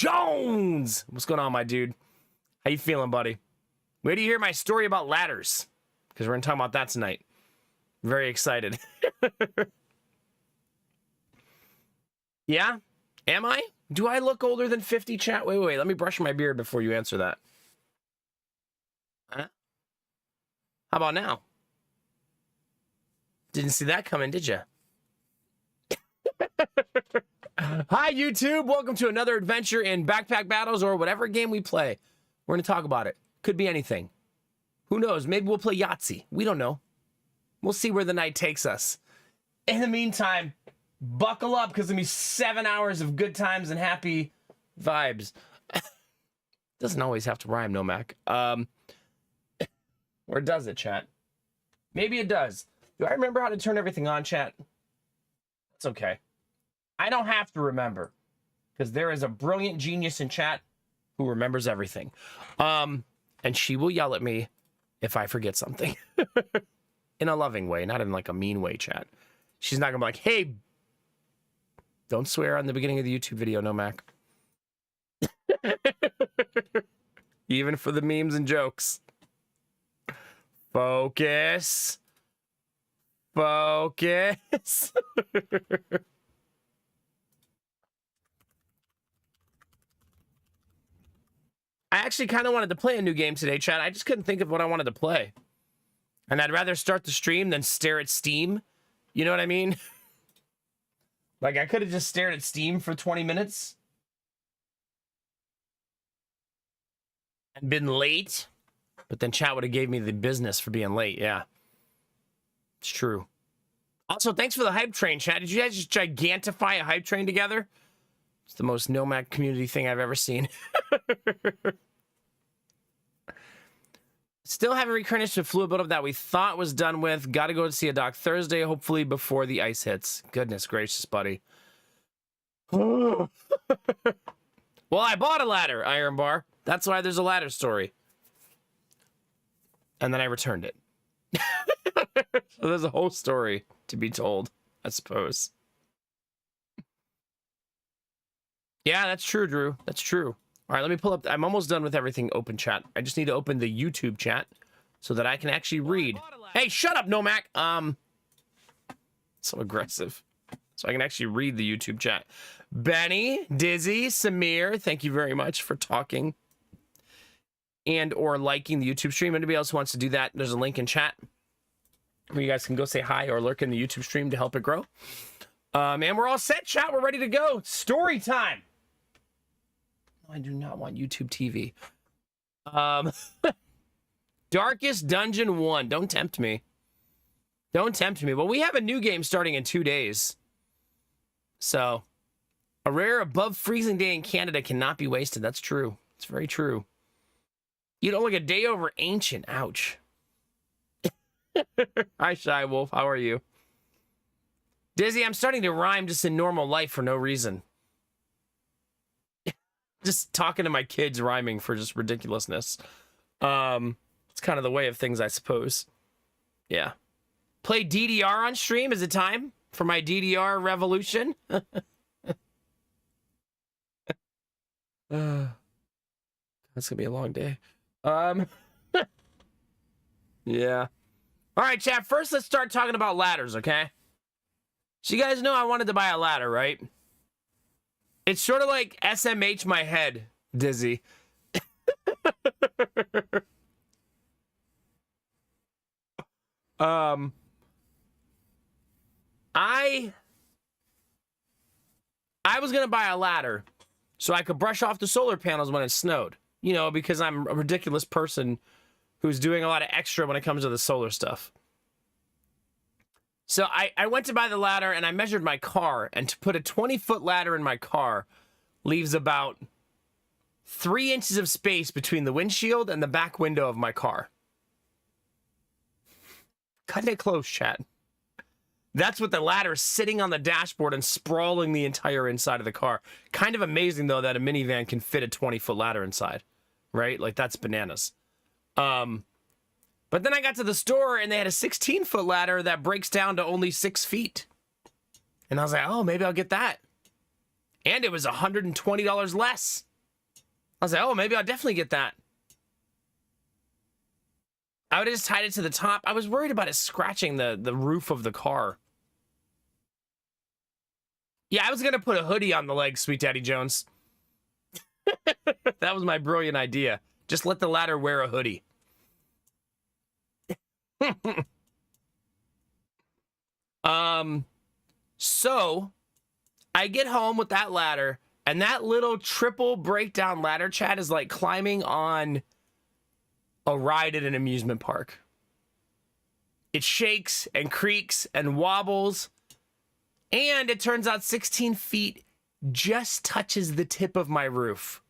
Jones. What's going on, my dude? How you feeling, buddy? Wait till you hear my story about ladders, because we're going to talk about that tonight. Very excited. Yeah? Am I? Do I look older than 50, chat? Wait. Let me brush my beard before you answer that. Huh? How about now? Didn't see that coming, did you? Hi, YouTube. Welcome to another adventure in Backpack Battles or whatever game we play. We're going to talk about it. Could be anything. Who knows? Maybe we'll play Yahtzee. We don't know. We'll see where the night takes us. In the meantime, buckle up because it's going to be 7 hours of good times and happy vibes. Doesn't always have to rhyme, no, Mac. Or does it, chat? Maybe it does. Do I remember how to turn everything on, chat? It's okay. I don't have to remember because there is a brilliant genius in chat who remembers everything. And she will yell at me if I forget something. In a loving way, not in like a mean way, chat. She's not gonna be like, hey, don't swear on the beginning of the YouTube video, no, Mac. Even for the memes and jokes. Focus. Focus. I actually kind of wanted to play a new game today, chat. I just couldn't think of what I wanted to play. And I'd rather start the stream than stare at Steam. You know what I mean? Like, I could have just stared at Steam for 20 minutes. And been late. But then chat would have gave me the business for being late, yeah. It's true. Also, thanks for the hype train, chat. Did you guys just gigantify a hype train together? It's the most Nomad community thing I've ever seen. Still haven't replenished the fluid buildup that we thought was done with. Got to go to see a doc Thursday, hopefully before the ice hits. Goodness gracious, buddy. Well, I bought a ladder, Iron Bar. That's why there's a ladder story. And then I returned it. So there's a whole story to be told, I suppose. Yeah, that's true, Drew. That's true. All right, let me pull up. I'm almost done with everything open, chat. I just need to open the YouTube chat so that I can actually read. Hey, shut up, Nomac. So aggressive. So I can actually read the YouTube chat. Benny, Dizzy, Samir, thank you very much for talking and or liking the YouTube stream. Anybody else who wants to do that, there's a link in chat where you guys can go say hi or lurk in the YouTube stream to help it grow. And we're all set, chat. We're ready to go. Story time. I do not want YouTube TV. Darkest Dungeon 1. Don't tempt me. Don't tempt me. Well, we have a new game starting in 2 days. So, a rare above freezing day in Canada cannot be wasted. That's true. It's very true. You don't look a day over ancient. Ouch. Hi, Shy Wolf. How are you? Dizzy, I'm starting to rhyme just in normal life for no reason. Just talking to my kids rhyming for just ridiculousness. It's kind of the way of things, I suppose. Yeah. Play DDR on stream? Is it time for my DDR revolution? That's gonna be a long day. Yeah. All right, chat. First, let's start talking about ladders, okay? So you guys know I wanted to buy a ladder, right? It's sort of like SMH my head, Dizzy. I was gonna buy a ladder so I could brush off the solar panels when it snowed. You know, because I'm a ridiculous person who's doing a lot of extra when it comes to the solar stuff. So I went to buy the ladder and I measured my car, and to put a 20-foot ladder in my car leaves about 3 inches of space between the windshield and the back window of my car. Cutting it close, chat. That's what the ladder is sitting on the dashboard and sprawling the entire inside of the car. Kind of amazing, though, that a minivan can fit a 20-foot ladder inside, right? Like, that's bananas. But then I got to the store and they had a 16-foot ladder that breaks down to only 6 feet. And I was like, oh, maybe I'll get that. And it was $120 less I was like, oh, maybe I'll definitely get that. I would have just tied it to the top. I was worried about it scratching the roof of the car. Yeah, I was going to put a hoodie on the leg, Sweet Daddy Jones. That was my brilliant idea. Just let the ladder wear a hoodie. So I get home with that ladder, and that little triple breakdown ladder, Chad, is like climbing on a ride at an amusement park. It shakes and creaks and wobbles, and it turns out 16 feet just touches the tip of my roof.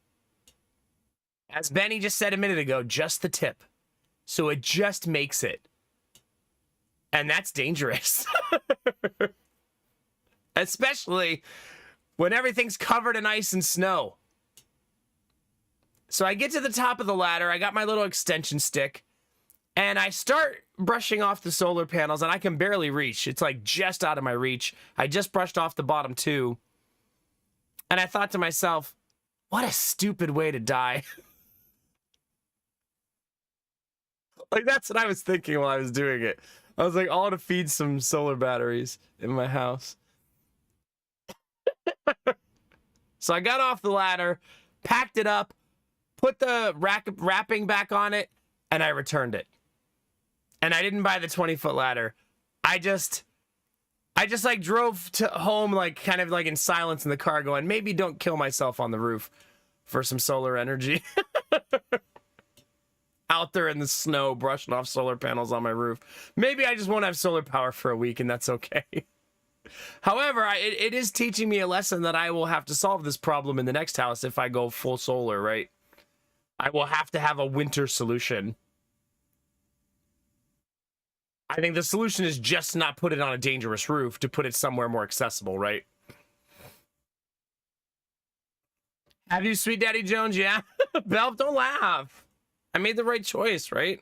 As Benny just said a minute ago, just the tip. So it just makes it. And that's dangerous. Especially when everything's covered in ice and snow. So I get to the top of the ladder. I got my little extension stick. And I start brushing off the solar panels. And I can barely reach. It's like just out of my reach. I just brushed off the bottom two. And I thought to myself, what a stupid way to die. Like, that's what I was thinking while I was doing it. I was like, I want to feed some solar batteries in my house. So I got off the ladder, packed it up, put the wrapping back on it, and I returned it. And I didn't buy the 20-foot ladder. I just like drove to home, like kind of like in silence in the car, going, maybe don't kill myself on the roof for some solar energy. Out there in the snow, brushing off solar panels on my roof. Maybe I just won't have solar power for a week, and that's okay. However, it is teaching me a lesson that I will have to solve this problem in the next house if I go full solar, right? I will have to have a winter solution. I think the solution is just not put it on a dangerous roof, to put it somewhere more accessible, right? Have you, Sweet Daddy Jones? Yeah. Belf, don't laugh. I made the right choice, right?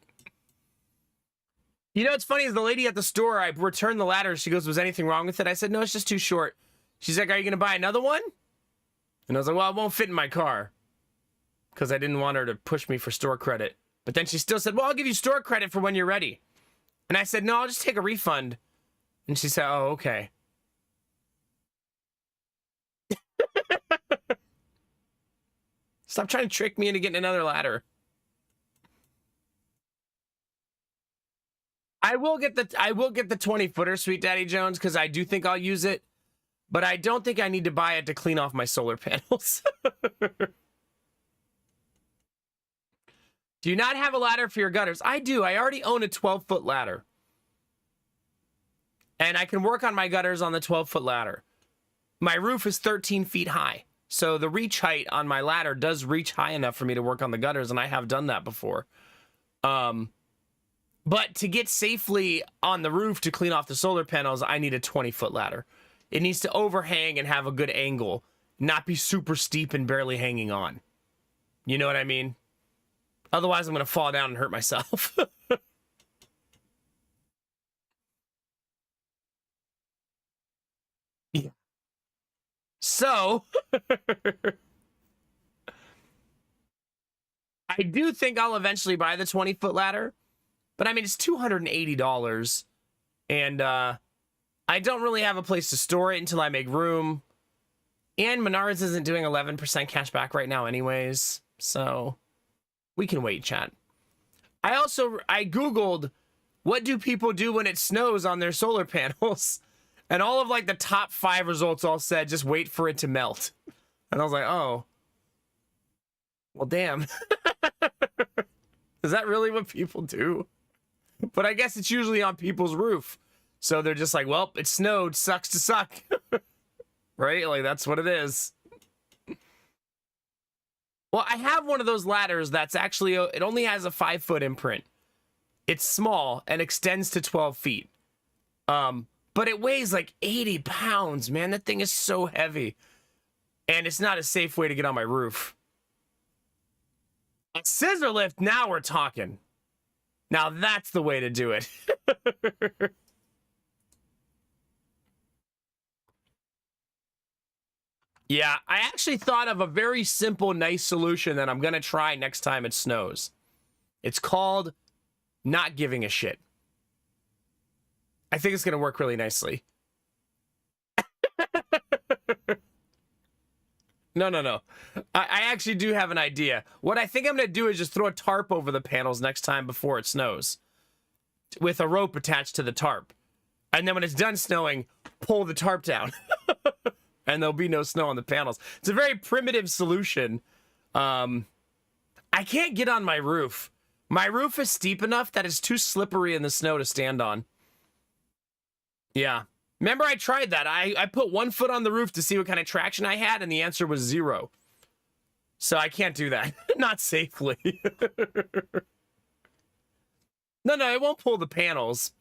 You know what's funny is the lady at the store, I returned the ladder. She goes, was anything wrong with it? I said, no, it's just too short. She's like, are you going to buy another one? And I was like, well, it won't fit in my car. Because I didn't want her to push me for store credit. But then she still said, well, I'll give you store credit for when you're ready. And I said, no, I'll just take a refund. And she said, oh, okay. Stop trying to trick me into getting another ladder. I will get the 20-footer, Sweet Daddy Jones, because I do think I'll use it, but I don't think I need to buy it to clean off my solar panels. Do you not have a ladder for your gutters? I do. I already own a 12-foot ladder. And I can work on my gutters on the 12-foot ladder. My roof is 13 feet high, so the reach height on my ladder does reach high enough for me to work on the gutters, and I have done that before. But to get safely on the roof to clean off the solar panels, I need a 20-foot ladder. It needs to overhang and have a good angle, not be super steep and barely hanging on. You know what I mean? Otherwise, I'm going to fall down and hurt myself. Yeah. So, I do think I'll eventually buy the 20-foot ladder. But I mean, it's $280, and I don't really have a place to store it until I make room. And Menards isn't doing 11% cash back right now anyways, so we can wait, chat. I Googled, what do people do when it snows on their solar panels? And all of like the top 5 results all said, just wait for it to melt. And I was like, oh. Well, damn. Is that really what people do? But I guess it's usually on people's roof. So they're just like, well, it snowed, sucks to suck. Right? Like, that's what it is. Well, I have one of those ladders that's actually, it only has a 5-foot imprint. It's small and extends to 12 feet. But it weighs like 80 pounds, man. That thing is so heavy. And it's not a safe way to get on my roof. A scissor lift, now we're talking. Now that's the way to do it. Yeah, I actually thought of a very simple, nice solution that I'm going to try next time it snows. It's called not giving a shit. I think it's going to work really nicely. No. I actually do have an idea. What I think I'm going to do is just throw a tarp over the panels next time before it snows, with a rope attached to the tarp. And then when it's done snowing, pull the tarp down. And there'll be no snow on the panels. It's a very primitive solution. I can't get on my roof. My roof is steep enough that it's too slippery in the snow to stand on. Yeah. Remember, I tried that. I put 1 foot on the roof to see what kind of traction I had, and the answer was 0. So I can't do that. Not safely. No, it won't pull the panels.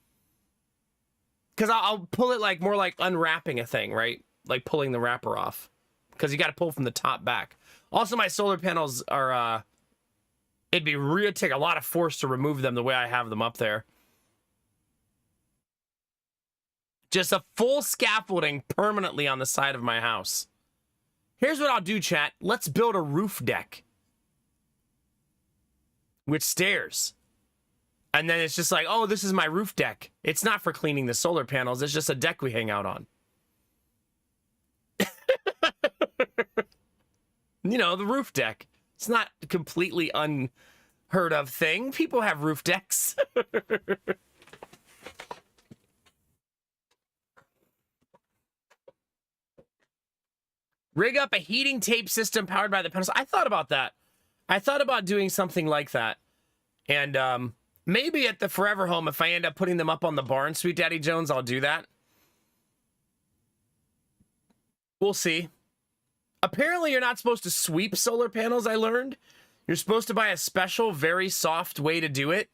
Because I'll pull it like more like unwrapping a thing, right? Like pulling the wrapper off. Because you got to pull from the top back. Also, my solar panels are, it'd take a lot of force to remove them the way I have them up there. Just a full scaffolding permanently on the side of my house. Here's what I'll do, chat. Let's build a roof deck. With stairs. And then it's just like, oh, this is my roof deck. It's not for cleaning the solar panels. It's just a deck we hang out on. You know, the roof deck. It's not a completely unheard of thing. People have roof decks. Rig up a heating tape system powered by the panels. I thought about that. I thought about doing something like that. And maybe at the Forever Home, if I end up putting them up on the barn, Sweet Daddy Jones, I'll do that. We'll see. Apparently, you're not supposed to sweep solar panels, I learned. You're supposed to buy a special, very soft way to do it.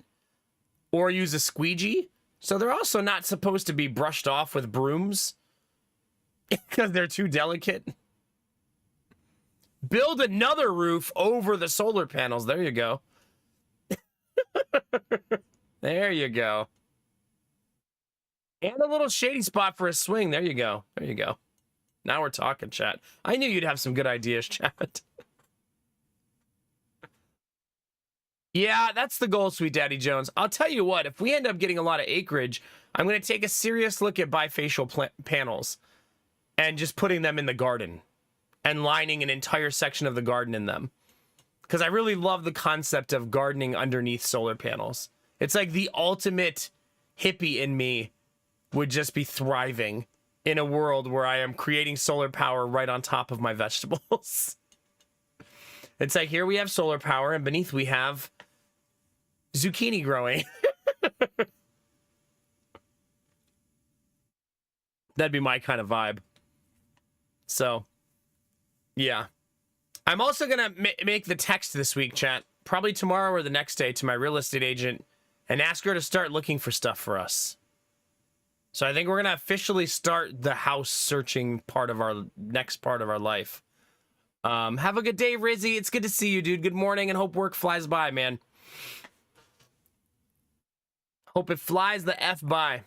Or use a squeegee. So they're also not supposed to be brushed off with brooms. Because they're too delicate. Build another roof over the solar panels. There you go. There you go. And a little shady spot for a swing. There you go. There you go. Now we're talking, chat. I knew you'd have some good ideas, chat. Yeah, that's the goal, Sweet Daddy Jones. I'll tell you what, if we end up getting a lot of acreage, I'm going to take a serious look at bifacial panels and just putting them in the garden and lining an entire section of the garden in them. Because I really love the concept of gardening underneath solar panels. It's like the ultimate hippie in me would just be thriving in a world where I am creating solar power right on top of my vegetables. It's like, here we have solar power, and beneath we have zucchini growing. That'd be my kind of vibe. So, yeah. I'm also going to make the text this week, chat, probably tomorrow or the next day, to my real estate agent and ask her to start looking for stuff for us. So I think we're going to officially start the house searching part of our next part of our life. Have a good day, Rizzy. It's good to see you, dude. Good morning, and hope work flies by, man. Hope it flies the F by.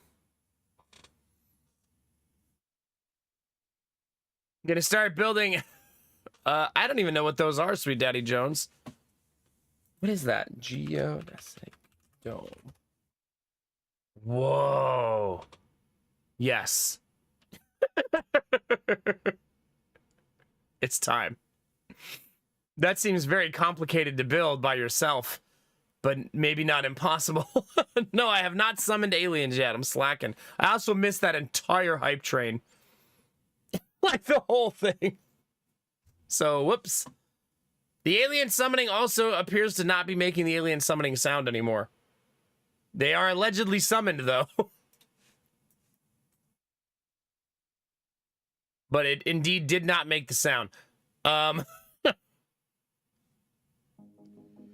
I'm gonna start building. I don't even know what those are, Sweet Daddy Jones. What is that? Geodesic dome. Whoa. Yes. It's time. That seems very complicated to build by yourself, but maybe not impossible. No, I have not summoned aliens yet. I'm slacking. I also missed that entire hype train. Like the whole thing. So, whoops. The alien summoning also appears to not be making the alien summoning sound anymore. They are allegedly summoned, though. But it indeed did not make the sound.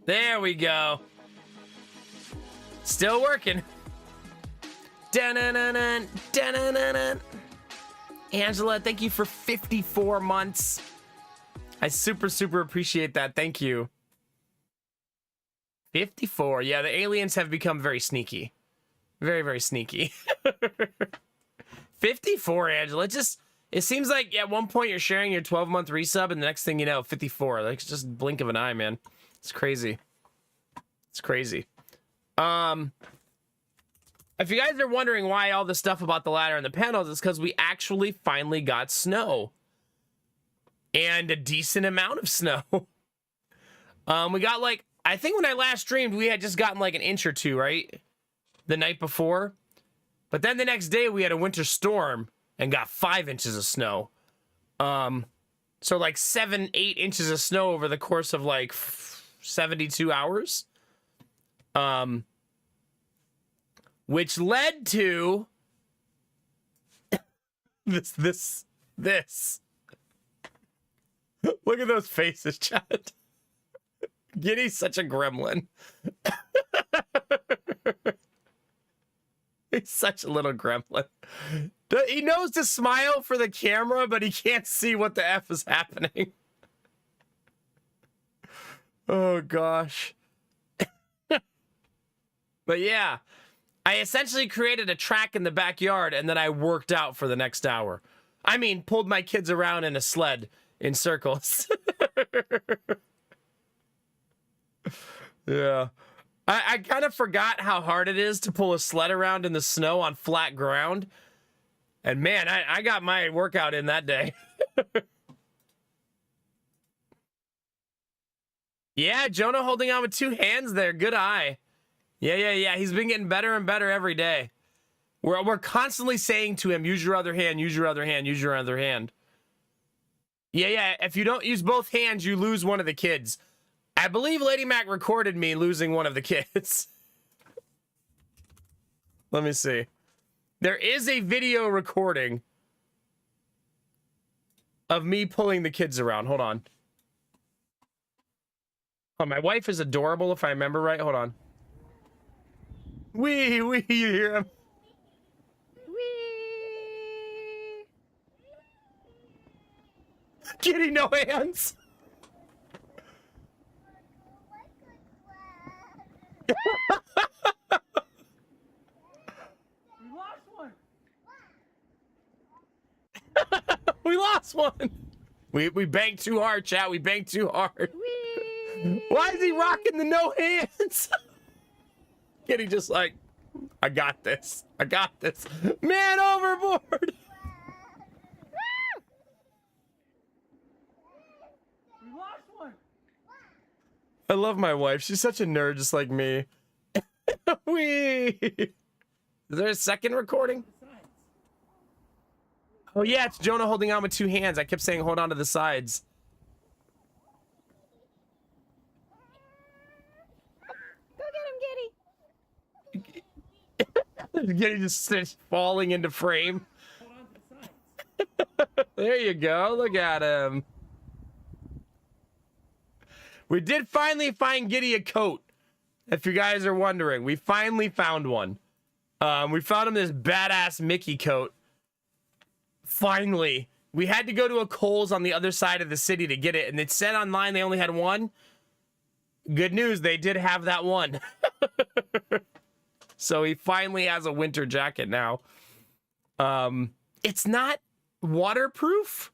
There we go. Still working. Dun-dun-dun-dun, dun-dun-dun-dun. Angela, thank you for 54 months. I super appreciate that. Thank you. 54. Yeah, the aliens have become very sneaky. Very sneaky. 54, Angela. It seems like at one point you're sharing your 12-month resub, and the next thing you know, 54. Like, it's just blink of an eye, man. It's crazy. It's crazy. If you guys are wondering why all the stuff about the ladder and the panels, it's because we actually finally got snow. And a decent amount of snow. We got like, I think when I last streamed, we had just gotten like an inch or two, right? The night before. But then the next day we had a winter storm and got 5 inches of snow. So like 7, 8 inches of snow over the course of like 72 hours. Which led to this. Look at those faces, chat. Giddy's such a gremlin. He's such a little gremlin. He knows to smile for the camera, but he can't see what the F is happening. Oh, gosh. But yeah, I essentially created a track in the backyard, and then I worked out for the next hour. I mean, pulled my kids around in a sled in circles. Yeah. I kind of forgot how hard it is to pull a sled around in the snow on flat ground. And man, I got my workout in that day. Yeah, Jonah holding on with 2 hands there. Good eye. Yeah. He's been getting better and better every day. We're constantly saying to him, use your other hand, use your other hand, use your other hand. Yeah. If you don't use both hands, you lose one of the kids. I believe Lady Mac recorded me losing one of the kids. Let me see. There is a video recording of me pulling the kids around. Hold on. Oh, my wife is adorable, if I remember right. Hold on. Wee, you hear him? Wee. Kitty, no hands. We lost one. We banged too hard, chat. We banged too hard. Wee. Why is he rocking the no hands? Kitty just like, I got this. I got this. Man overboard. We lost one. I love my wife. She's such a nerd, just like me. Wee. Is there a second recording? Oh yeah, it's Jonah holding on with 2 hands. I kept saying hold on to the sides. Go get him, Giddy. Giddy just sits falling into frame. Hold on to the sides. There you go. Look at him. We did finally find Giddy a coat. If you guys are wondering, we finally found one. We found him this badass Mickey coat. Finally. We had to go to a Kohl's on the other side of the city to get it, and it said online they only had one. Good news, they did have that one. So he finally has a winter jacket now. It's not waterproof.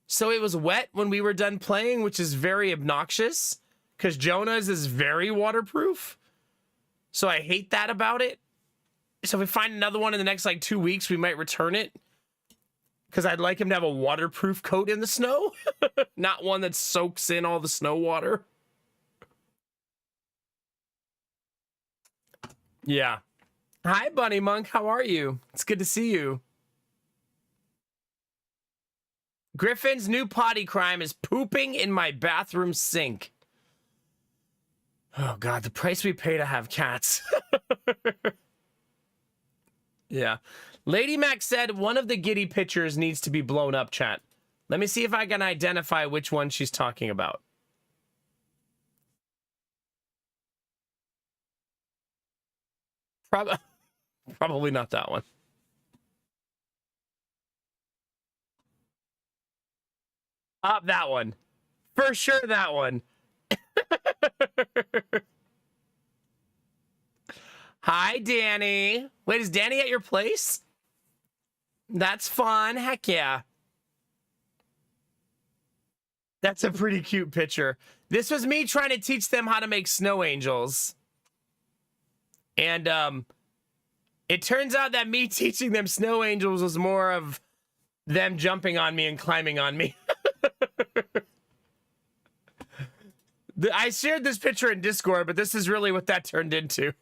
So it was wet when we were done playing, which is very obnoxious because Jonah's is very waterproof. So I hate that about it. So if we find another one in the next like 2 weeks, we might return it. Because I'd like him to have a waterproof coat in the snow. Not one that soaks in all the snow water. Yeah. Hi, Bunny Monk. How are you? It's good to see you. Griffin's new potty crime is pooping in my bathroom sink. Oh, God. The price we pay to have cats. Yeah. Lady Mac said one of the Giddy pictures needs to be blown up, chat. Let me see if I can identify which one she's talking about. Probably not that one. That one. For sure that one. Hi, Danny. Wait, is Danny at your place? That's fun. Heck yeah. That's a pretty cute picture. This was me trying to teach them how to make snow angels. And it turns out that me teaching them snow angels was more of them jumping on me and climbing on me. I shared this picture in Discord, but this is really what that turned into.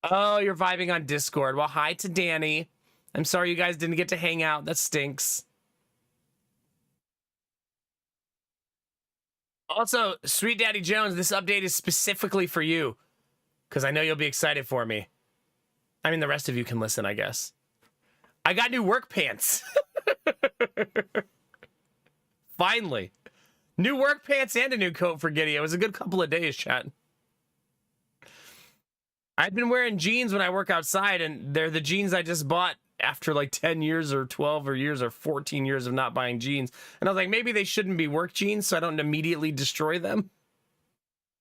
Oh, you're vibing on Discord. Well, hi to Danny. I'm sorry you guys didn't get to hang out. That stinks. Also, Sweet Daddy Jones, this update is specifically for you, because I know you'll be excited for me. I mean, the rest of you can listen, I guess. I got new work pants. Finally. New work pants and a new coat for Giddy. It was a good couple of days, chat. I've been wearing jeans when I work outside, and they're the jeans I just bought after like 10 years or 12 or years or 14 years of not buying jeans. And I was like, maybe they shouldn't be work jeans so I don't immediately destroy them.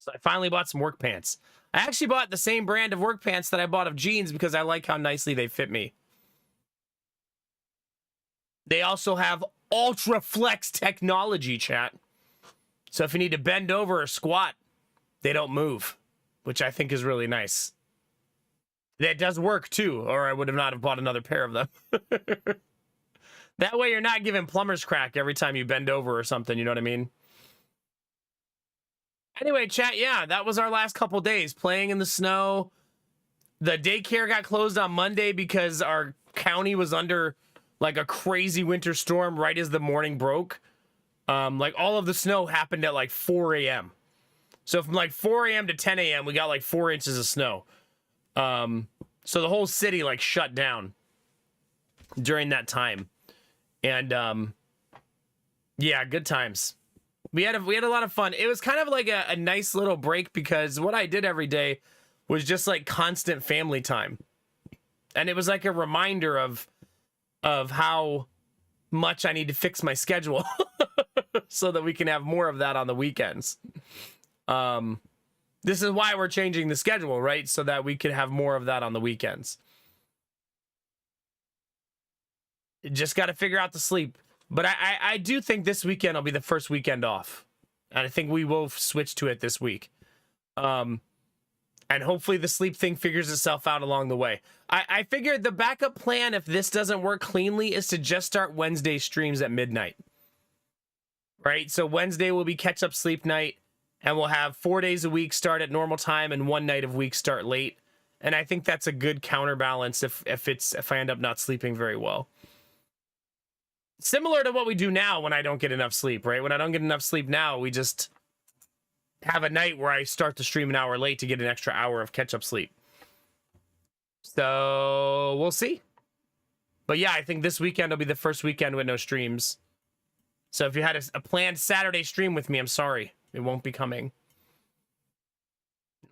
So I finally bought some work pants. I actually bought the same brand of work pants that I bought of jeans because I like how nicely they fit me. They also have Ultra Flex technology, chat. So if you need to bend over or squat, they don't move, which I think is really nice. That does work too, or I would have not have bought another pair of them. That way you're not giving plumber's crack every time you bend over or something, you know what I mean? Anyway, chat, yeah, that was our last couple days, playing in the snow. The daycare got closed on Monday because our county was under like a crazy winter storm right as the morning broke. Like all of the snow happened at like 4 a.m. So from like 4 a.m. to 10 a.m., we got like 4 inches of snow. So the whole city like shut down during that time. And yeah, good times. We had a lot of fun. It was kind of like a nice little break because what I did every day was just like constant family time. And it was like a reminder of how much I need to fix my schedule so that we can have more of that on the weekends. This is why we're changing the schedule, right? So that we could have more of that on the weekends. Just got to figure out the sleep. But I do think this weekend will be the first weekend off. And I think we will switch to it this week. And hopefully the sleep thing figures itself out along the way. I figured the backup plan, if this doesn't work cleanly, is to just start Wednesday streams at midnight. Right? So Wednesday will be catch-up sleep night. And we'll have 4 days a week start at normal time and one night of week start late. And I think that's a good counterbalance if I end up not sleeping very well. Similar to what we do now when I don't get enough sleep, right? When I don't get enough sleep now, we just have a night where I start the stream an hour late to get an extra hour of catch-up sleep. So we'll see. But yeah, I think this weekend will be the first weekend with no streams. So if you had a planned Saturday stream with me, I'm sorry. It won't be coming.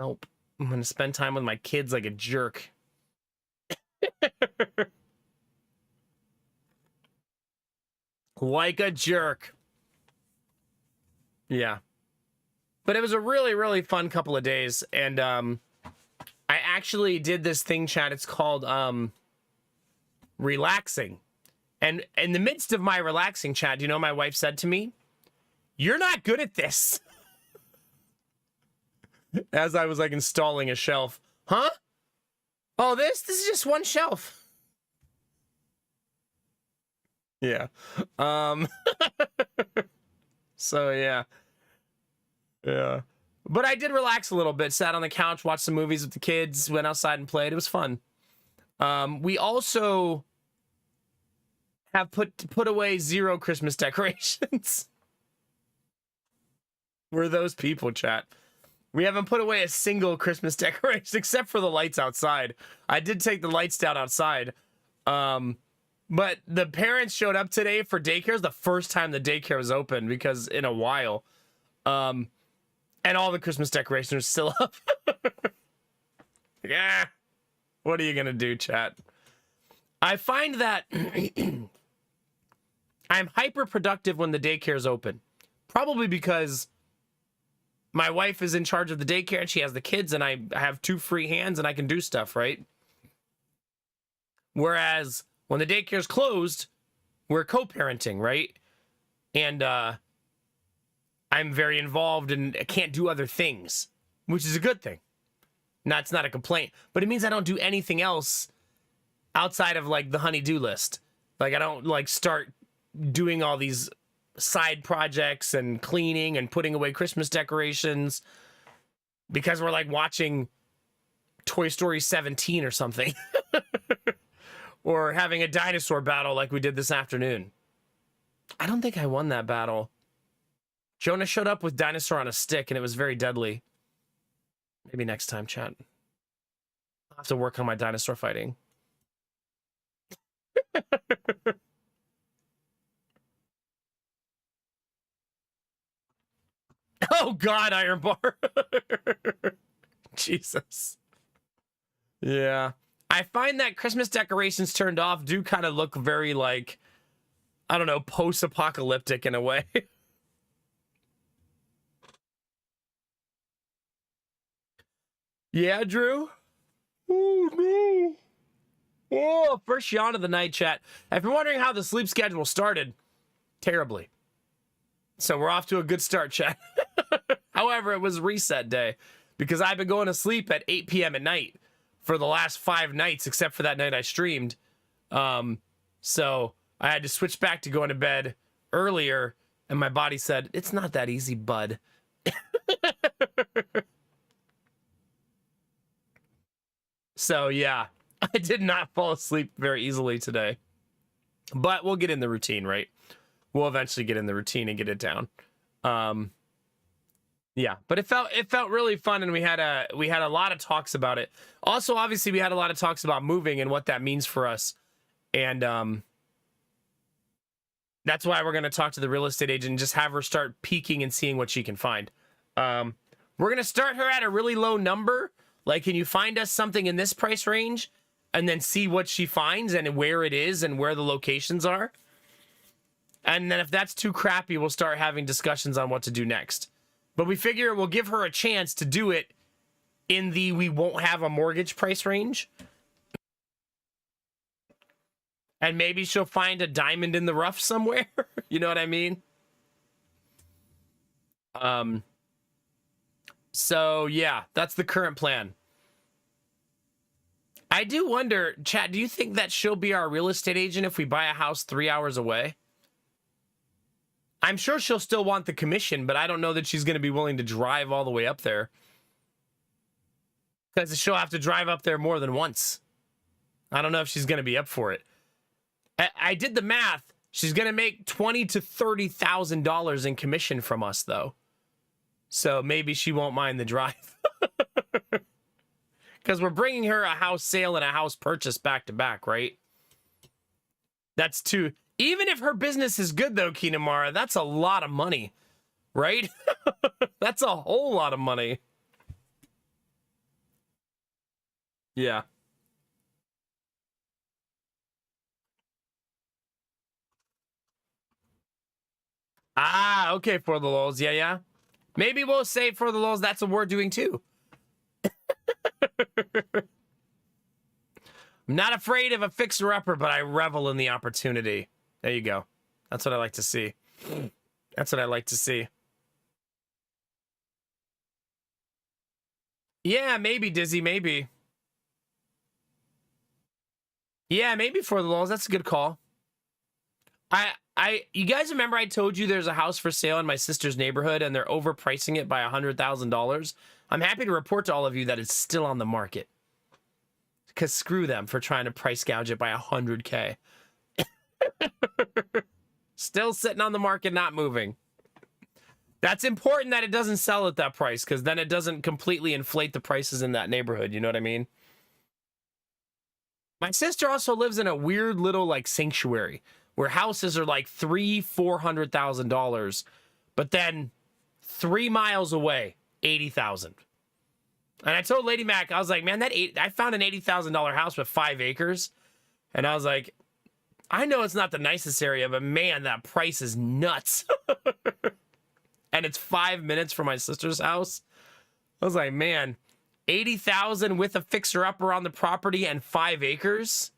Nope. I'm going to spend time with my kids like a jerk. Like a jerk. Yeah. But it was a really, really fun couple of days. And I actually did this thing, chat. It's called relaxing. And in the midst of my relaxing, chat, do you know what my wife said to me? You're not good at this. As I was like installing a shelf. Huh? Oh, this is just one shelf. Yeah. So yeah. Yeah. But I did relax a little bit. Sat on the couch, watched some movies with the kids, went outside and played. It was fun. We also have put away 0 Christmas decorations. We're those people, chat. We haven't put away a single Christmas decoration except for the lights outside. I did take the lights down outside. But the parents showed up today for daycare. The first time the daycare was open because in a while. And all the Christmas decorations are still up. Yeah. What are you going to do, chat? I find that I'm hyper productive when the daycare is open. Probably because my wife is in charge of the daycare and she has the kids and I have 2 free hands and I can do stuff, right? Whereas when the daycare's closed, we're co-parenting, right? And I'm very involved and I can't do other things, which is a good thing. It's not a complaint, but it means I don't do anything else outside of like the honey-do list. Like I don't like start doing all these side projects and cleaning and putting away Christmas decorations because we're like watching Toy Story 17 or something. Or having a dinosaur battle like we did this afternoon. I don't think I won that battle. Jonah showed up with dinosaur on a stick and it was very deadly. Maybe next time, chat. I'll have to work on my dinosaur fighting. Oh God, Iron Bar. Jesus. Yeah. I find that Christmas decorations turned off do kind of look very like, I don't know, post-apocalyptic in a way. Yeah, Drew? Oh, no. Oh, first yawn of the night, chat. If you're wondering how the sleep schedule started, terribly. So we're off to a good start, chat. However, it was reset day because I've been going to sleep at 8 p.m. at night for the last 5 nights, except for that night I streamed. So I had to switch back to going to bed earlier, and my body said, it's not that easy, bud. So yeah, I did not fall asleep very easily today. But we'll get in the routine, right? We'll eventually get in the routine and get it down. Yeah, but it felt really fun, and we had a lot of talks about it. Also, obviously, we had a lot of talks about moving and what that means for us, and that's why we're gonna talk to the real estate agent and just have her start peeking and seeing what she can find. We're gonna start her at a really low number. Like, can you find us something in this price range, and then see what she finds and where it is and where the locations are. And then if that's too crappy, we'll start having discussions on what to do next. But we figure we'll give her a chance to do it in the we won't have a mortgage price range. And maybe she'll find a diamond in the rough somewhere. You know what I mean? So yeah, that's the current plan. I do wonder, chat, do you think that she'll be our real estate agent if we buy a house 3 hours away? I'm sure she'll still want the commission, but I don't know that she's going to be willing to drive all the way up there. Because she'll have to drive up there more than once. I don't know if she's going to be up for it. I did the math. She's going to make $20,000 to $30,000 in commission from us, though. So maybe she won't mind the drive. Because we're bringing her a house sale and a house purchase back to back, right? That's two. Even if her business is good, though, Kinamara, that's a lot of money, right? That's a whole lot of money. Yeah. Ah, okay, for the lulz. Yeah, yeah. Maybe we'll say for the lulz, that's what we're doing too. I'm not afraid of a fixer-upper, but I revel in the opportunity. There you go. That's what I like to see. That's what I like to see. Yeah, maybe, Dizzy, maybe. Yeah, maybe for the lulz. That's a good call. You guys remember I told you there's a house for sale in my sister's neighborhood and they're overpricing it by $100,000? I'm happy to report to all of you that it's still on the market. Because screw them for trying to price gouge it by $100K. Still sitting on the market, not moving. That's important that it doesn't sell at that price, because then it doesn't completely inflate the prices in that neighborhood. You know what I mean? My sister also lives in a weird little like sanctuary where houses are like $300,000-$400,000, but then 3 miles away, $80,000. And I told Lady Mac, I was like, man, I found an $80,000 house with 5 acres, and I was like, I know it's not the nicest area, but man, that price is nuts. And it's 5 minutes from my sister's house. I was like, man, 80,000 with a fixer-upper on the property and 5 acres.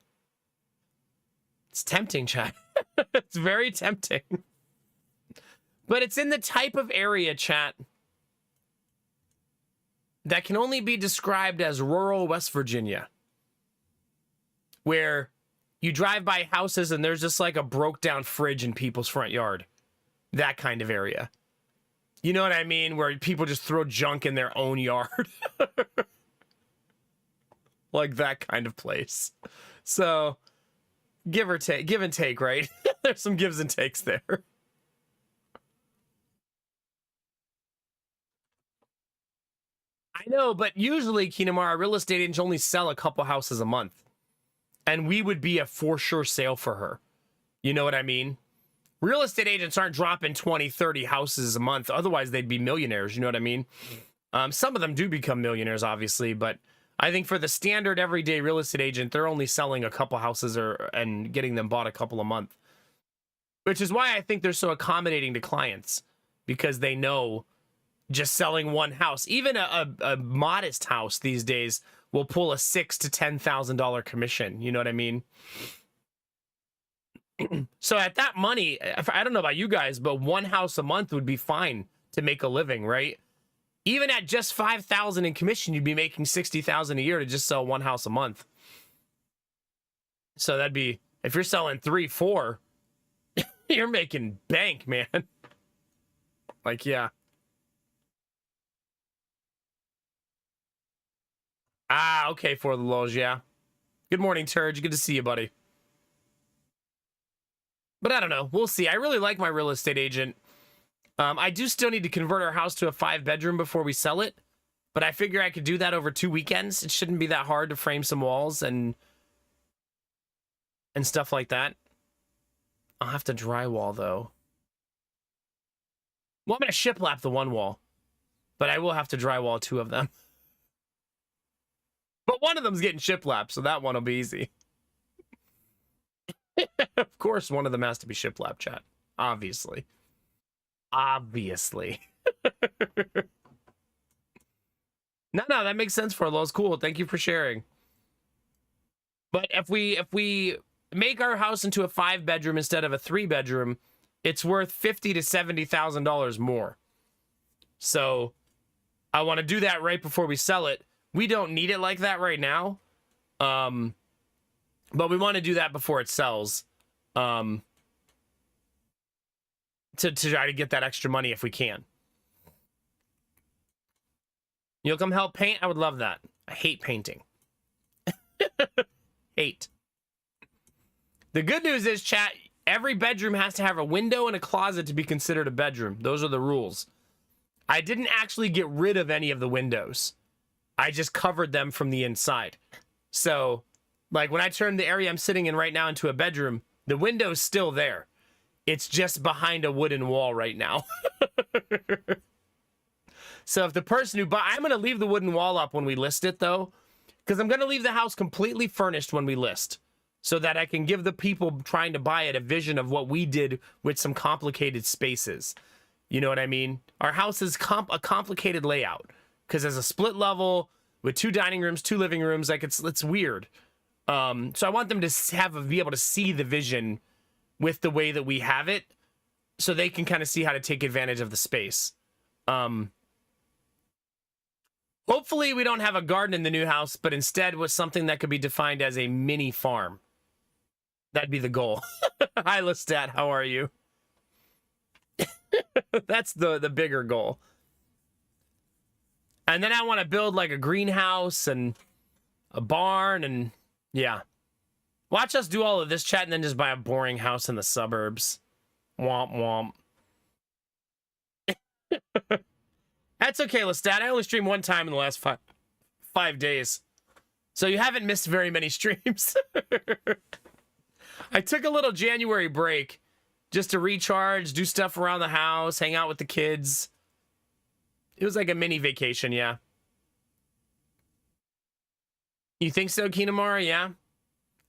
It's tempting, chat. It's very tempting. But it's in the type of area, chat, that can only be described as rural West Virginia, where you drive by houses and there's just like a broke down fridge in people's front yard. That kind of area. You know what I mean? Where people just throw junk in their own yard. Like that kind of place. So, give and take, right? There's some gives and takes there. I know, but usually, Kinamara, real estate agents only sell a couple houses a month. And we would be a for sure sale for her. You know what I mean? Real estate agents aren't dropping 20, 30 houses a month. Otherwise, they'd be millionaires. You know what I mean? Some of them do become millionaires, obviously. But I think for the standard everyday real estate agent, they're only selling a couple houses and getting them bought a couple a month. Which is why I think they're so accommodating to clients. Because they know just selling one house, even a modest house these days, will pull a $6,000 to $10,000 commission. You know what I mean? So at that money, I don't know about you guys, but one house a month would be fine to make a living, right? Even at just $5,000 in commission, you'd be making $60,000 a year to just sell one house a month. So that'd be, if you're selling 3, 4, you're making bank, man. Like, yeah. Ah, okay, for the lows, yeah. Good morning, Turge. Good to see you, buddy. But I don't know. We'll see. I really like my real estate agent. I do still need to convert our house to a 5-bedroom before we sell it. But I figure I could do that over 2 weekends. It shouldn't be that hard to frame some walls and stuff like that. I'll have to drywall, though. Well, I'm going to shiplap the one wall. But I will have to drywall 2 of them. But one of them's getting shiplapped, so that one will be easy. Of course, one of them has to be shiplap, chat. Obviously. Obviously. No, that makes sense for Lowe's. Cool. Thank you for sharing. But if we make our house into a 5-bedroom instead of a 3-bedroom, it's worth $50,000 to $70,000 more. So I want to do that right before we sell it. We don't need it like that right now. But we want to do that before it sells. To try to get that extra money if we can. You'll come help paint? I would love that. I hate painting. Hate. The good news is, chat, every bedroom has to have a window and a closet to be considered a bedroom. Those are the rules. I didn't actually get rid of any of the windows. I just covered them from the inside. So, like, when I turn the area I'm sitting in right now into a bedroom, the window's still there. It's just behind a wooden wall right now. So if the person who I'm going to leave the wooden wall up when we list it, though, because I'm going to leave the house completely furnished when we list, so that I can give the people trying to buy it a vision of what we did with some complicated spaces. You know what I mean? Our house is a complicated layout, because there's a split level with 2 dining rooms, 2 living rooms. Like, it's weird. So I want them to be able to see the vision with the way that we have it, so they can kind of see how to take advantage of the space. Hopefully we don't have a garden in the new house, but instead was something that could be defined as a mini farm. That'd be the goal. Hi, Lestat, how are you? That's the bigger goal. And then I want to build like a greenhouse and a barn and yeah. Watch us do all of this, chat, and then just buy a boring house in the suburbs. Womp womp. That's okay, Lestat. I only streamed 1 time in the last 5 days. So you haven't missed very many streams. I took a little January break just to recharge, do stuff around the house, hang out with the kids. It was like a mini vacation, yeah. You think so, Kinamara? Yeah.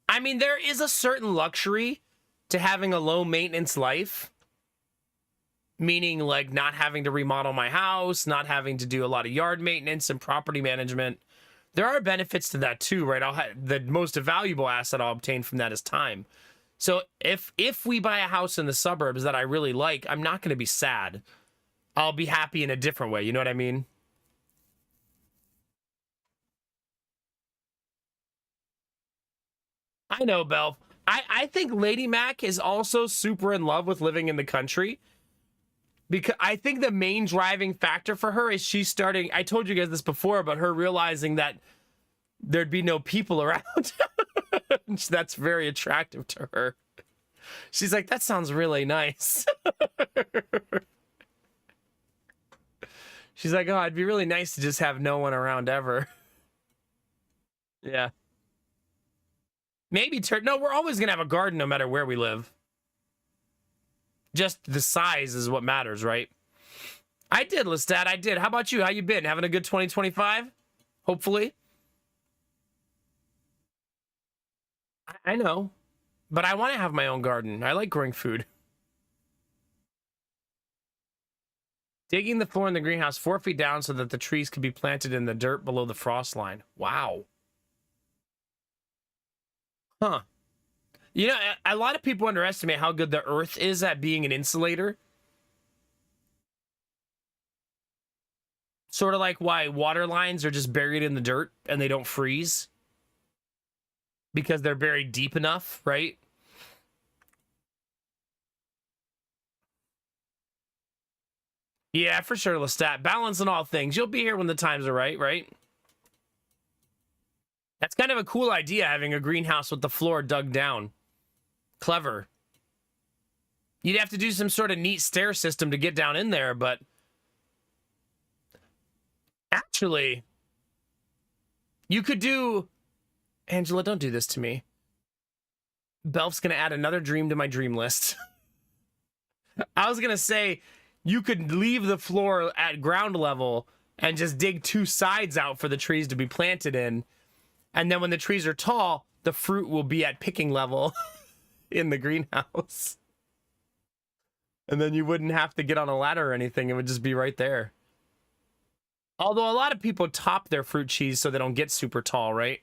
I mean, there is a certain luxury to having a low maintenance life. Meaning, like, not having to remodel my house, not having to do a lot of yard maintenance and property management. There are benefits to that too, right? The most valuable asset I'll obtain from that is time. So if we buy a house in the suburbs that I really like, I'm not going to be sad. I'll be happy in a different way. You know what I mean? I know, Belle. I think Lady Mac is also super in love with living in the country. Because I think the main driving factor for her is she's starting, I told you guys this before, but her realizing that there'd be no people around. That's very attractive to her. She's like, that sounds really nice. She's like, oh, it'd be really nice to just have no one around ever. Yeah. Maybe no, we're always gonna have a garden no matter where we live. Just the size is what matters, right? I did, Lestat. I did. How about you? How you been? Having a good 2025? Hopefully. I know. But I want to have my own garden. I like growing food. Digging the floor in the greenhouse 4 feet down so that the trees could be planted in the dirt below the frost line. Wow. Huh. You know, a lot of people underestimate how good the earth is at being an insulator. Sort of like why water lines are just buried in the dirt and they don't freeze. Because they're buried deep enough, right? Yeah, for sure, Lestat. Balance in all things. You'll be here when the times are right, right? That's kind of a cool idea, having a greenhouse with the floor dug down. Clever. You'd have to do some sort of neat stair system to get down in there, but actually, you could do... Angela, don't do this to me. Belf's gonna add another dream to my dream list. I was gonna say, you could leave the floor at ground level and just dig 2 sides out for the trees to be planted in. And then when the trees are tall, the fruit will be at picking level in the greenhouse. And then you wouldn't have to get on a ladder or anything. It would just be right there. Although a lot of people top their fruit cheese so they don't get super tall, right?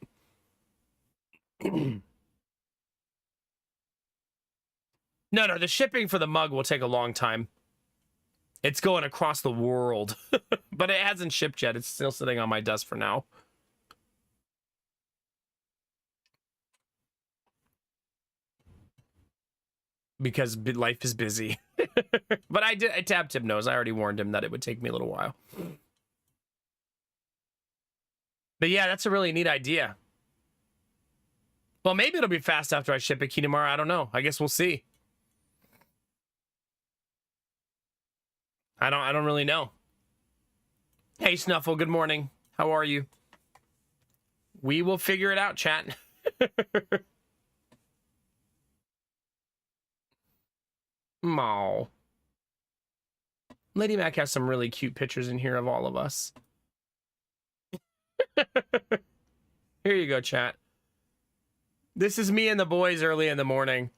No, the shipping for the mug will take a long time. It's going across the world. But it hasn't shipped yet. It's still sitting on my desk for now. Because life is busy. But I tapped Hypnos. I already warned him that it would take me a little while. But yeah, that's a really neat idea. Well, maybe it'll be fast after I ship a key tomorrow. I don't know. I guess we'll see. I don't really know. Hey, Snuffle, good morning. How are you? We will figure it out, chat. Maw. Lady Mac has some really cute pictures in here of all of us. Here you go, chat. This is me and the boys early in the morning.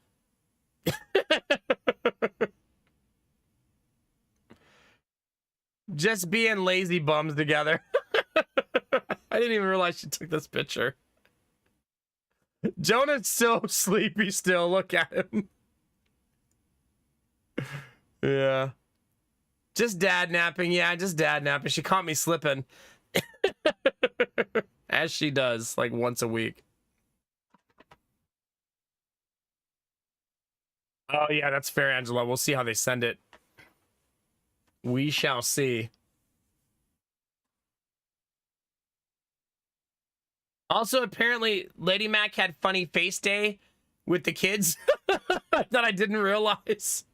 Just being lazy bums together. I didn't even realize she took this picture. Jonah's so sleepy still. Look at him. Yeah. Just dad napping. Yeah, just dad napping. She caught me slipping. As she does, like once a week. Oh, yeah, that's fair, Angela. We'll see how they send it. We shall see. Also, apparently, Lady Mac had funny face day with the kids that I didn't realize.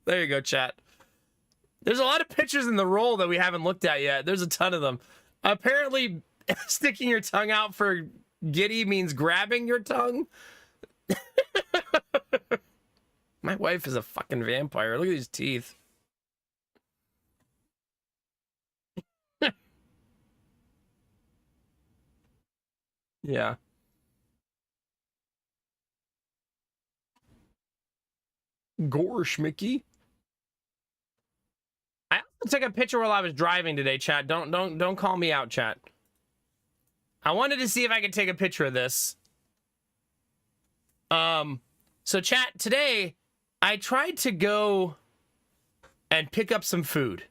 There you go, chat. There's a lot of pictures in the roll that we haven't looked at yet. There's a ton of them. Apparently, sticking your tongue out for giddy means grabbing your tongue. My wife is a fucking vampire. Look at these teeth. Yeah. Gorsh, Mickey. I also took a picture while I was driving today, chat. Don't call me out, chat. I wanted to see if I could take a picture of this. So chat, today I tried to go and pick up some food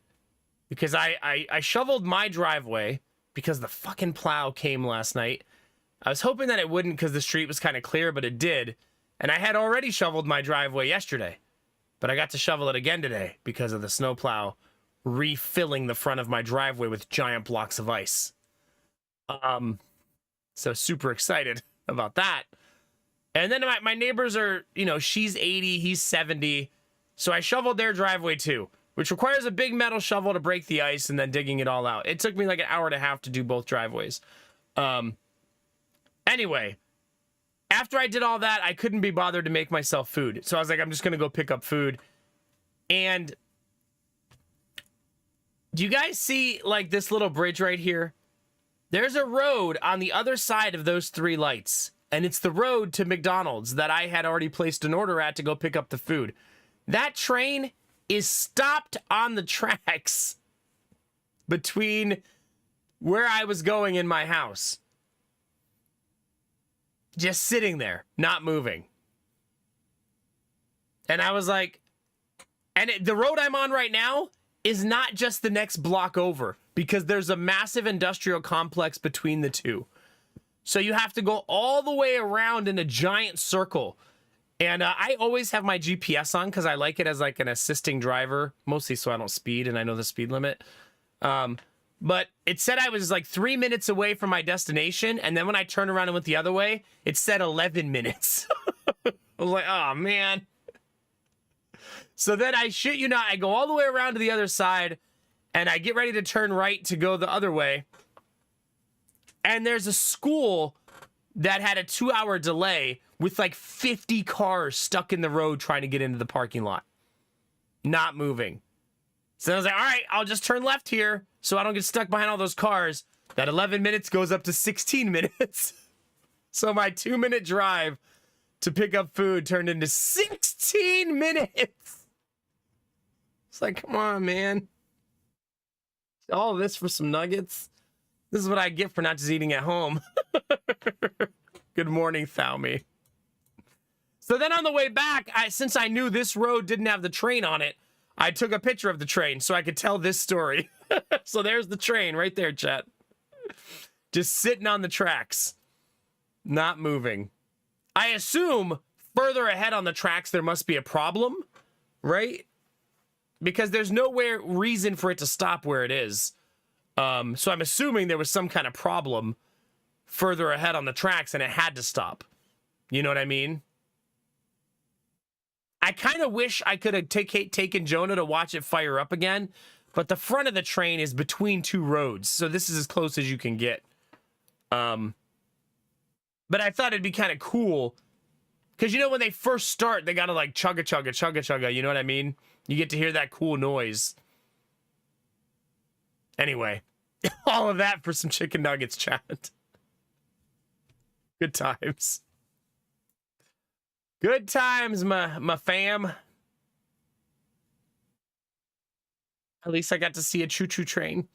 because I shoveled my driveway because the fucking plow came last night. I was hoping that it wouldn't because the street was kind of clear, but it did. And I had already shoveled my driveway yesterday, but I got to shovel it again today because of the snowplow refilling the front of my driveway with giant blocks of ice. So super excited about that. And then my neighbors are, you know, she's 80, he's 70. So I shoveled their driveway too, which requires a big metal shovel to break the ice and then digging it all out. It took me like an hour and a half to do both driveways. Anyway, after I did all that, I couldn't be bothered to make myself food. So I was like, I'm just going to go pick up food. And do you guys see like this little bridge right here? There's a road on the other side of those 3 lights. And it's the road to McDonald's that I had already placed an order at to go pick up the food. That train is stopped on the tracks between where I was going and my house. Just sitting there, not moving. And I was like, the road I'm on right now is not just the next block over because there's a massive industrial complex between the two. So you have to go all the way around in a giant circle. And I always have my GPS on because I like it as like an assisting driver, mostly so I don't speed and I know the speed limit. But it said I was like 3 minutes away from my destination. And then when I turned around and went the other way, it said 11 minutes. I was like, oh, man. So then I shit you not, I go all the way around to the other side and I get ready to turn right to go the other way. And there's a school that had a 2-hour delay with like 50 cars stuck in the road trying to get into the parking lot. Not moving. So I was like, all right, I'll just turn left here so I don't get stuck behind all those cars. That 11 minutes goes up to 16 minutes. So my 2-minute drive to pick up food turned into 16 minutes. It's like, come on, man. All this for some nuggets? This is what I get for not just eating at home. Good morning, Thaumi. So then on the way back, since I knew this road didn't have the train on it, I took a picture of the train so I could tell this story. So there's the train right there, chat. Just sitting on the tracks. Not moving. I assume further ahead on the tracks there must be a problem, right? Because there's nowhere reason for it to stop where it is. So I'm assuming there was some kind of problem further ahead on the tracks and it had to stop. You know what I mean? I kind of wish I could have taken Jonah to watch it fire up again, but the front of the train is between 2 roads, so this is as close as you can get. But I thought it'd be kind of cool, because you know when they first start, they gotta like chugga chugga chugga chugga, you know what I mean? You get to hear that cool noise. Anyway, all of that for some chicken nuggets, chat. Good times. Good times, my fam. At least I got to see a choo-choo train.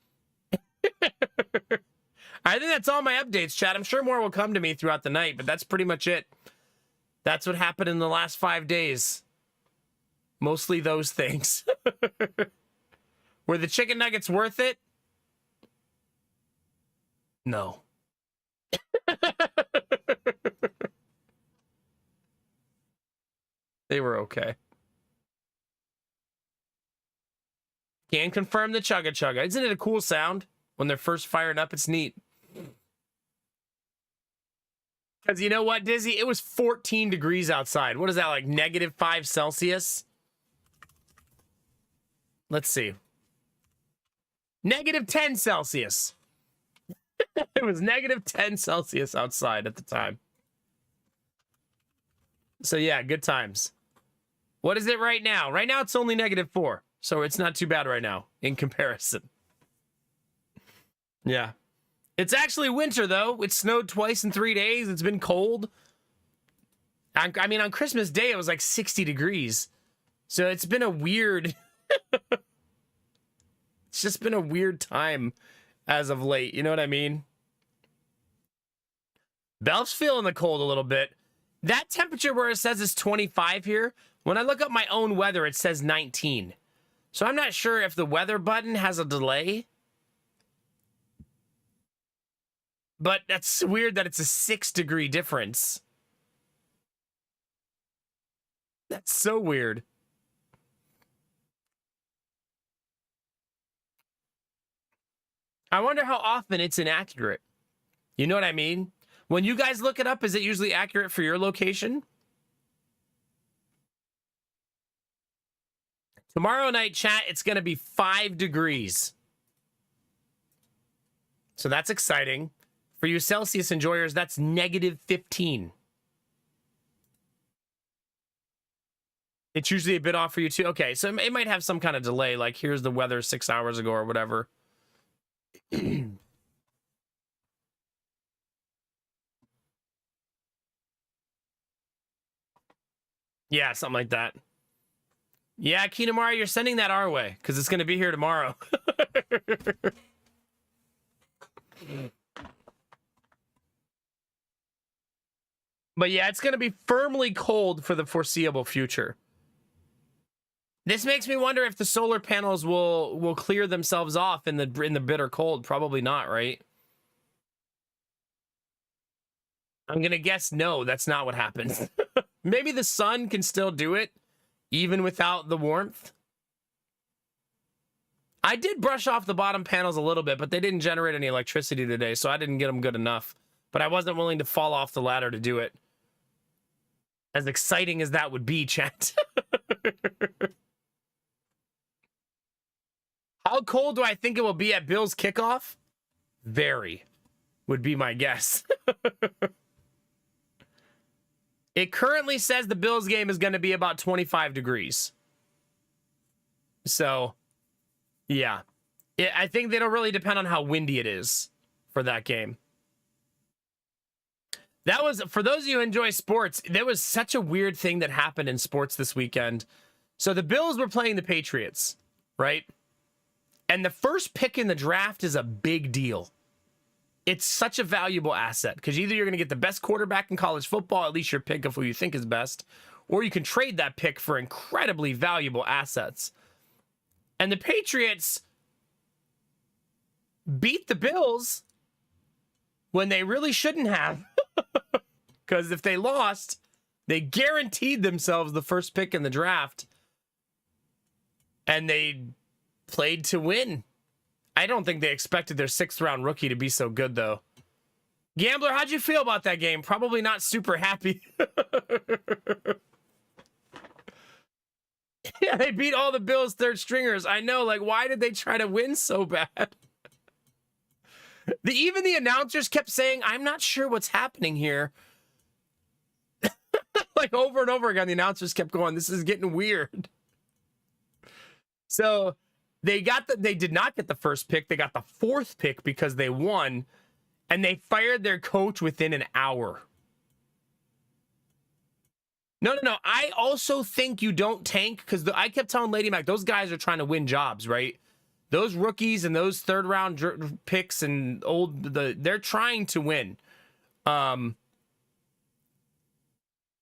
I think that's all my updates, chat. I'm sure more will come to me throughout the night, but that's pretty much it. That's what happened in the last 5 days. Mostly those things. Were the chicken nuggets worth it? No. They were okay. Can confirm the chugga chugga. Isn't it a cool sound? When they're first fired up, it's neat. Because you know what, Dizzy? It was 14 degrees outside. What is that, like -5 Celsius? Let's see. -10 Celsius. It was -10 Celsius outside at the time. So yeah, good times. What is it right now? Right now it's only -4. So it's not too bad right now in comparison. Yeah. It's actually winter though. It snowed twice in 3 days. It's been cold. I mean, on Christmas Day, it was like 60 degrees. So it's been a weird... It's just been a weird time as of late. You know what I mean? Belf's feeling the cold a little bit. That temperature where it says it's 25 here, when I look up my own weather, it says 19. So I'm not sure if the weather button has a delay. But that's weird that it's a 6-degree difference. That's so weird. I wonder how often it's inaccurate. You know what I mean? When you guys look it up, is it usually accurate for your location? Tomorrow night, chat, it's going to be 5 degrees. So that's exciting. For you Celsius enjoyers, that's negative 15. It's usually a bit off for you too. Okay, so it might have some kind of delay, like here's the weather 6 hours ago or whatever. Yeah, something like that. Yeah, Kinamari, you're sending that our way because it's going to be here tomorrow. But yeah, it's going to be firmly cold for the foreseeable future. This makes me wonder if the solar panels will clear themselves off in the bitter cold. Probably not, right? I'm going to guess no, that's not what happens. Maybe the sun can still do it, even without the warmth. I did brush off the bottom panels a little bit, but they didn't generate any electricity today, so I didn't get them good enough. But I wasn't willing to fall off the ladder to do it. As exciting as that would be, chat. How cold do I think it will be at Bills kickoff? Very, would be my guess. It currently says the Bills game is going to be about 25 degrees. So, yeah. I think it'll really depend on how windy it is for that game. That was, for those of you who enjoy sports, there was such a weird thing that happened in sports this weekend. So the Bills were playing the Patriots, right? And the first pick in the draft is a big deal. It's such a valuable asset because either you're going to get the best quarterback in college football, at least your pick of who you think is best, or you can trade that pick for incredibly valuable assets. And the Patriots beat the Bills when they really shouldn't have. Because if they lost, they guaranteed themselves the first pick in the draft. And they played to win. I don't think they expected their 6th-round rookie to be so good, though. Gambler, how'd you feel about that game? Probably not super happy. Yeah, they beat all the Bills' third stringers. I know, like, why did they try to win so bad? Even the announcers kept saying, I'm not sure what's happening here. Like, over and over again, the announcers kept going, this is getting weird. So they did not get the first pick. They got the 4th pick because they won, and they fired their coach within an hour. No. I also think you don't tank because I kept telling Lady Mac, those guys are trying to win jobs, right? Those rookies and those 3rd-round picks and they're trying to win.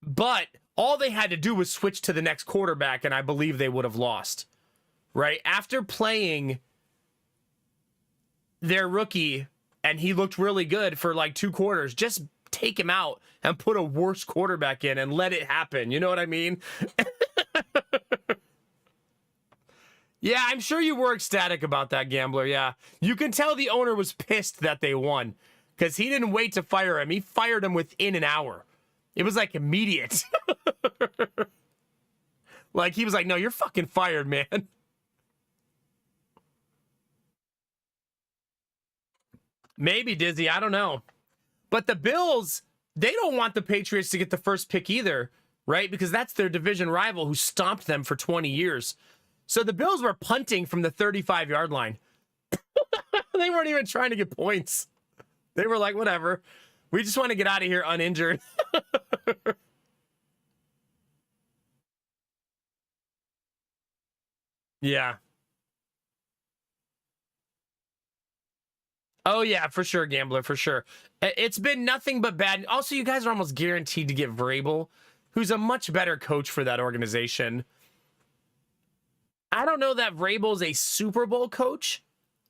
But all they had to do was switch to the next quarterback, and I believe they would have lost. Right? After playing their rookie, and he looked really good for like 2 quarters, just take him out and put a worse quarterback in and let it happen. You know what I mean? Yeah, I'm sure you were ecstatic about that, Gambler. Yeah. You can tell the owner was pissed that they won because he didn't wait to fire him. He fired him within an hour. It was like immediate. Like he was like, no, you're fucking fired, man. Maybe, Dizzy. I don't know. But the Bills, they don't want the Patriots to get the first pick either, right? Because that's their division rival who stomped them for 20 years. So the Bills were punting from the 35-yard line. They weren't even trying to get points. They were like, whatever. We just want to get out of here uninjured. Yeah. Oh yeah, for sure, Gambler, for sure. It's been nothing but bad. Also, you guys are almost guaranteed to get Vrabel, who's a much better coach for that organization. I don't know that Vrabel's a Super Bowl coach,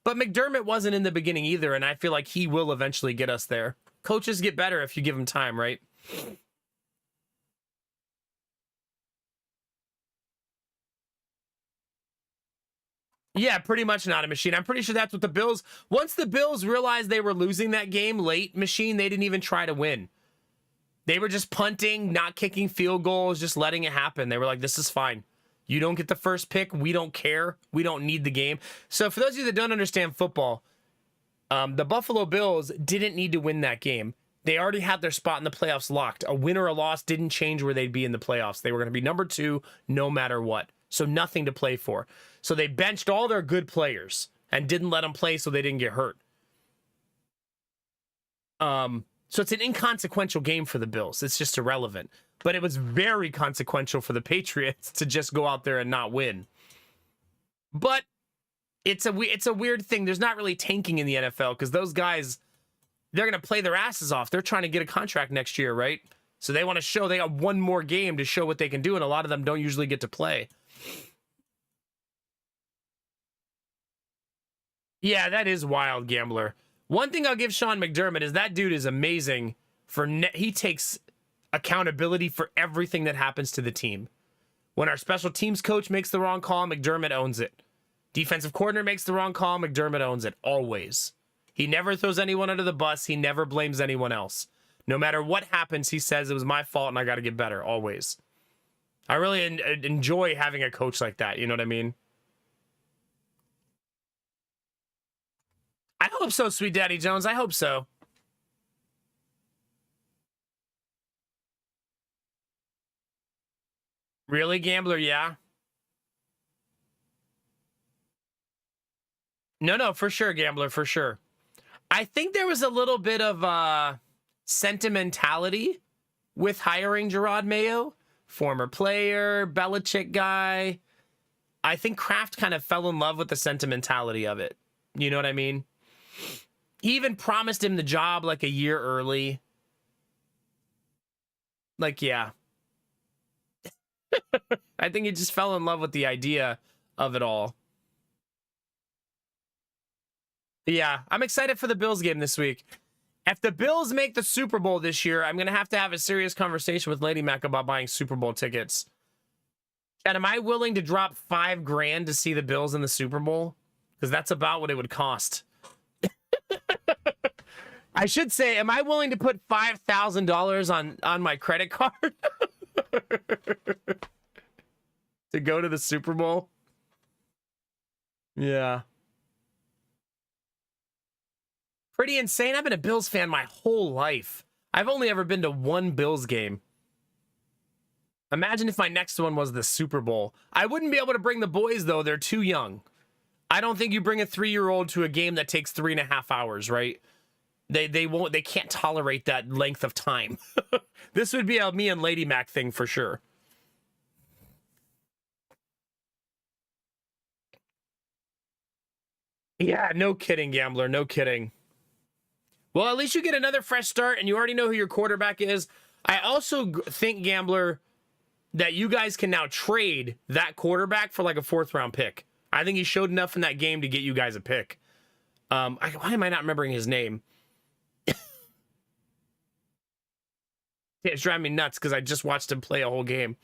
but McDermott wasn't in the beginning either, and I feel like he will eventually get us there. Coaches get better if you give them time, right? Yeah, pretty much not a machine. I'm pretty sure that's what the Bills, once the Bills realized they were losing that game late, machine, they didn't even try to win. They were just punting, not kicking field goals, just letting it happen. They were like, this is fine. You don't get the first pick. We don't care. We don't need the game. So for those of you that don't understand football, the Buffalo Bills didn't need to win that game. They already had their spot in the playoffs locked. A win or a loss didn't change where they'd be in the playoffs. They were going to be number 2 no matter what. So nothing to play for. So they benched all their good players and didn't let them play so they didn't get hurt. So it's an inconsequential game for the Bills. It's just irrelevant. But it was very consequential for the Patriots to just go out there and not win. But it's a weird thing. There's not really tanking in the NFL because those guys, they're going to play their asses off. They're trying to get a contract next year, right? So they want to show they got one more game to show what they can do, and a lot of them don't usually get to play. Yeah, that is wild, Gambler. One thing I'll give Sean McDermott is that dude is amazing he takes accountability for everything that happens to the team. When our special teams coach makes the wrong call, McDermott owns it. Defensive coordinator makes the wrong call, McDermott owns it, always. He never throws anyone under the bus. He never blames anyone else. No matter what happens, he says it was my fault and I got to get better, always. I really enjoy having a coach like that, you know what I mean? I hope so, Sweet Daddy Jones. I hope so. Really, Gambler? Yeah. No, for sure, Gambler, for sure. I think there was a little bit of sentimentality with hiring Gerard Mayo, former player, Belichick guy. I think Kraft kind of fell in love with the sentimentality of it. You know what I mean? He even promised him the job like a year early. Like, yeah. I think he just fell in love with the idea of it all. Yeah, I'm excited for the Bills game this week. If the Bills make the Super Bowl this year, I'm going to have a serious conversation with Lady Mac about buying Super Bowl tickets. And am I willing to drop $5,000 to see the Bills in the Super Bowl? Because that's about what it would cost. I should say, am I willing to put $5,000 on my credit card to go to the Super Bowl? Yeah. Pretty insane. I've been a Bills fan my whole life. I've only ever been to one Bills game. Imagine if my next one was the Super Bowl. I wouldn't be able to bring the boys, though. They're too young. I don't think you bring a 3-year-old to a game that takes 3.5 hours, right? They can't tolerate that length of time. This would be a me and Lady Mac thing for sure. Yeah, no kidding, Gambler. No kidding. Well, at least you get another fresh start, and you already know who your quarterback is. I also think, Gambler, that you guys can now trade that quarterback for like a 4th-round pick. I think he showed enough in that game to get you guys a pick. Why am I not remembering his name? It's driving me nuts because I just watched him play a whole game.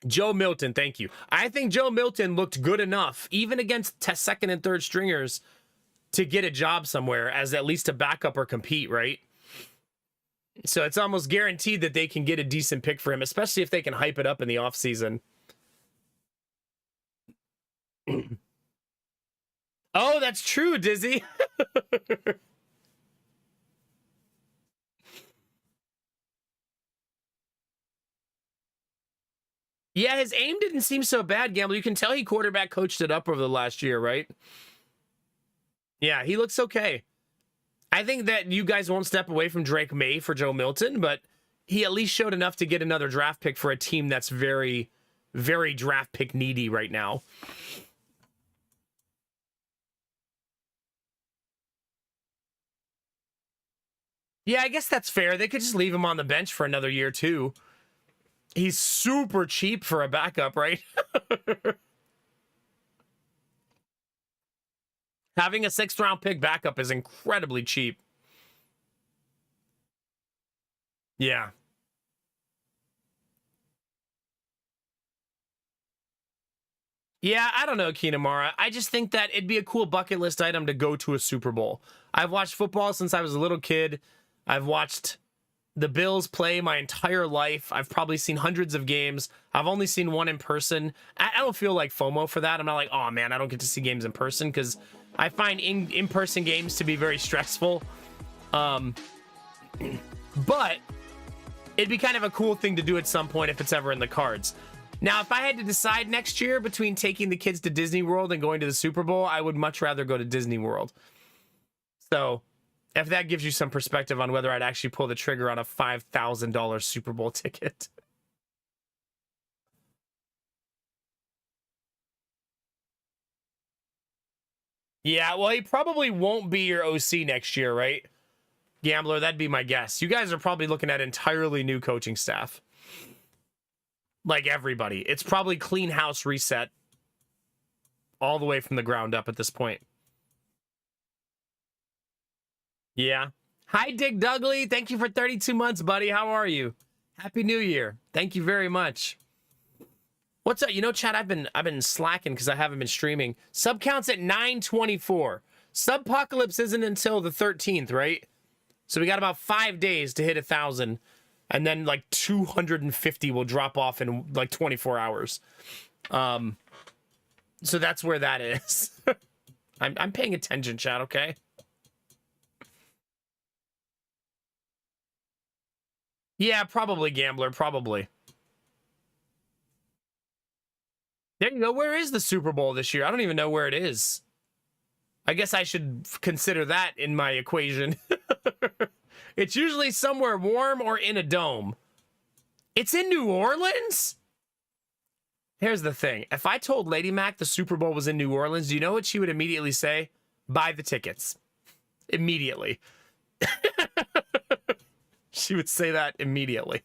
Joe Milton, thank you. I think Joe Milton looked good enough, even against second and third stringers, to get a job somewhere as at least a backup or compete, right? So it's almost guaranteed that they can get a decent pick for him, especially if they can hype it up in the offseason. Oh, that's true, Dizzy. Yeah, his aim didn't seem so bad, Gamble. You can tell he quarterback coached it up over the last year, right? Yeah, he looks okay. I think that you guys won't step away from Drake May for Joe Milton, but he at least showed enough to get another draft pick for a team that's very, very draft pick needy right now. Yeah, I guess that's fair. They could just leave him on the bench for another year, too. He's super cheap for a backup, right? Having a 6th round pick backup is incredibly cheap. Yeah. Yeah, I don't know, Kinamara. I just think that it'd be a cool bucket list item to go to a Super Bowl. I've watched football since I was a little kid. I've watched the Bills play my entire life. I've probably seen hundreds of games. I've only seen one in person. I don't feel like FOMO for that. I'm not like, oh man, I don't get to see games in person, because I find in-person games to be very stressful. But it'd be kind of a cool thing to do at some point if it's ever in the cards. Now, if I had to decide next year between taking the kids to Disney World and going to the Super Bowl, I would much rather go to Disney World. So if that gives you some perspective on whether I'd actually pull the trigger on a $5,000 Super Bowl ticket. Yeah, well, he probably won't be your OC next year, right? Gambler, that'd be my guess. You guys are probably looking at entirely new coaching staff. Like everybody. It's probably clean house reset all the way from the ground up at this point. Yeah. Hi, Dick Dudley. Thank you for 32 months, buddy. How are you? Happy New Year. Thank you very much. What's up? You know, chat, I've been slacking because I haven't been streaming. Sub counts at 924. Subpocalypse isn't until the 13th, right? So we got about 5 days to hit 1,000. And then like 250 will drop off in like 24 hours. So that's where that is. I'm paying attention, chat, okay? Yeah, probably, Gambler, probably. There you go. Where is the Super Bowl this year? I don't even know where it is. I guess I should consider that in my equation. It's usually somewhere warm or in a dome. It's in New Orleans? Here's the thing. If I told Lady Mac the Super Bowl was in New Orleans, do you know what she would immediately say? Buy the tickets. Immediately. She would say that immediately.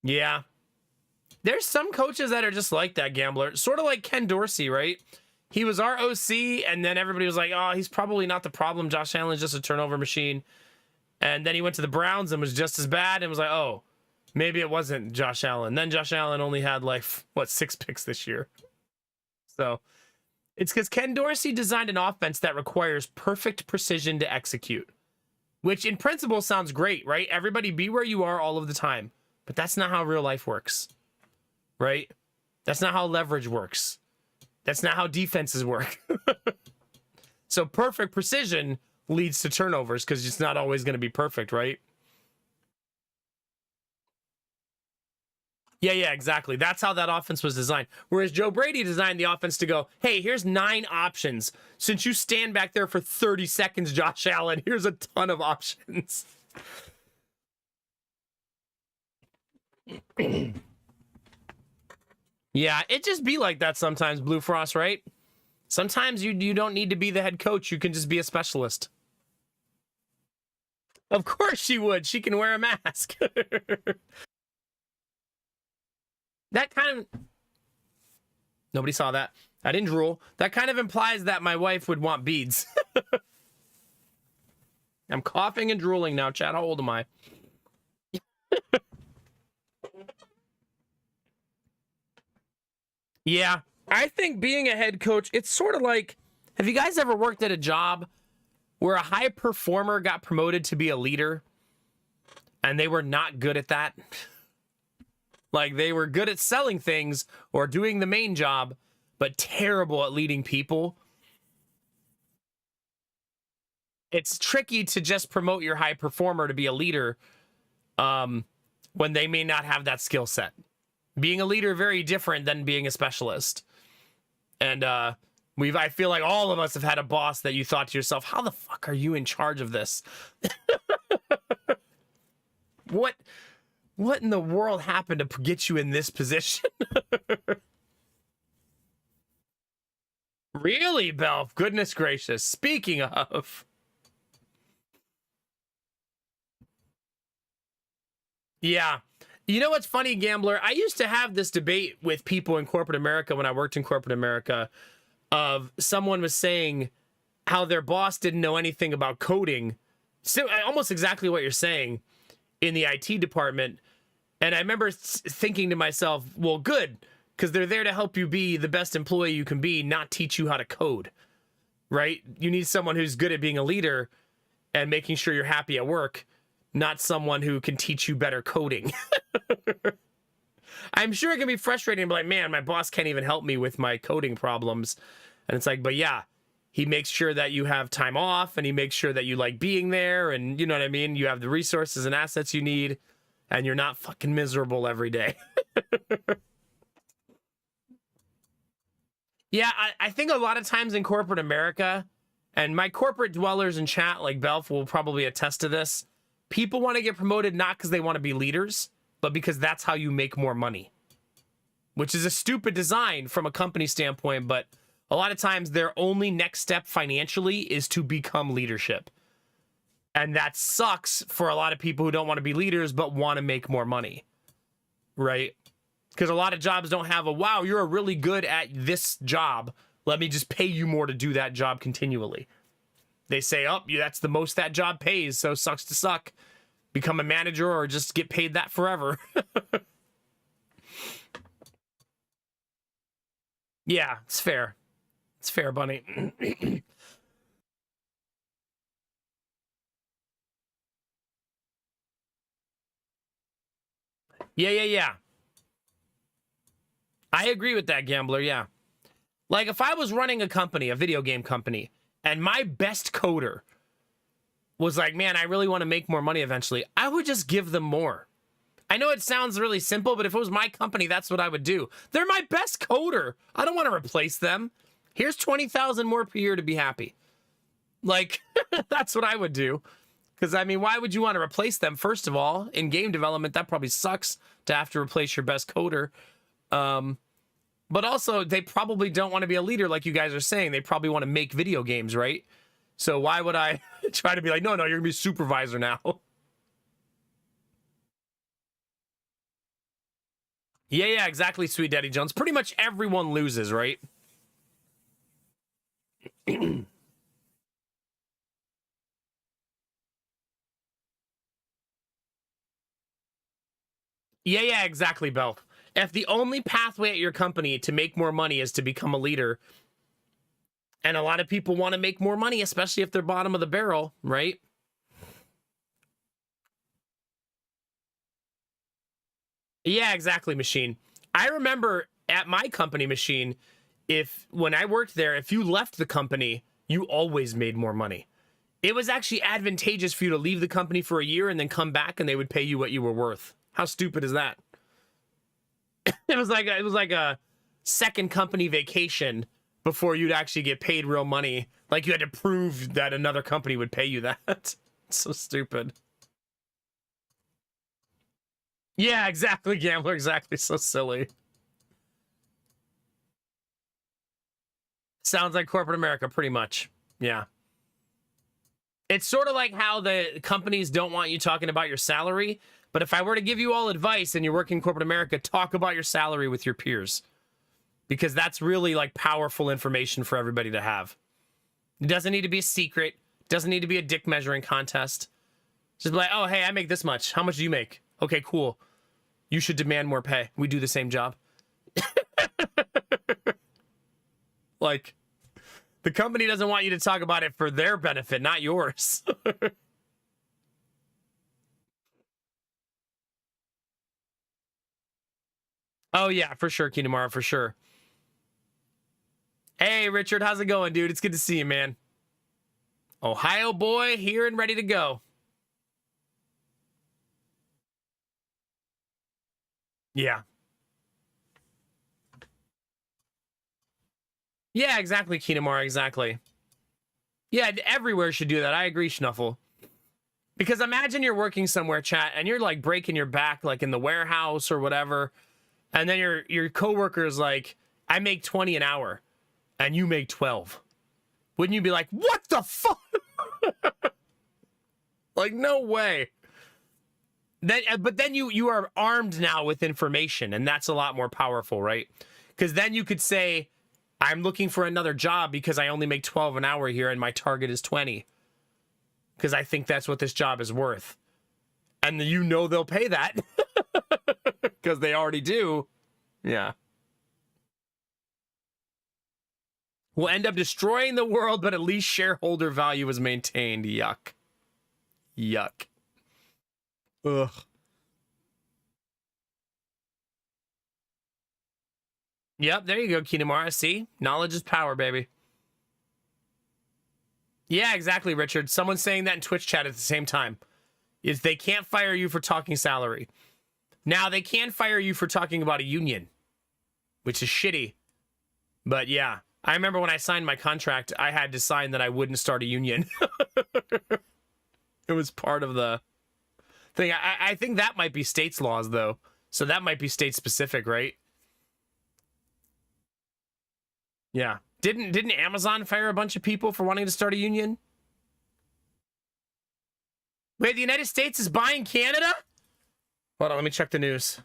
Yeah. There's some coaches that are just like that, Gambler. Sort of like Ken Dorsey, right? He was our OC, and then everybody was like, oh, he's probably not the problem. Josh Allen's just a turnover machine. And then he went to the Browns and was just as bad and was like, oh, maybe it wasn't Josh Allen. Then Josh Allen only had like, what, 6 picks this year. So it's because Ken Dorsey designed an offense that requires perfect precision to execute, which in principle sounds great, right? Everybody be where you are all of the time. But that's not how real life works, right? That's not how leverage works. That's not how defenses work. So perfect precision leads to turnovers because it's not always going to be perfect, right? Yeah, exactly. That's how that offense was designed. Whereas Joe Brady designed the offense to go, hey, here's 9 options. Since you stand back there for 30 seconds, Josh Allen, here's a ton of options. Yeah, it just be like that sometimes, Blue Frost, right? Sometimes you don't need to be the head coach. You can just be a specialist. Of course she would. She can wear a mask. That kind of... Nobody saw that. I didn't drool. That kind of implies that my wife would want beads. I'm coughing and drooling now, chat. How old am I? Yeah, I think being a head coach, it's sort of like, have you guys ever worked at a job where a high performer got promoted to be a leader and they were not good at that? Like they were good at selling things or doing the main job, but terrible at leading people. It's tricky to just promote your high performer to be a leader when they may not have that skill set. Being a leader very different than being a specialist. And I feel like all of us have had a boss that you thought to yourself, how the fuck are you in charge of this? What in the world happened to get you in this position? Really, Belf? Goodness gracious. Speaking of. Yeah. You know what's funny, Gambler? I used to have this debate with people in corporate America when I worked in corporate America of someone was saying how their boss didn't know anything about coding. So almost exactly what you're saying in the IT department. And I remember thinking to myself, well, good, because they're there to help you be the best employee you can be, not teach you how to code, right? You need someone who's good at being a leader and making sure you're happy at work, not someone who can teach you better coding. I'm sure it can be frustrating, but like, man, my boss can't even help me with my coding problems. And it's like, but yeah, he makes sure that you have time off and he makes sure that you like being there. And you know what I mean? You have the resources and assets you need and you're not fucking miserable every day. Yeah, I think a lot of times in corporate America, and my corporate dwellers in chat like Belf will probably attest to this, people want to get promoted not because they want to be leaders, but because that's how you make more money, which is a stupid design from a company standpoint. But a lot of times their only next step financially is to become leadership. And that sucks for a lot of people who don't want to be leaders, but want to make more money, right? Because a lot of jobs don't have a, wow, you're really good at this job. Let me just pay you more to do that job continually. They say, oh, that's the most that job pays, so sucks to suck. Become a manager or just get paid that forever. Yeah, it's fair. It's fair, Bunny. Yeah. I agree with that, Gambler, yeah. Like, if I was running a company, a video game company, and my best coder was like, man, I really want to make more money eventually, I would just give them more. I know it sounds really simple, but if it was my company, that's what I would do. They're my best coder. I don't want to replace them. Here's 20,000 more per year to be happy. Like, that's what I would do. Because, I mean, why would you want to replace them? First of all, in game development, that probably sucks to have to replace your best coder. But also, they probably don't want to be a leader like you guys are saying. They probably want to make video games, right? So why would I try to be like, no, you're going to be a supervisor now? Yeah, exactly, Sweet Daddy Jones. Pretty much everyone loses, right? Yeah, exactly, Bell. If the only pathway at your company to make more money is to become a leader, and a lot of people want to make more money, especially if they're bottom of the barrel, right? Yeah, exactly, Machine. I remember at my company, Machine, when I worked there, if you left the company, you always made more money. It was actually advantageous for you to leave the company for a year and then come back and they would pay you what you were worth. How stupid is that? It was like a second company vacation before you'd actually get paid real money. Like you had to prove that another company would pay you that. It's so stupid. Yeah, exactly, Gambler. Exactly. So silly. Sounds like corporate America, pretty much. Yeah. It's sort of like how the companies don't want you talking about your salary. But if I were to give you all advice and you're working in corporate America, talk about your salary with your peers. Because that's really like powerful information for everybody to have. It doesn't need to be a secret. It doesn't need to be a dick measuring contest. Just be like, oh, hey, I make this much. How much do you make? Okay, cool. You should demand more pay. We do the same job. Like, the company doesn't want you to talk about it for their benefit, not yours. Oh, yeah, for sure, Kinamara, for sure. Hey, Richard, how's it going, dude? It's good to see you, man. Ohio boy, here and ready to go. Yeah. Yeah, exactly, Kinamara, exactly. Yeah, everywhere should do that. I agree, Schnuffle. Because imagine you're working somewhere, chat, and you're like breaking your back, like in the warehouse or whatever, and then your coworker is like, "I make 20 an hour," and you make 12. Wouldn't you be like, what the fuck? Like, no way. But then you are armed now with information, and that's a lot more powerful, right? Because then you could say, I'm looking for another job because I only make 12 an hour here and my target is 20. Because I think that's what this job is worth. And you know they'll pay that. Because they already do. Yeah. We'll end up destroying the world, but at least shareholder value is maintained. Yuck. Yuck. Ugh. Yep, there you go, Kinamara. See? Knowledge is power, baby. Yeah, exactly, Richard. Someone's saying that in Twitch chat at the same time. Is they can't fire you for talking salary. Now, they can fire you for talking about a union, which is shitty. But yeah, I remember when I signed my contract, I had to sign that I wouldn't start a union. It was part of the thing. I think that might be states' laws, though. So that might be state-specific, right? Yeah. Didn't Amazon fire a bunch of people for wanting to start a union? Wait, the United States is buying Canada? Hold on, let me check the news.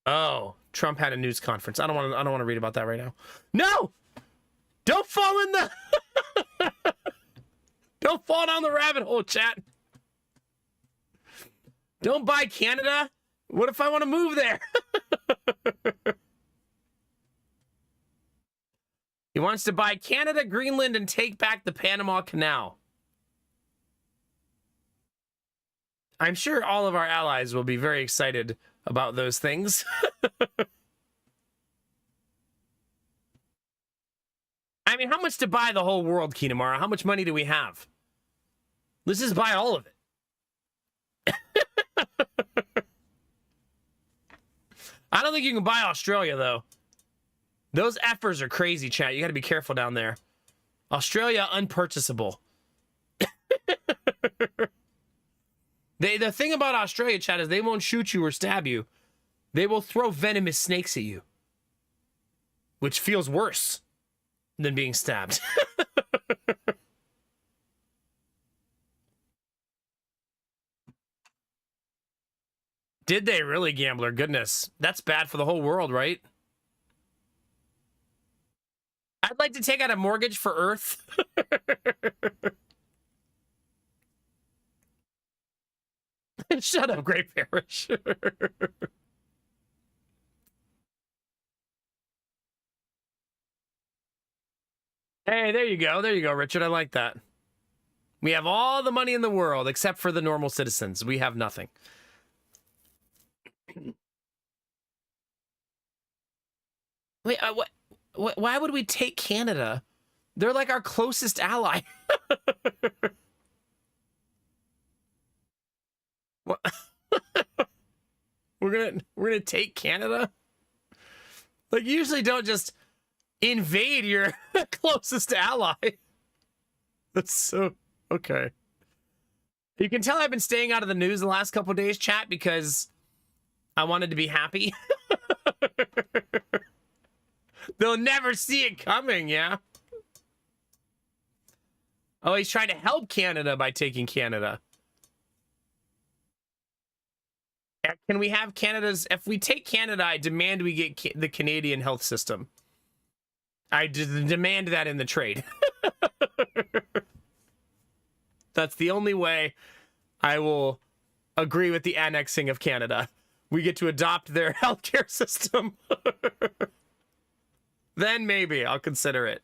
Oh, Trump had a news conference. I don't want to read about that right now. No! Don't fall in the Don't fall down the rabbit hole, chat. Don't buy Canada. What if I want to move there? He wants to buy Canada, Greenland, and take back the Panama Canal. I'm sure all of our allies will be very excited about those things. I mean, how much to buy the whole world, Kinamara? How much money do we have? Let's just buy all of it. I don't think you can buy Australia, though. Those effers are crazy, chat. You got to be careful down there. Australia, unpurchasable. The thing about Australia, chat, is they won't shoot you or stab you. They will throw venomous snakes at you. Which feels worse than being stabbed. Did they really, Gambler? Goodness. That's bad for the whole world, right? I'd like to take out a mortgage for Earth. Shut up, Great Parish. Hey, there you go. There you go, Richard. I like that. We have all the money in the world, except for the normal citizens. We have nothing. Wait, what? Why would we take Canada? They're like our closest ally. What? We're gonna take Canada? Like, you usually don't just invade your closest ally. That's so okay. You can tell I've been staying out of the news the last couple of days, chat, because I wanted to be happy. They'll never see it coming, yeah? Oh, he's trying to help Canada by taking Canada. Can we have Canada's... If we take Canada, I demand we get the Canadian health system. I demand that in the trade. That's the only way I will agree with the annexing of Canada. We get to adopt their healthcare system. Then maybe I'll consider it.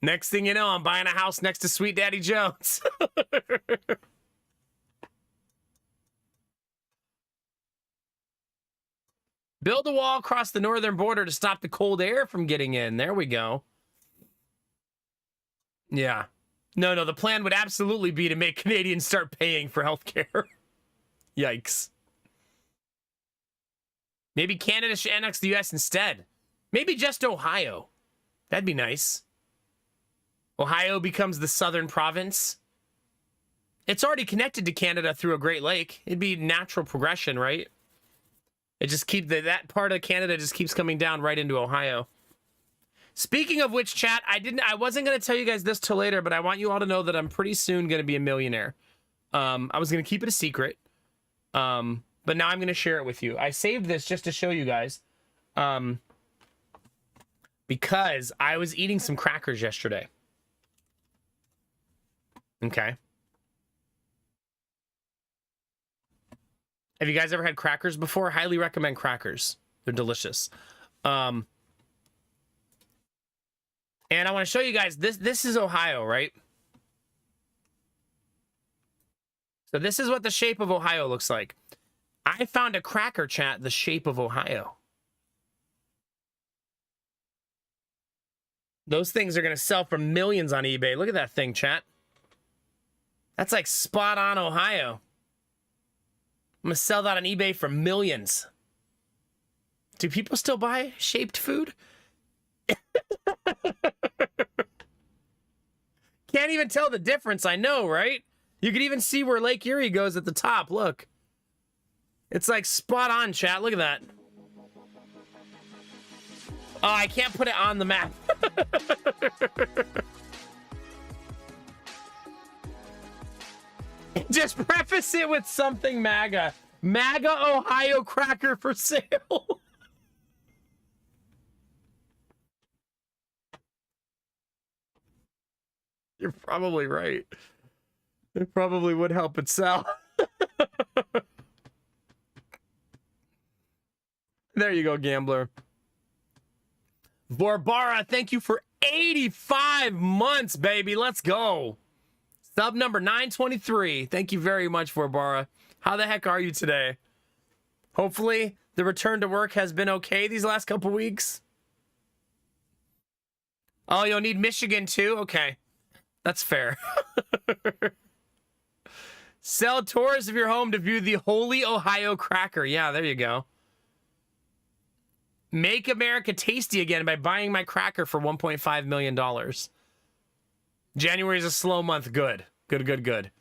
Next thing you know, I'm buying a house next to Sweet Daddy Jones. Build a wall across the northern border to stop the cold air from getting in. There we go. Yeah. No, the plan would absolutely be to make Canadians start paying for healthcare. Yikes. Maybe Canada should annex the US instead. Maybe just Ohio. That'd be nice. Ohio becomes the southern province. It's already connected to Canada through a Great Lake. It'd be natural progression, right? It just that part of Canada just keeps coming down right into Ohio. Speaking of which, chat, I wasn't gonna tell you guys this till later, but I want you all to know that I'm pretty soon gonna be a millionaire. I was gonna keep it a secret, but now I'm gonna share it with you. I saved this just to show you guys, because I was eating some crackers yesterday. Okay. Have you guys ever had crackers before? Highly recommend crackers. They're delicious. And I want to show you guys this is Ohio, right? So this is what the shape of Ohio looks like. I found a cracker, chat, the shape of Ohio. Those things are going to sell for millions on eBay. Look at that thing, chat. That's like spot on Ohio. I'm going to sell that on eBay for millions. Do people still buy shaped food? Can't even tell the difference, I know, right? You can even see where Lake Erie goes at the top, look. It's like spot on, chat, look at that. Oh, I can't put it on the map. Just preface it with something MAGA. MAGA Ohio cracker for sale. You're probably right. It probably would help it sell. There you go, gambler. Vorbara, thank you for 85 months, baby. Let's go. Sub number 923. Thank you very much, Vorbara. How the heck are you today? Hopefully, the return to work has been okay these last couple weeks. Oh, you'll need Michigan too? Okay. That's fair. Sell tours of your home to view the Holy Ohio Cracker. Yeah, there you go. Make America tasty again by buying my cracker for $1.5 million. January is a slow month. Good. Good.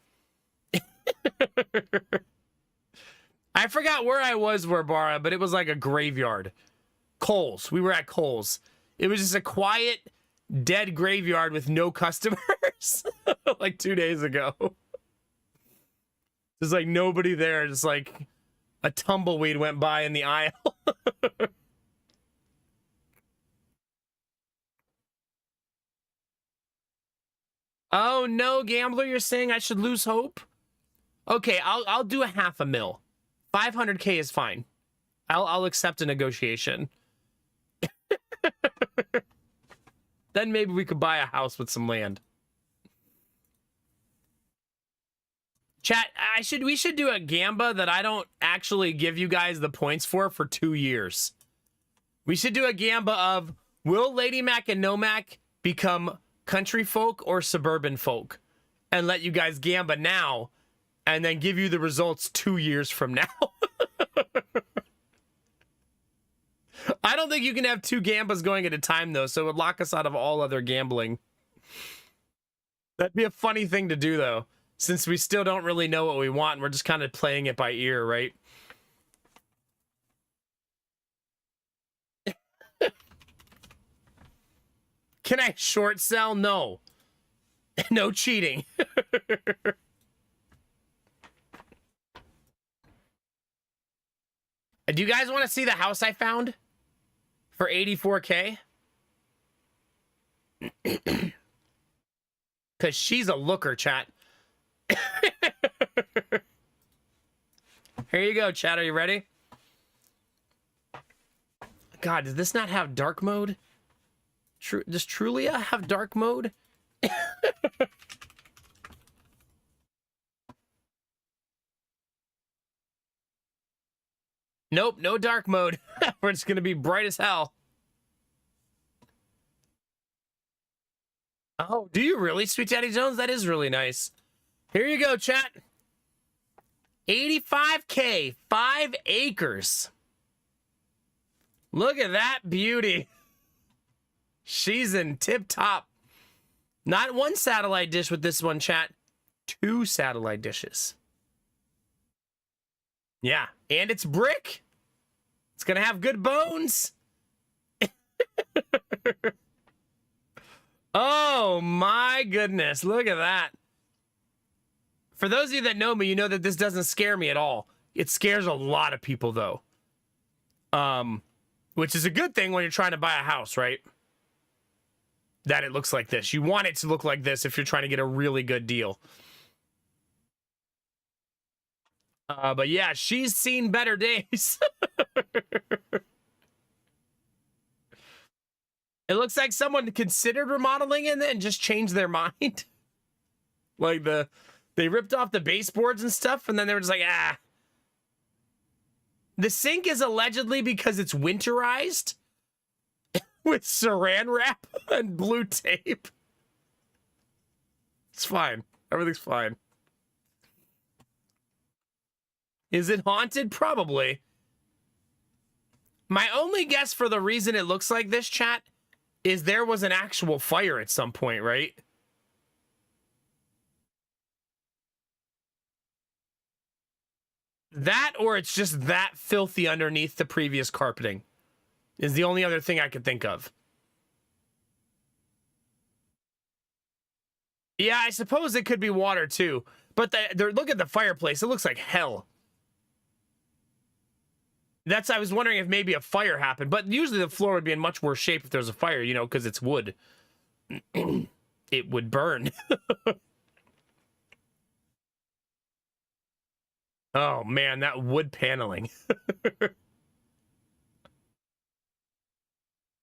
I forgot where I was, Warbara, but it was like a graveyard. Kohl's. We were at Kohl's. It was just a quiet, dead graveyard with no customers. Like 2 days ago. There's like nobody there. Just like a tumbleweed went by in the aisle. Oh no, gambler, you're saying I should lose hope? Okay, I'll do a $500,000. 500K is fine. I'll accept a negotiation. Then maybe we could buy a house with some land. Chat, we should do a gamba that I don't actually give you guys the points for 2 years. We should do a gamba of, will Lady Mac and No Mac become country folk or suburban folk? And let you guys gamba now, and then give you the results 2 years from now. I don't think you can have 2 gambas going at a time, though, so it would lock us out of all other gambling. That'd be a funny thing to do, though, since we still don't really know what we want, and we're just kind of playing it by ear, right? Can I short sell? No. No cheating. Do you guys want to see the house I found for 84K? Because she's a looker, chat. Here you go, chat. Are you ready? God, does this not have dark mode? Does Trulia have dark mode? Nope, no dark mode. We're just gonna be bright as hell. Oh, do you really, Sweet Daddy Jones? That is really nice. Here you go, chat. 85K, 5 acres. Look at that beauty. She's in tip top. Not one satellite dish with this one, chat. 2 satellite dishes. Yeah, and it's brick. It's gonna have good bones. Oh my goodness, look at that. For those of you that know me, you know that this doesn't scare me at all. It scares a lot of people though. Which is a good thing when you're trying to buy a house, right? That it looks like this. You want it to look like this if you're trying to get a really good deal. But yeah, she's seen better days. It looks like someone considered remodeling and then just changed their mind. Like they ripped off the baseboards and stuff, and then they were just like, ah. The sink is allegedly because it's winterized with saran wrap and blue tape. It's fine. Everything's fine. Is it haunted? Probably. My only guess for the reason it looks like this, chat, is there was an actual fire at some point, right? That, or it's just that filthy underneath the previous carpeting, is the only other thing I could think of. Yeah, I suppose it could be water too. But look at the fireplace. It looks like hell. I was wondering if maybe a fire happened. But usually the floor would be in much worse shape if there's a fire, you know, because it's wood. It would burn. Oh, man, that wood paneling.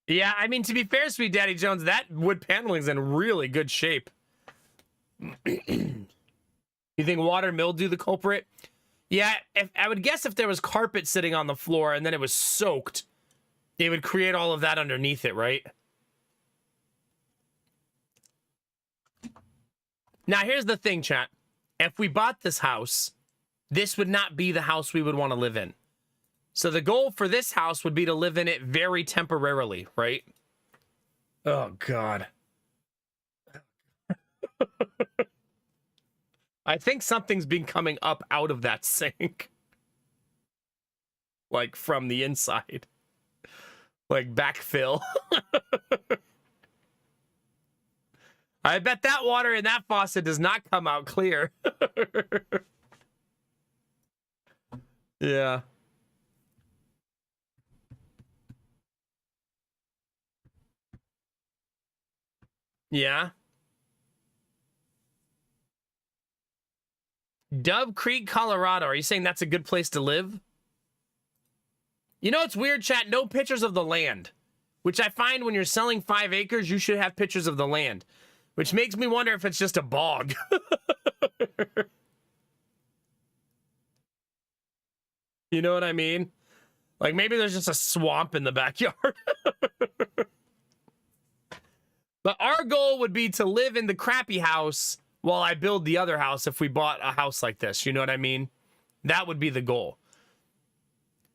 Yeah, I mean, to be fair, Sweet Daddy Jones, that wood paneling's in really good shape. You think water mildew the culprit? Yeah, I would guess if there was carpet sitting on the floor and then it was soaked, it would create all of that underneath it, right? Now, here's the thing, chat. If we bought this house, this would not be the house we would want to live in. So the goal for this house would be to live in it very temporarily, right? Oh, God. I think something's been coming up out of that sink. Like from the inside. Like backfill. I bet that water in that faucet does not come out clear. Yeah. Yeah. Dove Creek, Colorado. Are you saying that's a good place to live? You know, it's weird, chat. No pictures of the land. Which I find when you're selling 5 acres, you should have pictures of the land. Which makes me wonder if it's just a bog. You know what I mean? Like maybe there's just a swamp in the backyard. But our goal would be to live in the crappy house while I build the other house if we bought a house like this. You know what I mean? That would be the goal.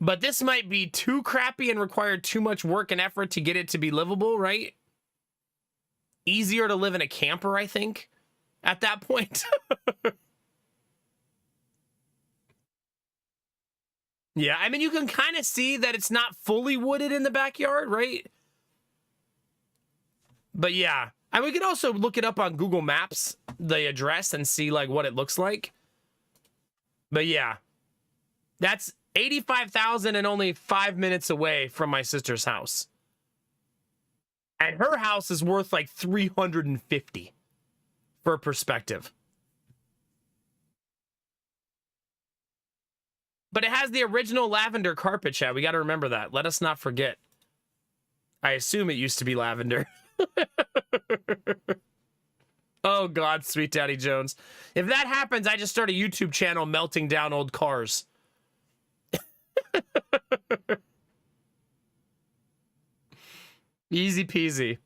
But this might be too crappy and require too much work and effort to get it to be livable, right? Easier to live in a camper, I think, at that point. Yeah, I mean, you can kind of see that it's not fully wooded in the backyard, right? But yeah, and we can also look it up on Google Maps, the address, and see like what it looks like. But yeah, that's 85,000 and only 5 minutes away from my sister's house. And her house is worth like 350 for perspective. But it has the original lavender carpet, chat. We got to remember that. Let us not forget. I assume it used to be lavender. Oh, God, Sweet Daddy Jones. If that happens, I just start a YouTube channel melting down old cars. Easy peasy.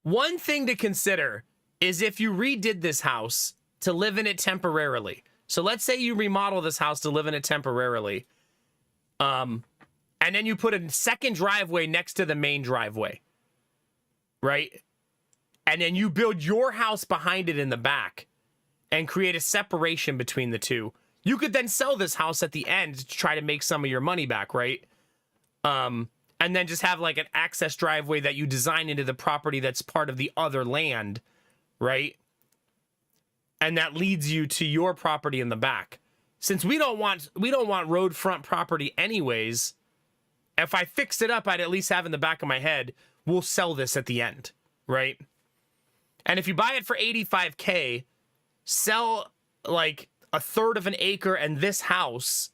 One thing to consider is if you redid this house to live in it temporarily. So let's say you remodel this house to live in it temporarily. And then you put a second driveway next to the main driveway. Right? And then you build your house behind it in the back. and create a separation between the two. You could then sell this house at the end to try to make some of your money back, right? And then just have like an access driveway that you design into the property that's part of the other land, right? And that leads you to your property in the back. Since we don't want road front property anyways, if I fixed it up, I'd at least have in the back of my head, we'll sell this at the end, right? And if you buy it for $85K, sell like a third of an acre and this house,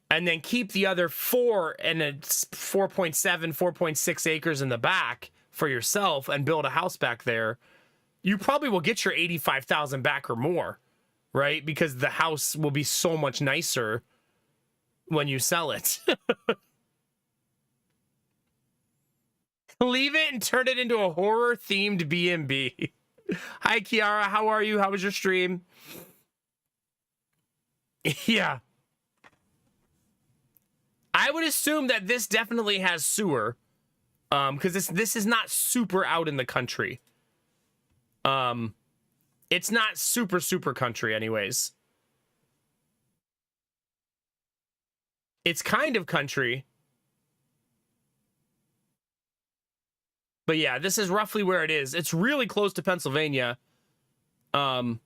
and then keep the other 4.7, 4.6 acres in the back for yourself and build a house back there, you probably will get your 85,000 back or more, right? Because the house will be so much nicer when you sell it. Leave it and turn it into a horror themed B&B. Hi, Kiara. How are you? How was your stream? Yeah. I would assume that this definitely has sewer. Because this is not super out in the country. It's not super country anyways. It's kind of country. But yeah, this is roughly where it is. It's really close to Pennsylvania. But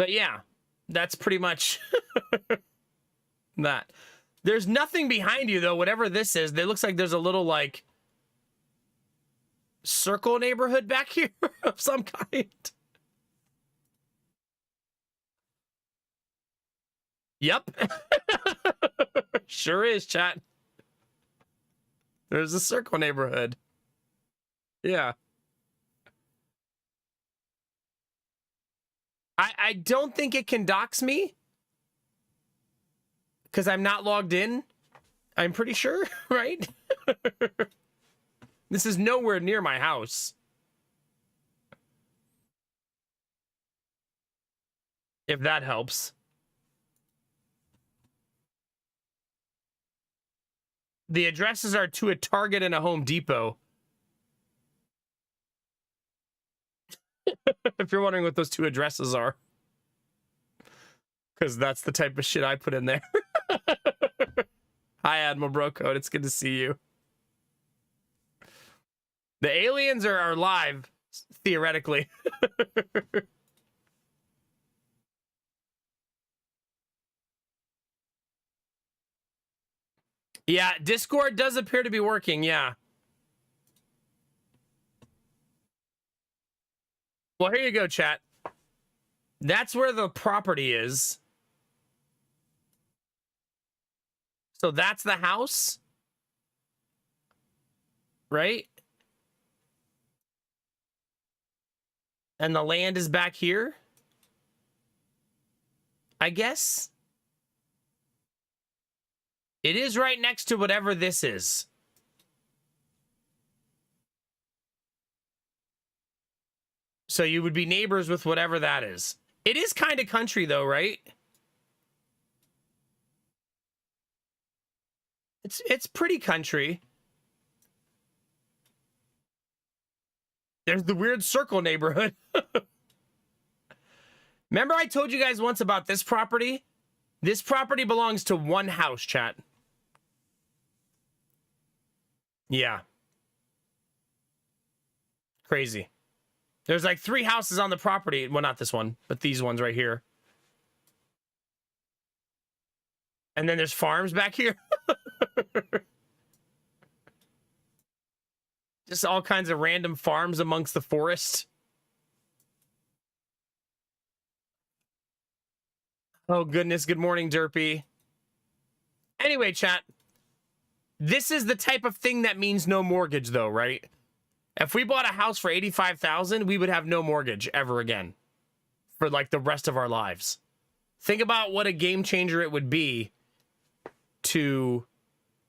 yeah, that's pretty much that. There's nothing behind you though, whatever this is. It looks like there's a little like circle neighborhood back here of some kind. Yep. Sure is, chat. There's a circle neighborhood. Yeah. I don't think it can dox me because I'm not logged in. I'm pretty sure, right? This is nowhere near my house. If that helps. The addresses are to a Target and a Home Depot. If you're wondering what those two addresses are. Because that's the type of shit I put in there. Hi, Admiral Bro Code. It's good to see you. The aliens are live, theoretically. Yeah, Discord does appear to be working, yeah. Well, here you go, chat. That's where the property is. So that's the house. Right? And the land is back here. I guess. It is right next to whatever this is. So you would be neighbors with whatever that is. It is kind of country though, right? It's pretty country. There's the weird circle neighborhood. Remember I told you guys once about this property? This property belongs to one house, chat. Yeah. Crazy. There's like 3 houses on the property. Well, not this one, but these ones right here. And then there's farms back here. Just all kinds of random farms amongst the forest. Oh, goodness. Good morning, Derpy. Anyway, chat. This is the type of thing that means no mortgage, though, right? If we bought a house for $85,000, we would have no mortgage ever again for like the rest of our lives. Think about what a game changer it would be to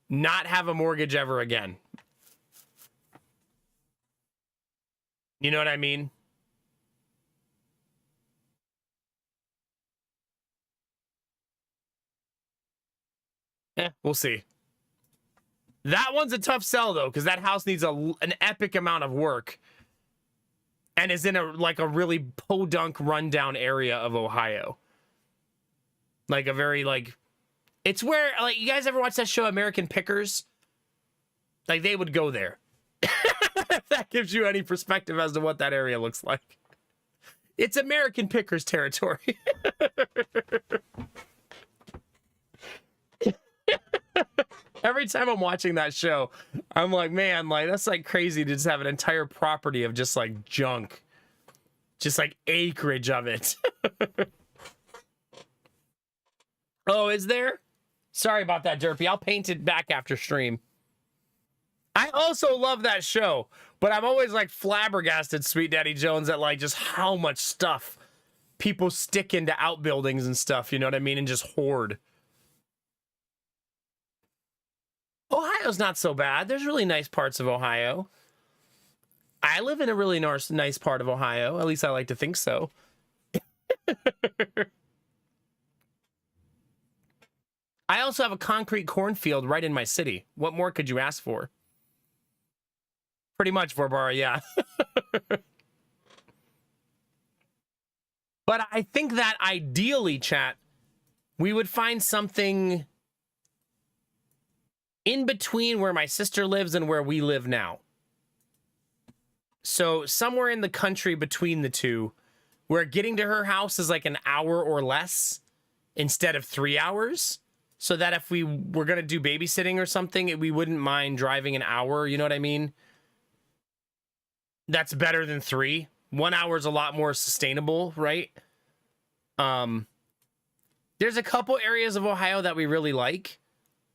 not have a mortgage ever again. You know what I mean? We'll see. That one's a tough sell, though, because that house needs an epic amount of work. and is in a really podunk rundown area of Ohio. Like a very it's where you guys ever watch that show American Pickers? Like they would go there. If that gives you any perspective as to what that area looks like. It's American Pickers territory. Every time I'm watching that show, I'm like, man, that's crazy to just have an entire property of just junk. Just acreage of it. Oh, is there? Sorry about that, Derpy. I'll paint it back after stream. I also love that show, but I'm always flabbergasted, Sweet Daddy Jones, at just how much stuff people stick into outbuildings and stuff, you know what I mean? And just hoard. Ohio's not so bad. There's really nice parts of Ohio. I live in a really nice part of Ohio. At least I like to think so. I also have a concrete cornfield right in my city. What more could you ask for? Pretty much, Vorbara, yeah. But I think that ideally, chat, we would find something in between where my sister lives and where we live now. So somewhere in the country between the two, where getting to her house is an hour or less instead of 3 hours. So that if we were going to do babysitting or something, we wouldn't mind driving an hour. You know what I mean? That's better than 3. 1 hour is a lot more sustainable, right? There's a couple areas of Ohio that we really like.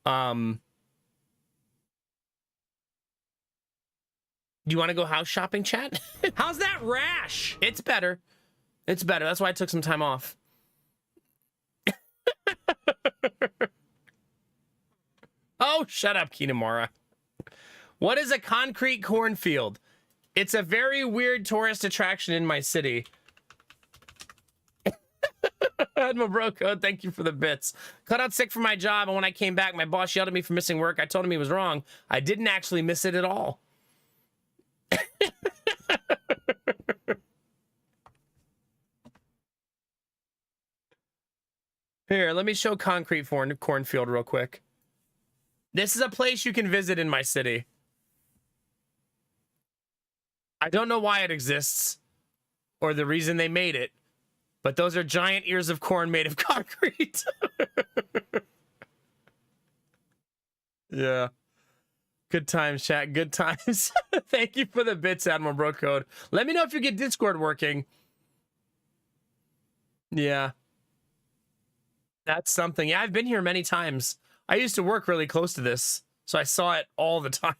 Do you want to go house shopping, chat? How's that rash? It's better. It's better. That's why I took some time off. Oh, shut up, Kinamara. What is a concrete cornfield? It's a very weird tourist attraction in my city. Admiral Bro Code, thank you for the bits. Cut out sick for my job, and when I came back, my boss yelled at me for missing work. I told him he was wrong. I didn't actually miss it at all. Here, let me show concrete cornfield real quick. This is a place you can visit in my city. I don't know why it exists or the reason they made it, but those are giant ears of corn made of concrete. Yeah. Good times, chat. Good times. Thank you for the bits, Admiral Bro Code. Let me know if you get Discord working. Yeah. That's something. Yeah, I've been here many times. I used to work really close to this, so I saw it all the time.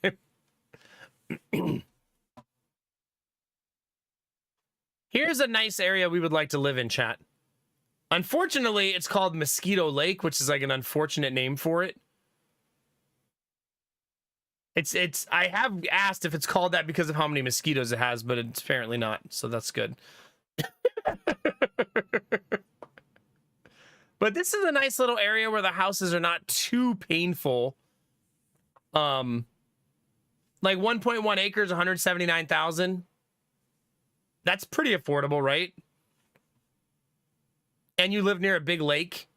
Here's a nice area we would like to live in, chat. Unfortunately, it's called Mosquito Lake, which is an unfortunate name for it. I have asked if it's called that because of how many mosquitoes it has, but it's apparently not, so that's good. But this is a nice little area where the houses are not too painful. Like 1.1 acres, 179,000. That's pretty affordable, right? And you live near a big lake.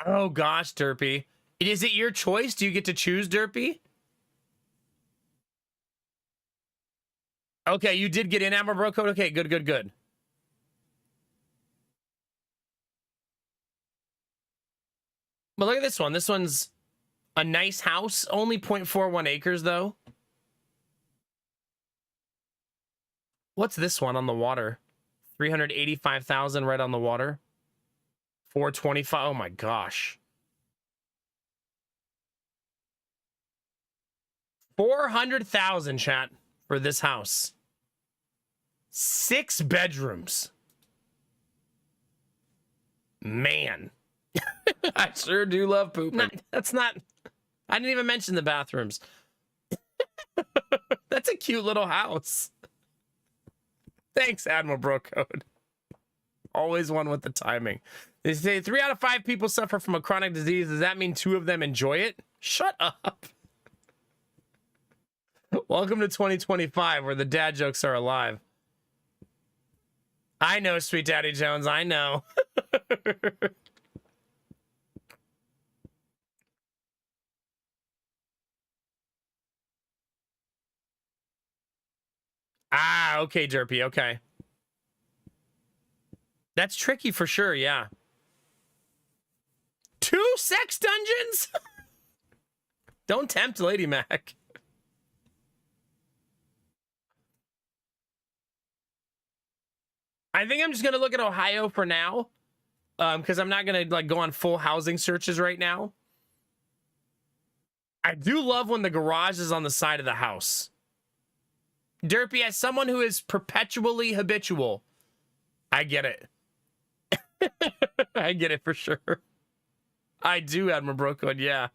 Oh gosh, Derpy. Is it your choice? Do you get to choose, Derpy? Okay, you did get in, Admiral Bro Code. Okay, good, good, good. But look at this one. This one's a nice house. Only 0.41 acres, though. What's this one on the water? 385,000 right on the water. 425. Oh my gosh. 400,000, chat, for this house. 6 bedrooms. Man. I sure do love pooping. That's not... I didn't even mention the bathrooms. That's a cute little house. Thanks, Admiral Bro Code. Always one with the timing. They say 3 out of 5 people suffer from a chronic disease. Does that mean 2 of them enjoy it? Shut up. Welcome to 2025, where the dad jokes are alive. I know, Sweet Daddy Jones. I know. Ah, okay, Derpy. Okay. That's tricky for sure, yeah. 2 sex dungeons? Don't tempt Lady Mac. I think I'm just gonna look at Ohio for now, because I'm not gonna like go on full housing searches right now. I do love when the garage is on the side of the house. Derpy, as someone who is perpetually habitual, I get it. I get it for sure. I do, Admiral Brocode, yeah.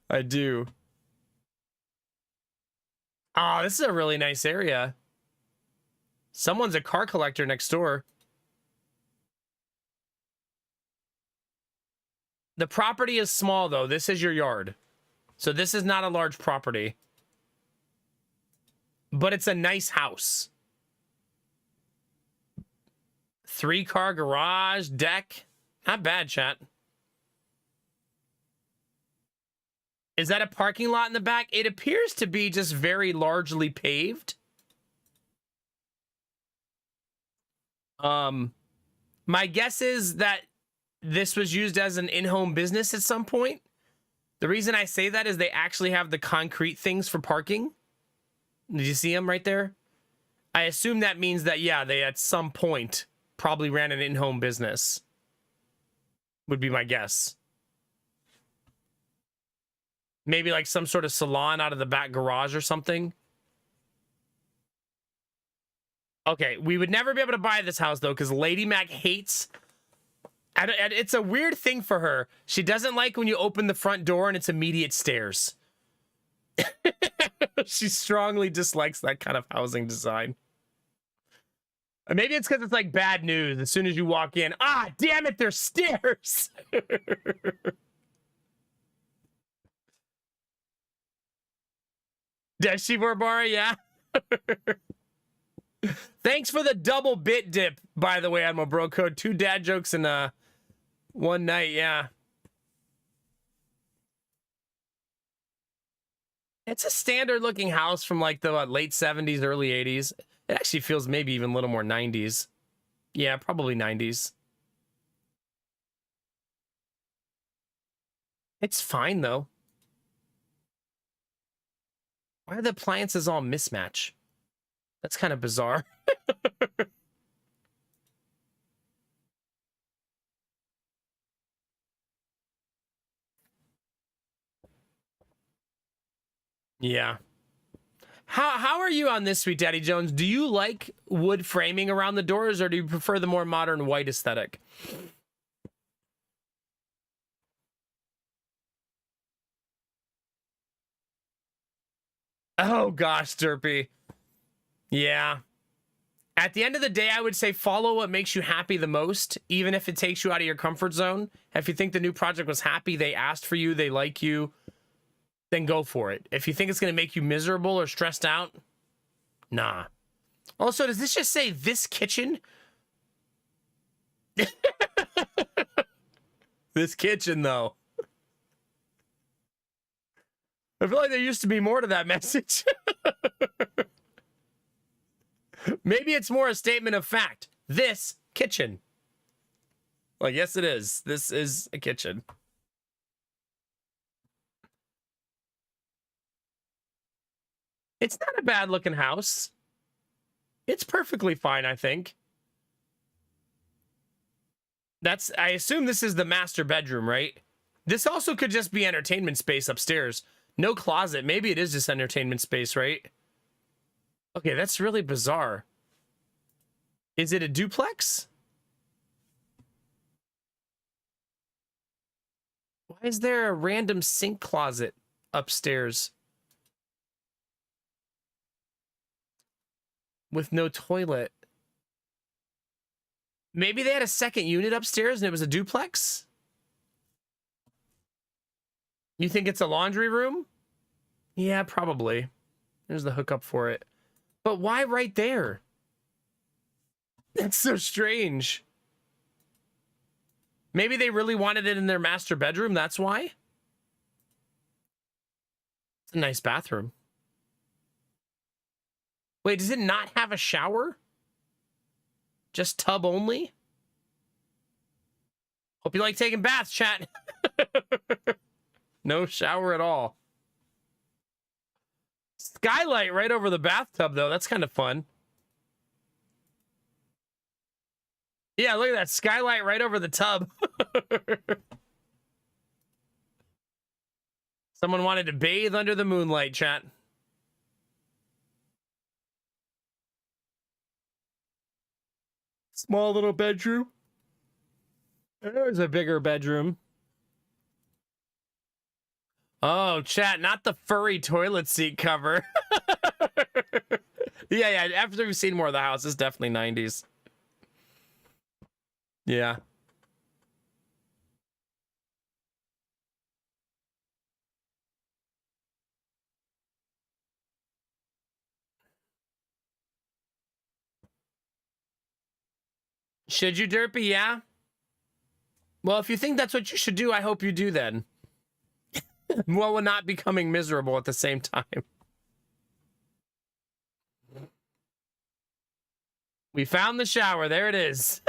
I do. Oh, this is a really nice area. Someone's a car collector next door. The property is small, though. This is your yard. So this is not a large property. But it's a nice house. 3-car garage, deck. Not bad, chat. Is that a parking lot in the back? It appears to be just very largely paved. My guess is that this was used as an in-home business at some point. The reason I say that is they actually have the concrete things for parking. Did you see them right there? I assume that means that, yeah, they at some point probably ran an in-home business. Would be my guess. Maybe like some sort of salon out of the back garage or something. Okay, we would never be able to buy this house, though, because Lady Mac hates... And it's a weird thing for her. She doesn't like when you open the front door and it's immediate stairs. She strongly dislikes that kind of housing design. Maybe it's because it's like bad news. As soon as you walk in, ah, damn it, there's stairs. Does she, Barbara? Yeah. Thanks for the double bit dip, by the way, Admiral Bro Code. 2 dad jokes in one night, yeah. It's a standard looking house from like the late 70s, early 80s. It actually feels maybe even a little more 90s. Yeah, probably 90s. It's fine, though. Why are the appliances all mismatch? That's kind of bizarre. Yeah. How are you on this, Sweet Daddy Jones? Do you like wood framing around the doors, or do you prefer the more modern white aesthetic? Oh gosh, Derpy. Yeah. At the end of the day, I would say follow what makes you happy the most, even if it takes you out of your comfort zone. If you think the new project was happy, they asked for you, they like you, then go for it. If you think it's going to make you miserable or stressed out, nah. Also, does this just say this kitchen? This kitchen, though. I feel like there used to be more to that message. Maybe it's more a statement of fact. This kitchen. Like, yes, it is. This is a kitchen. It's not a bad looking house. It's perfectly fine, I think. I assume this is the master bedroom, right? This also could just be entertainment space upstairs. No closet. Maybe it is just entertainment space, right? Okay, that's really bizarre. Is it a duplex? Why is there a random sink closet upstairs? with no toilet. Maybe they had a second unit upstairs and it was a duplex? You think it's a laundry room? Yeah, probably. There's the hookup for it. But why right there? That's so strange. Maybe they really wanted it in their master bedroom, that's why? It's a nice bathroom. Wait, does it not have a shower? Just tub only? Hope you like taking baths, chat. No shower at all. Skylight right over the bathtub, though. That's kind of fun. Yeah, look at that. Skylight right over the tub. Someone wanted to bathe under the moonlight, chat. Small little bedroom. There's a bigger bedroom. Oh, chat, not the furry toilet seat cover. Yeah, after we've seen more of the house, it's definitely 90s. Yeah. Should you, Derpy? Yeah. Well, if you think that's what you should do, I hope you do then. While we're not becoming miserable at the same time. We found the shower. There it is.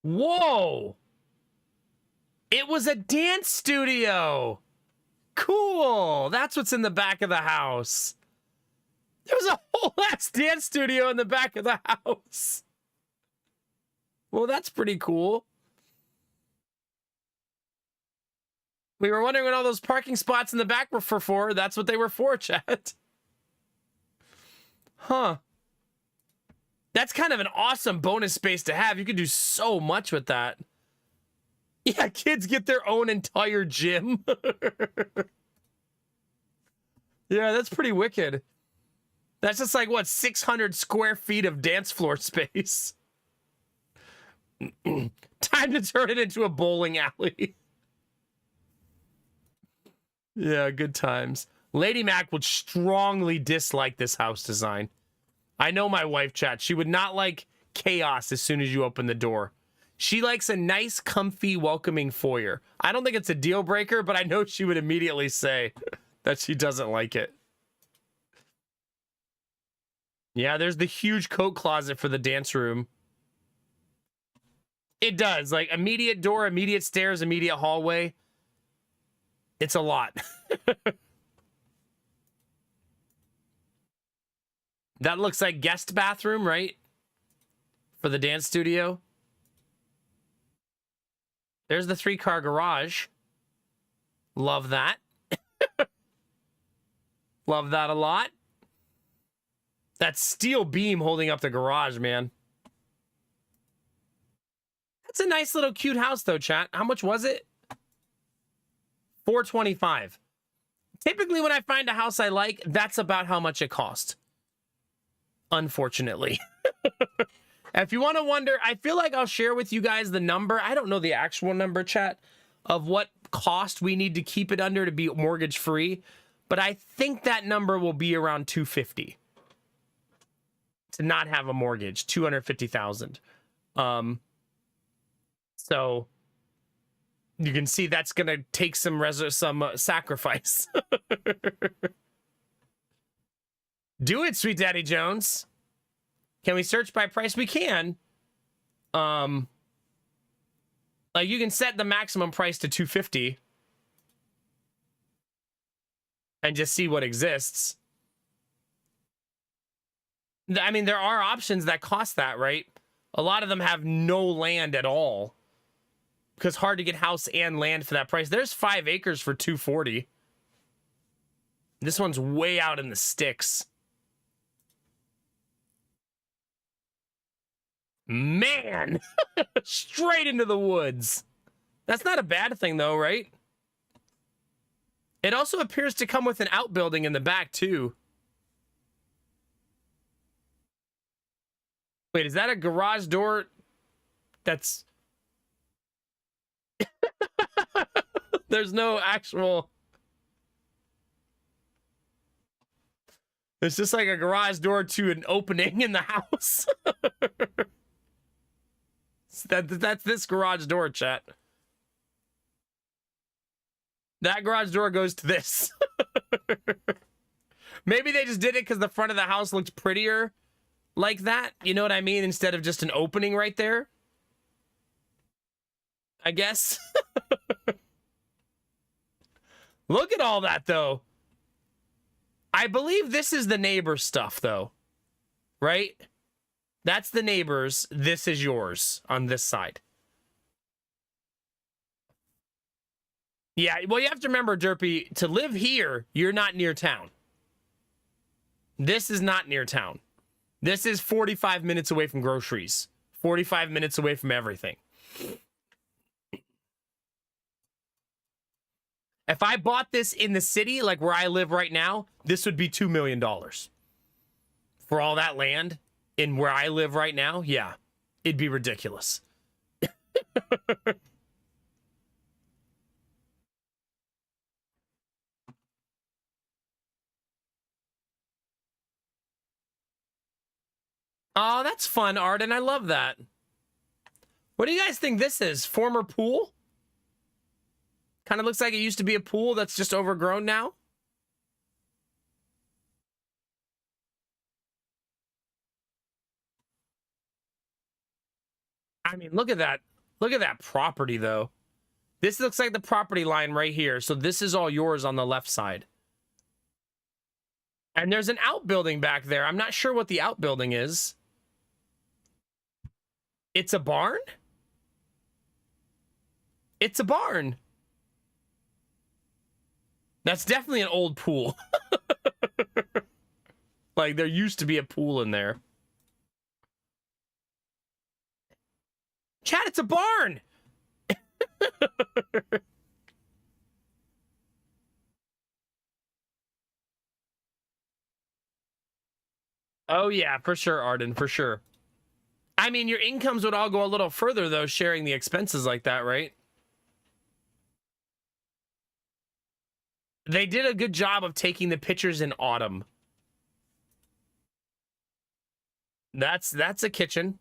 Whoa! It was a dance studio. Cool. That's what's in the back of the house. There was a whole ass dance studio in the back of the house. Well, that's pretty cool. We were wondering what all those parking spots in the back were for. That's what they were for, chat. Huh. That's kind of an awesome bonus space to have. You could do so much with that. Yeah, kids get their own entire gym. Yeah, that's pretty wicked. That's just like, what, 600 square feet of dance floor space. Time to turn it into a bowling alley. Yeah, good times. Lady Mac would strongly dislike this house design. I know my wife, chat. She would not like chaos as soon as you open the door. She likes a nice, comfy, welcoming foyer. I don't think it's a deal breaker, but I know she would immediately say that she doesn't like it. Yeah, there's the huge coat closet for the dance room. It does. Like, immediate door, immediate stairs, immediate hallway. It's a lot. That looks like guest bathroom, right? For the dance studio. There's the 3-car garage. Love that. Love that a lot. That steel beam holding up the garage, man. That's a nice little cute house, though, chat. How much was it? $425. Typically, when I find a house I like, that's about how much it cost. Unfortunately. If you want to wonder, I feel like I'll share with you guys the number. I don't know the actual number, chat, of what cost we need to keep it under to be mortgage free, but I think that number will be around $250 to not have a mortgage. $250,000. So you can see that's gonna take some sacrifice. Do it, Sweet Daddy Jones. Can we search by price? We can. Like, you can set the maximum price to $250 and just see what exists. I mean, there are options that cost that, right? A lot of them have no land at all because hard to get house and land for that price. There's 5 acres for $240. This one's way out in the sticks. Man, straight into the woods. That's not a bad thing, though, right? It also appears to come with an outbuilding in the back, too. Wait, is that a garage door? That's... There's no actual... It's just like a garage door to an opening in the house. That's this garage door, chat. That garage door goes to this. Maybe they just did it because the front of the house looked prettier like that. You know what I mean? Instead of just an opening right there. I guess. Look at all that, though. I believe this is the neighbor's stuff, though. Right? That's the neighbor's. This is yours on this side. Yeah, well, you have to remember, Derpy, to live here, you're not near town. This is not near town. This is 45 minutes away from groceries. 45 minutes away from everything. If I bought this in the city, like where I live right now, this would be $2 million. For all that land in where I live right now, yeah, it'd be ridiculous. Oh, that's fun, Arden. I love that. What do you guys think this is? Former pool? Kind of looks like it used to be a pool that's just overgrown now. I mean, look at that. Look at that property, though. This looks like the property line right here. So this is all yours on the left side. And there's an outbuilding back there. I'm not sure what the outbuilding is. It's a barn? It's a barn. That's definitely an old pool. Like, there used to be a pool in there. Chat, it's a barn! Oh, yeah, for sure, Arden, for sure. I mean, your incomes would all go a little further, though, sharing the expenses like that, right? They did a good job of taking the pictures in autumn. That's a kitchen.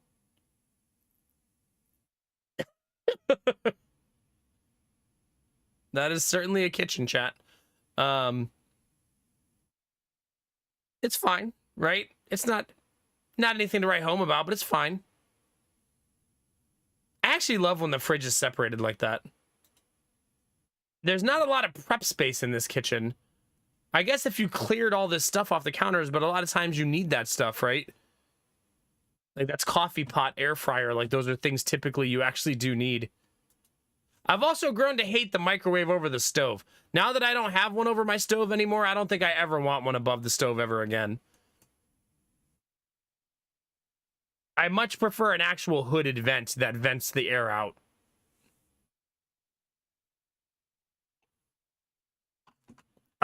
That is certainly a kitchen, chat. It's fine, right? It's not anything to write home about, but it's fine. I actually love when the fridge is separated like that. There's not a lot of prep space in this kitchen. I guess if you cleared all this stuff off the counters, but a lot of times you need that stuff, right? Like, that's coffee pot, air fryer. Like, those are things typically you actually do need. I've also grown to hate the microwave over the stove. Now that I don't have one over my stove anymore, I don't think I ever want one above the stove ever again. I much prefer an actual hooded vent that vents the air out.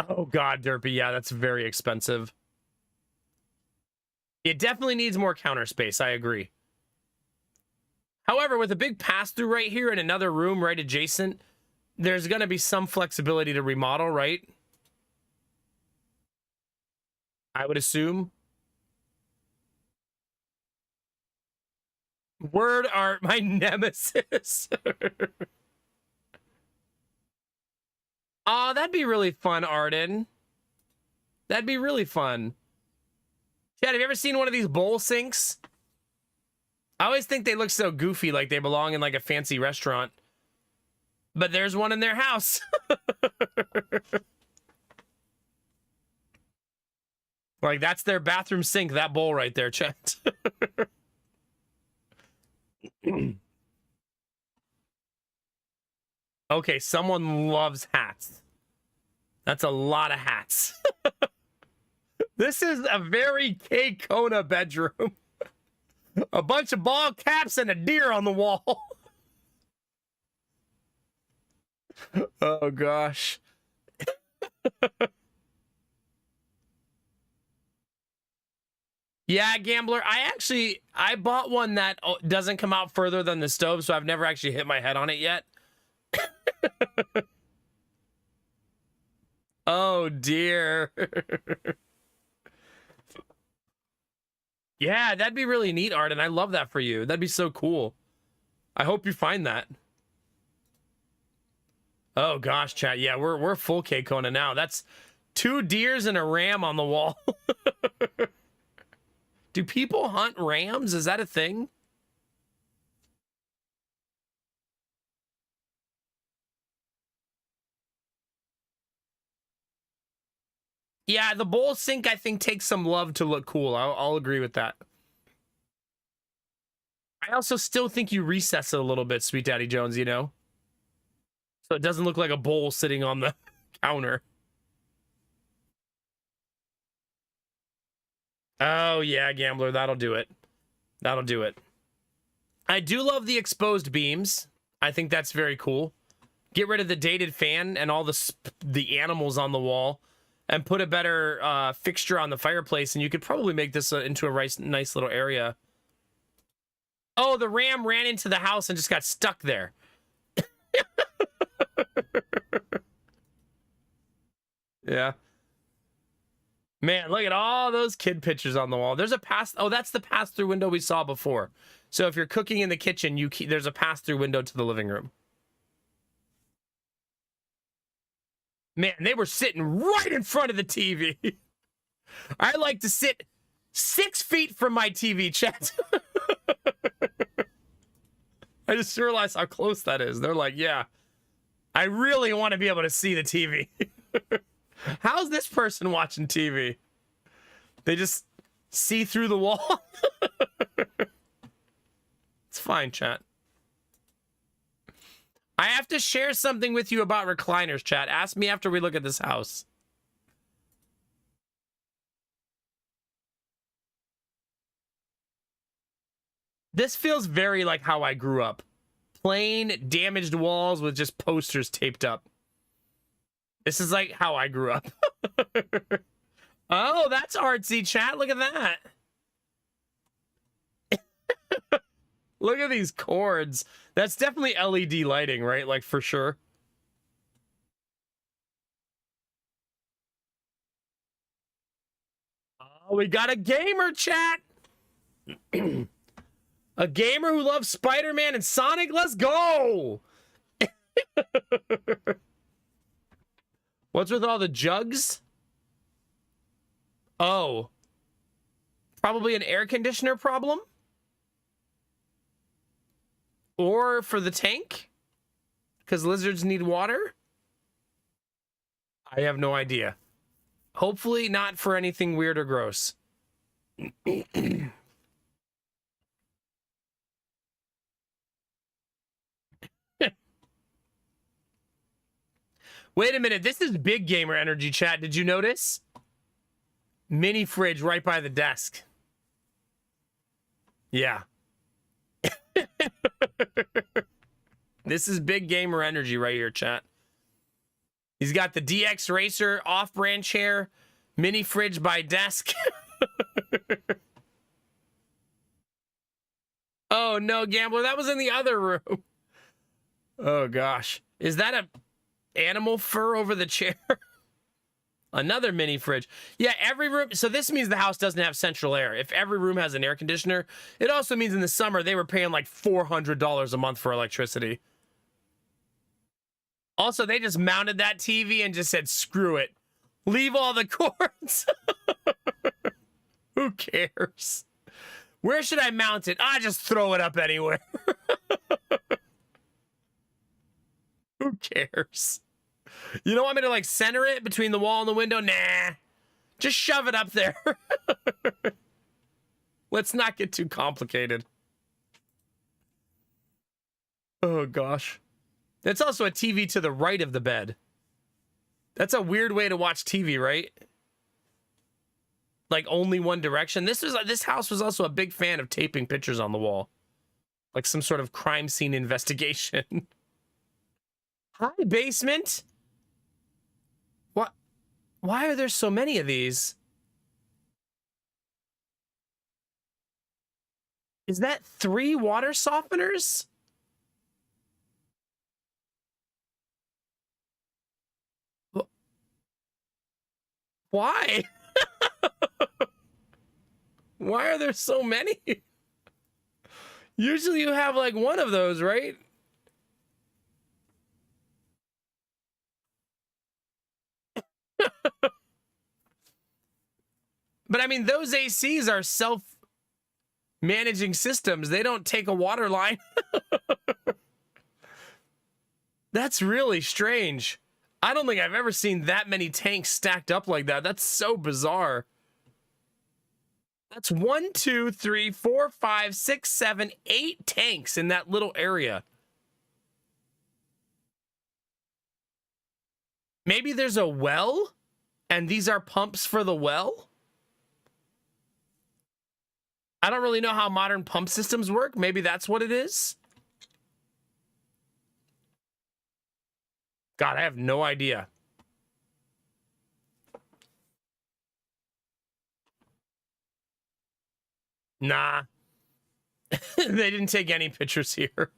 Oh, God, Derpy. Yeah, that's very expensive. It definitely needs more counter space. I agree. However, with a big pass-through right here and another room right adjacent, there's going to be some flexibility to remodel, right? I would assume. Word art, my nemesis. Oh, that'd be really fun, Arden. That'd be really fun. Chad, have you ever seen one of these bowl sinks? I always think they look so goofy, like they belong in like a fancy restaurant. But there's one in their house. Like, that's their bathroom sink, that bowl right there, Chad. Okay, someone loves hats. That's a lot of hats. This is a very K Kona bedroom. A bunch of ball caps and a deer on the wall. Oh, gosh. Yeah, Gambler, I bought one that doesn't come out further than the stove, so I've never actually hit my head on it yet. Oh dear. Yeah, that'd be really neat, Art, and I love that for you. That'd be so cool. I hope you find that. Oh gosh, chat. Yeah, we're full K Kona now. That's 2 deers and a ram on the wall. Do people hunt rams? Is that a thing? Yeah, the bowl sink, I think, takes some love to look cool. I'll agree with that. I also still think you recess it a little bit, Sweet Daddy Jones, you know? So it doesn't look like a bowl sitting on the counter. Oh, yeah, Gambler, that'll do it. That'll do it. I do love the exposed beams. I think that's very cool. Get rid of the dated fan and all the animals on the wall and put a better fixture on the fireplace, and you could probably make this into a nice little area. Oh, the ram ran into the house and just got stuck there. Yeah. Man, look at all those kid pictures on the wall. There's a oh, that's the pass-through window we saw before. So if you're cooking in the kitchen, there's a pass-through window to the living room. Man, they were sitting right in front of the TV. I like to sit 6 feet from my TV, chat. I just realized how close that is. They're like, yeah, I really want to be able to see the TV. How's this person watching TV? They just see through the wall? It's fine, chat. I have to share something with you about recliners, chat. Ask me after we look at this house. This feels very like how I grew up. Plain, damaged walls with just posters taped up. This is like how I grew up. Oh, that's artsy, chat. Look at that. Look at these cords. That's definitely LED lighting, right? Like, for sure. Oh, we got a gamer, chat. A gamer who loves Spider-Man and Sonic. Let's go. What's with all the jugs? Oh. Probably an air conditioner problem? Or for the tank? Because lizards need water? I have no idea. Hopefully not for anything weird or gross. Wait a minute. This is big gamer energy, chat. Did you notice? Mini fridge right by the desk. Yeah. This is big gamer energy right here, chat. He's got the DX Racer off-brand chair, mini fridge by desk. Oh, no, Gambler. That was in the other room. Oh, gosh. Is that a animal fur over the chair? Another mini fridge. Yeah, every room. So this means the house doesn't have central air. If every room has an air conditioner, it also means in the summer they were paying like $400 a month for electricity. Also, they just mounted that TV and just said, screw it. Leave all the cords. Who cares? Where should I mount it? I just throw it up anywhere. Who cares? You don't want me to like center it between the wall and the window? Nah. Just shove it up there. Let's not get too complicated. Oh gosh. That's also a TV to the right of the bed. That's a weird way to watch TV, right? Like only one direction. This house was also a big fan of taping pictures on the wall. Like some sort of crime scene investigation. Hi, basement. What? Why are there so many of these? Is that 3 water softeners? Why? Why are there so many? Usually you have like one of those, right? But I mean, those ACs are self-managing systems. They don't take a water line. That's really strange. I don't think I've ever seen that many tanks stacked up like that. That's so bizarre. That's 1, 2, 3, 4, 5, 6, 7, 8 tanks in that little area. Maybe there's a well, and these are pumps for the well? I don't really know how modern pump systems work. Maybe that's what it is. God, I have no idea. Nah. They didn't take any pictures here. That's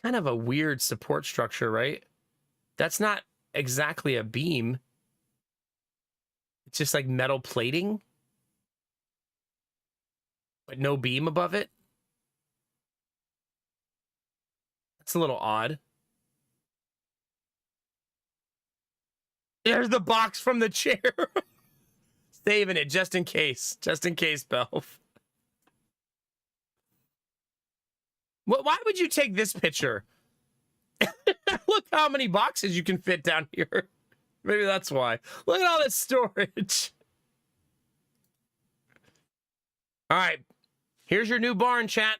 kind of a weird support structure, right? That's not exactly a beam. It's just like metal plating, but no beam above it. That's a little odd. There's the box from the chair. Saving it just in case. Just in case, Belf. Why would you take this picture? Look how many boxes you can fit down here. Maybe that's why. Look at all this storage. All right. Here's your new barn, chat.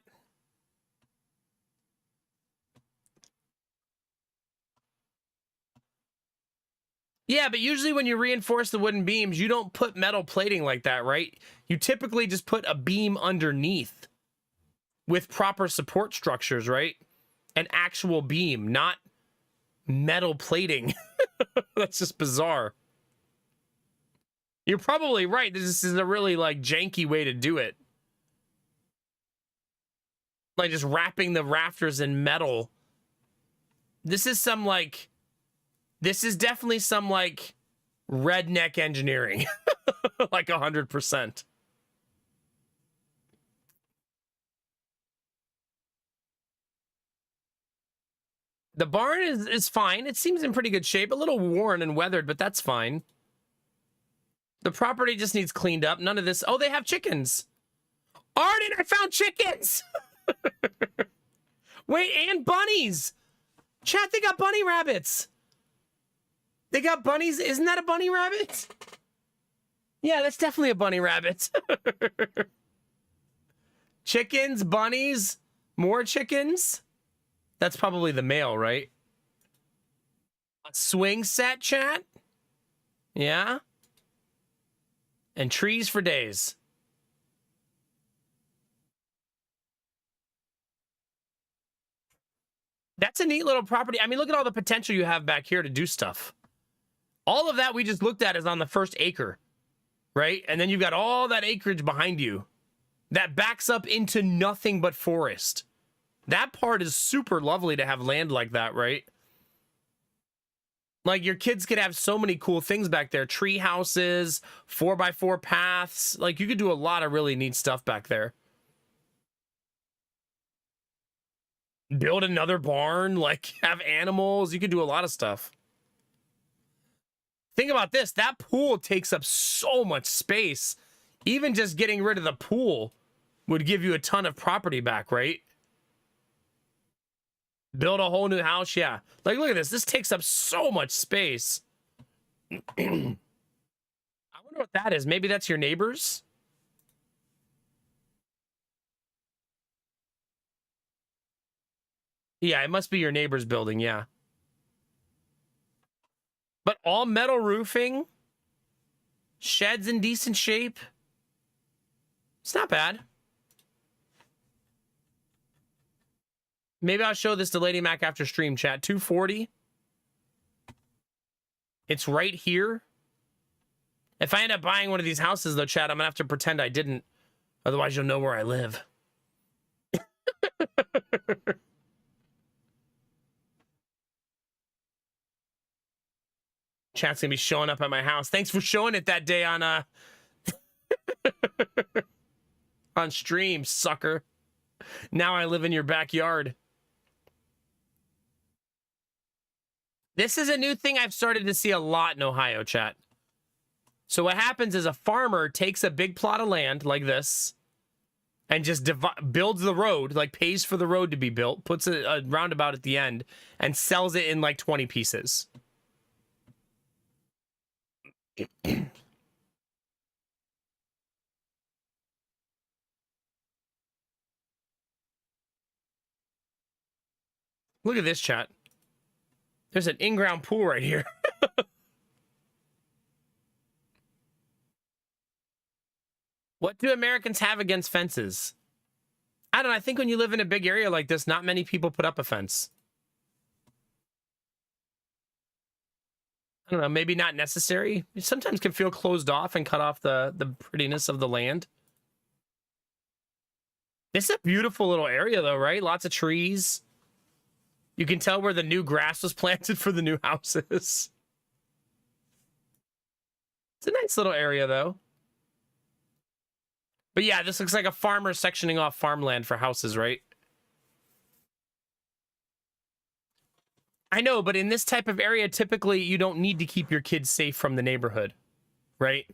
Yeah, but usually when you reinforce the wooden beams, you don't put metal plating like that, right? You typically just put a beam underneath with proper support structures, right? An actual beam, not metal plating. That's just bizarre. You're probably right. This is a really like janky way to do it. Like just wrapping the rafters in metal. This is definitely some like redneck engineering. Like 100%. The barn is fine. It seems in pretty good shape. A little worn and weathered, but that's fine. The property just needs cleaned up. None of this. Oh, they have chickens. Arden, I found chickens. Wait, and bunnies. Chat, they got bunny rabbits. They got bunnies. Isn't that a bunny rabbit? Yeah, that's definitely a bunny rabbit. Chickens, bunnies, more chickens. That's probably the male, right? A swing set, chat. Yeah. And trees for days. That's a neat little property. I mean, look at all the potential you have back here to do stuff. All of that we just looked at is on the first acre, right? And then you've got all that acreage behind you that backs up into nothing but forest. That part is super lovely to have land like that, right? Like your kids could have so many cool things back there. Tree houses, 4x4 paths. Like you could do a lot of really neat stuff back there. Build another barn, like have animals. You could do a lot of stuff. Think about this. That pool takes up so much space. Even just getting rid of the pool would give you a ton of property back, right? Build a whole new house. Yeah. Like, look at this. This takes up so much space. I wonder what that is. Maybe that's your neighbor's. Yeah, it must be your neighbor's building. Yeah. But all metal roofing. Sheds in decent shape. It's not bad. Maybe I'll show this to Lady Mac after stream, chat. 240. It's right here. If I end up buying one of these houses, though, Chad, I'm gonna have to pretend I didn't. Otherwise, you'll know where I live. Chat's gonna be showing up at my house. Thanks for showing it that day on on stream, sucker. Now I live in your backyard. This is a new thing I've started to see a lot in Ohio, chat. So what happens is a farmer takes a big plot of land like this and just builds the road, like pays for the road to be built, puts a roundabout at the end, and sells it in like 20 pieces. Look at this, chat. There's an in-ground pool right here. What do Americans have against fences? I don't know. I think when you live in a big area like this, not many people put up a fence. I don't know. Maybe not necessary. It sometimes can feel closed off and cut off the prettiness of the land. This is a beautiful little area, though, right? Lots of trees. You can tell where the new grass was planted for the new houses. It's a nice little area, though. But yeah, this looks like a farmer sectioning off farmland for houses, right? I know, but in this type of area, typically you don't need to keep your kids safe from the neighborhood, right?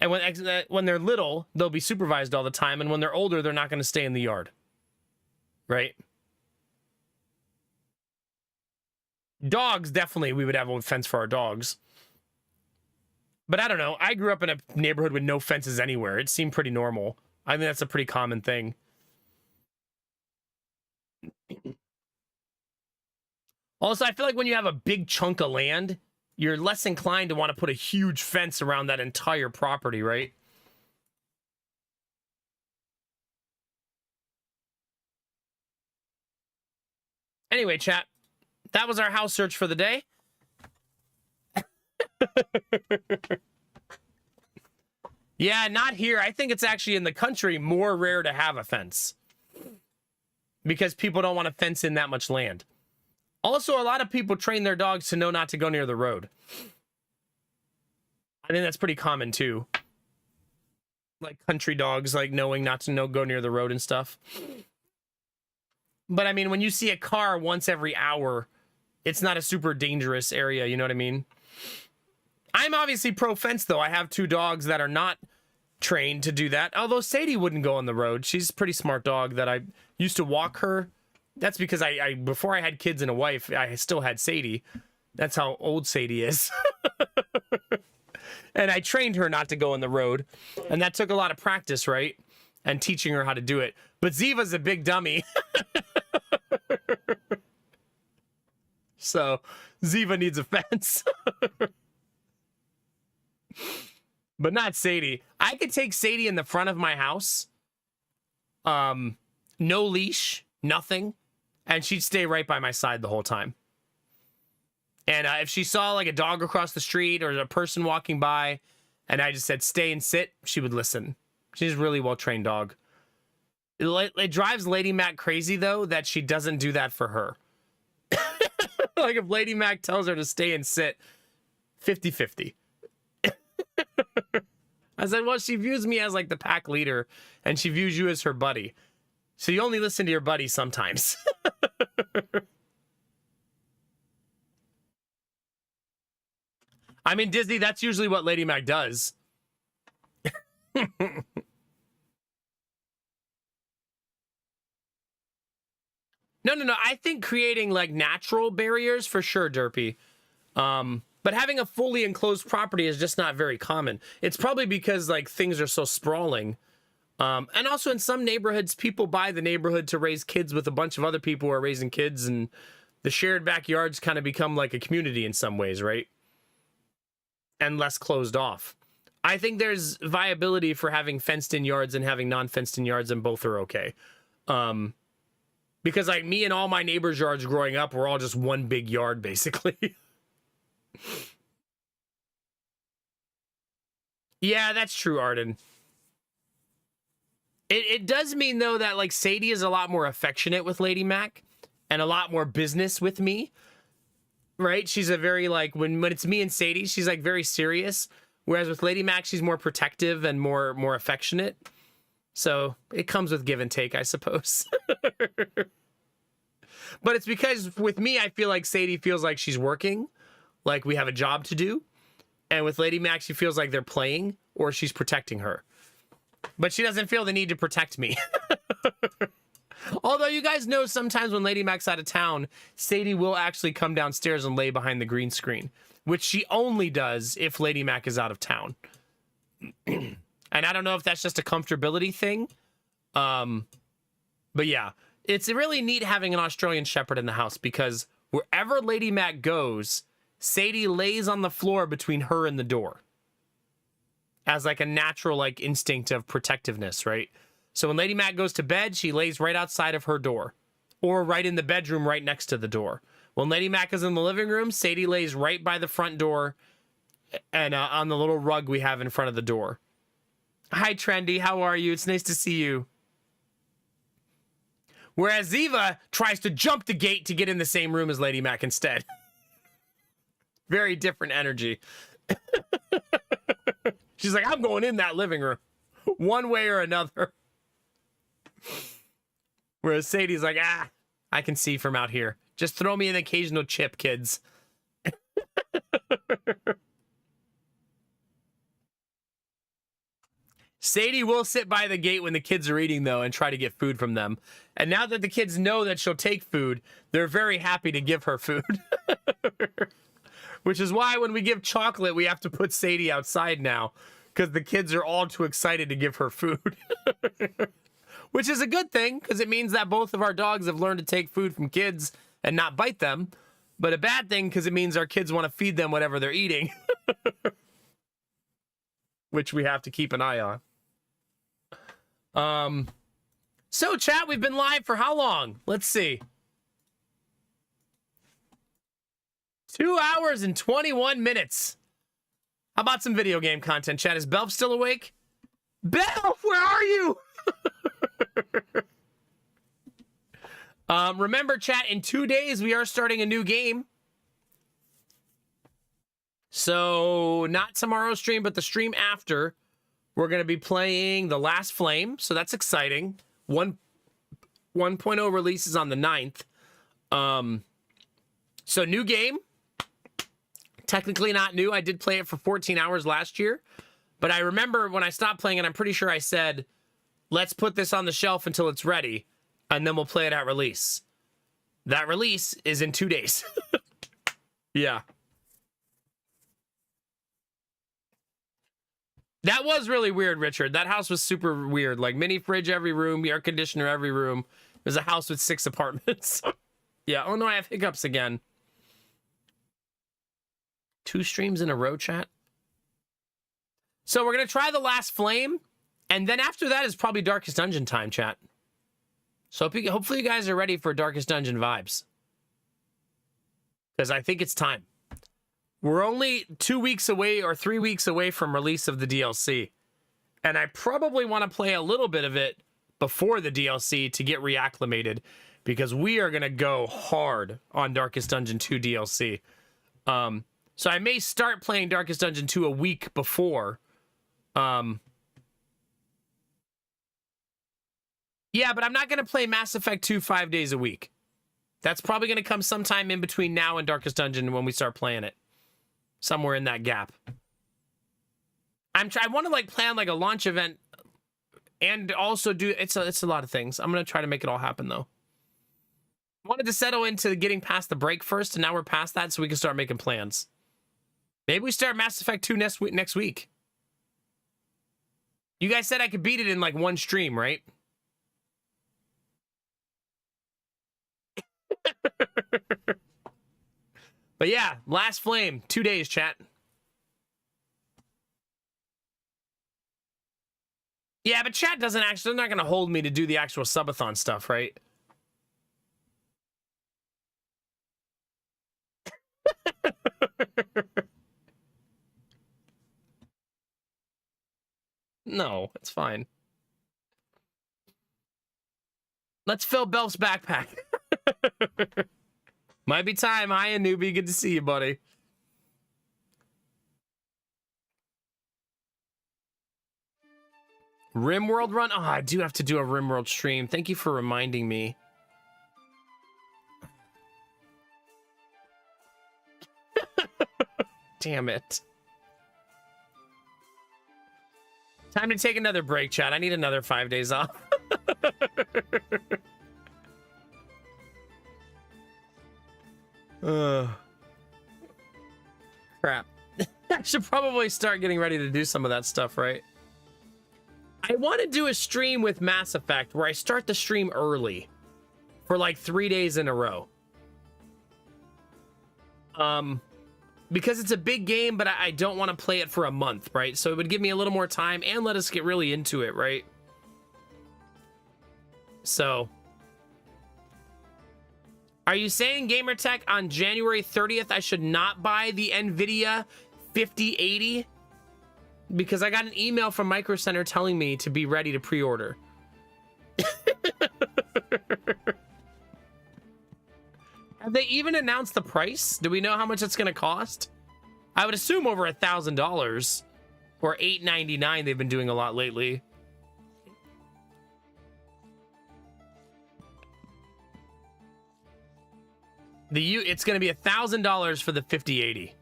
And when they're little, they'll be supervised all the time, and when they're older, they're not going to stay in the yard, right? Dogs, definitely, we would have a fence for our dogs. But I don't know. I grew up in a neighborhood with no fences anywhere. It seemed pretty normal. I think that's a pretty common thing. Also, I feel like when you have a big chunk of land, you're less inclined to want to put a huge fence around that entire property, right? Anyway, chat, that was our house search for the day. Yeah, not here. I think it's actually in the country more rare to have a fence because people don't want to fence in that much land. Also, a lot of people train their dogs to know not to go near the road. I think that's pretty common too. Like country dogs, like knowing not to go near the road and stuff. But I mean, when you see a car once every hour, it's not a super dangerous area. You know what I mean? I'm obviously pro fence, though. I have two dogs that are not trained to do that. Although Sadie wouldn't go on the road. She's a pretty smart dog that I used to walk her. That's because I before I had kids and a wife, I still had Sadie. That's how old Sadie is. And I trained her not to go on the road. And that took a lot of practice, right? And teaching her how to do it. But Ziva's a big dummy. So Ziva needs a fence. But not Sadie. I could take Sadie in the front of my house. No leash, nothing. And she'd stay right by my side the whole time. And if she saw like a dog across the street or a person walking by, and I just said, stay and sit, she would listen. She's a really well-trained dog. It drives Lady Mac crazy, though, that she doesn't do that for her. Like if Lady Mac tells her to stay and sit, 50-50. I said, well, she views me as like the pack leader, and she views you as her buddy. So you only listen to your buddy sometimes. I mean, Disney, that's usually what Lady Mac does. No. I think creating like natural barriers for sure, Derpy. But having a fully enclosed property is just not very common. It's probably because like things are so sprawling. And also in some neighborhoods, people buy the neighborhood to raise kids with a bunch of other people who are raising kids, and the shared backyards kind of become like a community in some ways, right? And less closed off. I think there's viability for having fenced in yards and having non-fenced in yards, and both are okay. Because like me and all my neighbors' yards growing up were all just one big yard, basically. Yeah, that's true, Arden. It does mean though that like Sadie is a lot more affectionate with Lady Mac and a lot more business with me. Right? She's a very like when it's me and Sadie, she's like very serious. Whereas with Lady Mac, she's more protective and more affectionate. So it comes with give and take, I suppose. But it's because with me, I feel like Sadie feels like she's working, like we have a job to do. And with Lady Mac, she feels like they're playing or she's protecting her. But she doesn't feel the need to protect me. Although you guys know sometimes when Lady Mac's out of town, Sadie will actually come downstairs and lay behind the green screen, which she only does if Lady Mac is out of town. And I don't know if that's just a comfortability thing. But yeah, it's really neat having an Australian Shepherd in the house because wherever Lady Mac goes, Sadie lays on the floor between her and the door as like a natural like instinct of protectiveness, right? So when Lady Mac goes to bed, she lays right outside of her door or right in the bedroom right next to the door. When Lady Mac is in the living room, Sadie lays right by the front door and on the little rug we have in front of the door. Hi, Trendy. How are you? It's nice to see you. Whereas Ziva tries to jump the gate to get in the same room as Lady Mac instead. Very different energy. She's like, I'm going in that living room one way or another. Whereas Sadie's like, I can see from out here. Just throw me an occasional chip, kids. Sadie will sit by the gate when the kids are eating, though, and try to get food from them. And now that the kids know that she'll take food, they're very happy to give her food. Which is why when we give chocolate, we have to put Sadie outside now, because the kids are all too excited to give her food. Which is a good thing, because it means that both of our dogs have learned to take food from kids and not bite them. But a bad thing, because it means our kids want to feed them whatever they're eating. Which we have to keep an eye on. So, chat, we've been live for how long? Let's see. 2 hours and 21 minutes. How about some video game content, chat? Is Belf still awake? Belf, where are you? Remember, chat, in 2 days, we are starting a new game. So, not tomorrow's stream, but the stream after, we're going to be playing The Last Flame. So, that's exciting. 1.0 releases on the 9th. So, new game. Technically not new. I did play it for 14 hours last year. But I remember when I stopped playing it, I'm pretty sure I said, let's put this on the shelf until it's ready, and then we'll play it at release. That release is in 2 days. Yeah. That was really weird, Richard. That house was super weird. Like, mini fridge every room, air conditioner every room. There's a house with 6 apartments. Yeah. Oh, no, I have hiccups again. 2 streams in a row, chat. So we're going to try The Last Flame. And then after that is probably Darkest Dungeon time, chat. So hopefully you guys are ready for Darkest Dungeon vibes. Because I think it's time. We're only 2 weeks away or 3 weeks away from release of the DLC. And I probably want to play a little bit of it before the DLC to get reacclimated. Because we are going to go hard on Darkest Dungeon 2 DLC. So I may start playing Darkest Dungeon 2 a week before. Yeah, but I'm not going to play Mass Effect 2 5 days a week. That's probably going to come sometime in between now and Darkest Dungeon when we start playing it. Somewhere in that gap. I want to like plan like a launch event and also do it's a lot of things. I'm going to try to make it all happen though. I wanted to settle into getting past the break first, and now we're past that, so we can start making plans. Maybe we start Mass Effect 2 next week. You guys said I could beat it in like one stream, right? But yeah, Last Flame, 2 days, chat. Yeah, but chat doesn't actually, they're not going to hold me to do the actual subathon stuff, right? No, it's fine. Let's fill Belf's backpack. Might be time. Hiya, newbie. Good to see you, buddy. RimWorld run? Oh, I do have to do a RimWorld stream. Thank you for reminding me. Damn it. Time to take another break, chat. I need another 5 days off. Crap. I should probably start getting ready to do some of that stuff, right? I want to do a stream with Mass Effect where I start the stream early for like 3 days in a row. Because it's a big game, but I don't want to play it for a month, right? So it would give me a little more time and let us get really into it, right? So, are you saying, Gamertech, on January 30th, I should not buy the NVIDIA 5080? Because I got an email from Micro Center telling me to be ready to pre-order. Have they even announced the price? Do we know how much it's going to cost? I would assume over $1,000 or $899. They've been doing a lot lately. It's going to be $1,000 for the 5080.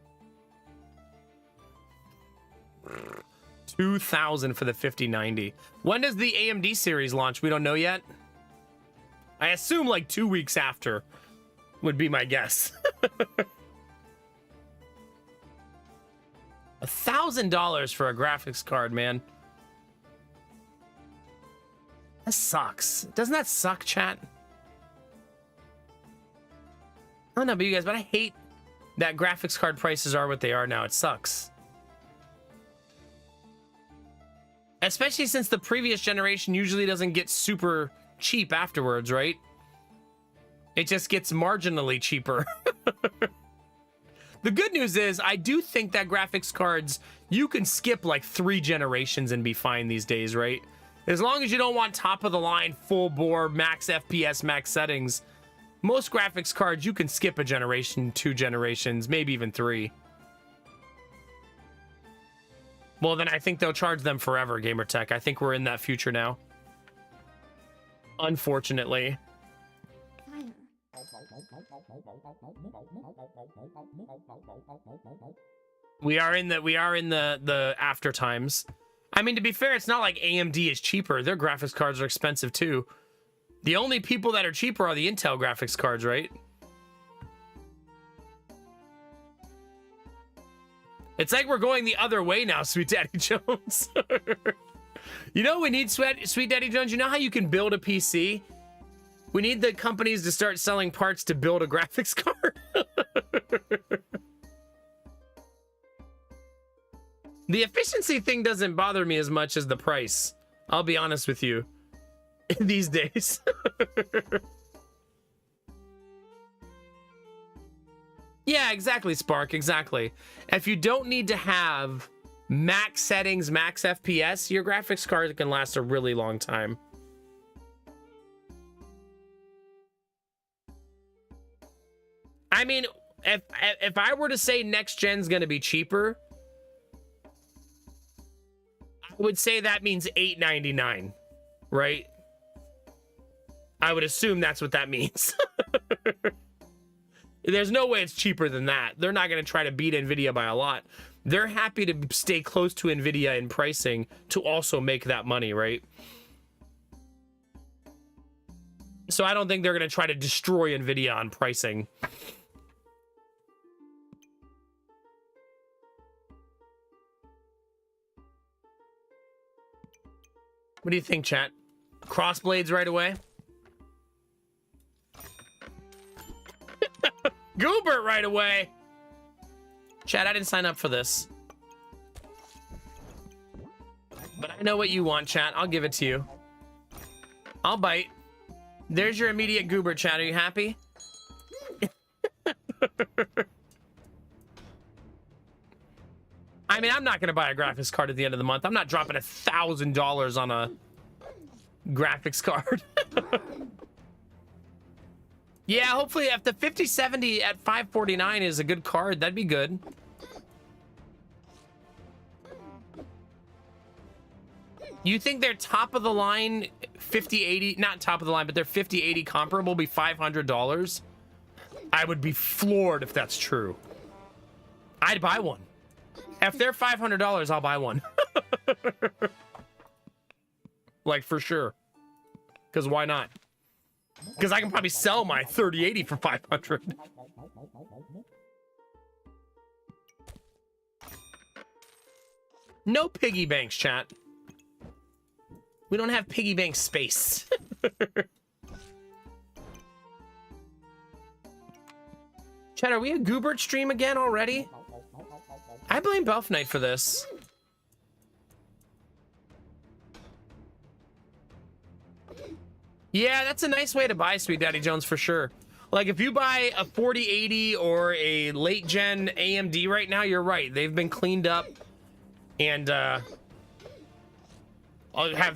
$2,000 for the 5090. When does the AMD series launch? We don't know yet. I assume like 2 weeks after would be my guess. $1,000 for a graphics card, man. That sucks. Doesn't that suck, chat? I don't know about you guys, but I hate that graphics card prices are what they are now. It sucks. Especially since the previous generation usually doesn't get super cheap afterwards, right? It just gets marginally cheaper. The good news is I do think that graphics cards, you can skip like 3 generations and be fine these days, right? As long as you don't want top of the line, full bore, max FPS, max settings, most graphics cards, you can skip a generation, 2 generations, maybe even 3. Well, then I think they'll charge them forever, Gamertech. I think we're in that future now. Unfortunately. We are in the after times. I mean, to be fair, it's not like AMD is cheaper. Their graphics cards are expensive too. The only people that are cheaper are the Intel graphics cards, right? It's like we're going the other way now, Sweet Daddy Jones. You know, we need Sweet Daddy Jones. You know how you can build a PC? We need the companies to start selling parts to build a graphics card. The efficiency thing doesn't bother me as much as the price. I'll be honest with you. These days. Yeah, exactly, Spark, exactly. If you don't need to have max settings, max FPS, your graphics card can last a really long time. I mean, if I were to say next gen's gonna be cheaper, I would say that means $899, right? I would assume that's what that means. There's no way it's cheaper than that. They're not going to try to beat NVIDIA by a lot. They're happy to stay close to NVIDIA in pricing to also make that money, right? So I don't think they're going to try to destroy NVIDIA on pricing. What do you think, chat? Crossblades right away? Goobert right away. Chat, I didn't sign up for this. But I know what you want, chat. I'll give it to you. I'll bite. There's your immediate Goobert, chat. Are you happy? I mean, I'm not going to buy a graphics card at the end of the month. I'm not dropping $1,000 on a graphics card. Yeah, hopefully if the 5070 at $549 is a good card, that'd be good. You think their top of the line 5080, not top of the line, but their 5080 comparable be $500? I would be floored if that's true. I'd buy one. If they're $500, I'll buy one. Like, for sure. Because why not? Because I can probably sell my 3080 for $500. No piggy banks, chat. We don't have piggy bank space. Chat, are we a Goobert stream again already? I blame Belf Knight for this. Yeah, that's a nice way to buy Sweet Daddy Jones for sure. Like, if you buy a 4080 or a late gen AMD right now, you're right. They've been cleaned up and have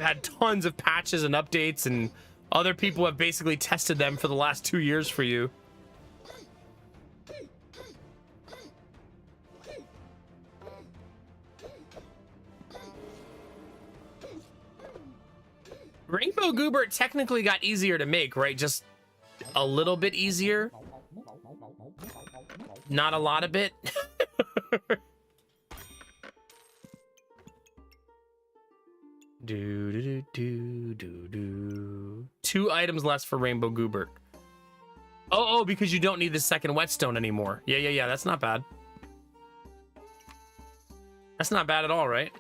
had tons of patches and updates, and other people have basically tested them for the last 2 years for you. Rainbow Goobert technically got easier to make, right? Just a little bit easier. Not a lot of it. Do. 2 items less for Rainbow Goobert. Oh, because you don't need the second whetstone anymore. Yeah. That's not bad. That's not bad at all, right?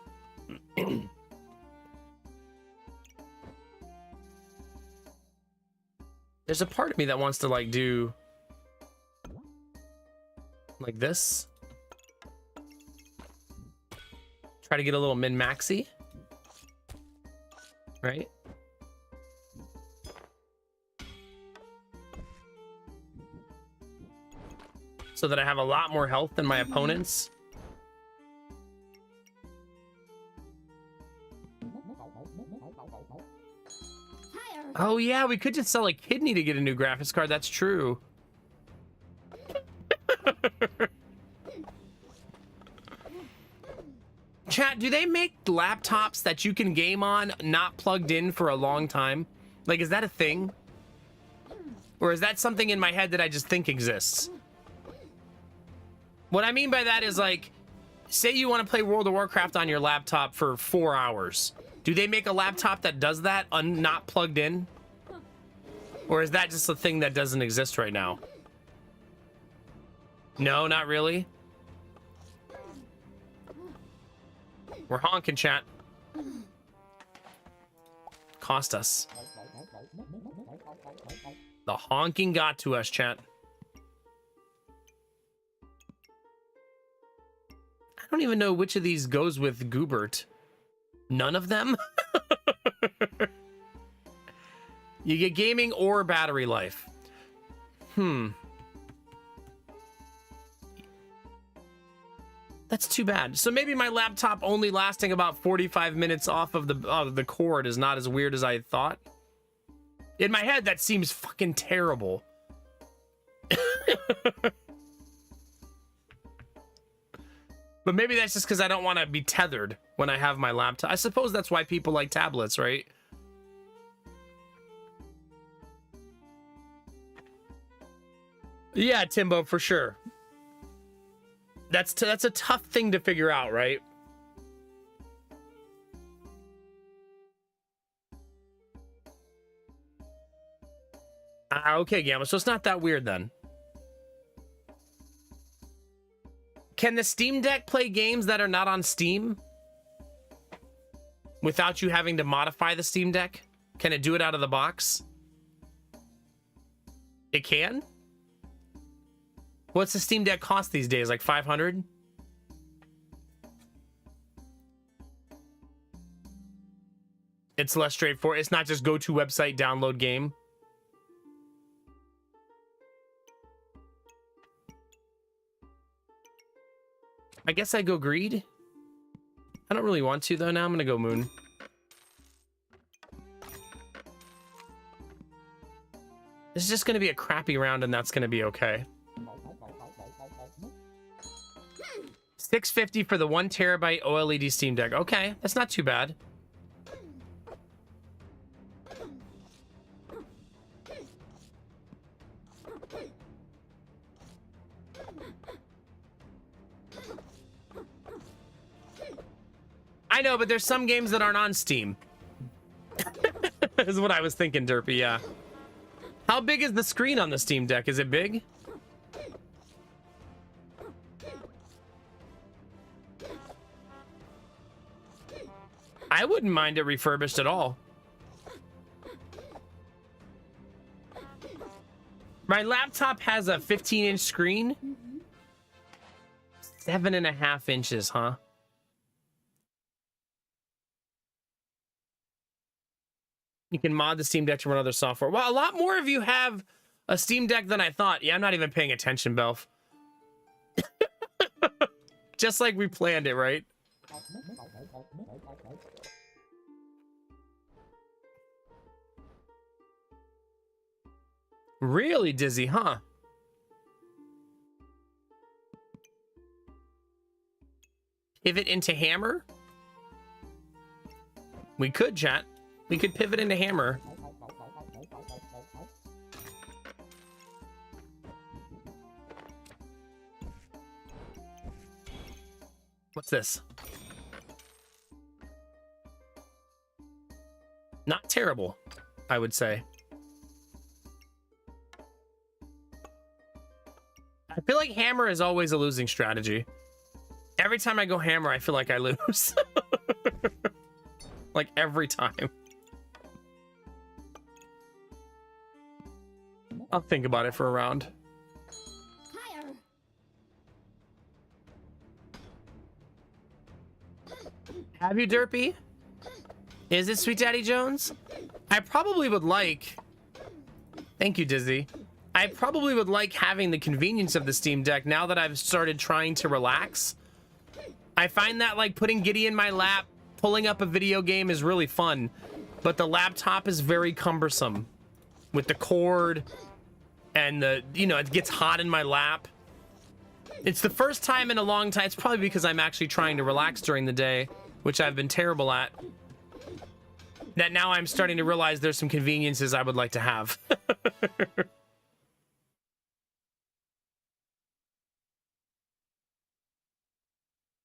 There's a part of me that wants to like do like this. Try to get a little min-maxy. Right? So that I have a lot more health than my opponents. Oh yeah, we could just sell a kidney to get a new graphics card. That's true. Chat, do they make laptops that you can game on not plugged in for a long time? Like, is that a thing? Or is that something in my head that I just think exists? What I mean by that is, like, say you want to play World of Warcraft on your laptop for 4 hours. Do they make a laptop that does that not plugged in? Or is that just a thing that doesn't exist right now? No, not really. We're honking, chat. Cost us. The honking got to us, chat. I don't even know which of these goes with Goobert. None of them? You get gaming or battery life. That's too bad. So maybe my laptop only lasting about 45 minutes off of the cord is not as weird as I thought. In my head, that seems fucking terrible. But maybe that's just because I don't want to be tethered when I have my laptop. I suppose that's why people like tablets, right? Yeah, Timbo, for sure. That's a tough thing to figure out, right? Okay, Gamma, so it's not that weird then. Can the Steam Deck play games that are not on Steam without you having to modify the Steam Deck? Can it do it out of the box? It can? What's the Steam Deck cost these days? Like 500? It's less straightforward. It's not just go to website, download game. I guess I go greed. I don't really want to though. Now I'm gonna go moon. This is just gonna be a crappy round, and that's gonna be okay. 650 for the 1 terabyte OLED Steam Deck. Okay, that's not too bad. I know, but there's some games that aren't on Steam. Is what I was thinking, Derpy, yeah. How big is the screen on the Steam Deck? Is it big? I wouldn't mind it refurbished at all. My laptop has a 15-inch screen. 7.5 inches, huh? You can mod the Steam Deck to run other software. Well, a lot more of you have a Steam Deck than I thought. Yeah, I'm not even paying attention, Belf. Just like we planned it, right? Really dizzy, huh? Pivot into hammer? We could, chat. We could pivot into hammer. What's this? Not terrible, I would say. I feel like hammer is always a losing strategy. Every time I go hammer, I feel like I lose. Like every time. I'll think about it for a round. Have you, Derpy? Is it Sweet Daddy Jones? I probably would like... Thank you, Dizzy. I probably would like having the convenience of the Steam Deck now that I've started trying to relax. I find that like putting Giddy in my lap, pulling up a video game is really fun, but the laptop is very cumbersome with the cord and the, you know, it gets hot in my lap. It's the first time in a long time. It's probably because I'm actually trying to relax during the day, which I've been terrible at, that now I'm starting to realize there's some conveniences I would like to have.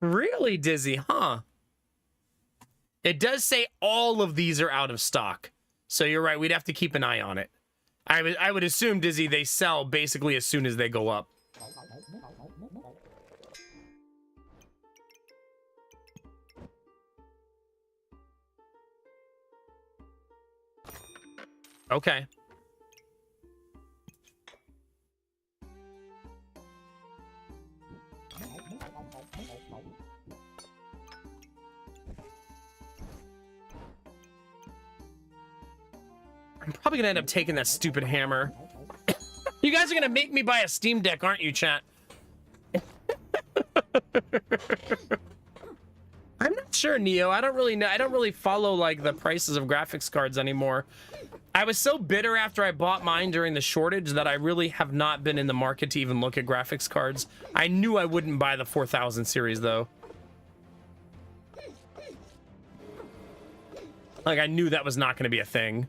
Really, Dizzy, huh? It does say all of these are out of stock. So you're right, we'd have to keep an eye on it. I would assume, Dizzy, they sell basically as soon as they go up. Okay. I'm probably gonna end up taking that stupid hammer. You guys are gonna make me buy a Steam Deck, aren't you, chat? I'm not sure, Neo. I don't really know. I don't really follow like the prices of graphics cards anymore. I was so bitter after I bought mine during the shortage that I really have not been in the market to even look at graphics cards. I knew I wouldn't buy the 4000 series though. Like I knew that was not going to be a thing.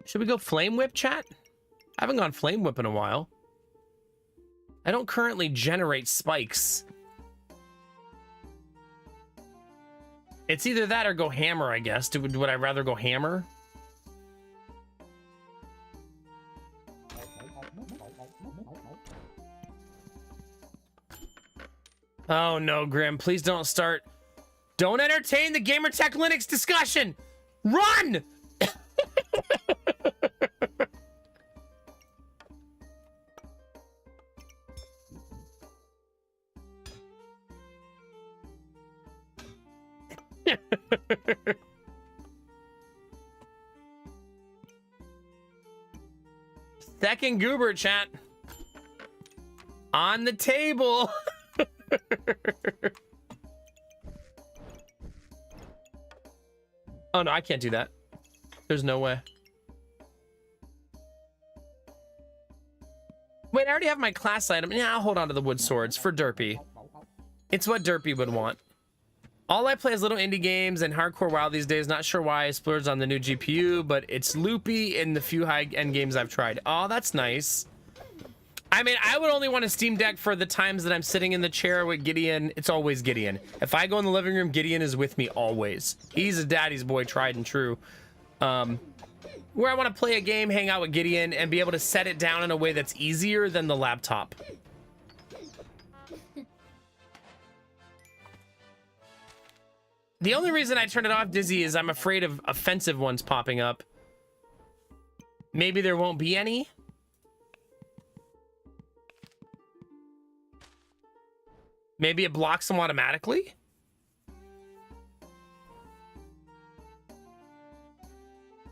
Should we go Flame Whip, chat? I haven't gone Flame Whip in a while. I don't currently generate spikes. It's either that or go Hammer, I guess. Would I rather go Hammer? Oh no, Grim, please don't start. Don't entertain the Gamertech Linux discussion! Run! Second goober, chat. On the table. Oh no, I can't do that. There's no way. Wait, I already have my class item. Yeah, I'll hold on to the wood swords for Derpy. It's what Derpy would want. All I play is little indie games and hardcore WoW these days. Not sure why I splurged on the new GPU, but it's loopy in the few high-end games I've tried. Oh, that's nice. I mean, I would only want a Steam Deck for the times that I'm sitting in the chair with Gideon. It's always Gideon. If I go in the living room, Gideon is with me always. He's a daddy's boy, tried and true. Where I want to play a game, hang out with Gideon, and be able to set it down in a way that's easier than the laptop. The only reason I turn it off, Dizzy, is I'm afraid of offensive ones popping up. Maybe there won't be any. Maybe it blocks them automatically.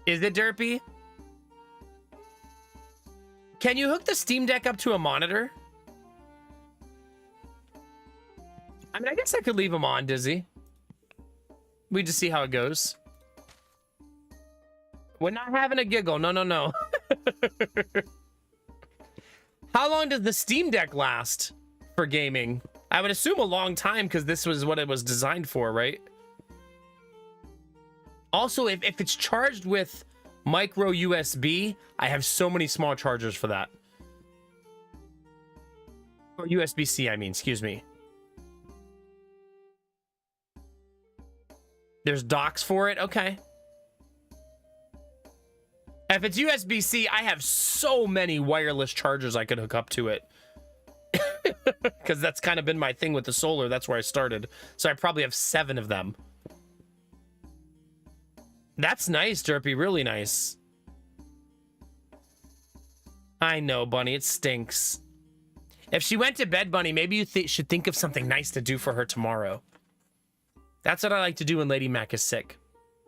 Is it Derpy? Can you hook the Steam Deck up to a monitor? I mean, I guess I could leave them on, Dizzy. We just see how it goes. We're not having a giggle. No, no, no. How long does the Steam Deck last for gaming? I would assume a long time because this was what it was designed for, right? Also, if it's charged with micro USB, I have so many small chargers for that. Or USB-C, I mean, excuse me. There's docks for it? Okay. If it's USB-C, I have so many wireless chargers I could hook up to it. Because that's kind of been my thing with the solar. That's where I started. So I probably have 7 of them. That's nice, Derpy. Really nice. I know, Bunny. It stinks. If she went to bed, Bunny, maybe you should think of something nice to do for her tomorrow. That's what I like to do when Lady Mac is sick.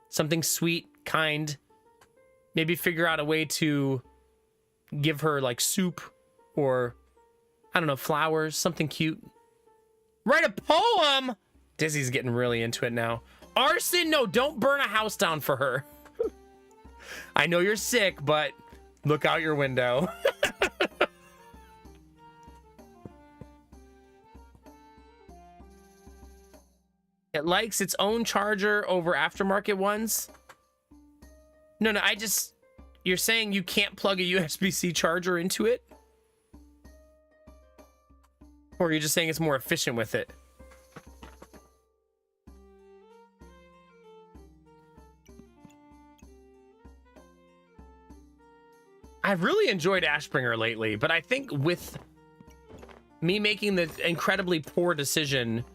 Something sweet, kind. Maybe figure out a way to give her, like, soup or, I don't know, flowers, something cute. Write a poem! Dizzy's getting really into it now. Arson, no, don't burn a house down for her. I know you're sick, but look out your window. It likes its own charger over aftermarket ones. No, you're saying you can't plug a USB-C charger into it? Or you're just saying it's more efficient with it? I've really enjoyed Ashbringer lately, but I think with me making the incredibly poor decision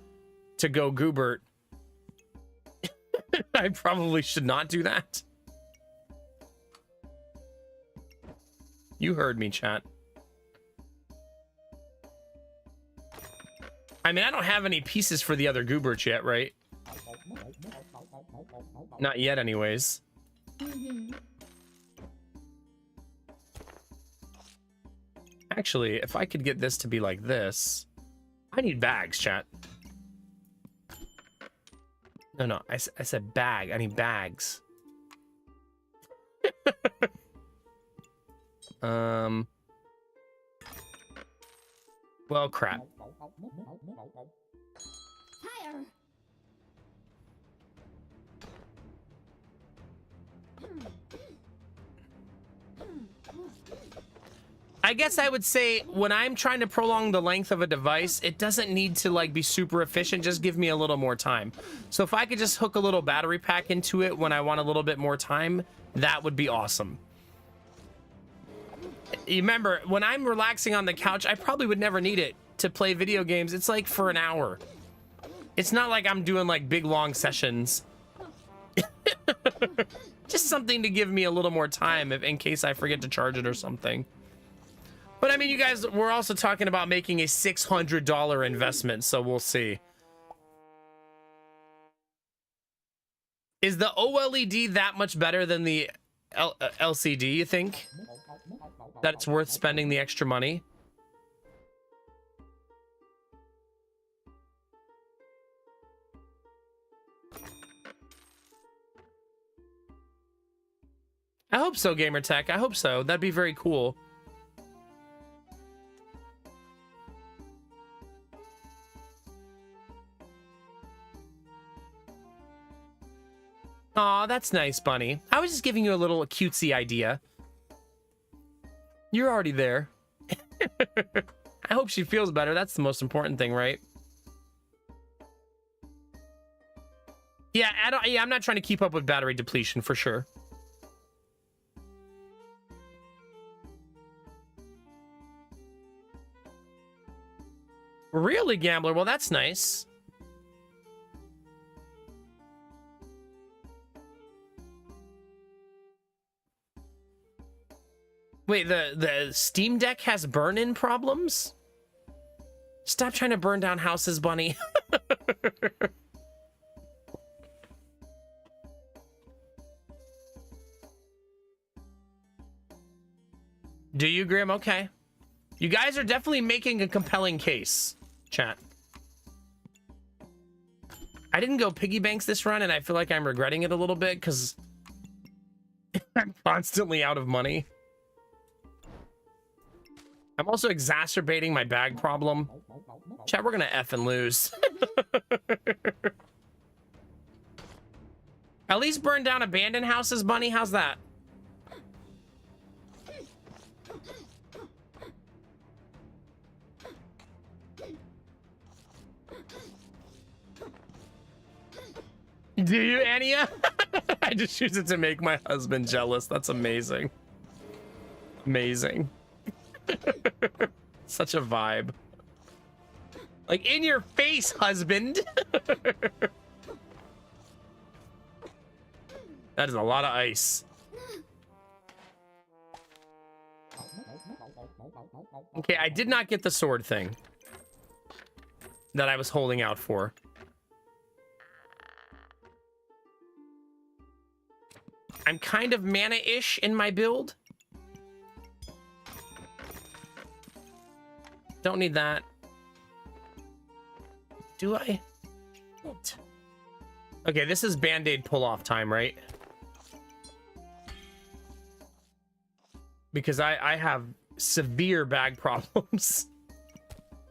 to go Goobert, I probably should not do that. You heard me, chat. I mean, I don't have any pieces for the other Gooberts yet, right? Not yet, anyways. Actually, if I could get this to be like this... I need bags, chat. No, I said bag. I need bags. Well, crap. Fire. I guess I would say when I'm trying to prolong the length of a device, it doesn't need to like be super efficient. Just give me a little more time. So if I could just hook a little battery pack into it when I want a little bit more time, that would be awesome. You remember, when I'm relaxing on the couch, I probably would never need it to play video games. It's like for an hour. It's not like I'm doing like big long sessions. Just something to give me a little more time in case I forget to charge it or something. But I mean, you guys, we're also talking about making a $600 investment, so we'll see. Is the OLED that much better than the LCD, you think? That it's worth spending the extra money? I hope so, Gamertech. I hope so. That'd be very cool. Aw, that's nice, Bunny. I was just giving you a little cutesy idea. You're already there. I hope she feels better. That's the most important thing, right? Yeah, I'm not trying to keep up with battery depletion for sure. Really, Gambler? Well, that's nice. Wait, the Steam Deck has burn-in problems? Stop trying to burn down houses, Bunny. Do you, Grim? Okay. You guys are definitely making a compelling case, chat. I didn't go piggy banks this run, and I feel like I'm regretting it a little bit because I'm constantly out of money. I'm also exacerbating my bag problem. Chat, we're gonna F and lose. At least burn down abandoned houses, Bunny. How's that? Do you, Ania? I just use it to make my husband jealous. That's amazing. Amazing. Such a vibe. Like, in your face, husband. That is a lot of ice. Okay, I did not get the sword thing that I was holding out for. I'm kind of mana-ish in my build. Don't need that. Do I? Okay, this is Band-Aid pull-off time, right? Because I have severe bag problems.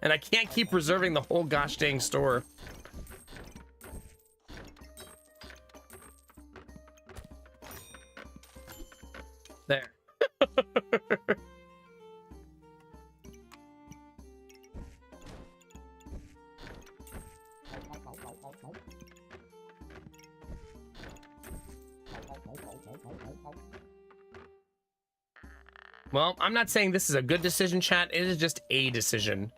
And I can't keep reserving the whole gosh dang store. There. Well, I'm not saying this is a good decision, chat. It is just a decision.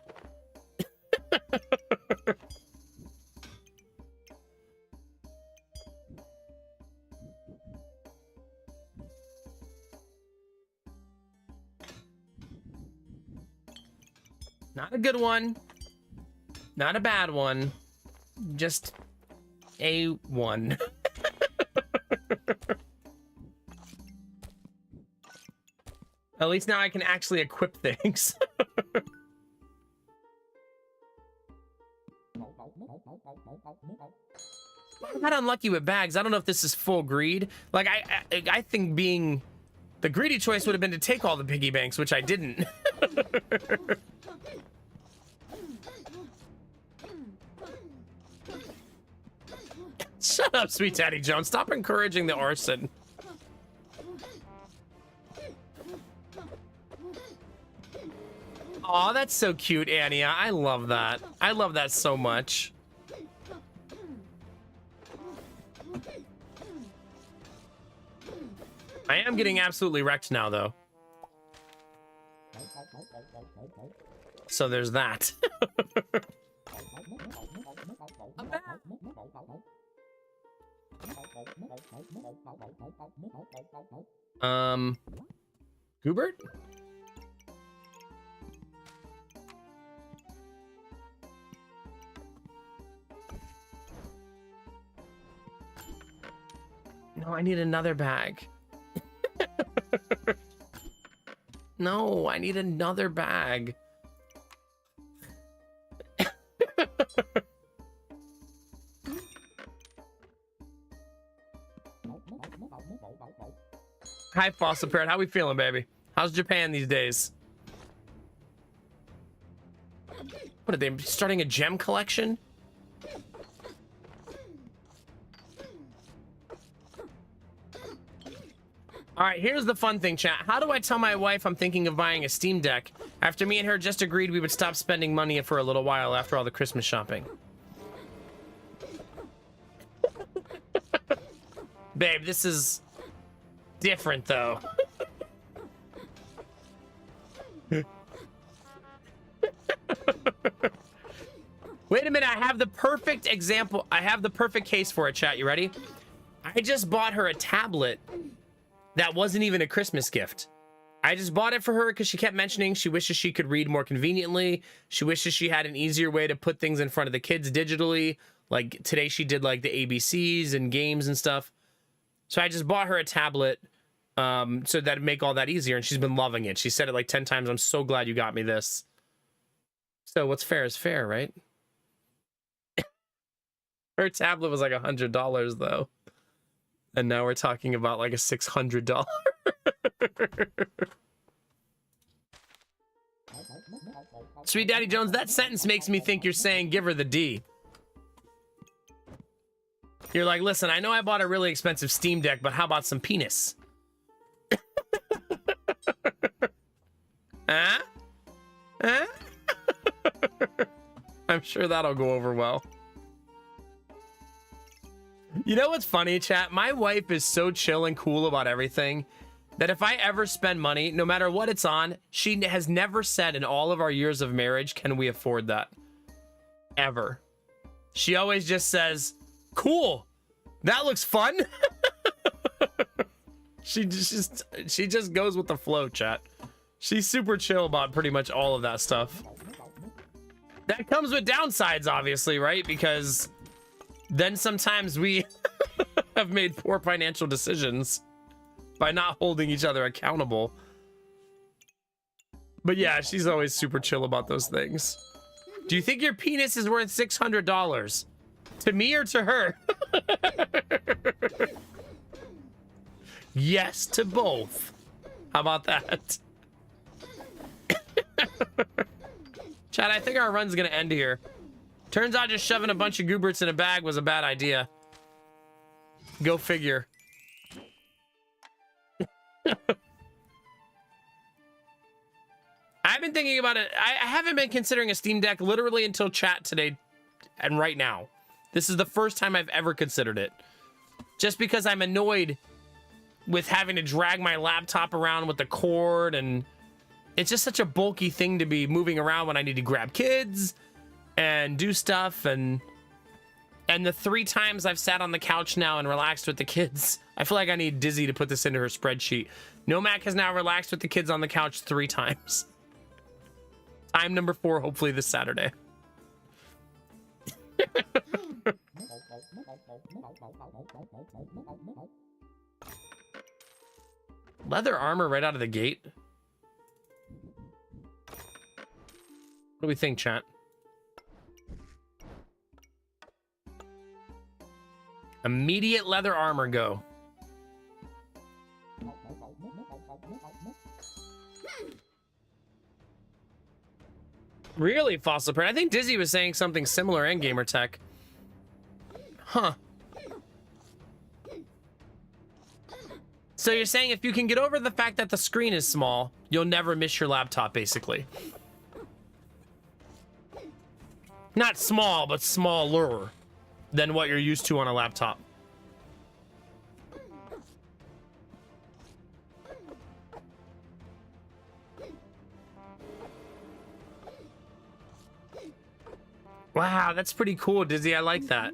Not a good one. Not a bad one. Just a one. At least now I can actually equip things. I'm not unlucky with bags. I don't know if this is full greed. Like, I think being the greedy choice would have been to take all the piggy banks, which I didn't. Shut up, sweet Daddy Jones. Stop encouraging the arson. Aw, that's so cute, Ania. I love that. I love that so much. I am getting absolutely wrecked now, though. So there's that. Goobert? No, I need another bag. No, I need another bag. Hi, Fossil Parrot. How we feeling, baby? How's Japan these days? What are they starting a gem collection? All right, here's the fun thing, chat. How do I tell my wife I'm thinking of buying a Steam Deck after me and her just agreed we would stop spending money for a little while after all the Christmas shopping? Babe, this is different, though. Wait a minute, I have the perfect example. I have the perfect case for it, chat. You ready? I just bought her a tablet that wasn't even a Christmas gift. I just bought it for her because she kept mentioning she wishes she could read more conveniently. She wishes she had an easier way to put things in front of the kids digitally. Like today she did like the ABCs and games and stuff. So I just bought her a tablet so that'd make all that easier. And she's been loving it. She said it like 10 times. I'm so glad you got me this. So what's fair is fair, right? Her tablet was like $100 though. And now we're talking about like a $600. Sweet Daddy Jones, that sentence makes me think you're saying give her the D. You're like, listen, I know I bought a really expensive Steam Deck, but how about some penis? Huh? Huh? I'm sure that'll go over well. You know what's funny, chat? My wife is so chill and cool about everything that if I ever spend money, no matter what it's on, she has never said in all of our years of marriage, can we afford that? Ever. She always just says, cool, that looks fun. She just goes with the flow, chat. She's super chill about pretty much all of that stuff. That comes with downsides, obviously, right? Because then sometimes we have made poor financial decisions by not holding each other accountable. But yeah, she's always super chill about those things. Do you think your penis is worth $600? To me or to her? Yes, to both. How about that? Chad, I think our run's gonna end here. Turns out just shoving a bunch of gooberts in a bag was a bad idea. Go figure. I've been thinking about it. I haven't been considering a Steam Deck literally until chat today and right now. This is the first time I've ever considered it. Just because I'm annoyed with having to drag my laptop around with the cord, and it's just such a bulky thing to be moving around when I need to grab kids and do stuff. And the 3 times I've sat on the couch now and relaxed with the kids, I feel like I need Dizzy to put this into her spreadsheet. Nomac has now relaxed with the kids on the couch 3 times. Time number 4, hopefully this Saturday. Leather armor right out of the gate. What do we think, chat? Immediate leather armor go. Really, Fossil Parrot? I think Dizzy was saying something similar in Gamertech. Huh. So you're saying if you can get over the fact that the screen is small, you'll never miss your laptop, basically. Not small, but smaller than what you're used to on a laptop. Wow, that's pretty cool, Dizzy. I like that.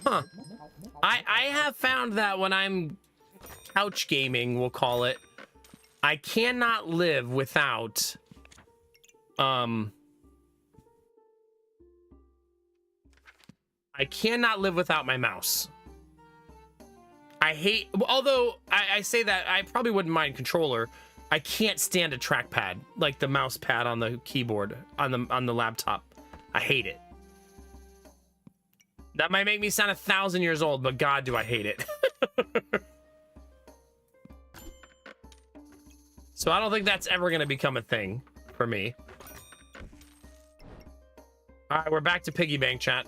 Huh. I have found that when I'm couch gaming, we'll call it, I cannot live without I cannot live without my mouse. I hate, although I say that, I probably wouldn't mind controller. I can't stand a trackpad, like the mouse pad on the keyboard, on the laptop. I hate it. That might make me sound 1,000 years old, but God, do I hate it. So I don't think that's ever going to become a thing for me. All right, we're back to piggy bank chat.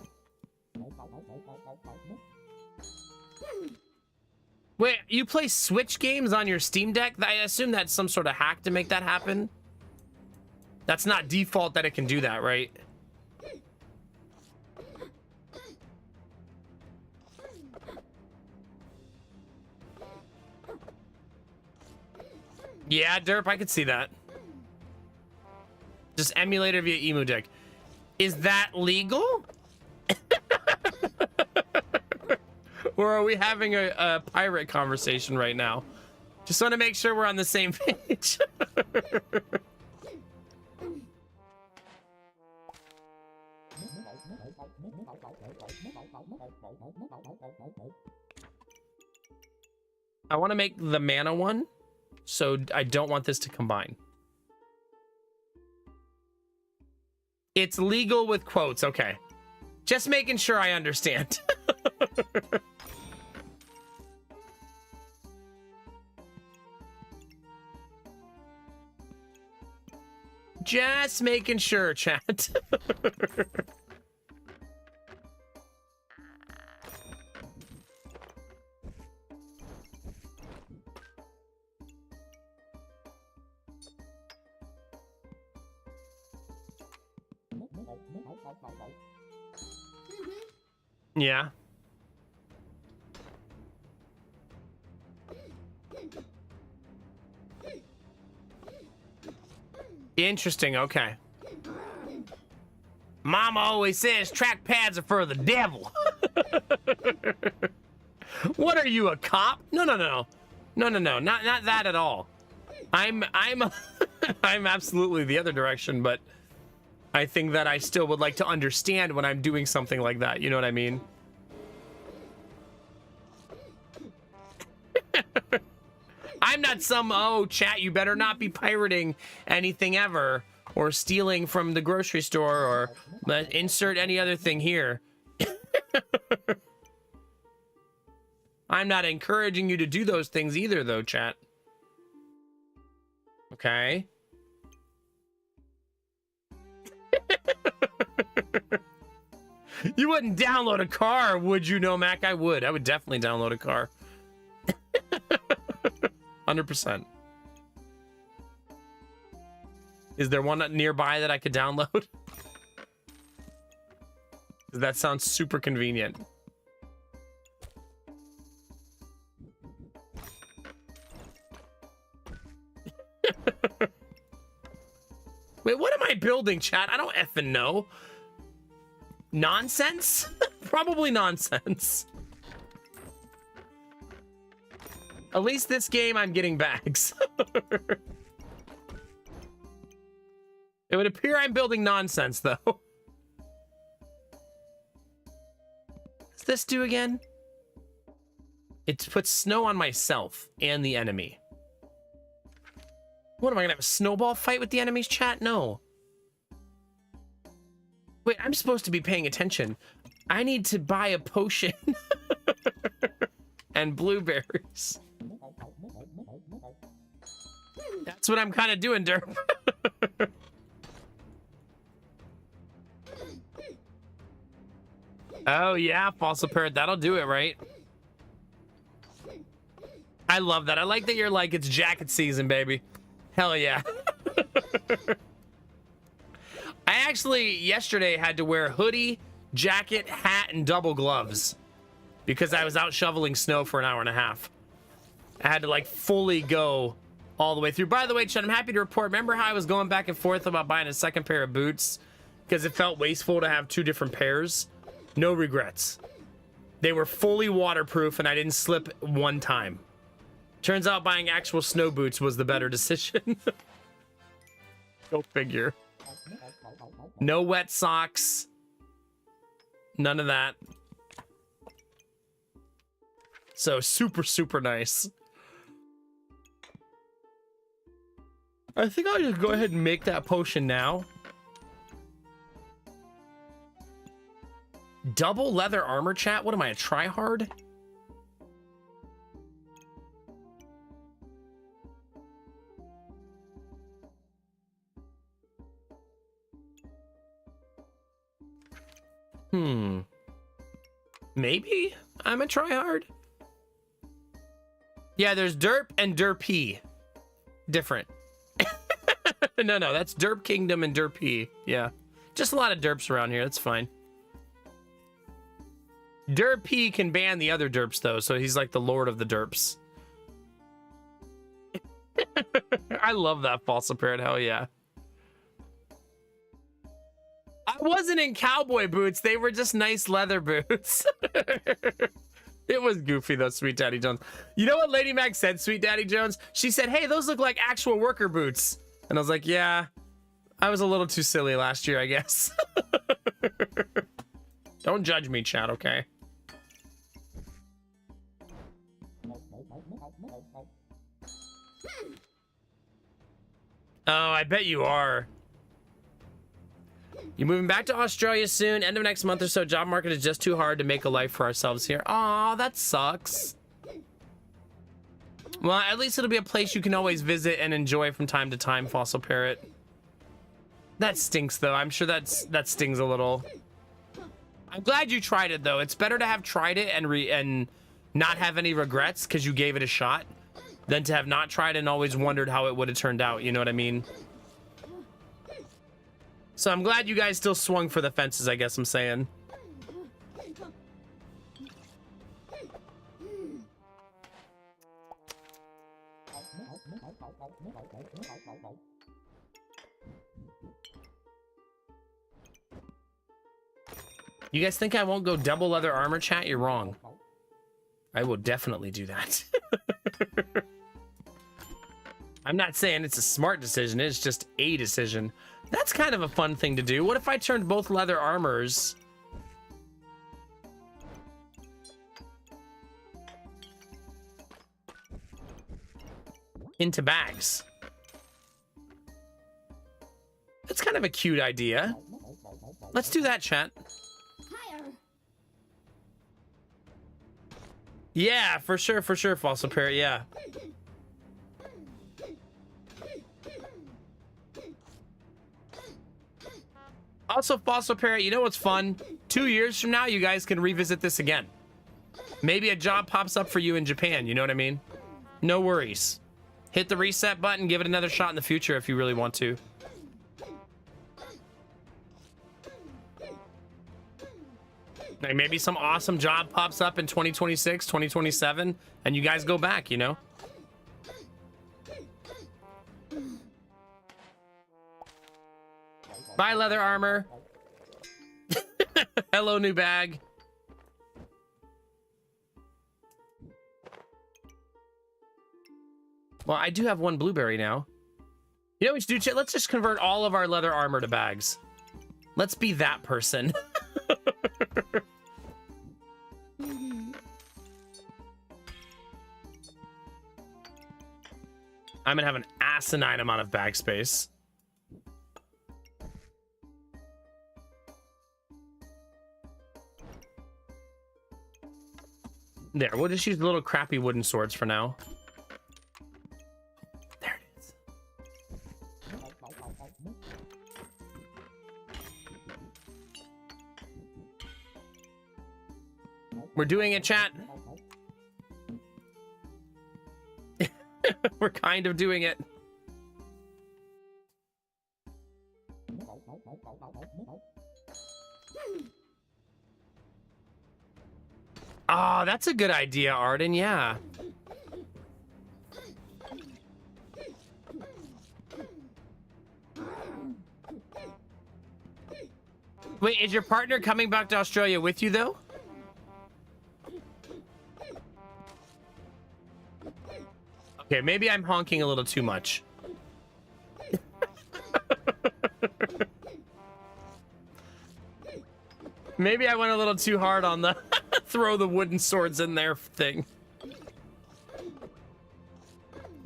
Wait, you play Switch games on your Steam Deck? I assume that's some sort of hack to make that happen. That's not default that it can do that, right? Yeah, Derp, I could see that. Just emulator via Emu Deck. Is that legal? Or are we having a pirate conversation right now? Just want to make sure we're on the same page. I want to make the mana one, so I don't want this to combine. It's legal with quotes, okay. Just making sure I understand. Just making sure, chat. Yeah. Interesting, okay. Mama always says trackpads are for the devil. What are you, a cop? No, not that at all. I'm I'm absolutely the other direction, but I think that I still would like to understand when I'm doing something like that. You know what I mean? I'm not some, oh, chat, you better not be pirating anything ever or stealing from the grocery store or insert any other thing here. I'm not encouraging you to do those things either, though, chat. Okay. You wouldn't download a car, would you, No Mac? I would. I would definitely download a car. 100%. Is there one nearby that I could download? That sounds super convenient. Wait, what am I building, chat? I don't effing know. Nonsense? Probably nonsense. At least this game, I'm getting bags. It would appear I'm building nonsense, though. What does this do again? It puts snow on myself and the enemy. What, am I gonna have a snowball fight with the enemies, chat? No. Wait, I'm supposed to be paying attention. I need to buy a potion. And blueberries. That's what I'm kind of doing, Derp. Oh, yeah, Fossil Parrot. That'll do it, right? I love that. I like that you're like, it's jacket season, baby. Hell yeah. I actually, yesterday, had to wear a hoodie, jacket, hat, and double gloves. Because I was out shoveling snow for an hour and a half. I had to, like, fully go all the way through. By the way, Chad, I'm happy to report. Remember how I was going back and forth about buying a second pair of boots? Because it felt wasteful to have two different pairs? No regrets. They were fully waterproof, and I didn't slip one time. Turns out buying actual snow boots was the better decision. Go figure. No wet socks. None of that. So super, super nice. I think I'll just go ahead and make that potion now. Double leather armor, chat? What am I, a tryhard? Maybe I'm a tryhard. Yeah, there's derp and derpy. Different. No, that's Derp Kingdom and derpy. Yeah, just a lot of derps around here. That's fine. Derpy can ban the other derps though, so he's like the lord of the derps. I love that fossil parrot. Hell yeah. I wasn't in cowboy boots. They were just nice leather boots. It was goofy though, Sweet Daddy Jones. You know what Lady Mac said, Sweet Daddy Jones? She said, hey, those look like actual worker boots. And I was like, yeah, I was a little too silly last year, I guess. Don't judge me, chat, okay? Oh, I bet you are. You're moving back to Australia soon. End of next month or so. Job market is just too hard to make a life for ourselves here. Aw, that sucks. Well, at least it'll be a place you can always visit and enjoy from time to time, Fossil Parrot. That stinks, though. I'm sure that stings a little. I'm glad you tried it, though. It's better to have tried it and not have any regrets because you gave it a shot than to have not tried and always wondered how it would have turned out. You know what I mean? So I'm glad you guys still swung for the fences, I guess I'm saying. You guys think I won't go double leather armor, chat? You're wrong. I will definitely do that. I'm not saying it's a smart decision, it's just a decision. That's kind of a fun thing to do. What if I turned both leather armors into bags? That's kind of a cute idea. Let's do that, chat. Yeah, for sure, Fossil Parrot, yeah. Also, Fossil Parrot, you know what's fun? 2 years from now, you guys can revisit this again. Maybe a job pops up for you in Japan, you know what I mean? No worries. Hit the reset button, give it another shot in the future if you really want to. Like maybe some awesome job pops up in 2026, 2027, and you guys go back, you know? Bye, leather armor. Hello, new bag. Well, I do have one blueberry now. You know what we should do, chat? Let's just convert all of our leather armor to bags. Let's be that person. I'm gonna have an asinine amount of bag space. There, we'll just use the little crappy wooden swords for now. There it is. We're doing it, chat. We're kind of doing it. Oh, that's a good idea, Arden. Yeah. Wait, is your partner coming back to Australia with you, though? Okay, maybe I'm honking a little too much. Maybe I went a little too hard on the throw the wooden swords in there thing.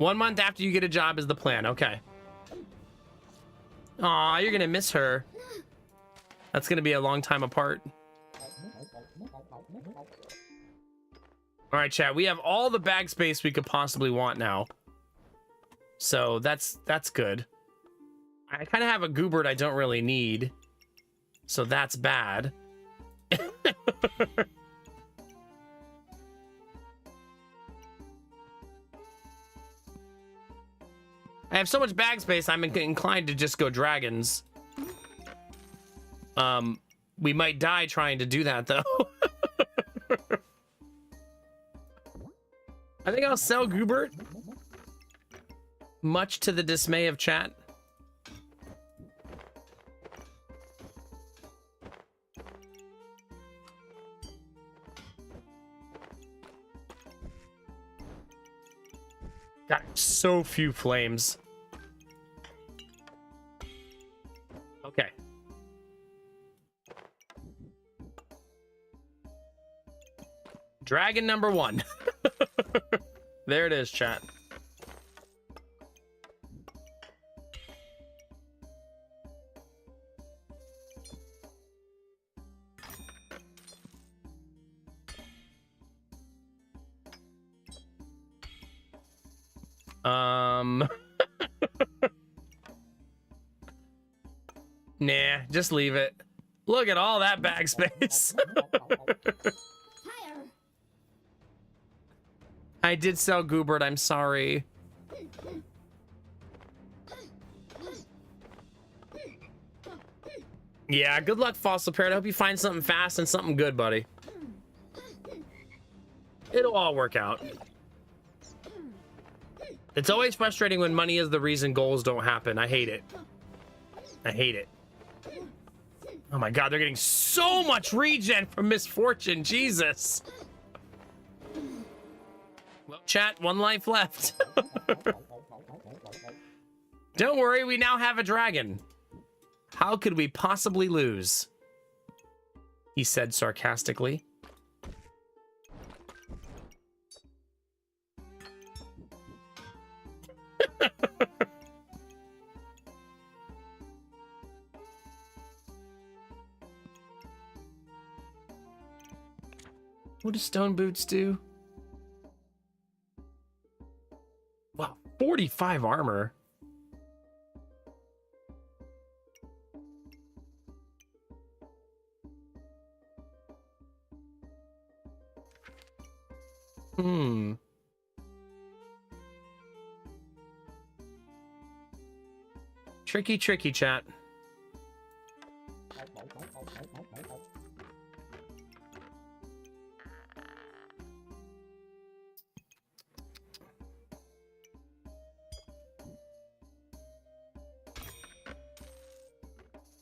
1 month after you get a job is the plan. Okay. Aw, you're gonna miss her. That's gonna be a long time apart. All right, chat. We have all the bag space we could possibly want now. So that's good. I kind of have a Goobert I don't really need. So that's bad. I have so much bag space, I'm inclined to just go dragons. We might die trying to do that, though. I think I'll sell Goobert. Much to the dismay of chat. Got so few flames. Okay. Dragon number 1. There it is, chat. Nah, just leave it. Look at all that bag space. I did sell Goobert, I'm sorry. Yeah, good luck, Fossil Parrot. I hope you find something fast and something good, buddy. It'll all work out. It's always frustrating when money is the reason goals don't happen. I hate it. I hate it. Oh my god, they're getting so much regen from Misfortune. Jesus. Well, chat, 1 life left. Don't worry, we now have a dragon. How could we possibly lose? He said sarcastically. What do stone boots do? Wow, 45 armor. Tricky, tricky, chat.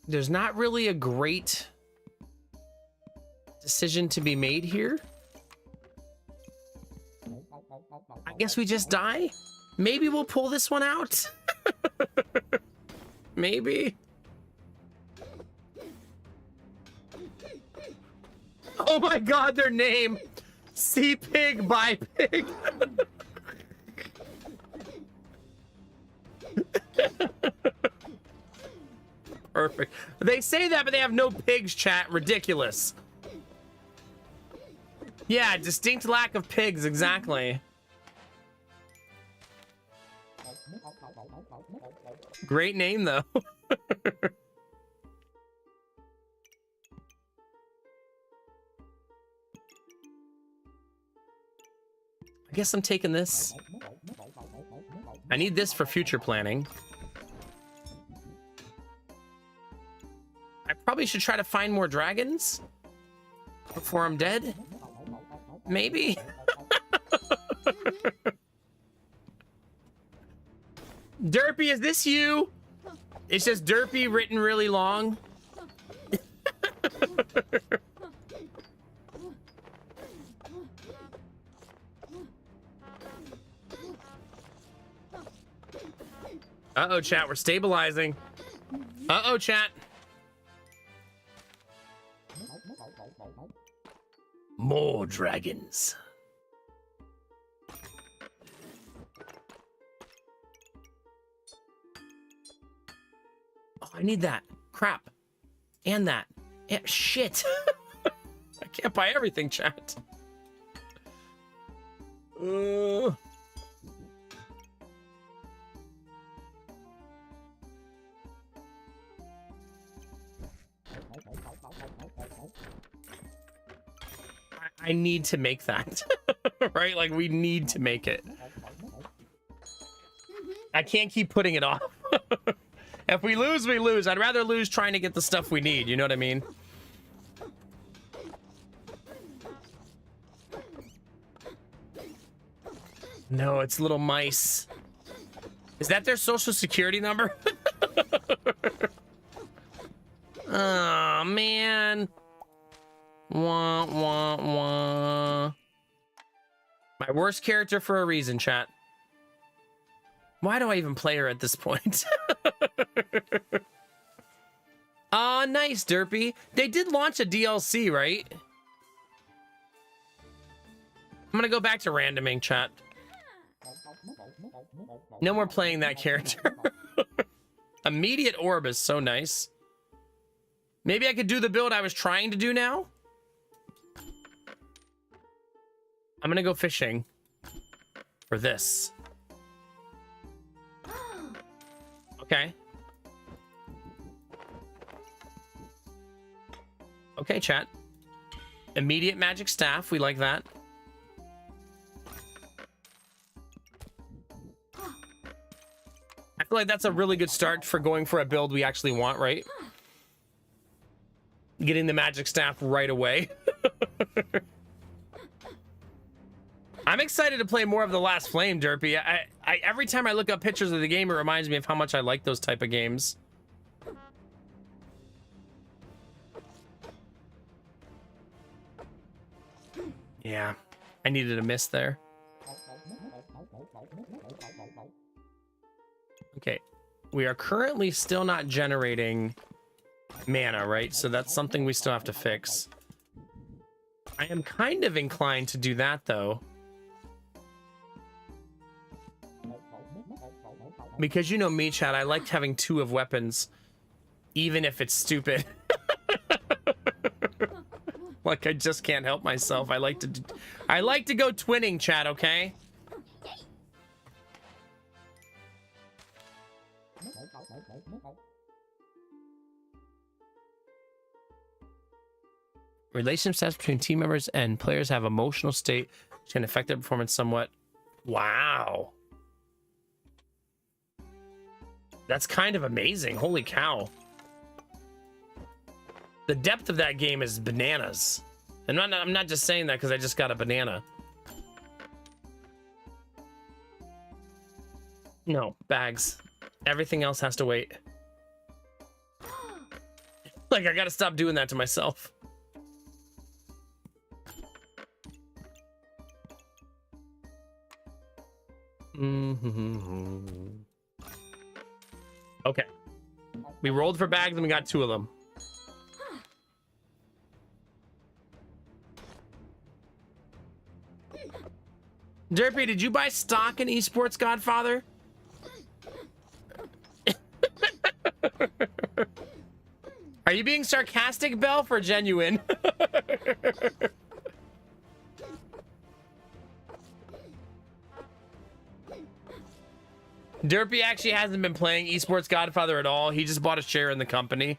There's not really a great decision to be made here. I guess we just die. Maybe we'll pull this one out. Maybe. Oh my god, their name. Sea Pig by Pig. Perfect. They say that, but they have no pigs, chat. Ridiculous. Yeah, distinct lack of pigs, exactly. Great name, though. I guess I'm taking this. I need this for future planning. I probably should try to find more dragons before I'm dead. Maybe. Derpy, is this you? It's just Derpy written really long. Uh-oh, chat, we're stabilizing. Uh-oh, chat. More dragons. I need that. Crap. And that. And shit. I can't buy everything, chat. I need to make that. Right? Like, we need to make it. I can't keep putting it off. If we lose, we lose. I'd rather lose trying to get the stuff we need. You know what I mean? No, it's little mice. Is that their social security number? Oh, man. Wah, wah, wah. My worst character for a reason, chat. Why do I even play her at this point? Aw, nice, Derpy. They did launch a DLC, right? I'm gonna go back to randoming, chat. No more playing that character. Immediate orb is so nice. Maybe I could do the build I was trying to do now. I'm gonna go fishing for this. Okay. Okay, chat. Immediate magic staff. We like that. I feel like that's a really good start for going for a build we actually want, right? Getting the magic staff right away. I'm excited to play more of The Last Flame, Derpy. Every time I look up pictures of the game, it reminds me of how much I like those type of games. Yeah, I needed a miss there. Okay, we are currently still not generating mana, right? So that's something we still have to fix. I am kind of inclined to do that, though. Because you know me, chat, I liked having 2 of weapons, even if it's stupid. Like, I just can't help myself. I like to go twinning, chat, okay? Relationships between team members and players have emotional state which can affect their performance somewhat. Wow. That's kind of amazing. Holy cow. The depth of that game is bananas. And I'm not just saying that because I just got a banana. No, bags. Everything else has to wait. Like, I gotta stop doing that to myself. Okay. We rolled for bags and we got 2 of them. Derpy, did you buy stock in Esports Godfather? Are you being sarcastic, Belf, or genuine? Derpy actually hasn't been playing Esports Godfather at all. He just bought a share in the company.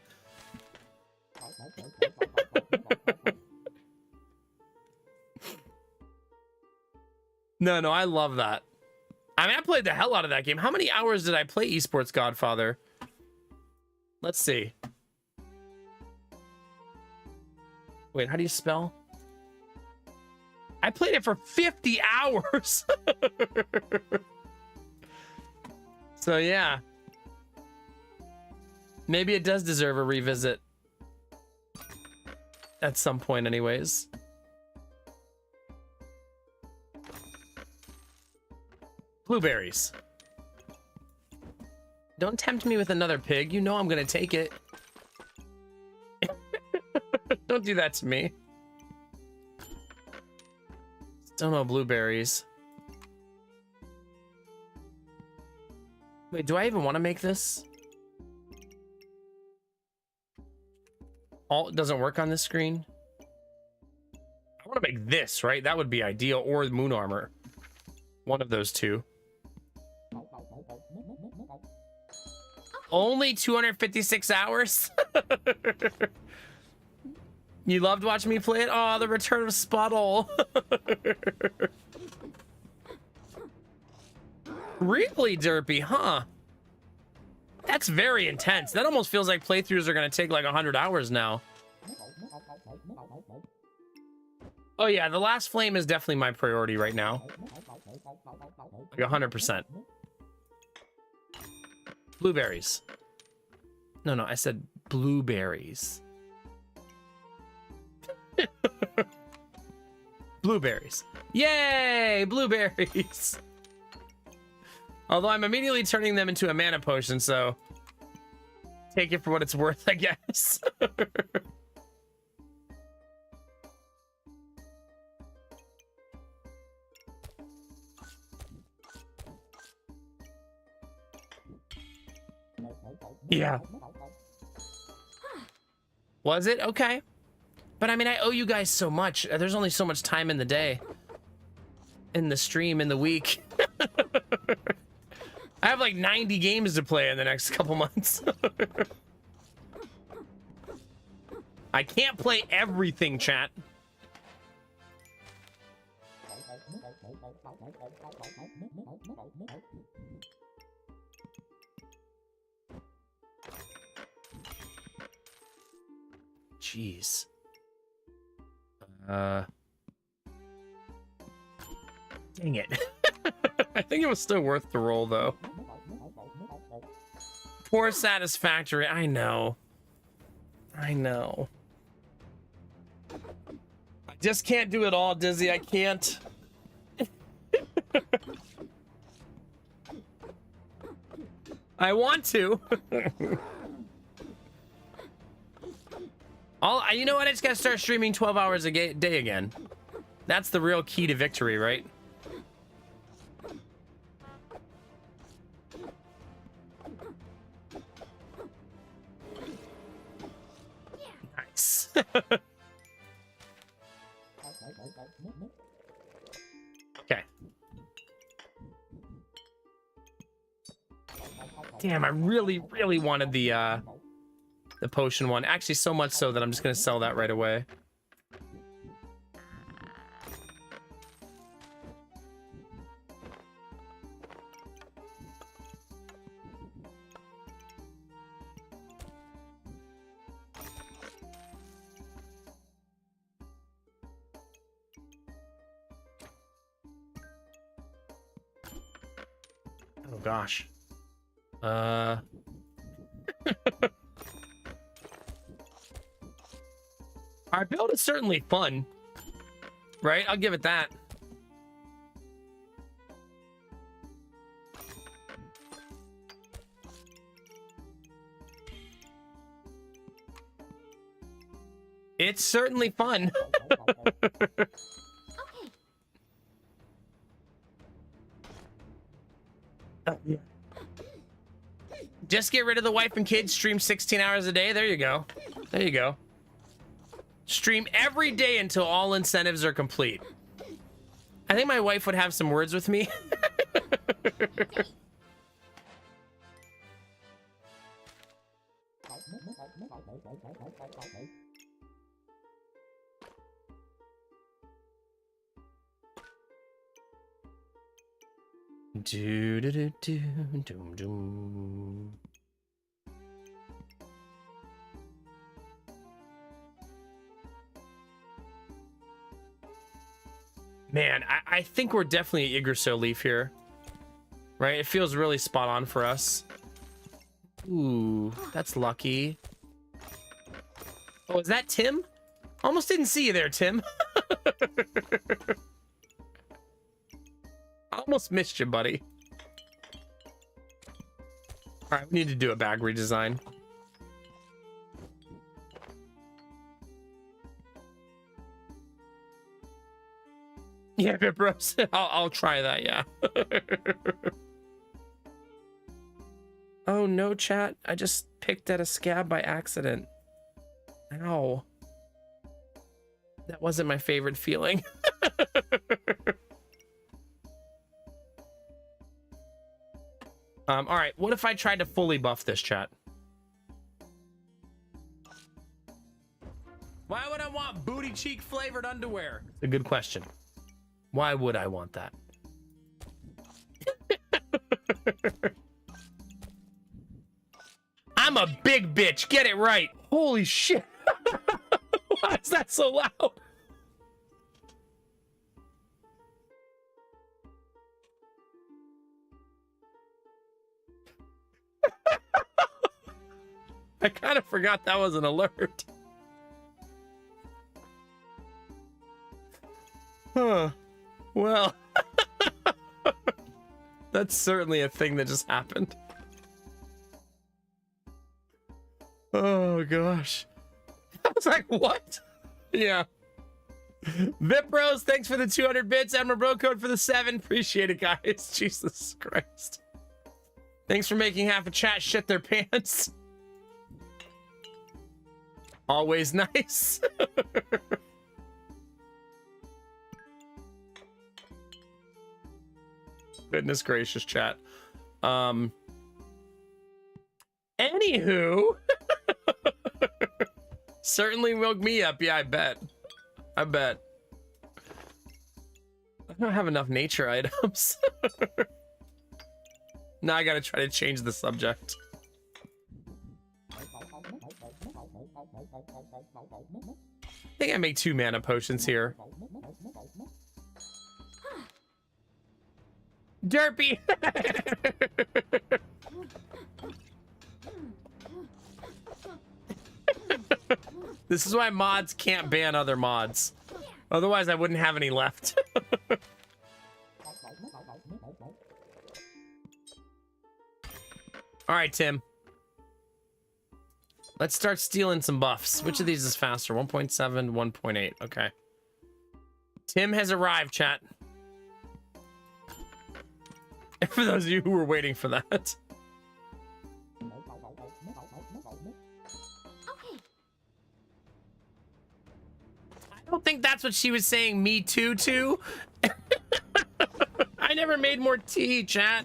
No, I love that. I mean, I played the hell out of that game. How many hours did I play Esports Godfather? Let's see. Wait, how do you spell? I played it for 50 hours. So, yeah. Maybe it does deserve a revisit. At some point, anyways. Blueberries. Don't tempt me with another pig. You know I'm gonna take it. Don't do that to me. Still no blueberries. Wait, do I even want to make this? Alt doesn't work on this screen. I want to make this, right? That would be ideal. Or moon armor. One of those two. Only 256 hours? You loved watching me play it? Oh, the return of Sputtle. Really, Derpy, huh? That's very intense. That almost feels like playthroughs are going to take like 100 hours now. Oh yeah, the last flame is definitely my priority right now. Like 100%. Blueberries. No, I said blueberries. Blueberries. Yay, blueberries. Although I'm immediately turning them into a mana potion, so take it for what it's worth, I guess. Yeah. Was it? Okay. But I mean, I owe you guys so much. There's only so much time in the day. In the stream, in the week. I have like 90 games to play in the next couple months. I can't play everything, chat. Jeez. Dang it. I think it was still worth the roll, though. Poor satisfactory. I know. I know. I just can't do it all, Dizzy. I can't. I want to. You know what? I just gotta start streaming 12 hours a day again. That's the real key to victory, right? Nice. Okay. Damn, I really wanted the potion one. Actually, so much so that I'm just gonna sell that right away. Oh gosh. Our build is certainly fun, right? I'll give it that. It's certainly fun. Yeah. Just get rid of the wife and kids, stream 16 hours a day. There you go. There you go. Stream every day until all incentives are complete. I think my wife would have some words with me. Do do do do doom doom. Man, I think we're definitely Yggdrasil Leaf here. Right? It feels really spot on for us. Ooh, that's lucky. Oh, is that Tim? Almost didn't see you there, Tim. Almost missed you, buddy. All right, we need to do a bag redesign. Yeah, bros. I'll try that, yeah. Oh no, chat. I just picked at a scab by accident. Ow. That wasn't my favorite feeling. All right, what if I tried to fully buff this, chat? Why would I want booty cheek flavored underwear? It's a good question. Why would I want that? I'm a big bitch. Get it right. Holy shit. Why is that so loud? I kind of forgot that was an alert. Huh. Well, that's certainly a thing that just happened. Oh gosh. I was like, what? Yeah. Vipros, thanks for the 200 bits. Emma Bro Code for the 7. Appreciate it, guys. Jesus Christ. Thanks for making half a chat shit their pants. Always nice. Goodness gracious, chat. Anywho. Certainly woke me up. Yeah, I bet. I bet. I don't have enough nature items. Now I gotta try to change the subject. I think I make 2 mana potions here. Derpy! This is why mods can't ban other mods. Otherwise, I wouldn't have any left. All right, Tim. Let's start stealing some buffs. Which of these is faster? 1.7, 1.8. Okay. Tim has arrived, chat. For those of you who were waiting for that. Okay. I don't think that's what she was saying. Me too. I never made more tea, chat.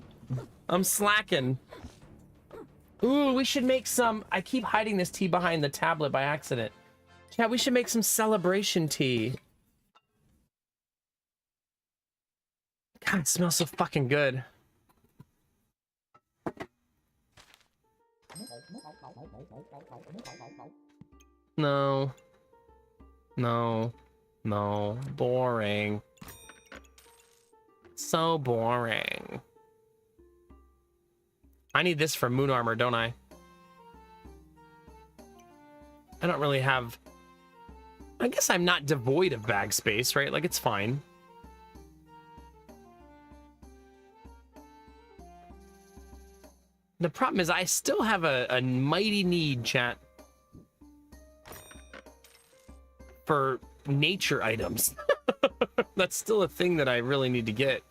I'm slacking. Ooh, we should make some. I keep hiding this tea behind the tablet by accident. Chat, we should make some celebration tea. God, it smells so fucking good. No. No. No. Boring. So boring. I need this for moon armor, don't I? I don't really have... I guess I'm not devoid of bag space, right? Like, it's fine. The problem is I still have a mighty need, chat, for nature items. That's still a thing that I really need to get.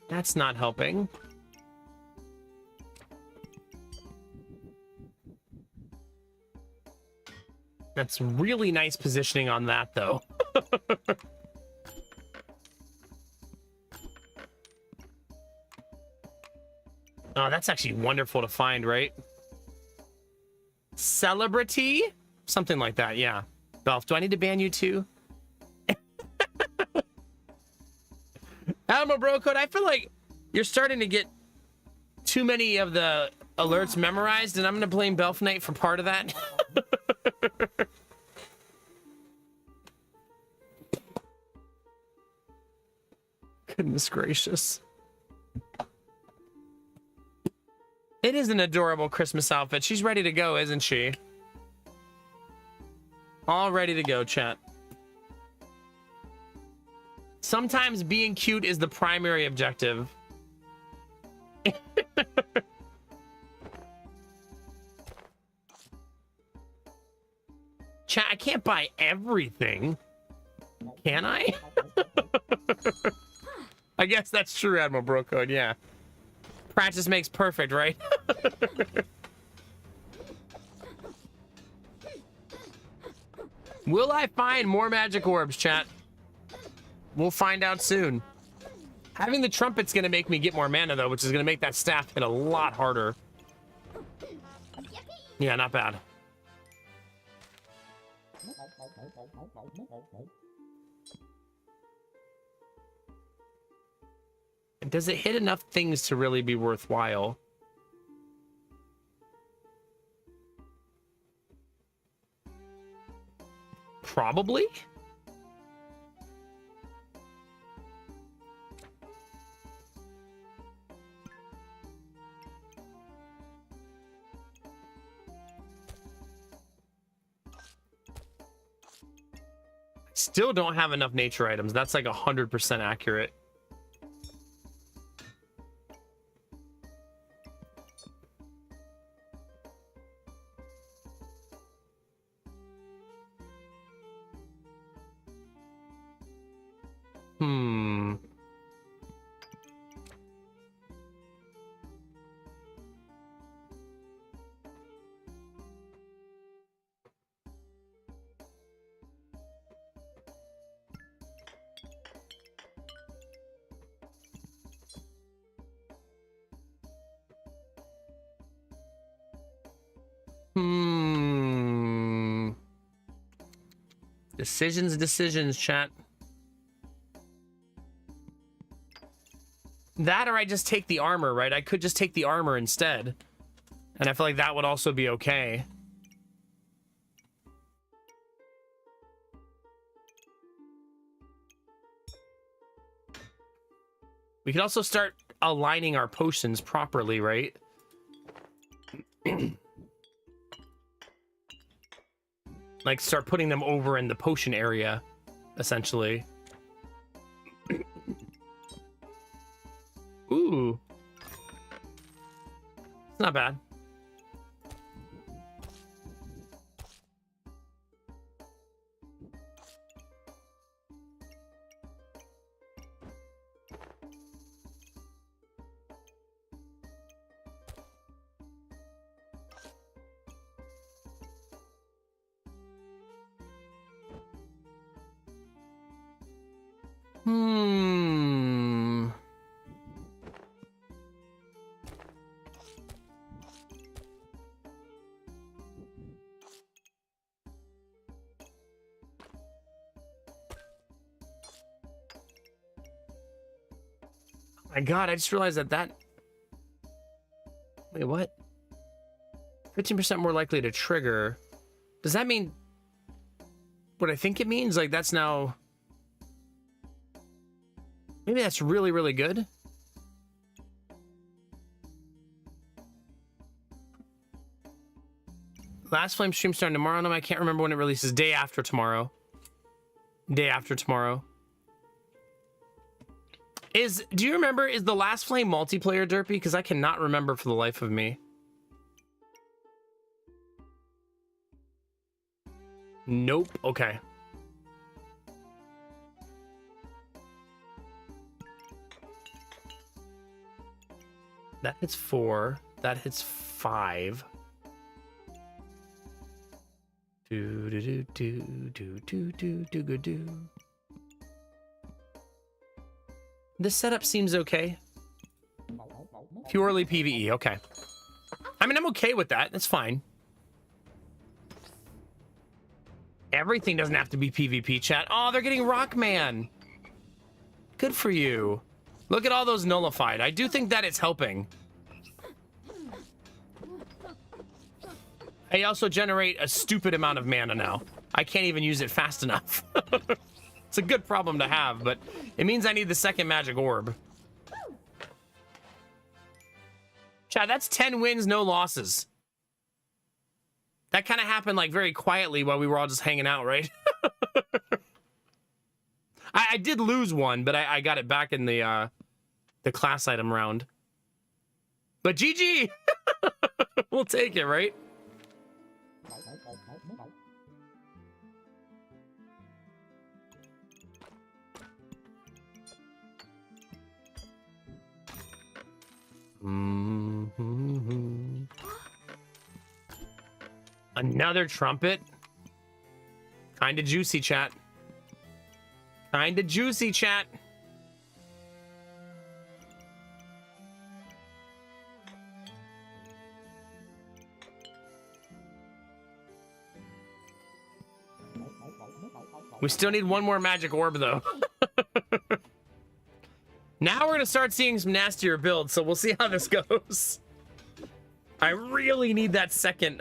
That's not helping. That's really nice positioning on that, though. Oh, that's actually wonderful to find, right? Celebrity? Something like that, yeah. Belf, do I need to ban you too? Alamo Bro Code, I feel like you're starting to get too many of the alerts memorized, and I'm going to blame Belf Knight for part of that. Goodness gracious. It is an adorable Christmas outfit. She's ready to go, isn't she? All ready to go, chat. Sometimes being cute is the primary objective. Chat, I can't buy everything. Can I? I guess that's true, Admiral Brocode, yeah. Practice makes perfect, right? Will I find more magic orbs, chat? We'll find out soon. Having the trumpet's gonna make me get more mana, though, which is gonna make that staff hit a lot harder. Yeah, not bad. Does it hit enough things to really be worthwhile? Probably. Still don't have enough nature items. That's like 100% accurate. Hmm. Hmm. Decisions, chat. That or I just take the armor, right? I could just take the armor instead. And I feel like that would also be okay. We could also start aligning our potions properly, right? Like start putting them over in the potion area, essentially. Ooh. It's not bad. Hmm. My God, I just realized that. Wait, what? 15% more likely to trigger. Does that mean what I think it means? Like that's now. Maybe that's really, really good. Last Flame stream starting tomorrow. No, I can't remember when it releases. Day after tomorrow. Day after tomorrow. Do you remember, is the Last Flame multiplayer derpy? Because I cannot remember for the life of me. Nope. Okay. That hits 4. That hits 5. Do do do do do do do do do do. This setup seems okay. Purely PvE, okay. I mean, I'm okay with that. That's fine. Everything doesn't have to be PvP, chat. Oh, they're getting Rockman. Good for you. Look at all those nullified. I do think that it's helping. I also generate a stupid amount of mana now. I can't even use it fast enough. It's a good problem to have, but it means I need the second magic orb. Chad, that's 10 wins, no losses. That kind of happened like very quietly while we were all just hanging out, right? I did lose one, but I got it back in the class item round. But GG! We'll take it, right? Mhm. Another trumpet. Kinda juicy, chat. Kinda juicy, chat. We still need one more magic orb, though. Now we're gonna start seeing some nastier builds, so we'll see how this goes. I really need that second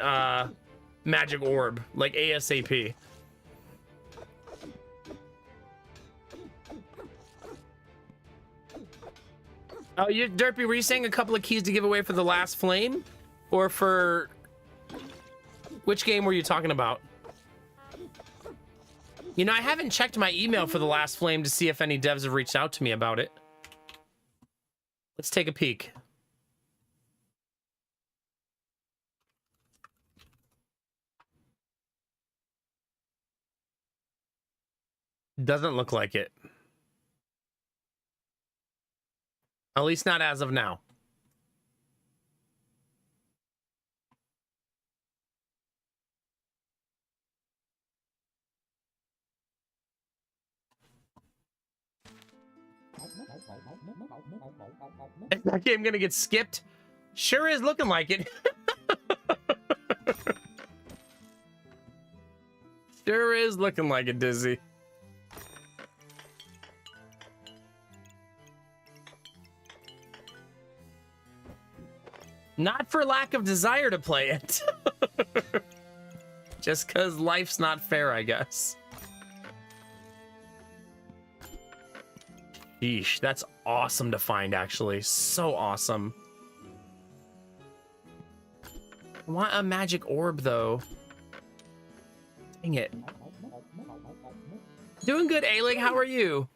magic orb, like ASAP. Oh, you Derpy, were you saying a couple of keys to give away for the last flame? Or for... Which game were you talking about? You know, I haven't checked my email for the last flame to see if any devs have reached out to me about it. Let's take a peek. Doesn't look like it. At least not as of now. Is that game gonna get skipped? Sure is looking like it. Sure is looking like it, Dizzy. Not for lack of desire to play it. Just because life's not fair, I guess. Sheesh, that's awesome to find, actually. So awesome. I want a magic orb, though. Dang it. Doing good, A-Lig. How are you?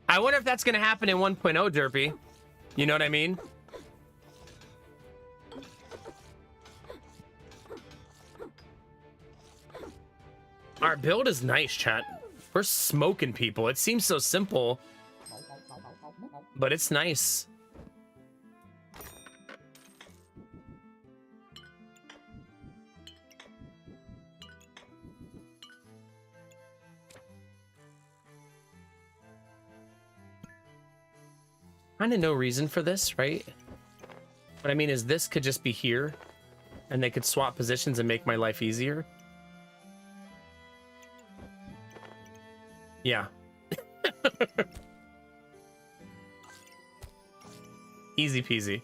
I wonder if that's going to happen in 1.0, Derpy. You know what I mean? Our build is nice, chat. We're smoking people. It seems so simple, but it's nice. Kind of no reason for this, right? What I mean is this could just be here and they could swap positions and make my life easier. Yeah. Easy peasy.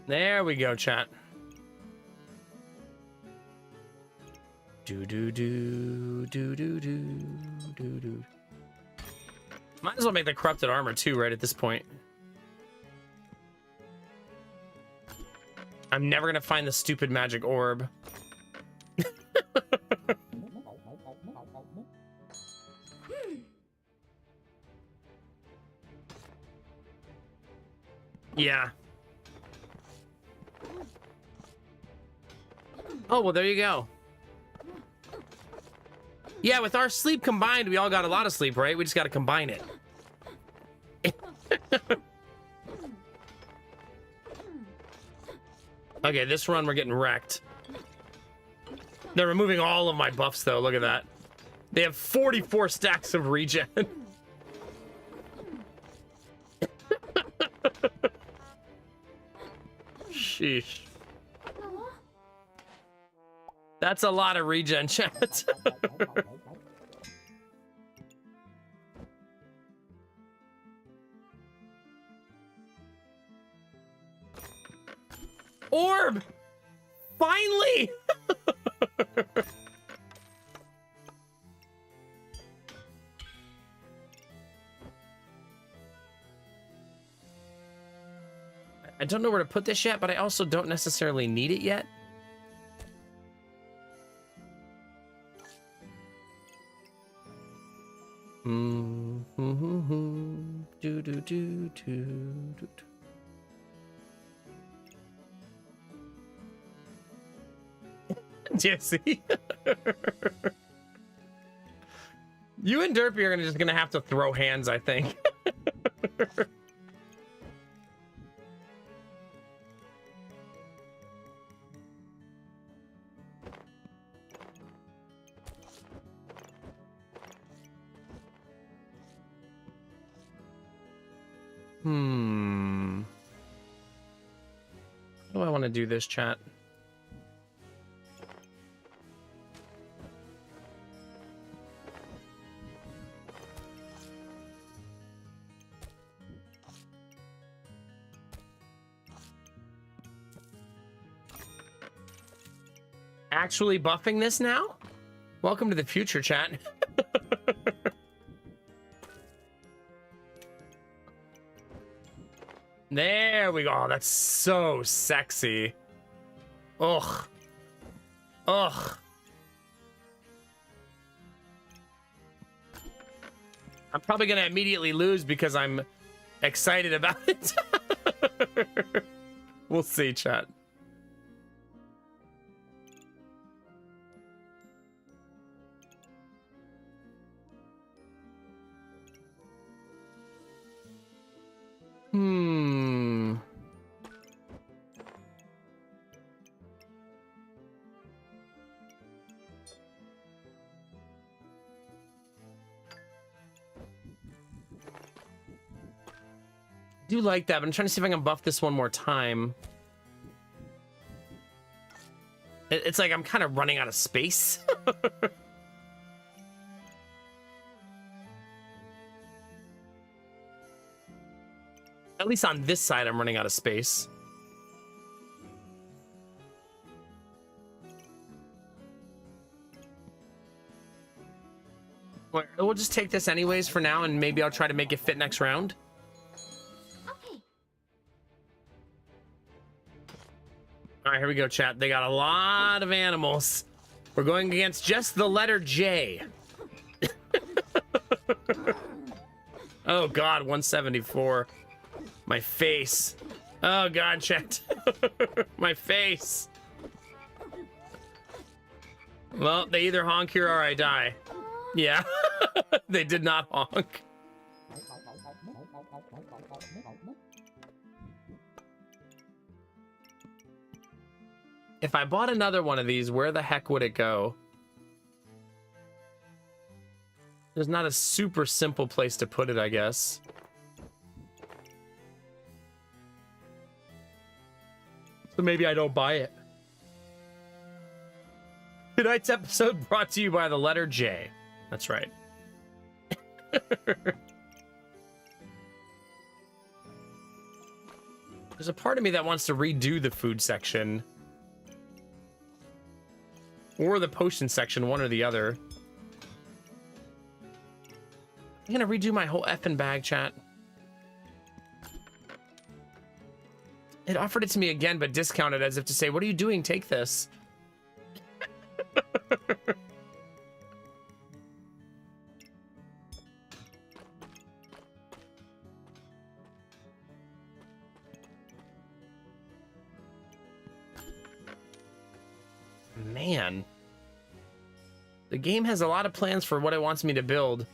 There we go, chat. Do do do do do do do do. Might as well make the corrupted armor too, right at this point. I'm never gonna find the stupid magic orb. Yeah. Oh, well, there you go. Yeah, with our sleep combined, we all got a lot of sleep, right? We just got to combine it. Okay, this run, we're getting wrecked. They're removing all of my buffs, though. Look at that. They have 44 stacks of regen. Sheesh. That's a lot of regen, chat. Orb! Finally! I don't know where to put this yet, but I also don't necessarily need it yet. Do do do do do. Jesse. You and Derpy are just gonna have to throw hands, I think. How do I want to do this, chat? Actually buffing this now? Welcome to the future, chat. There we go. Oh, that's so sexy. Ugh. Ugh. I'm probably going to immediately lose because I'm excited about it. We'll see, chat. I do like that, but I'm trying to see if I can buff this one more time. It's like I'm kind of running out of space. At least on this side, I'm running out of space. We'll just take this anyways for now, and maybe I'll try to make it fit next round. Okay. All right, here we go, chat. They got a lot of animals. We're going against just the letter J. Oh, God, 174. My face. Oh, God, chat. My face. Well, they either honk here or I die. Yeah, they did not honk. If I bought another one of these, where the heck would it go? There's not a super simple place to put it, I guess. So maybe I don't buy it. Tonight's episode brought to you by the letter J. That's right. There's a part of me that wants to redo the food section. Or the potion section, one or the other. I'm gonna redo my whole effing bag, chat. It offered it to me again, but discounted as if to say, what are you doing? Take this. Man. The game has a lot of plans for what it wants me to build.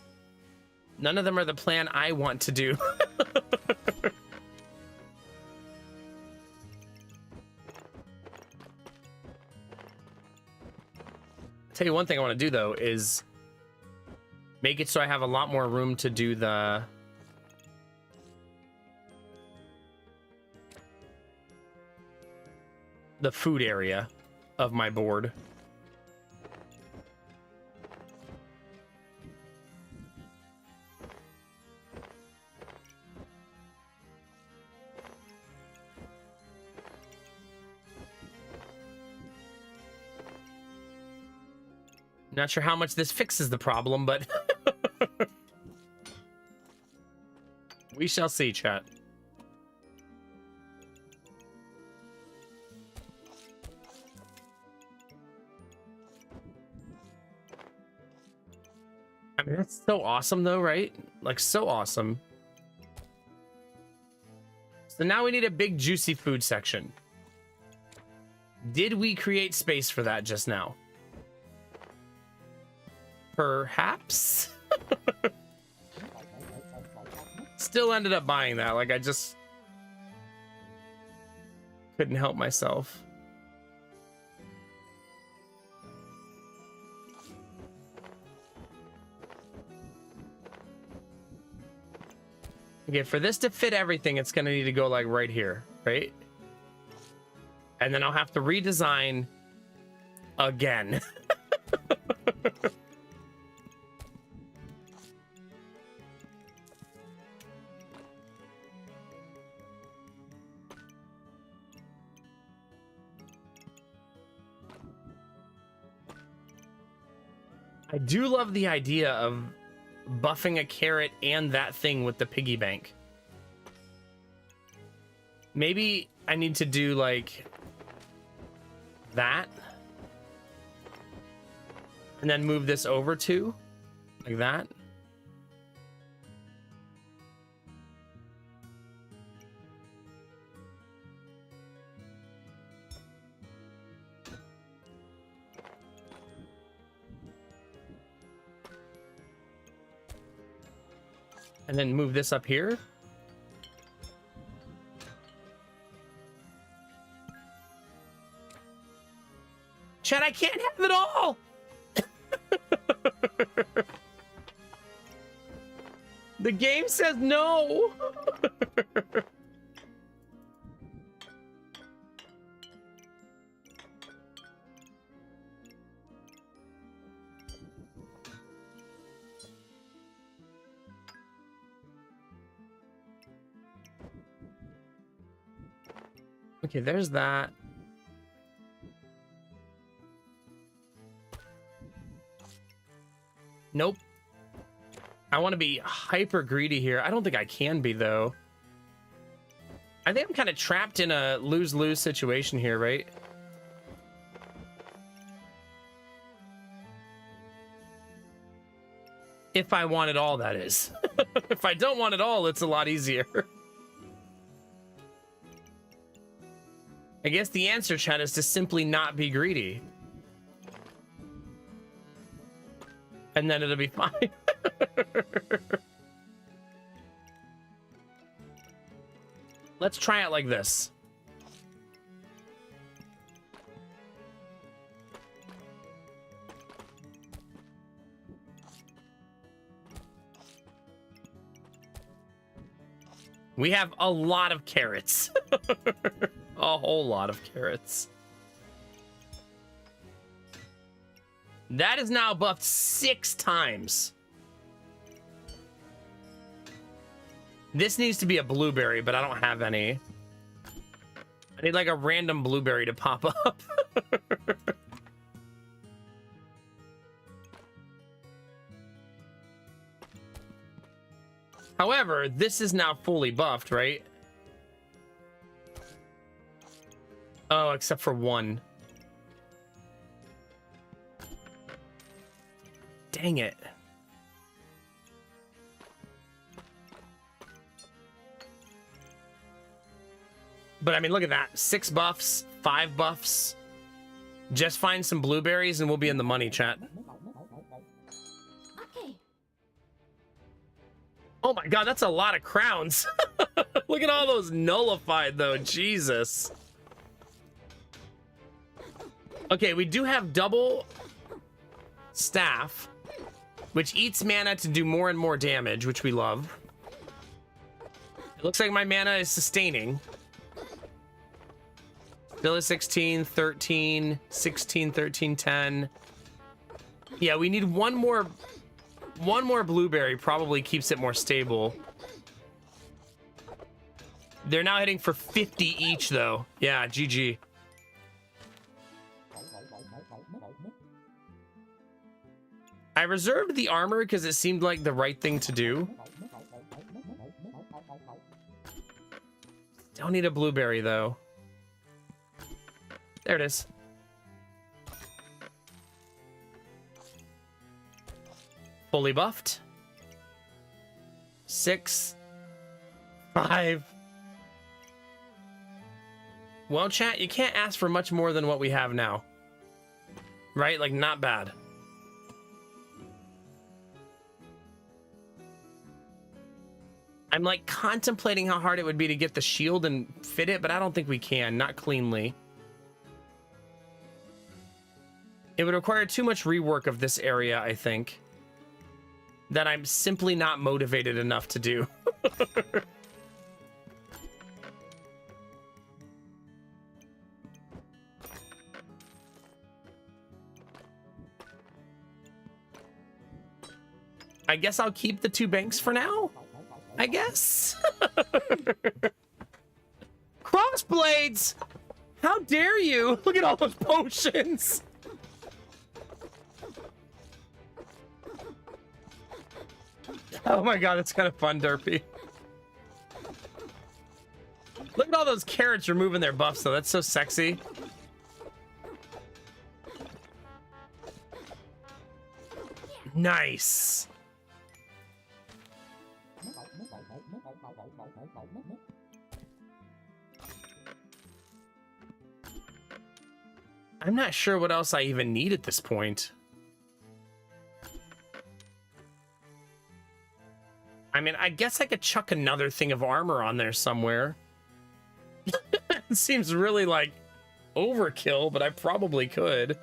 None of them are the plan I want to do. Tell you one thing I want to do, though, is make it so I have a lot more room to do the food area of my board. Not sure how much this fixes the problem, but we shall see, chat. I mean, that's so awesome, though, right? Like, so awesome. So now we need a big, juicy food section. Did we create space for that just now? Perhaps? Still ended up buying that. Like, I just couldn't help myself. Okay, for this to fit everything, it's gonna need to go like right here, right? And then I'll have to redesign again. I do love the idea of buffing a carrot and that thing with the piggy bank. Maybe I need to do like that and then move this over to like that. And then move this up here. Chad, I can't have it all. The game says no. Okay, there's that. Nope. I want to be hyper greedy here. I don't think I can be, though. I think I'm kind of trapped in a lose-lose situation here, right? If I want it all, that is. If I don't want it all, it's a lot easier. I guess the answer, Chad, is to simply not be greedy. And then it'll be fine. Let's try it like this. We have a lot of carrots. A whole lot of carrots. That is now buffed 6 times. This needs to be a blueberry, but I don't have any. I need like a random blueberry to pop up. However, this is now fully buffed, right? Oh, except for one. Dang it. But I mean, look at that. 6 buffs, 5 buffs. Just find some blueberries and we'll be in the money, chat. Okay. Oh my god, that's a lot of crowns. Look at all those nullified, though. Jesus. Okay, we do have double staff, which eats mana to do more and more damage, which we love. It looks like my mana is sustaining. Still is 16, 13, 16, 13, 10. Yeah, we need one more blueberry, probably keeps it more stable. They're now hitting for 50 each, though. Yeah, GG. I reserved the armor because it seemed like the right thing to do. Don't need a blueberry, though. There it is. Fully buffed. 6, 5, Well, chat, you can't ask for much more than what we have now. Right? Like, not bad. I'm like contemplating how hard it would be to get the shield and fit it, but I don't think we can, not cleanly. It would require too much rework of this area, I think, that I'm simply not motivated enough to do. I guess I'll keep the 2 banks for now. I guess. Crossblades! How dare you? Look at all those potions. Oh my god, it's kind of fun, Derpy. Look at all those carrots removing their buffs, though. That's so sexy. Nice. I'm not sure what else I even need at this point. I mean, I guess I could chuck another thing of armor on there somewhere. It seems really like overkill, but I probably could.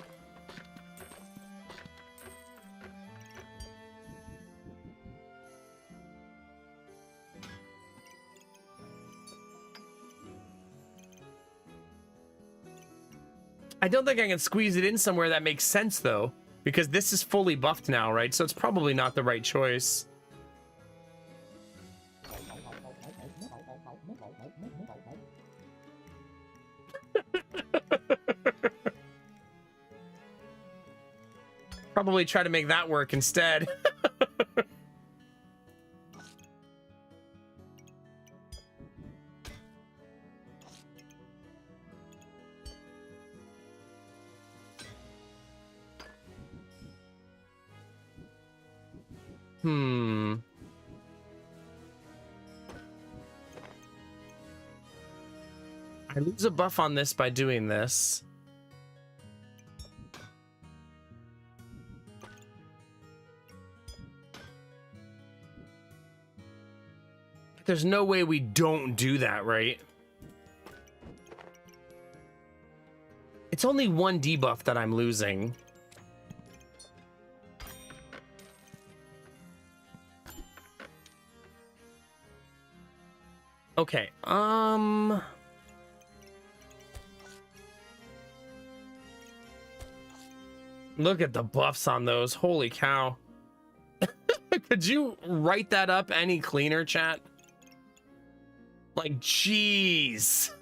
I don't think I can squeeze it in somewhere that makes sense, though, because this is fully buffed now, right? So it's probably not the right choice. Probably try to make that work instead. I lose a buff on this by doing this. There's no way we don't do that, right? It's only 1 debuff that I'm losing. Okay, look at the buffs on those. Holy cow. Could you write that up any cleaner, chat? Like, jeez.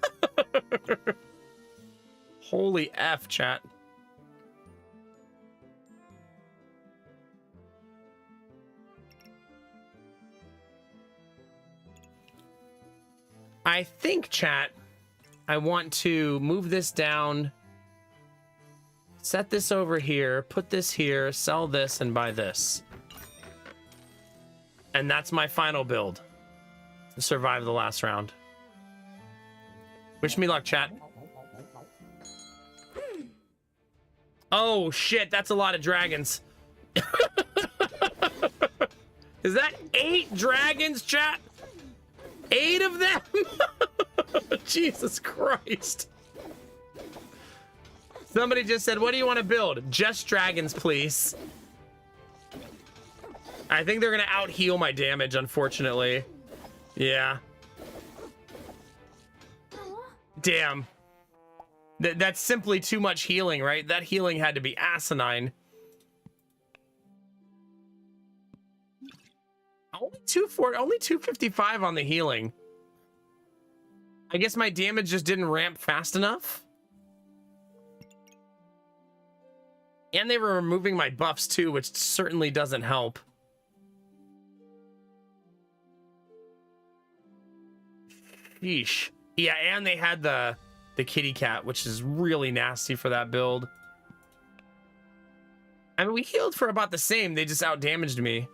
Holy F, chat. I think, chat, I want to move this down, set this over here, put this here, sell this, and buy this. And that's my final build to survive the last round. Wish me luck, chat. Oh, shit, that's a lot of dragons. Is that 8 dragons, chat? 8 of them? Jesus Christ. Somebody just said, what do you want to build? Just dragons, please. I think they're going to out-heal my damage, unfortunately. Yeah. Damn. That's simply too much healing, right? That healing had to be asinine. Only 255 on the healing. I guess my damage just didn't ramp fast enough. And they were removing my buffs too, which certainly doesn't help. Yeesh. Yeah, and they had the kitty cat, which is really nasty for that build. I mean, we healed for about the same. They just out-damaged me.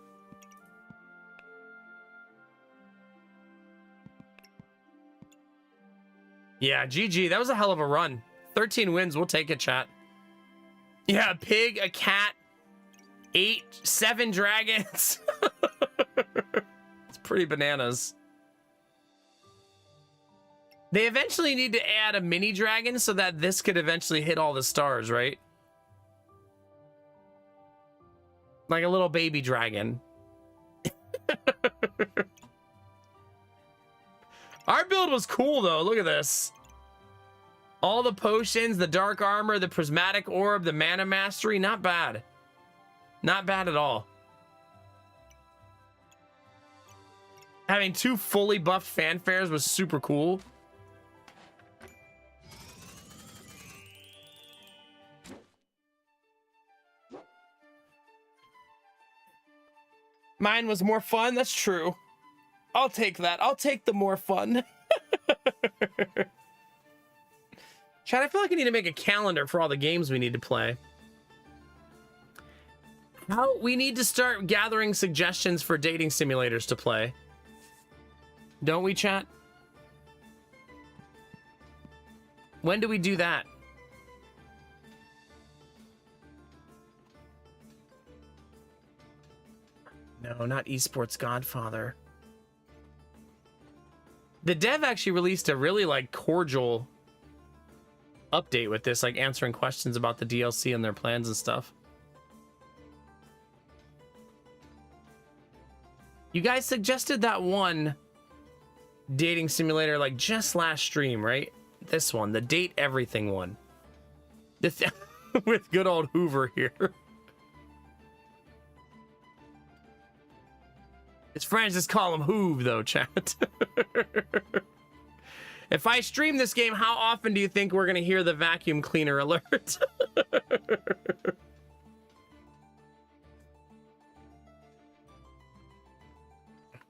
Yeah, GG. That was a hell of a run. 13 wins. We'll take it, chat. Yeah, a pig, a cat, 7 dragons. It's pretty bananas. They eventually need to add a mini dragon so that this could eventually hit all the stars, right? Like a little baby dragon. Our build was cool, though. Look at this. All the potions, the dark armor, the prismatic orb, the mana mastery. Not bad. Not bad at all. Having 2 fully buffed fanfares was super cool. Mine was more fun. That's true. I'll take that. I'll take the more fun. Chad, I feel like I need to make a calendar for all the games we need to play. We need to start gathering suggestions for dating simulators to play. Don't we, chat? When do we do that? No, not Esports Godfather. The dev actually released a really like cordial update with this, like answering questions about the DLC and their plans and stuff. You guys suggested that one dating simulator like just last stream, right? This one, the date everything one. This with good old Hoover here. His friends just call him Hoove, though, chat. If I stream this game, how often do you think we're going to hear the vacuum cleaner alert?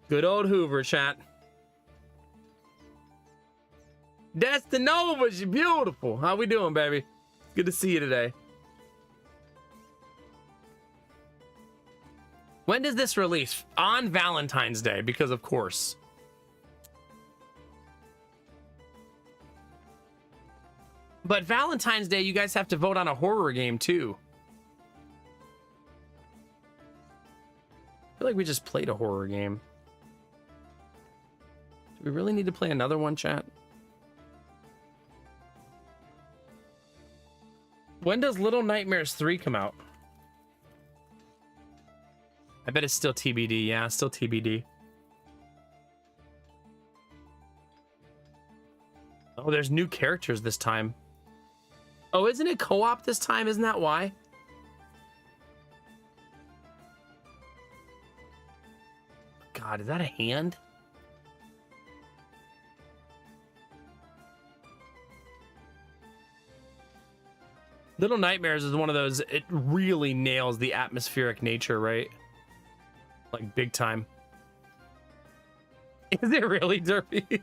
Good old Hoover, chat. Destinova, you're beautiful. How we doing, baby? Good to see you today. When does this release? On Valentine's Day, because of course. But Valentine's Day, you guys have to vote on a horror game, too. I feel like we just played a horror game. Do we really need to play another one, chat? When does Little Nightmares 3 come out? I bet it's still TBD. Yeah, still TBD. Oh, there's new characters this time. Oh, isn't it co-op this time? Isn't that why? God, is that a hand? Little Nightmares is one of those, it really nails the atmospheric nature, right? Like big time. Is it really, Derpy?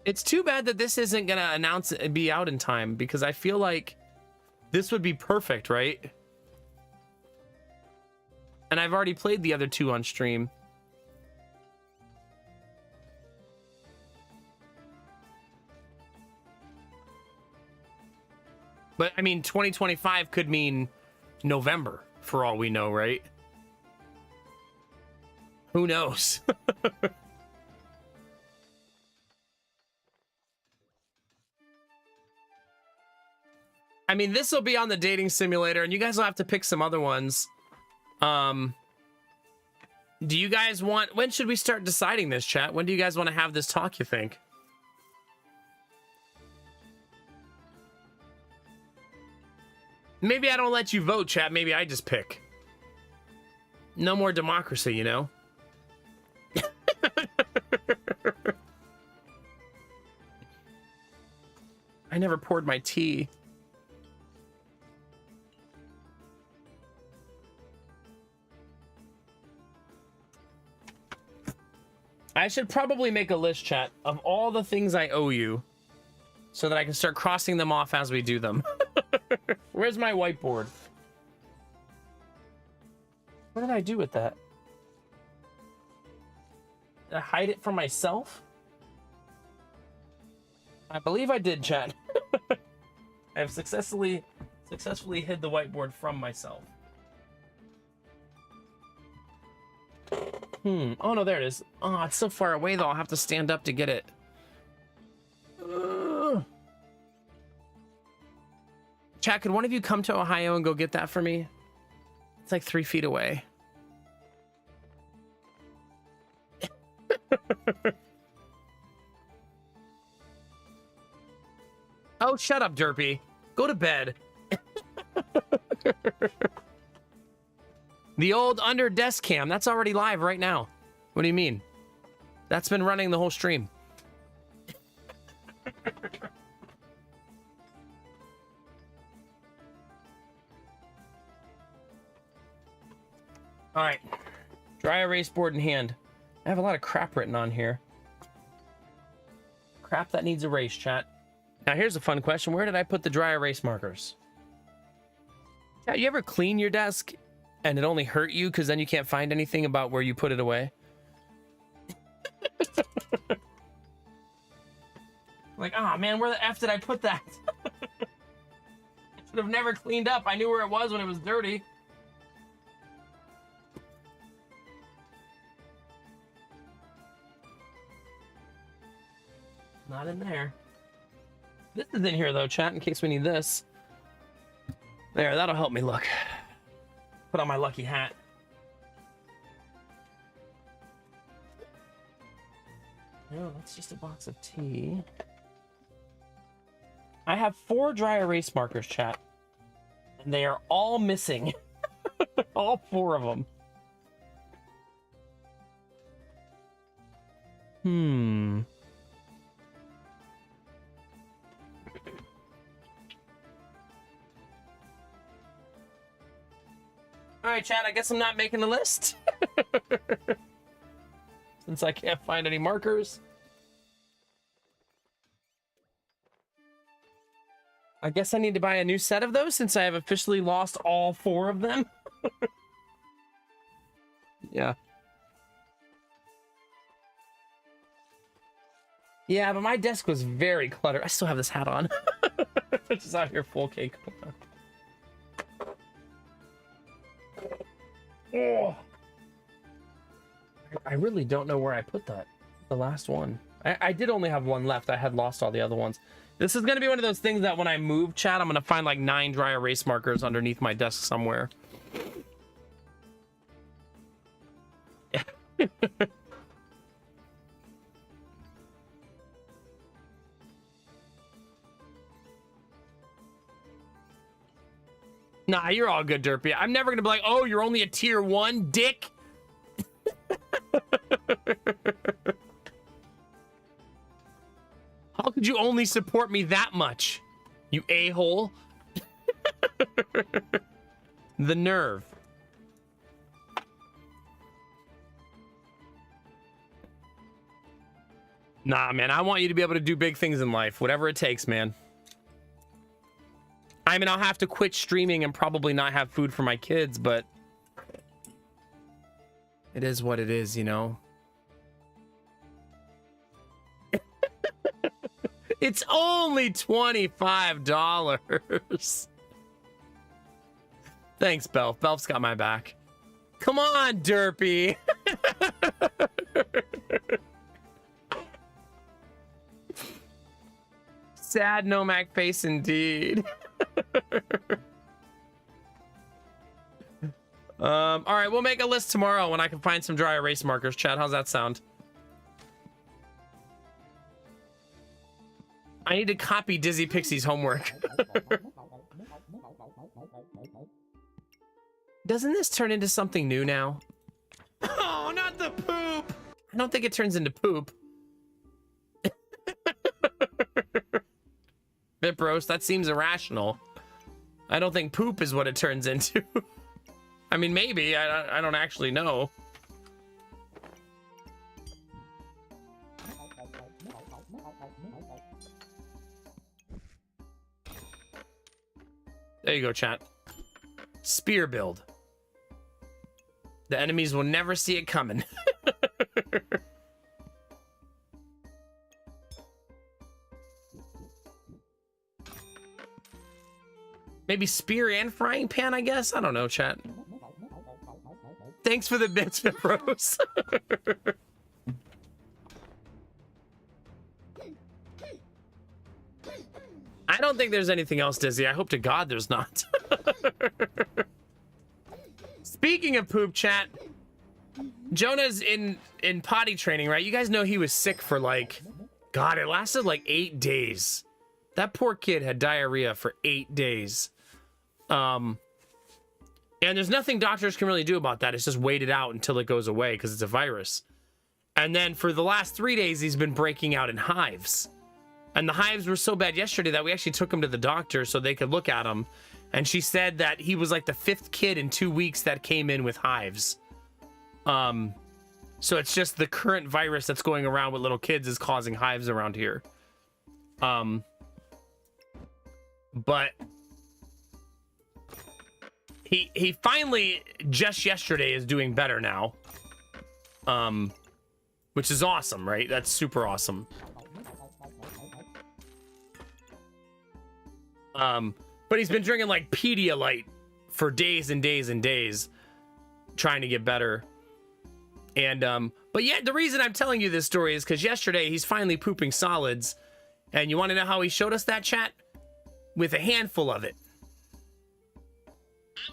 It's too bad that this isn't gonna be out in time, because I feel like this would be perfect, right? And I've already played the other 2 on stream. But I mean, 2025 could mean November for all we know, right? Who knows? I mean, this will be on the dating simulator, and you guys will have to pick some other ones. Do you guys want... When should we start deciding this, chat? When do you guys want to have this talk, you think? Maybe I don't let you vote, chat. Maybe I just pick. No more democracy, you know? I never poured my tea. I should probably make a list, chat, of all the things I owe you so that I can start crossing them off as we do them. Where's my whiteboard? What did I do with that? hide it from myself? I believe I did, chat. I have successfully hid the whiteboard from myself. Oh no, there it is. Oh, it's so far away though. I'll have to stand up to get it. Chat, could one of you come to Ohio and go get that for me? It's like 3 feet away. Oh, shut up, Derpy. Go to bed. The old under desk cam, that's already live right now. What do you mean? That's been running the whole stream. All right, dry erase board in hand. I have a lot of crap written on here. Crap that needs erased, chat. Now here's a fun question. Where did I put the dry erase markers? Chat, you ever clean your desk and it only hurt you because then you can't find anything about where you put it away? Like, oh man, where the F did I put that? I should have never cleaned up. I knew where it was when it was dirty. Not in there. This is in here though, chat, in case we need this. There, that'll help me look. Put on my lucky hat. No, that's just a box of tea. I have 4 dry erase markers, chat. And they are all missing. All 4 of them. All right, chat, I guess I'm not making the list. Since I can't find any markers. I guess I need to buy a new set of those since I have officially lost all 4 of them. Yeah. Yeah, but my desk was very cluttered. I still have this hat on. It's just out here full cake. Oh. I really don't know where I put that. The last one. I did only have 1 left. I had lost all the other ones. This is going to be one of those things that when I move, chat, I'm going to find like 9 dry erase markers underneath my desk somewhere. Nah, you're all good, Derpy. I'm never gonna be like, oh, you're only a tier 1, dick. How could you only support me that much? You a-hole. The nerve. Nah, man, I want you to be able to do big things in life, whatever it takes, man. I mean, I'll have to quit streaming and probably not have food for my kids, but it is what it is, you know? It's only $25. Thanks, Belf. Belf's got my back. Come on, Derpy. Sad Nomac face indeed. All right, we'll make a list tomorrow when I can find some dry erase markers. Chad, how's that sound? I need to copy Dizzy Pixie's homework. Doesn't this turn into something new now? Oh, not the poop! I don't think it turns into poop. Bipros, that seems irrational. I don't think poop is what it turns into. I mean, maybe. I don't actually know. There you go, chat. Spear build. The enemies will never see it coming. Maybe spear and frying pan, I guess. I don't know, chat. Thanks for the bits, Bros. I don't think there's anything else, Dizzy. I hope to God there's not. Speaking of poop, chat, Jonah's in potty training, right? You guys know he was sick for like, God, it lasted like 8 days. That poor kid had diarrhea for 8 days. And there's nothing doctors can really do about that. It's just wait it out until it goes away because it's a virus. And then for the last 3 days, he's been breaking out in hives. And the hives were so bad yesterday that we actually took him to the doctor so they could look at him. And she said that he was like the 5th kid in 2 weeks that came in with hives. So it's just the current virus that's going around with little kids is causing hives around here. But he finally just yesterday is doing better now. Which is awesome, right? That's super awesome. But he's been drinking like Pedialyte for days and days and days, trying to get better. And but yeah, the reason I'm telling you this story is because yesterday he's finally pooping solids, and you want to know how he showed us that, chat? With a handful of it.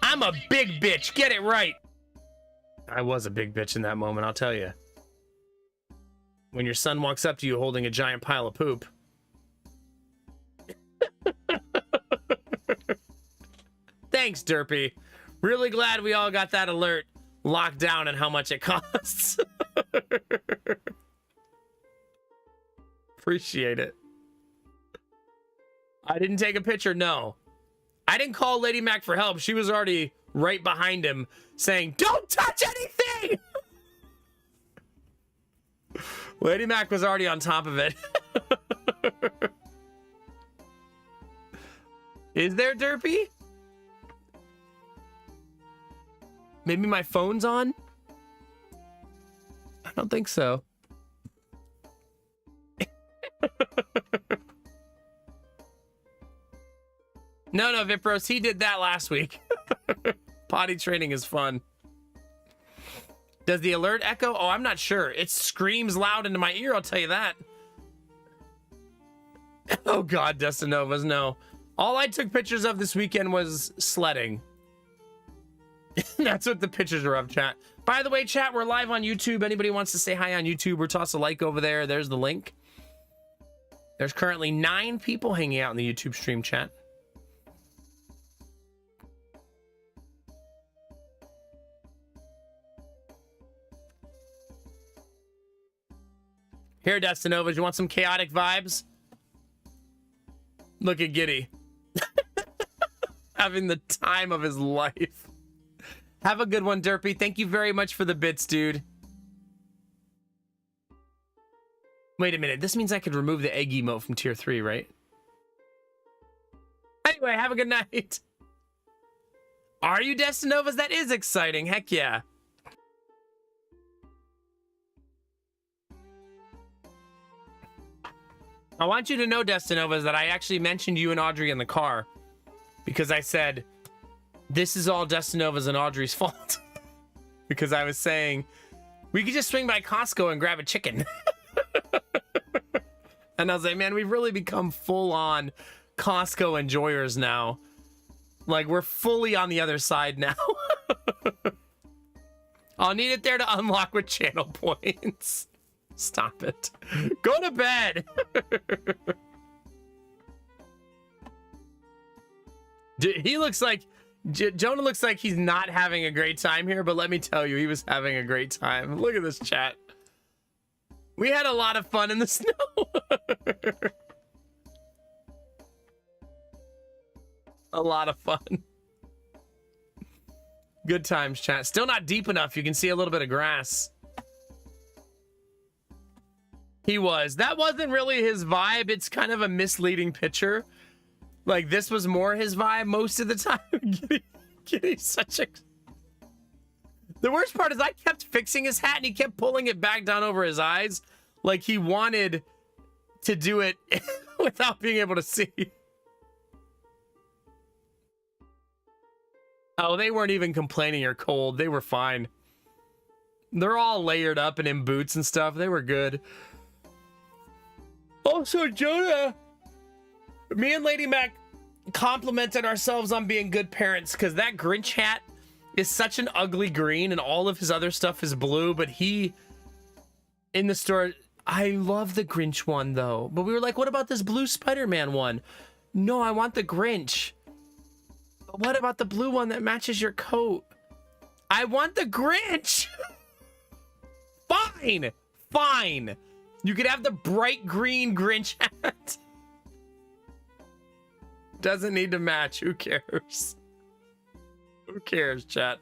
I'm a big bitch. Get it right. I was a big bitch in that moment, I'll tell you. When your son walks up to you holding a giant pile of poop. Thanks, Derpy. Really glad we all got that alert locked down and how much it costs. Appreciate it. I didn't take a picture, no. I didn't call Lady Mac for help. She was already right behind him saying, "Don't touch anything!" Lady Mac was already on top of it. Is there, Derpy? Maybe my phone's on? I don't think so. No, Vipros, he did that last week. Potty training is fun. Does the alert echo? Oh, I'm not sure. It screams loud into my ear, I'll tell you that. Oh God, Destinovas, no. All I took pictures of this weekend was sledding. That's what the pictures are of, chat. By the way, chat, we're live on YouTube. Anybody wants to say hi on YouTube or toss a like over there, there's the link. There's currently 9 people hanging out in the YouTube stream, chat. Here, Destinovas, you want some chaotic vibes? Look at Giddy. Having the time of his life. Have a good one, Derpy. Thank you very much for the bits, dude. Wait a minute. This means I could remove the egg emote from tier 3, right? Anyway, have a good night. Are you Destinovas? That is exciting. Heck yeah. I want you to know, Destinovas, that I actually mentioned you and Audrey in the car because I said, this is all Destinovas and Audrey's fault. Because I was saying, we could just swing by Costco and grab a chicken. And I was like, man, we've really become full-on Costco enjoyers now. Like, we're fully on the other side now. I'll need it there to unlock with channel points. Stop it. Go to bed. He looks like... Jonah looks like he's not having a great time here, but let me tell you, he was having a great time. Look at this chat. We had a lot of fun in the snow. A lot of fun. Good times, chat. Still not deep enough. You can see a little bit of grass. He was. That wasn't really his vibe. It's kind of a misleading picture. Like, this was more his vibe most of the time. Giddy's such a... The worst part is I kept fixing his hat and he kept pulling it back down over his eyes. Like he wanted to do it without being able to see. Oh, they weren't even complaining or cold. They were fine. They're all layered up and in boots and stuff. They were good. Also, Jonah, me and Lady Mac complimented ourselves on being good parents because that Grinch hat is such an ugly green and all of his other stuff is blue, but he in the store, I love the Grinch one though, but we were like, what about this blue Spider-Man one? No, I want the Grinch. But what about the blue one that matches your coat? I want the Grinch. Fine, fine. You could have the bright green Grinch hat. Doesn't need to match. Who cares? Who cares, chat?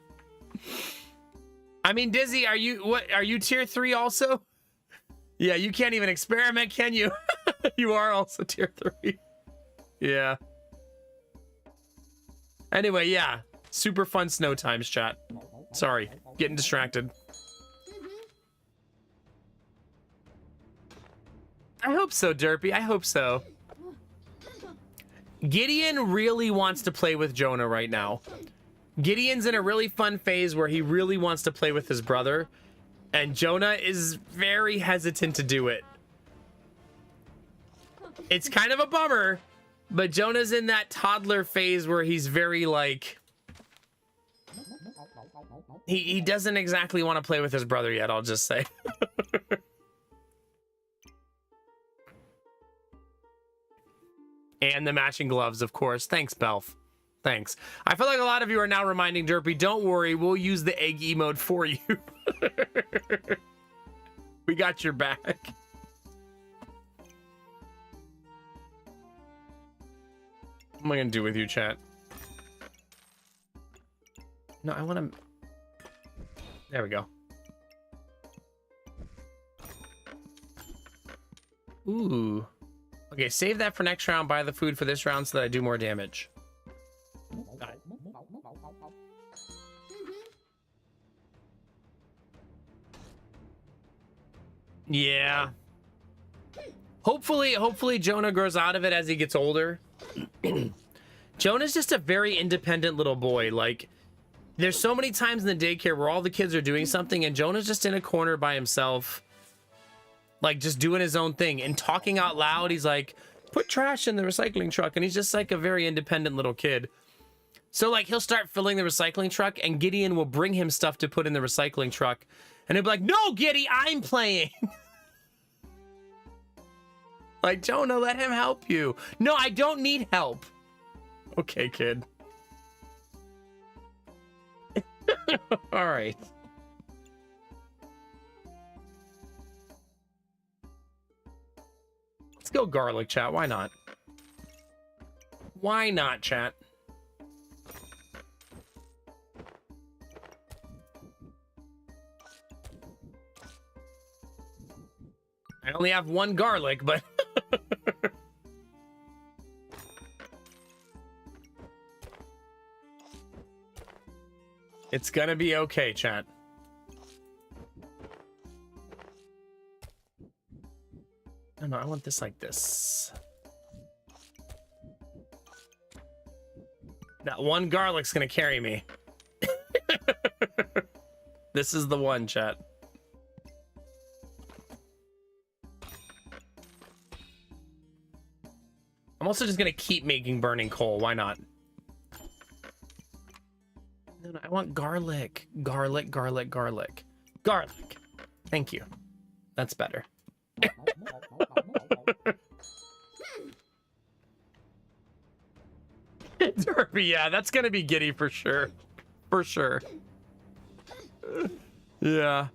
I mean, Dizzy, are you tier 3 also? Yeah, you can't even experiment, can you? You are also tier 3. Yeah. Anyway, yeah. Super fun snow times, chat. Sorry, getting distracted. I hope so, Derpy. I hope so. Gideon really wants to play with Jonah right now. Gideon's in a really fun phase where he really wants to play with his brother, and Jonah is very hesitant to do it. It's kind of a bummer, but Jonah's in that toddler phase where he's very like... He doesn't exactly want to play with his brother yet, I'll just say. And the matching gloves, of course. Thanks, Belf. Thanks. I feel like a lot of you are now reminding Derpy, don't worry, we'll use the egg emote for you. We got your back. What am I gonna do with you, chat? No, I want to... There we go. Ooh. Okay, save that for next round. Buy the food for this round so that I do more damage. Got it. Yeah. Hopefully Jonah grows out of it as he gets older. Jonah's just a very independent little boy. Like, there's so many times in the daycare where all the kids are doing something and Jonah's just in a corner by himself. Like, just doing his own thing and talking out loud. He's like, put trash in the recycling truck. And he's just like a very independent little kid. So, like, he'll start filling the recycling truck and Gideon will bring him stuff to put in the recycling truck. And he'll be like, no, Giddy, I'm playing. Like, Jonah, let him help you. No, I don't need help. Okay, kid. All right. Let's go garlic, chat. Why not? Why not, chat? I only have one garlic, but... It's gonna be okay, chat. No, I want this like this. That one garlic's gonna carry me. This is the one, chat. I'm also just gonna keep making burning coal. Why not? No, I want garlic. Garlic, garlic, garlic. Garlic. Thank you. That's better. Derpy, yeah, that's gonna be Giddy for sure. For sure. Yeah.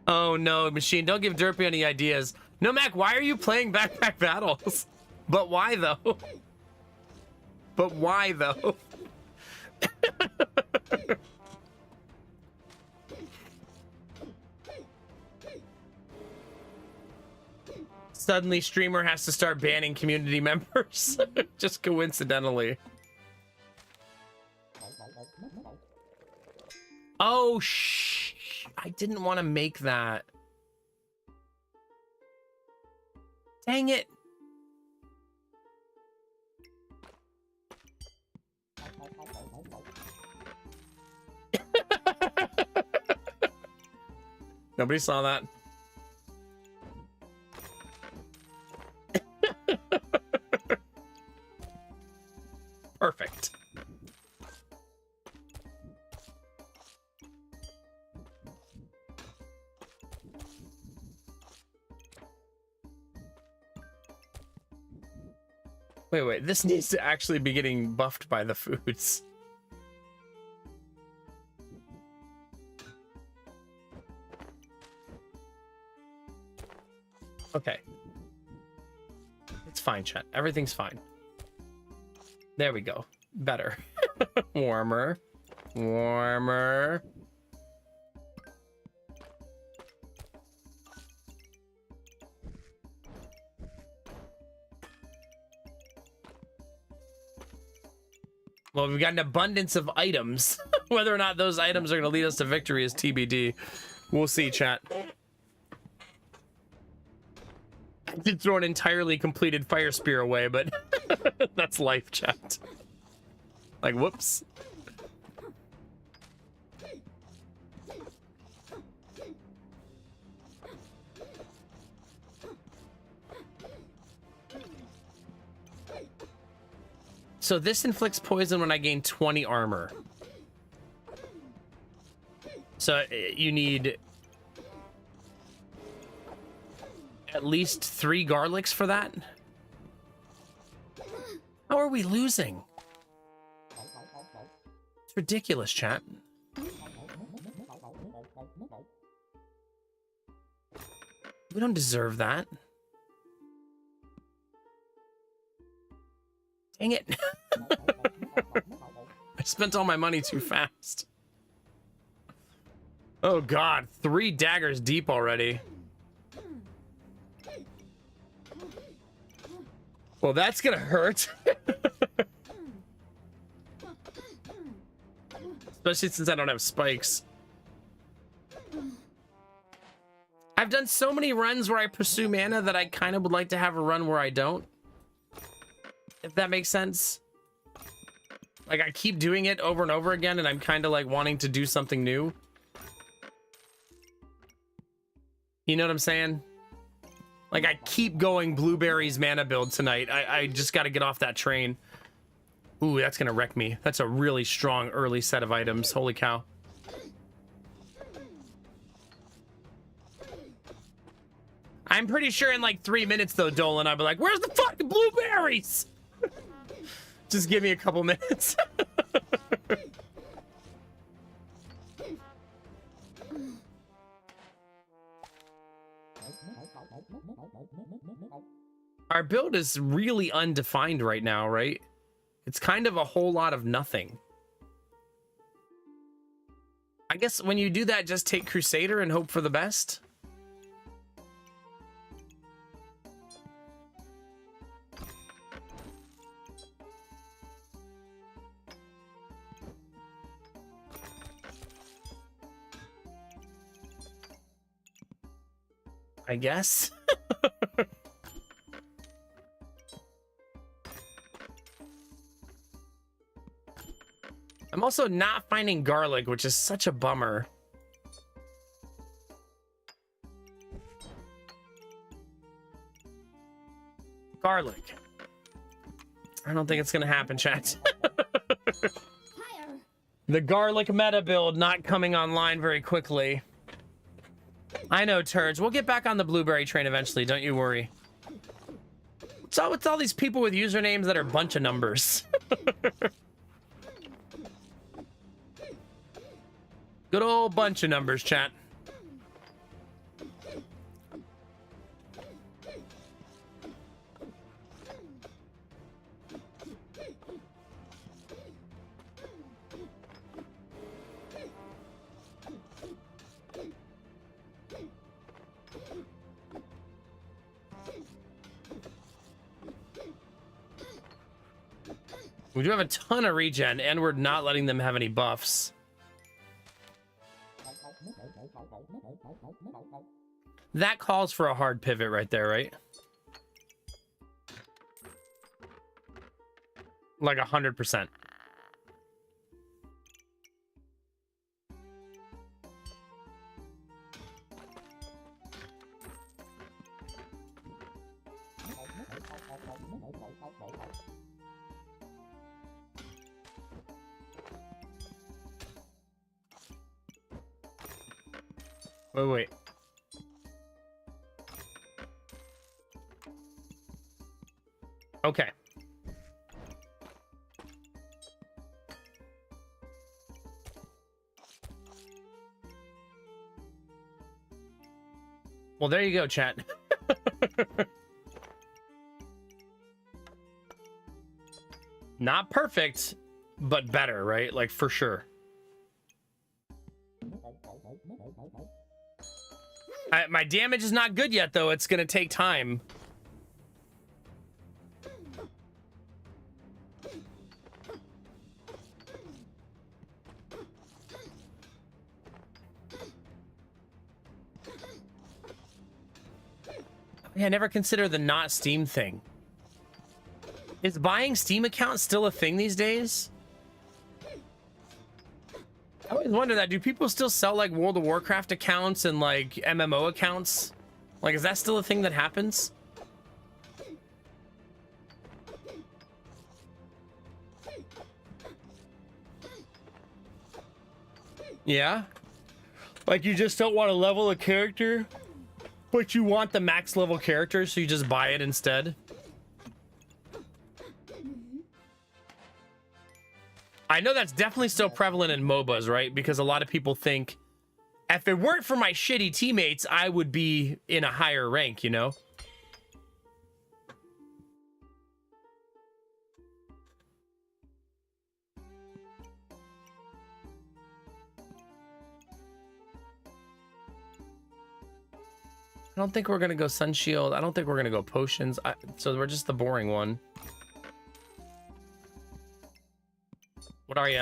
Oh no, Machine, don't give Derpy any ideas. No, Mac, why are you playing Backpack Battles? But why though? But why though? Suddenly streamer has to start banning community members. Just coincidentally. Oh, shh. I didn't want to make that. Dang it. Nobody saw that. Perfect. Wait, this needs to actually be getting buffed by the foods. Okay. It's fine, chat. Everything's fine. There we go. Better. Warmer. Warmer. Well, we've got an abundance of items. Whether or not those items are going to lead us to victory is TBD. We'll see, chat. I did throw an entirely completed fire spear away, but that's life, chat. Like, whoops. So this inflicts poison when I gain 20 armor. So you need at least 3 garlics for that. How are we losing? It's ridiculous, chat. We don't deserve that. Dang it. I spent all my money too fast. Oh god, 3 daggers deep already. Well, that's gonna hurt. Especially since I don't have spikes. I've done so many runs where I pursue mana that I kind of would like to have a run where I don't. If that makes sense. Like, I keep doing it over and over again, and I'm kind of like wanting to do something new. You know what I'm saying? Like, I keep going Blueberry's mana build tonight. I just got to get off that train. Ooh, that's going to wreck me. That's a really strong early set of items. Holy cow. I'm pretty sure in like 3 minutes, though, Dolan, I'll be like, where's the fucking blueberries? Just give me a couple minutes. Our build is really undefined right now, right? It's kind of a whole lot of nothing. I guess when you do that, just take Crusader and hope for the best. I guess. I'm also not finding garlic, which is such a bummer. Garlic. I don't think it's gonna happen, chat. The garlic meta build not coming online very quickly. I know, turds. We'll get back on the blueberry train eventually, don't you worry. So it's all these people with usernames that are a bunch of numbers. Good old bunch of numbers, chat. We do have a ton of regen, and we're not letting them have any buffs. That calls for a hard pivot right there, right? Like 100%. Wait. Okay. Well, there you go, chat. Not perfect, but better, right? Like, for sure. My damage is not good yet, though. It's gonna take time. Yeah, I never considered the not Steam thing. Is buying Steam accounts still a thing these days? I always wonder that. Do people still sell like World of Warcraft accounts and like MMO accounts? Like, is that still a thing that happens? Yeah? Like, you just don't want to level a character, but you want the max level character, so you just buy it instead? I know that's definitely still prevalent in MOBAs, right? Because a lot of people think, if it weren't for my shitty teammates, I would be in a higher rank, you know? I don't think we're gonna go Sun Shield. I don't think we're gonna go Potions. So we're just the boring one. What are you?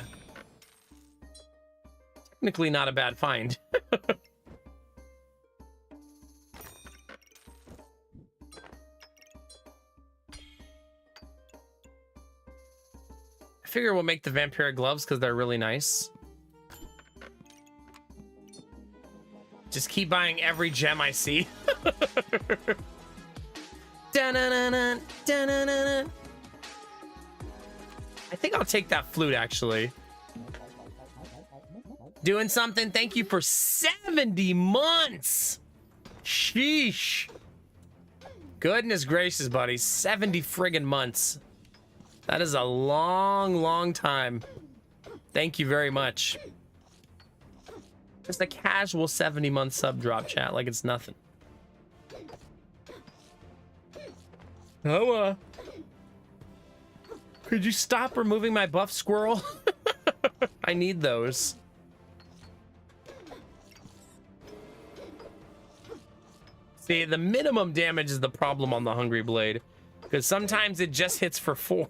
Technically not a bad find. I figure we'll make the Vampiric gloves because they're really nice. Just keep buying every gem I see. Dun-dun-dun-dun, dun-dun-dun-dun. I think I'll take that flute, actually. Doing something. Thank you for 70 months. Sheesh. Goodness gracious, buddy. 70 friggin' months. That is a long, long time. Thank you very much. Just a casual 70-month sub drop, chat, like it's nothing. Oh, could you stop removing my buff, squirrel? I need those. See, the minimum damage is the problem on the Hungry Blade, because sometimes it just hits for 4.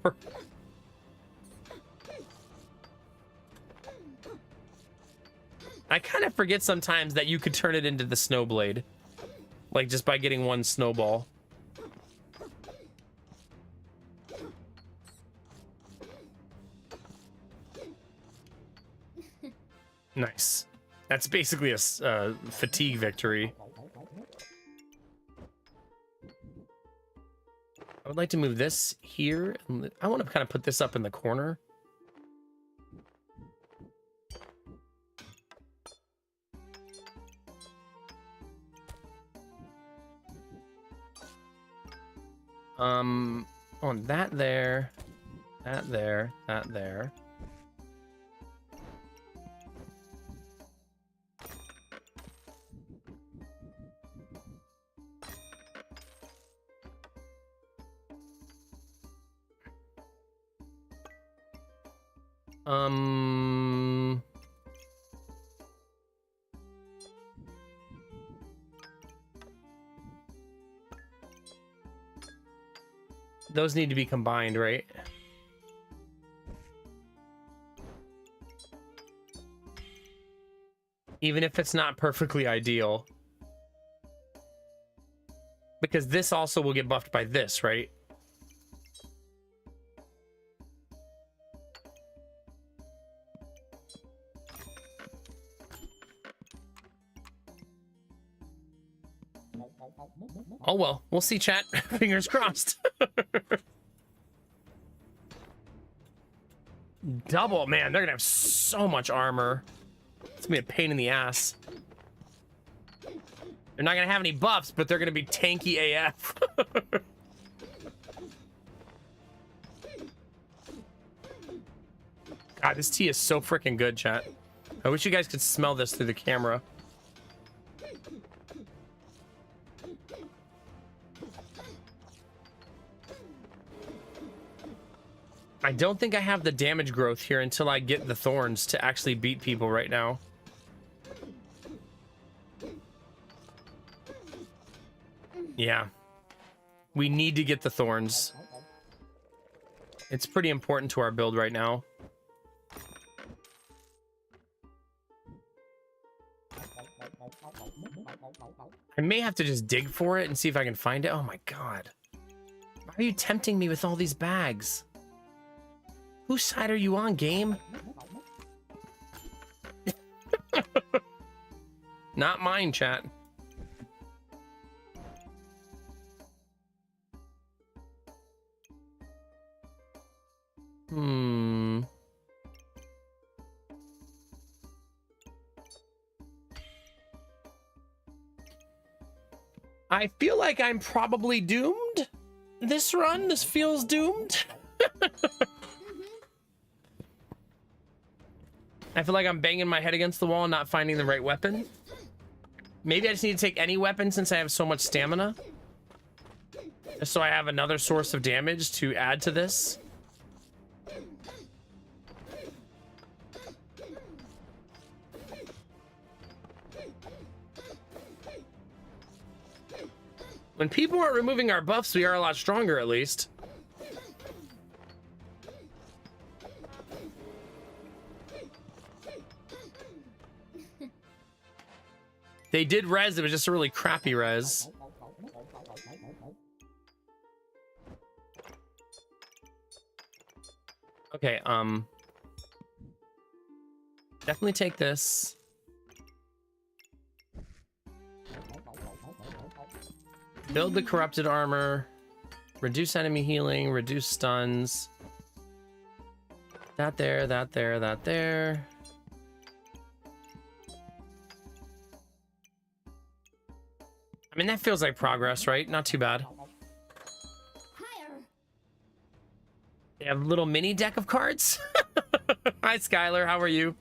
I kind of forget sometimes that you could turn it into the Snowblade, like just by getting one snowball. Nice. That's basically a fatigue victory. I would like to move this here. I want to kind of put this up in the corner. On that there, that there, that there. Those need to be combined, right? Even if it's not perfectly ideal. Because this also will get buffed by this, right? Oh well, we'll see, chat. Fingers crossed. double. Man, they're gonna have so much armor. It's gonna be a pain in the ass. They're not gonna have any buffs, but they're gonna be tanky AF. God, this tea is so freaking good, chat. I wish you guys could smell this through the camera. I don't think I have the damage growth here until I get the thorns to actually beat people right now. Yeah. We need to get the thorns. It's pretty important to our build right now. I may have to just dig for it and see if I can find it. Oh my god. Why are you tempting me with all these bags? Whose side are you on, game? Not mine, chat. I feel like I'm probably doomed. This run, this feels doomed. I feel like I'm banging my head against the wall and not finding the right weapon. Maybe I just need to take any weapon since I have so much stamina. So I have another source of damage to add to this. When people aren't removing our buffs, we are a lot stronger, at least. They did res, it was just a really crappy res. Okay, definitely take this. Build the corrupted armor. Reduce enemy healing, reduce stuns. That there, that there, that there. I mean, that feels like progress, right? Not too bad. They have a little mini deck of cards. Hi, Skylar. How are you?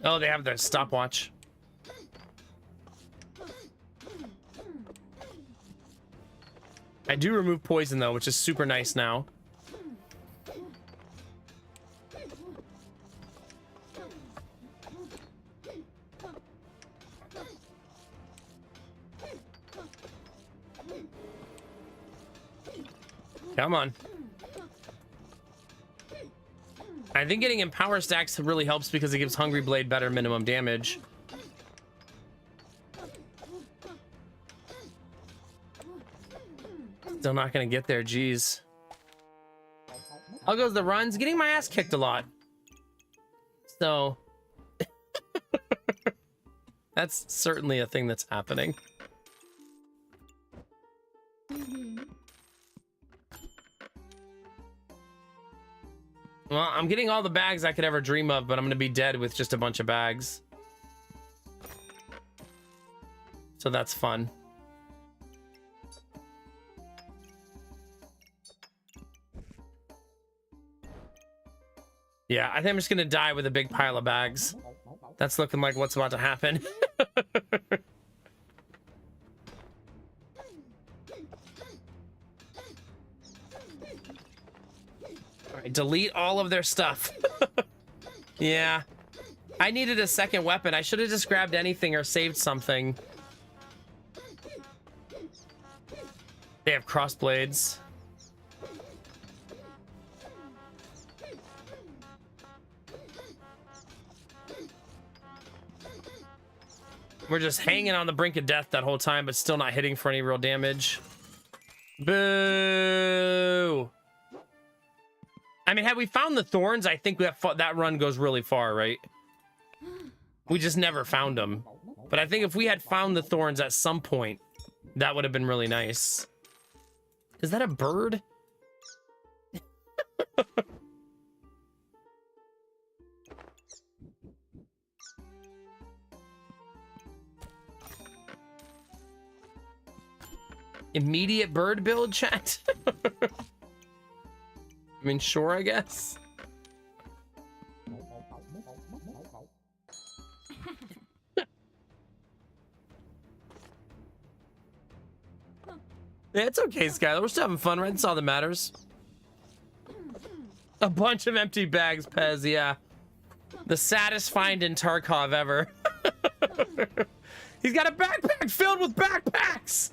Oh, they have the stopwatch. I do remove poison, though, which is super nice now. Come on. I think getting Empower stacks really helps because it gives Hungry Blade better minimum damage. Still not gonna get there, geez. How goes the runs? Getting my ass kicked a lot. So that's certainly a thing that's happening. Well, I'm getting all the bags I could ever dream of, but I'm gonna be dead with just a bunch of bags. So that's fun. Yeah, I think I'm just gonna die with a big pile of bags. That's looking like what's about to happen. All right, delete all of their stuff. Yeah, I needed a second weapon. I should have just grabbed anything or saved something. They have crossblades. We're just hanging on the brink of death that whole time, but still not hitting for any real damage. Boo! I mean, had we found the thorns, I think that run goes really far, right? We just never found them. But I think if we had found the thorns at some point, that would have been really nice. Is that a bird? Immediate bird build, chat. I mean, sure, I guess. Yeah, it's okay, Skylar. We're still having fun, right? That's all that matters. A bunch of empty bags, Pez, yeah. The saddest find in Tarkov ever. He's got a backpack filled with backpacks!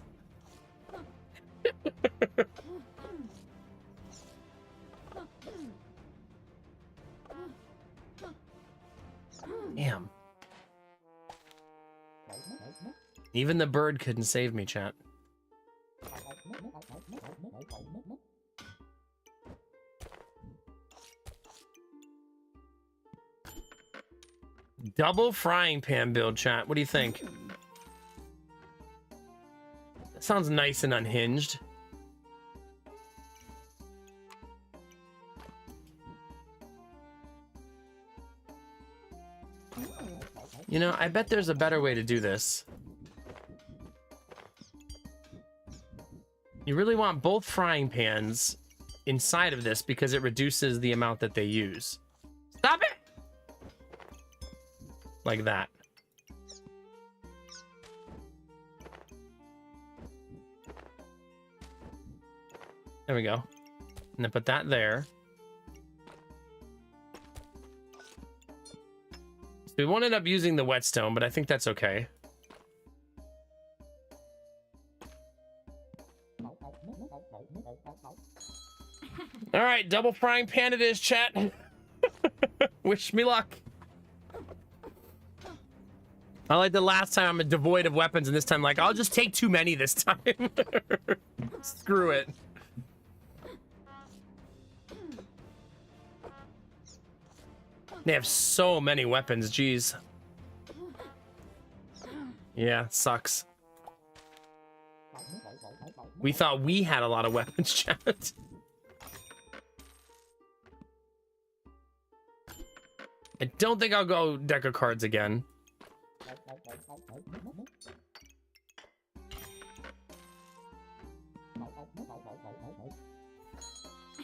Damn. Even the bird couldn't save me, chat. Double frying pan build, chat. What do you think? That sounds nice and unhinged. You know, I bet there's a better way to do this. You really want both frying pans inside of this because it reduces the amount that they use. Stop it! Like that. There we go. And then put that there. So we won't end up using the whetstone, but I think that's okay. All right, double frying pan it is, chat. Wish me luck. I like the last time I'm devoid of weapons, and this time, like, I'll just take too many this time. Screw it. They have so many weapons, jeez. Yeah, sucks. We thought we had a lot of weapons, chat. I don't think I'll go deck of cards again.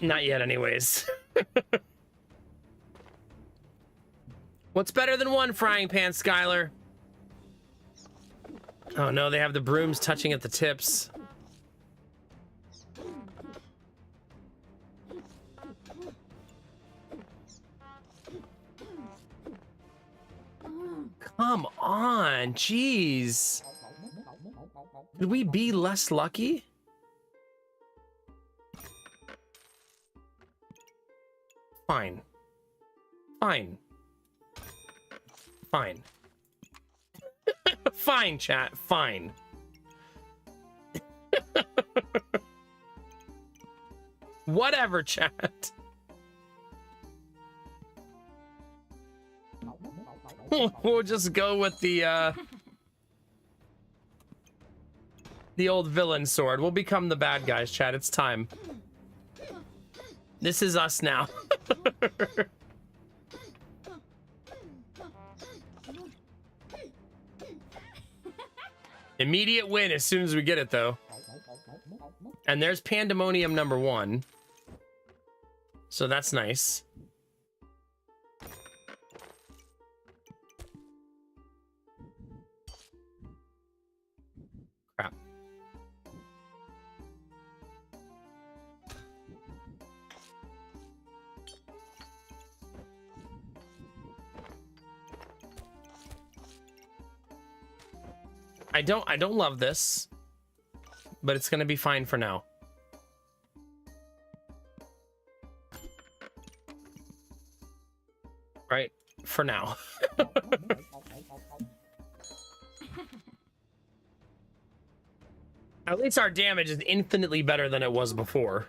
Not yet, anyways. What's better than one frying pan, Skylar? Oh no, they have the brooms touching at the tips. Come on, jeez. Could we be less lucky? Fine. Fine. Fine. Fine, chat. Fine. Whatever, chat. We'll just go with the old villain sword. We'll become the bad guys, chat. It's time. This is us now. Immediate win as soon as we get it, though. And there's Pandemonium #1. So that's nice. Crap. I don't love this, but it's gonna be fine for now. Right? For now. At least our damage is infinitely better than it was before.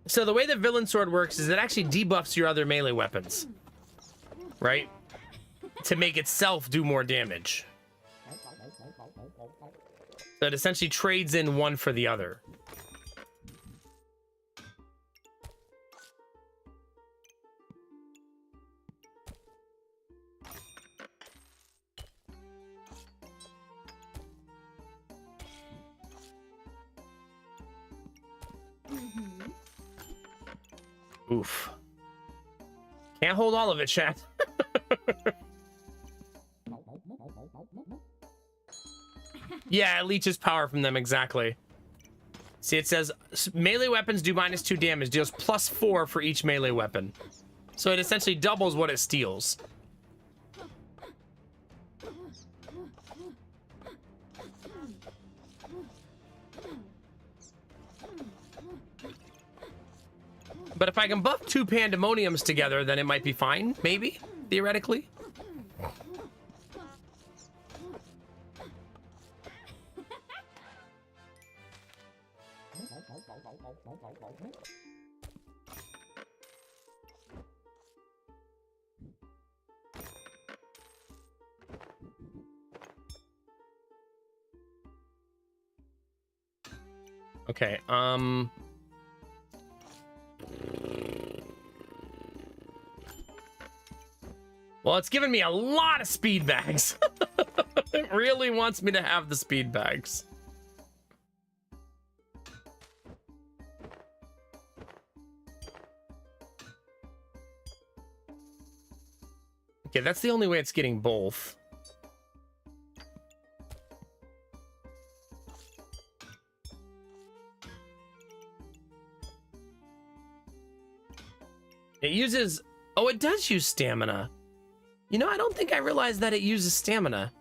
So the way the villain sword works is it actually debuffs your other melee weapons, right? To make itself do more damage. So it essentially trades in one for the other. Oof. Can't hold all of it, chat. Yeah, it leeches power from them, exactly. See, it says melee weapons do -2 damage, deals +4 for each melee weapon. So it essentially doubles what it steals. But if I can buff 2 Pandemoniums together, then it might be fine, maybe, theoretically. Okay, well, it's giving me a lot of speed bags. It really wants me to have the speed bags. Okay, that's the only way it's getting both. It uses... Oh, it does use stamina. You know, I don't think I realized that it uses stamina.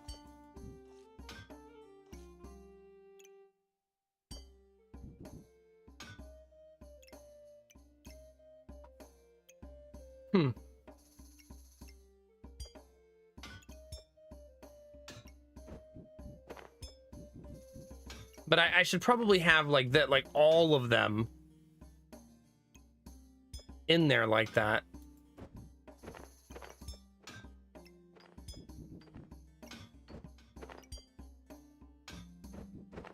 But I should probably have like that, like all of them in there like that.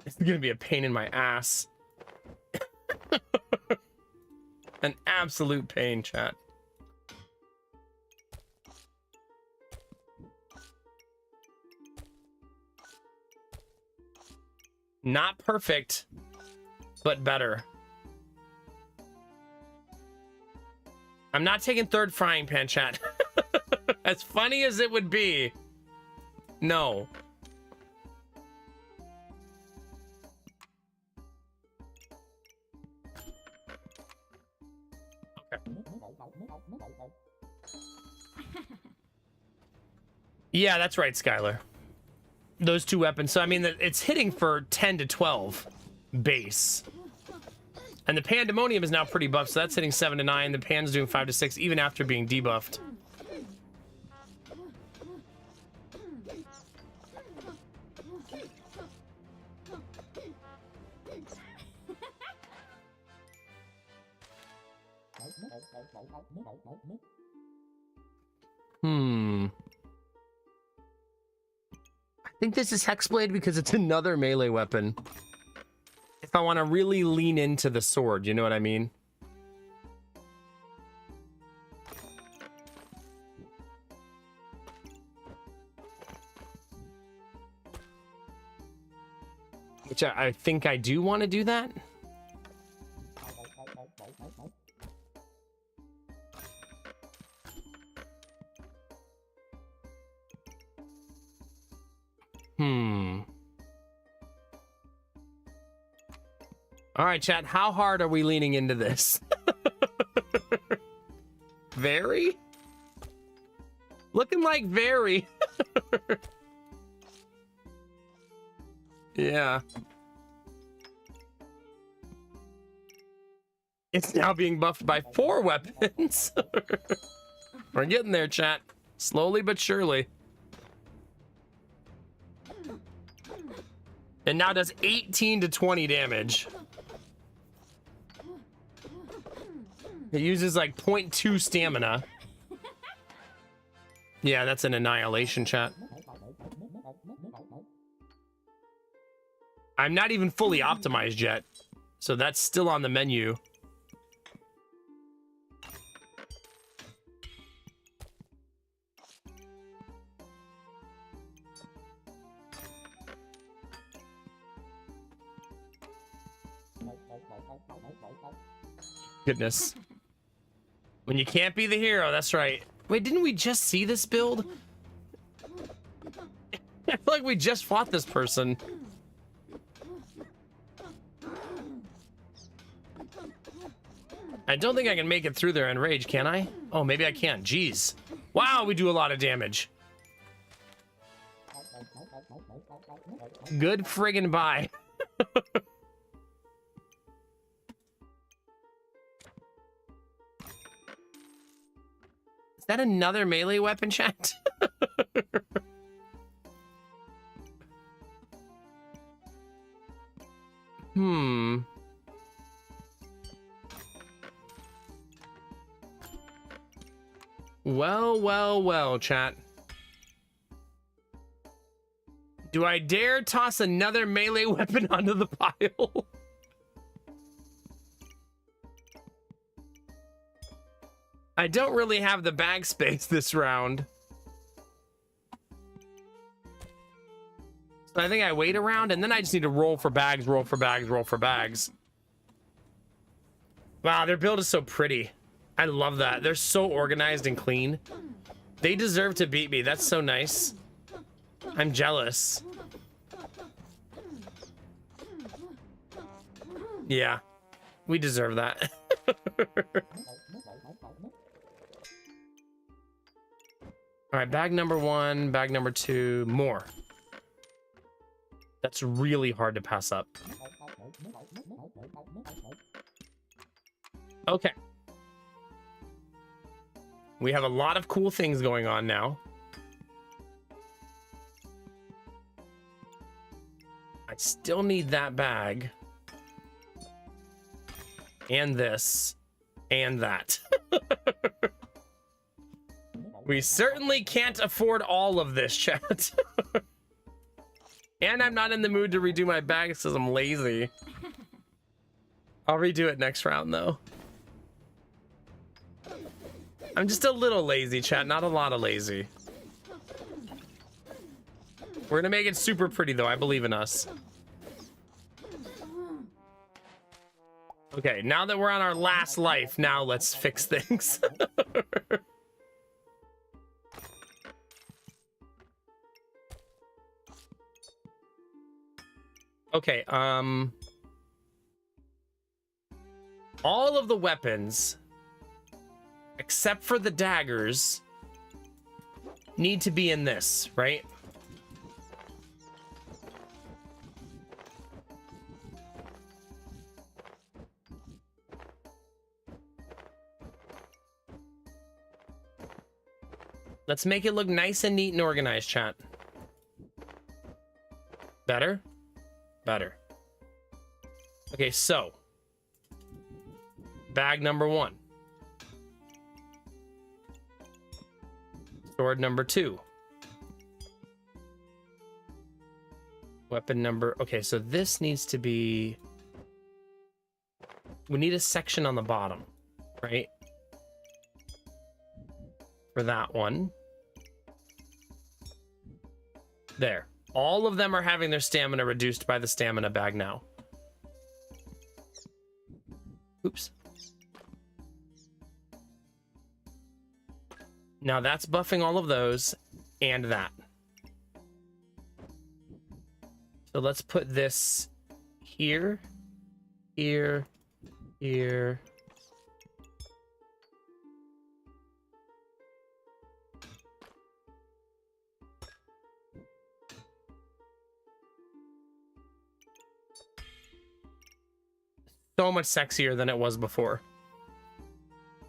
It's gonna be a pain in my ass. An absolute pain, chat. Not perfect, but better. I'm not taking third frying pan, chat. As funny as it would be, no. Okay. Yeah, that's right, Skylar. Those 2 weapons. So, I mean, it's hitting for 10 to 12 base. And the Pandemonium is now pretty buffed, so that's hitting 7 to 9. The Pan's doing 5 to 6, even after being debuffed. I think this is Hexblade because it's another melee weapon. If I want to really lean into the sword, you know what I mean? Which I think I do want to do that. All right, chat, how hard are we leaning into this? Very? Looking like very. Yeah. It's now being buffed by 4 weapons. We're getting there, chat. Slowly but surely. And now does 18 to 20 damage. It uses like 0.2 stamina. Yeah, that's an annihilation, chat. I'm not even fully optimized yet, so that's still on the menu. Goodness. When you can't be the hero, that's right. Wait, didn't we just see this build? I feel like we just fought this person. I don't think I can make it through there in rage, can I? Oh, maybe I can. Jeez. Wow, we do a lot of damage. Good friggin' bye. Is that another melee weapon, chat? Well, chat. Do I dare toss another melee weapon onto the pile? I don't really have the bag space this round. So I think I wait around and then I just need to roll for bags, roll for bags, roll for bags. Wow, their build is so pretty. I love that. They're so organized and clean. They deserve to beat me. That's so nice. I'm jealous. Yeah, we deserve that. All right, bag number 1, bag number 2, more. That's really hard to pass up. Okay. We have a lot of cool things going on now. I still need that bag. And this. And that. We certainly can't afford all of this, chat. And I'm not in the mood to redo my bags because I'm lazy. I'll redo it next round, though. I'm just a little lazy, chat. Not a lot of lazy. We're gonna make it super pretty, though. I believe in us. Okay, now that we're on our last life, now let's fix things. Okay, all of the weapons, except for the daggers, need to be in this, right? Let's make it look nice and neat and organized, chat. Better? Better. Okay, so bag number 1, sword number 2, weapon number. Okay, so this needs to be. We need a section on the bottom, right? For that one. There. All of them are having their stamina reduced by the stamina bag now. Oops. Now that's buffing all of those and that. So let's put this here, here, here. So much sexier than it was before.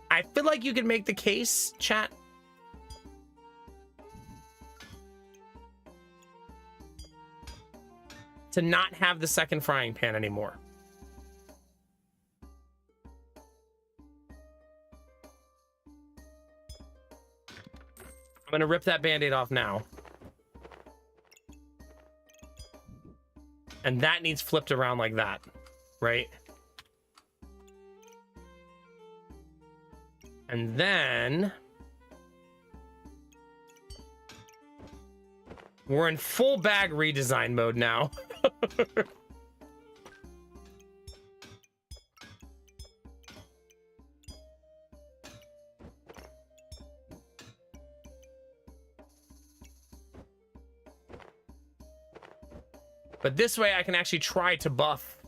I feel like you could make the case, chat, to not have the second frying pan anymore. I'm gonna rip that band-aid off now. And that needs flipped around like that, right? And then we're in full bag redesign mode now. But this way I can actually try to buff.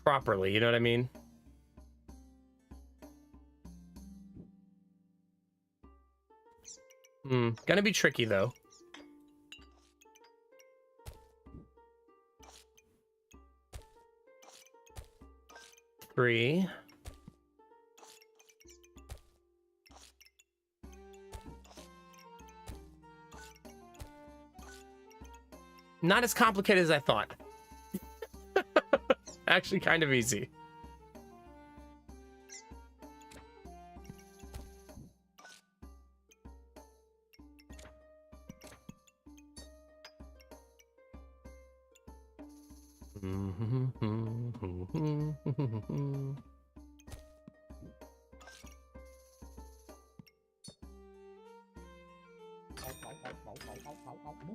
Properly, you know what I mean? Gonna be tricky though. Three. Not as complicated as I thought. Actually kind of easy.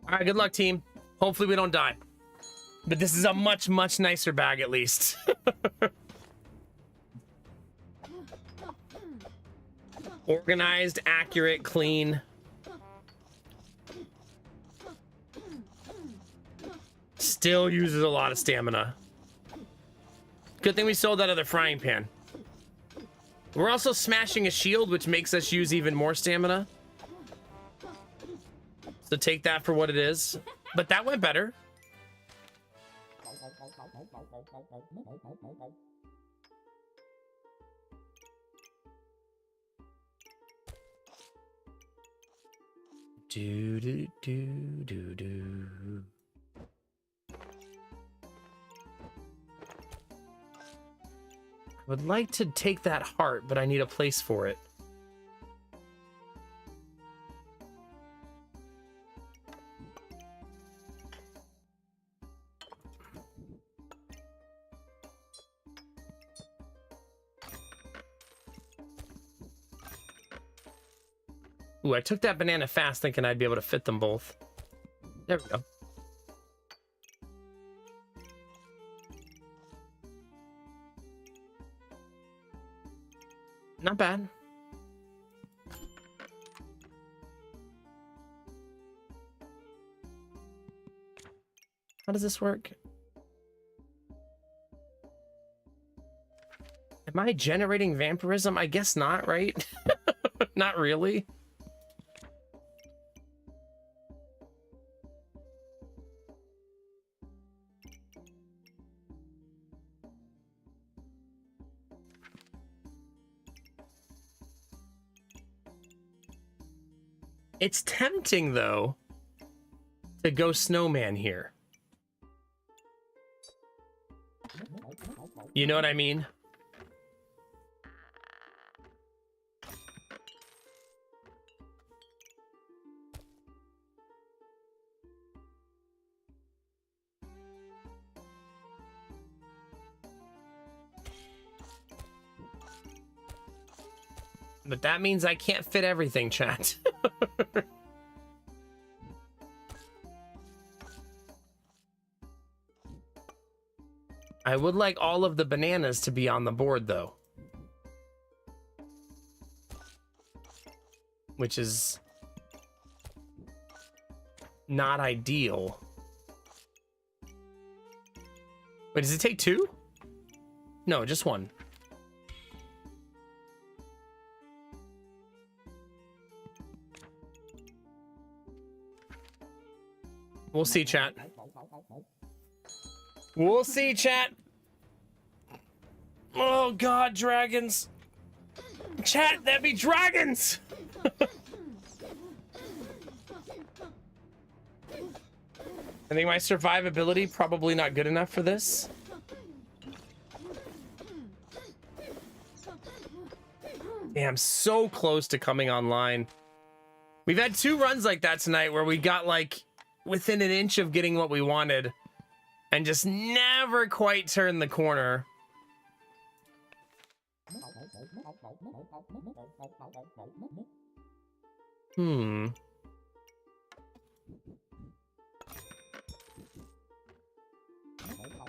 All right, good luck, team. Hopefully we don't die. But this is a much, much nicer bag, at least. Organized, accurate, clean. Still uses a lot of stamina. Good thing we sold that other frying pan. We're also smashing a shield, which makes us use even more stamina. So take that for what it is. But that went better. Do do do do do. I would like to take that heart, but I need a place for it. Ooh, I took that banana fast thinking I'd be able to fit them both. There we go. Not bad. How does this work? Am I generating vampirism? I guess not, right? Not really. It's tempting, though, to go snowman here. You know what I mean? But that means I can't fit everything, chat. I would like all of the bananas to be on the board, though. Which is not ideal. Wait, does it take two? No, just one. We'll see, chat. We'll see, chat. Oh, God, dragons. Chat, that'd be dragons. I think my survivability probably not good enough for this. Damn, so close to coming online. We've had 2 runs like that tonight where we got like within an inch of getting what we wanted and just never quite turned the corner.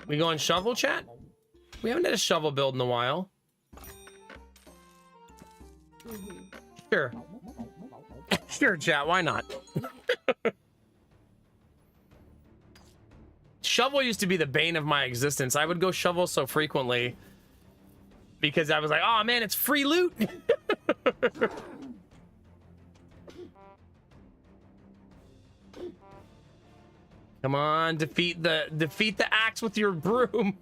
We going shovel, chat? We haven't had a shovel build in a while. Sure. Sure, chat, why not? Shovel used to be the bane of my existence. I would go shovel so frequently because I was like, oh man, it's free loot. Come on, defeat the axe with your broom.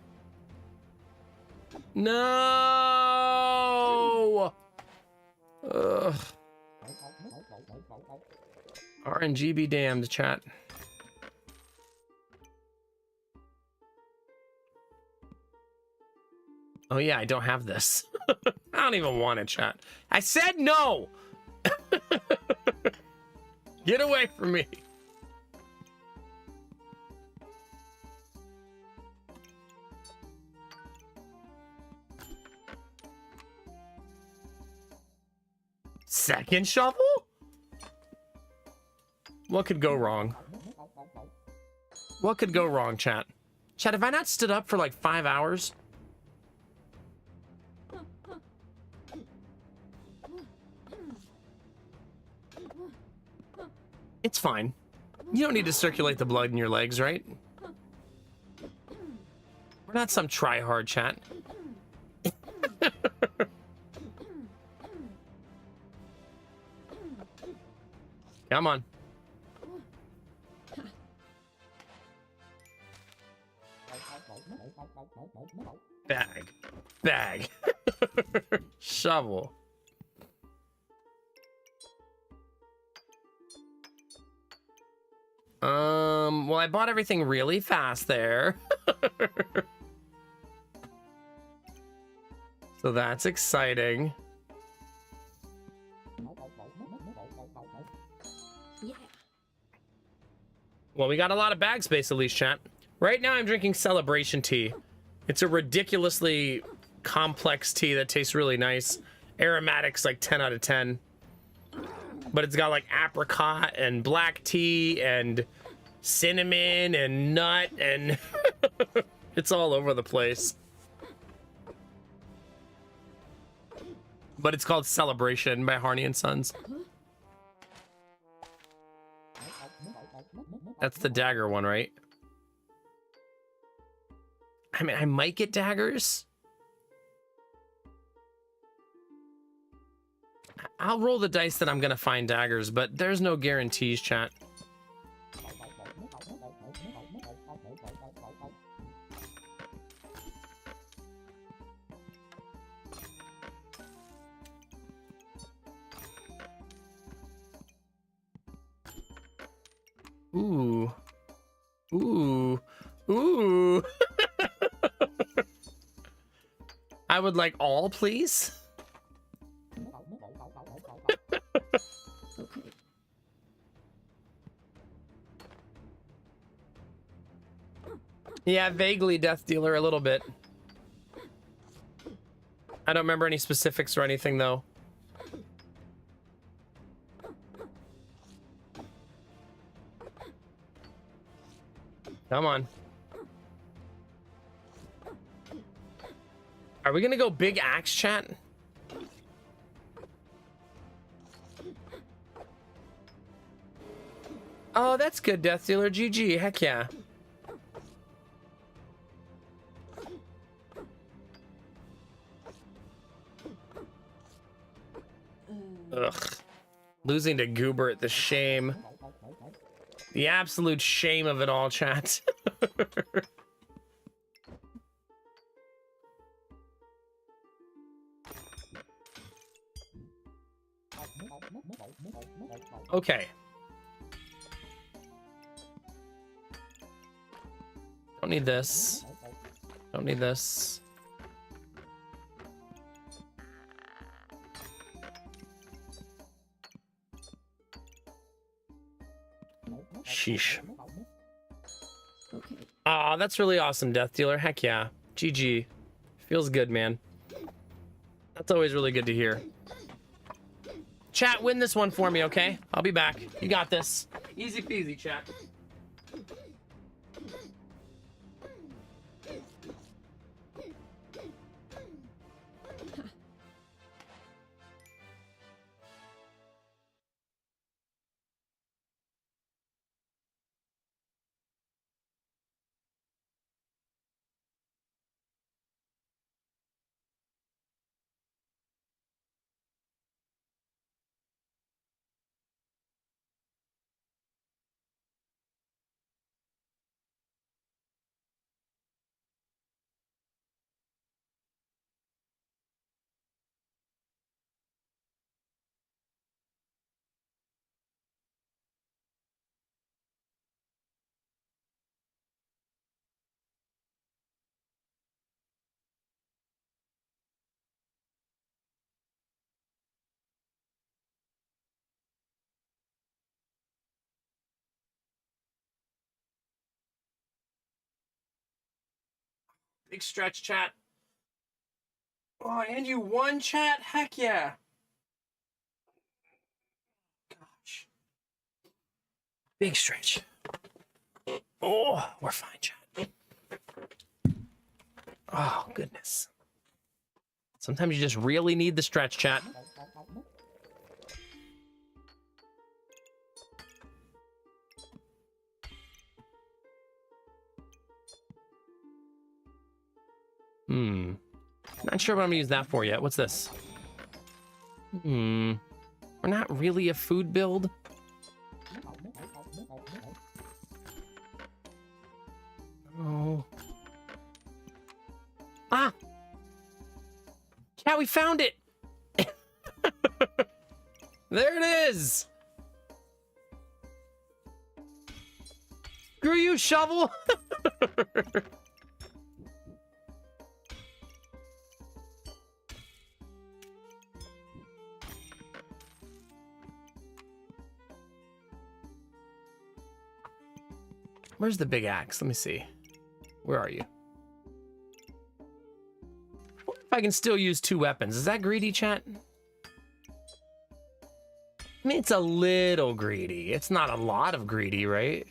No. Ugh. RNG be damned, chat. Oh yeah, I don't have this. I don't even want it, chat. I said no. Get away from me. Second shovel? What could go wrong? What could go wrong, chat? Chat, have I not stood up for like 5 hours? It's fine. You don't need to circulate the blood in your legs, right? We're not some try-hard, chat. Come on. Bag. Bag. Shovel. Well, I bought everything really fast there. So that's exciting. Yeah. Well, we got a lot of bag space at least, chat. Right now I'm drinking Celebration tea. It's a ridiculously complex tea that tastes really nice. Aromatics like 10 out of 10. But it's got like apricot and black tea and cinnamon and nut and it's all over the place. But it's called Celebration by Harney and Sons. That's the dagger one, right? I mean, I might get daggers. I'll roll the dice that I'm gonna find daggers, but there's no guarantees, chat. Ooh. Ooh. Ooh. I would like all, please. Okay. Yeah, vaguely Death Dealer a little bit. I don't remember any specifics or anything though. Come on. Are we gonna go big axe, chat? Oh, that's good, Death Dealer. GG. Heck yeah. Ugh. Losing to Goobert, the shame. The absolute shame of it all, chat. Okay. Don't need this. Don't need this. Sheesh. Okay. Aw, that's really awesome, Death Dealer. Heck yeah. GG. Feels good, man. That's always really good to hear. Chat, win this one for me, okay? I'll be back. You got this. Easy peasy, chat. Big stretch, chat. Oh, and you won, chat? Heck yeah. Gosh. Big stretch. Oh, we're fine, chat. Oh, goodness. Sometimes you just really need the stretch, chat. Not sure what I'm gonna use that for yet. What's this? We're not really a food build. Oh. Ah! Yeah, we found it! There it is! Screw you, shovel! Where's the big axe? Let me see. Where are you? What if I can still use 2 weapons? Is that greedy, chat? I mean, it's a little greedy. It's not a lot of greedy, right?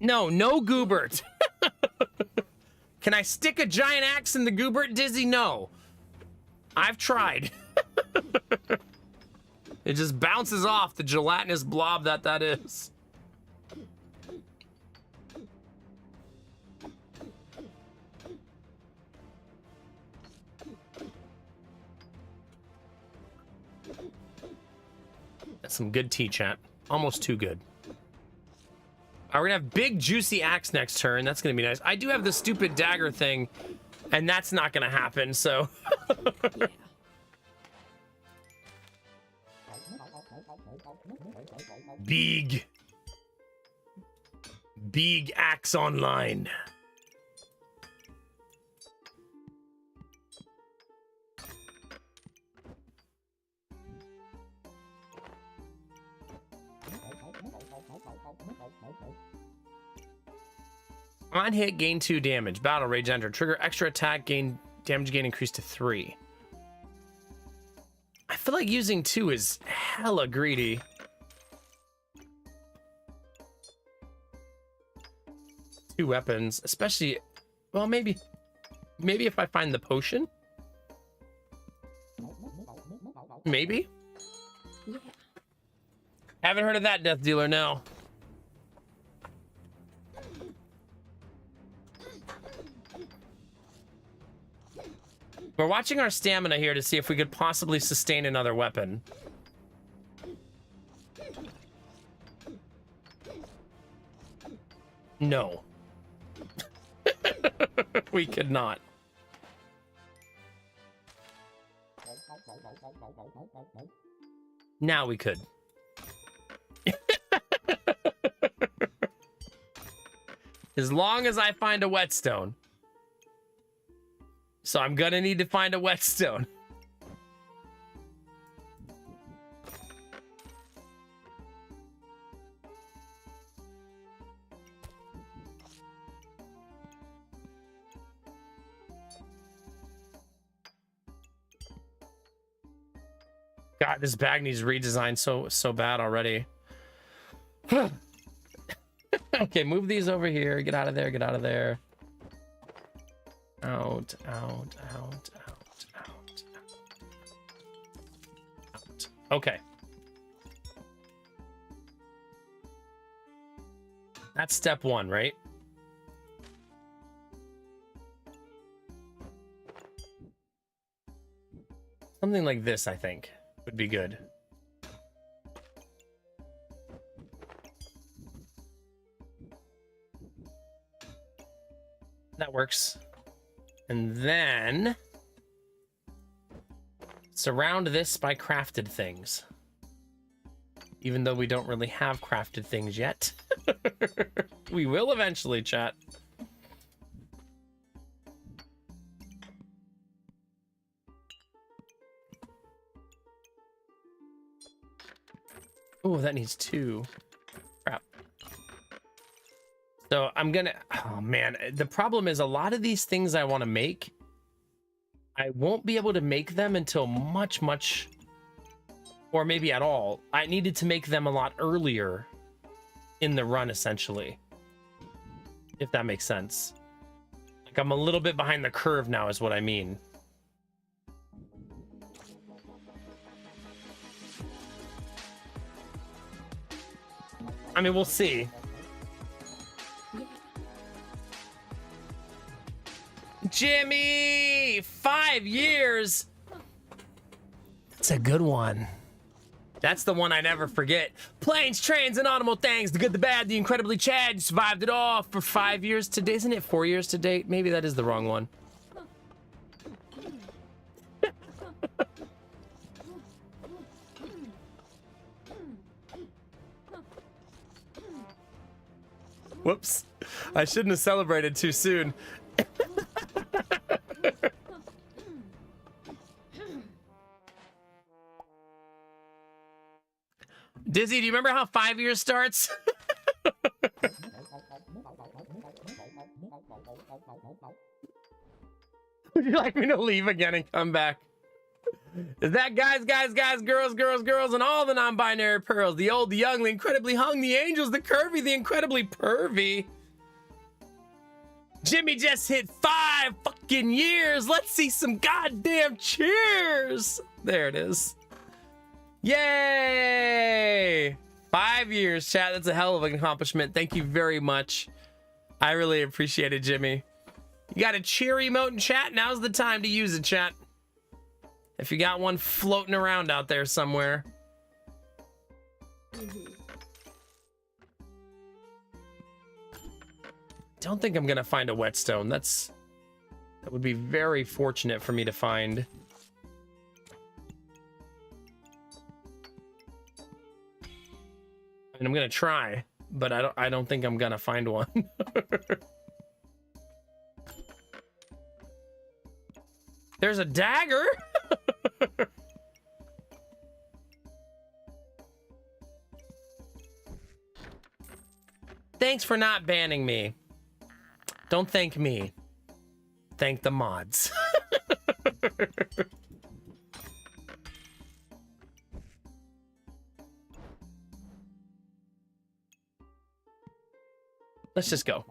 No, no Goobert. Can I stick a giant axe in the Goobert, Dizzy? No. I've tried. It just bounces off the gelatinous blob that is. That's some good tea, chat. Almost too good. We're gonna have big juicy axe next turn. That's gonna be nice. I do have the stupid dagger thing, and that's not gonna happen, so. Yeah. Big axe online. On hit, gain 2 damage. Battle rage enter. Trigger extra attack, gain damage gain increased to 3. I feel like using 2 is hella greedy. Two weapons, especially, well, maybe if I find the potion. Maybe. Yeah. Haven't heard of that, Death Dealer, no. We're watching our stamina here to see if we could possibly sustain another weapon. No. We could not. Now we could. As long as I find a whetstone. So I'm gonna need to find a whetstone. God, this bag needs redesigned so bad already. Okay, move these over here. Get out of there. Get out of there. Out, out, out, out, out, out. Okay. That's step one, right? Something like this, I think, would be good. That works. And then surround this by crafted things. Even though we don't really have crafted things yet. We will eventually, chat. Oh, that needs 2. Crap. So I'm gonna, oh man, the problem is a lot of these things I want to make, I won't be able to make them until much, or maybe at all. I needed to make them a lot earlier in the run, essentially. If that makes sense. Like I'm a little bit behind the curve now is what I mean. I mean, we'll see. Jimmy! 5 years! That's a good one. That's the one I never forget. Planes, trains, and automobile things. The good, the bad, the incredibly Chad. You survived it all for 5 years to date. Isn't it 4 years to date? Maybe that is the wrong one. Whoops. I shouldn't have celebrated too soon. Dizzy, do you remember how 5 years starts? Would you like me to leave again and come back? Is that guys, girls, and all the non-binary pearls? The old, the young, the incredibly hung, the angels, the curvy, the incredibly pervy. Jimmy just hit 5 fucking years. Let's see some goddamn cheers. There it is. Yay! 5 years, chat. That's a hell of an accomplishment. Thank you very much. I really appreciate it, Jimmy. You got a cheer emote in chat? Now's the time to use it, chat. If you got one floating around out there somewhere. Don't think I'm gonna find a whetstone. That would be very fortunate for me to find. And I'm gonna try, but I don't think I'm gonna find one. There's a dagger. Thanks for not banning me. Don't thank me. Thank the mods. Let's just go.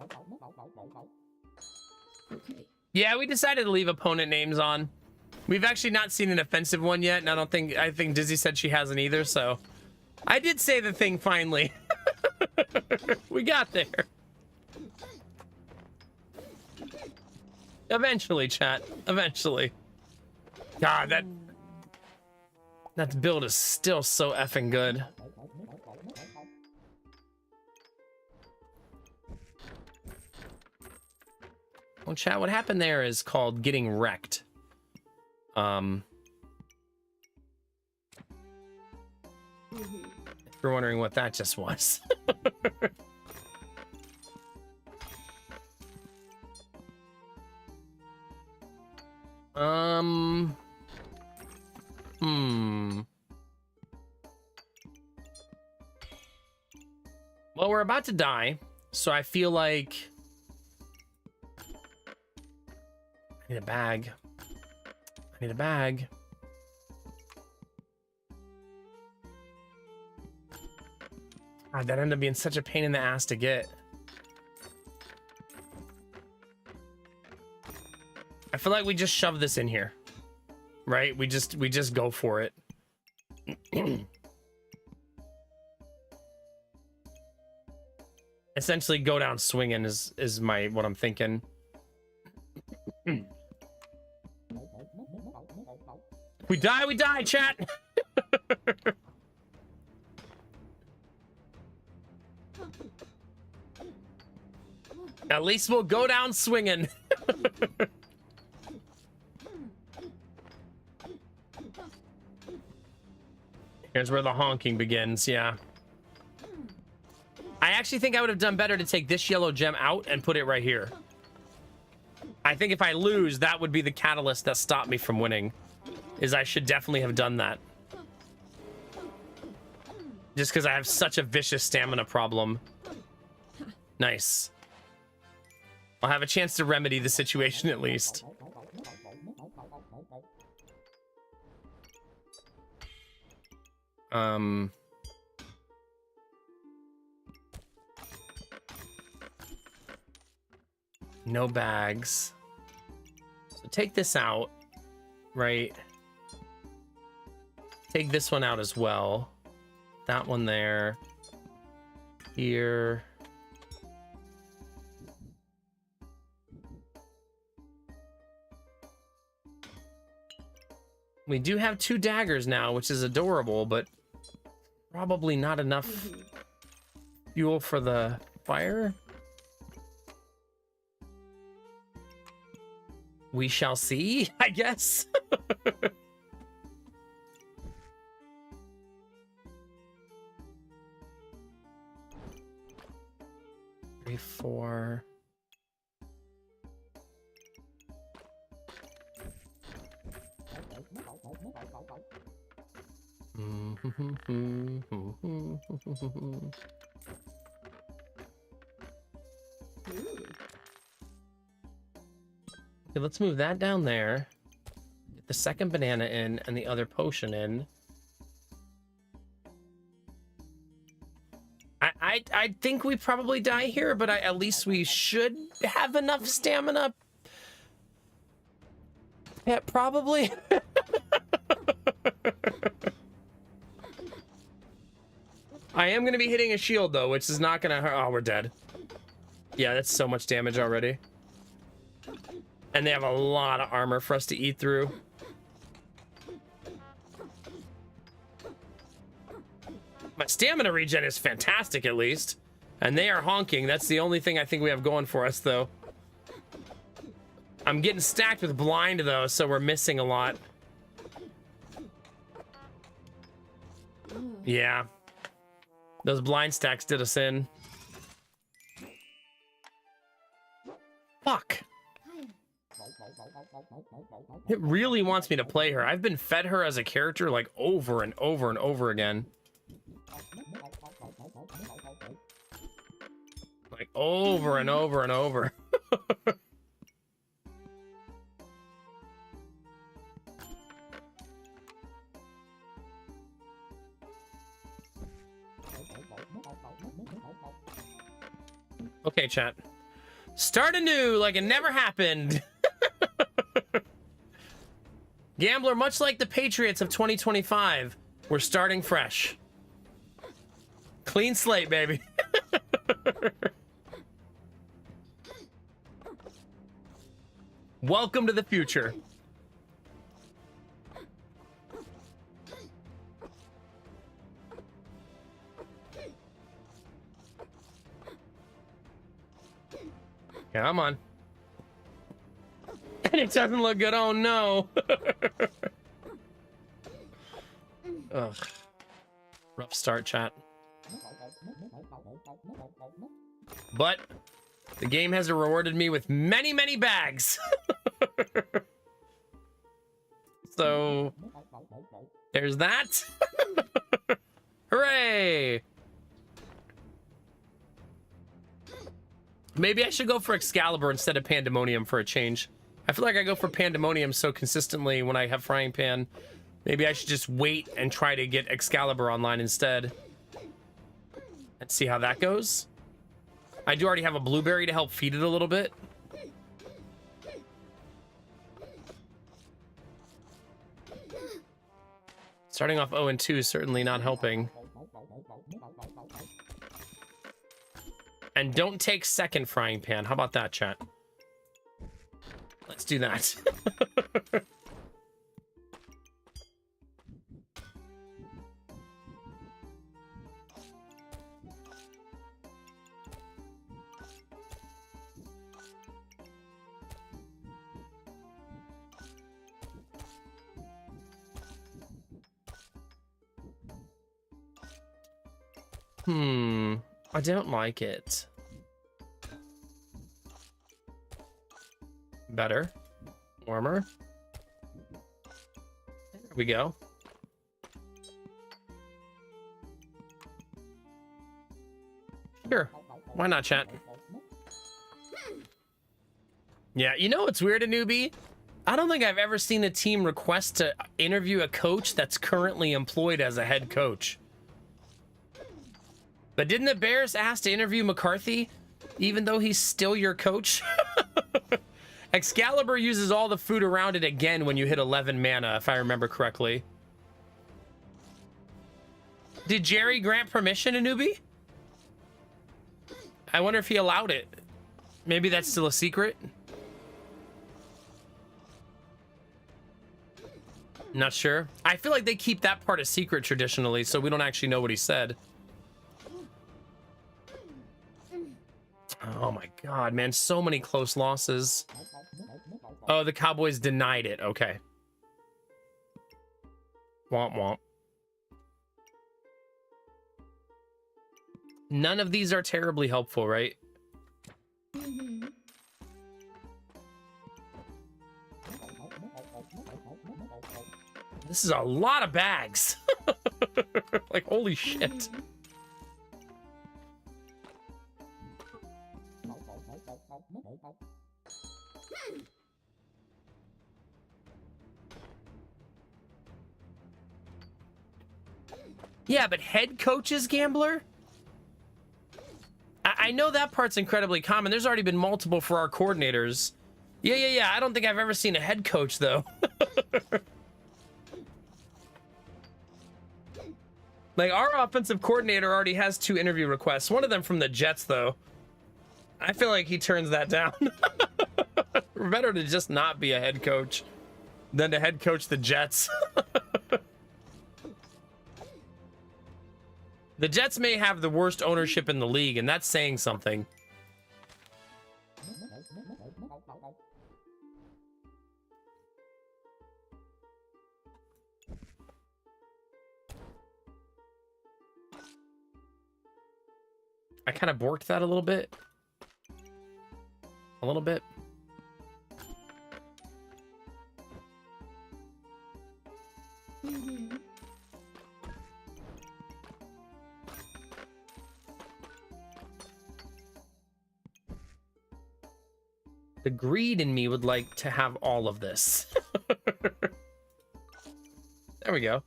Okay. Yeah, we decided to leave opponent names on. We've actually not seen an offensive one yet, and I think Dizzy said she hasn't either, so I did say the thing finally. We got there. Eventually, chat. Eventually. God, that build is still so effing good. Well, chat, what happened there is called getting wrecked. If you're wondering what that just was. Well, we're about to die, so I feel like I need a bag. I need a bag. God, that ended up being such a pain in the ass to get. I feel like we just shove this in here, right? We just go for it. Essentially, go down swinging is what I'm thinking. We die, chat. At least we'll go down swinging. Here's where the honking begins, yeah. I actually think I would have done better to take this yellow gem out and put it right here. I think if I lose, that would be the catalyst that stopped me from winning. Is I should definitely have done that. Just because I have such a vicious stamina problem. Nice. I'll have a chance to remedy the situation at least. No bags. So take this out, right? Take this one out as well. That one there. Here. We do have 2 daggers now, which is adorable, but probably not enough fuel for the fire. We shall see, I guess. 3, 4. Okay, let's move that down there. Get the second banana in and the other potion in. I think we probably die here, but at least we should have enough stamina. Yeah, probably. I am going to be hitting a shield, though, which is not going to hurt. Oh, we're dead. Yeah, that's so much damage already. And they have a lot of armor for us to eat through. My stamina regen is fantastic, at least. And they are honking. That's the only thing I think we have going for us, though. I'm getting stacked with blind, though, so we're missing a lot. Yeah. Those blind stacks did us in. Fuck. It really wants me to play her. I've been fed her as a character like over and over and over again. Like over and over and over. Okay, chat. Start anew like it never happened. Gambler, much like the Patriots of 2025, we're starting fresh. Clean slate, baby. Welcome to the future. Come on. And it doesn't look good. Oh no. Ugh. Rough start, chat. But the game has rewarded me with many, many bags. So there's that. Hooray! Maybe I should go for Excalibur instead of Pandemonium for a change. I feel like I go for Pandemonium so consistently when I have Frying Pan. Maybe I should just wait and try to get Excalibur online instead. And see how that goes. I do already have a Blueberry to help feed it a little bit. Starting off 0-2 is certainly not helping. And don't take second Frying Pan. How about that, chat? Let's do that. I don't like it. Better. Warmer. There we go. Sure. Why not, chat? Yeah, you know what's weird, a newbie? I don't think I've ever seen a team request to interview a coach that's currently employed as a head coach. But didn't the Bears ask to interview McCarthy, even though he's still your coach? Excalibur uses all the food around it again when you hit 11 mana, if I remember correctly. Did Jerry grant permission to newbie? I wonder if he allowed it. Maybe that's still a secret. Not sure. I feel like they keep that part a secret traditionally, so we don't actually know what he said. Oh my god, man, so many close losses. Oh, the Cowboys denied it. Okay. Womp womp. None of these are terribly helpful, right? This is a lot of bags. Like, holy shit. Yeah, but head coaches, Gambler? I know that part's incredibly common. There's already been multiple for our coordinators. Yeah. I don't think I've ever seen a head coach, though. Like, our offensive coordinator already has 2 interview requests. One of them from the Jets, though. I feel like he turns that down. Better to just not be a head coach than to head coach the Jets. The Jets may have the worst ownership in the league, and that's saying something. I kind of borked that a little bit. A little bit. The greed in me would like to have all of this. There we go.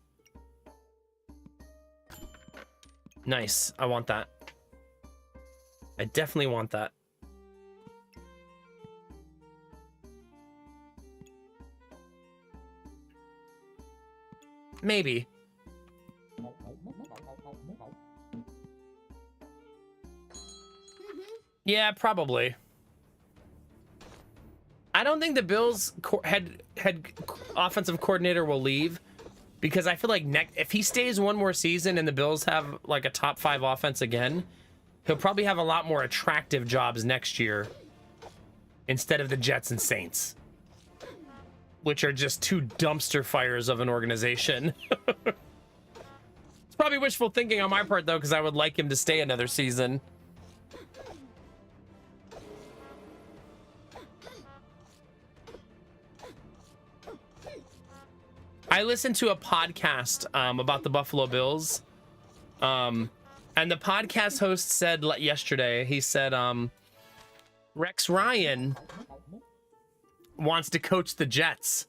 Nice. I want that. I definitely want that. Maybe. Yeah, probably. I don't think the Bills head offensive coordinator will leave, because I feel like if he stays one more season and the Bills have like a top 5 offense again, he'll probably have a lot more attractive jobs next year instead of the Jets and Saints, which are just 2 dumpster fires of an organization. It's probably wishful thinking on my part, though, because I would like him to stay another season. I listened to a podcast about the Buffalo Bills. And the podcast host said yesterday, he said, Rex Ryan wants to coach the Jets.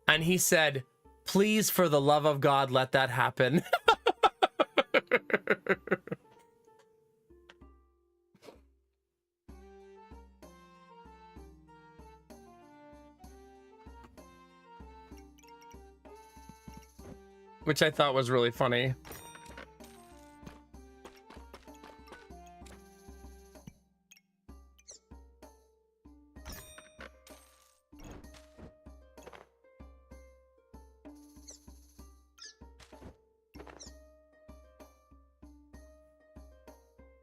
And he said, please, for the love of God, let that happen. Which I thought was really funny.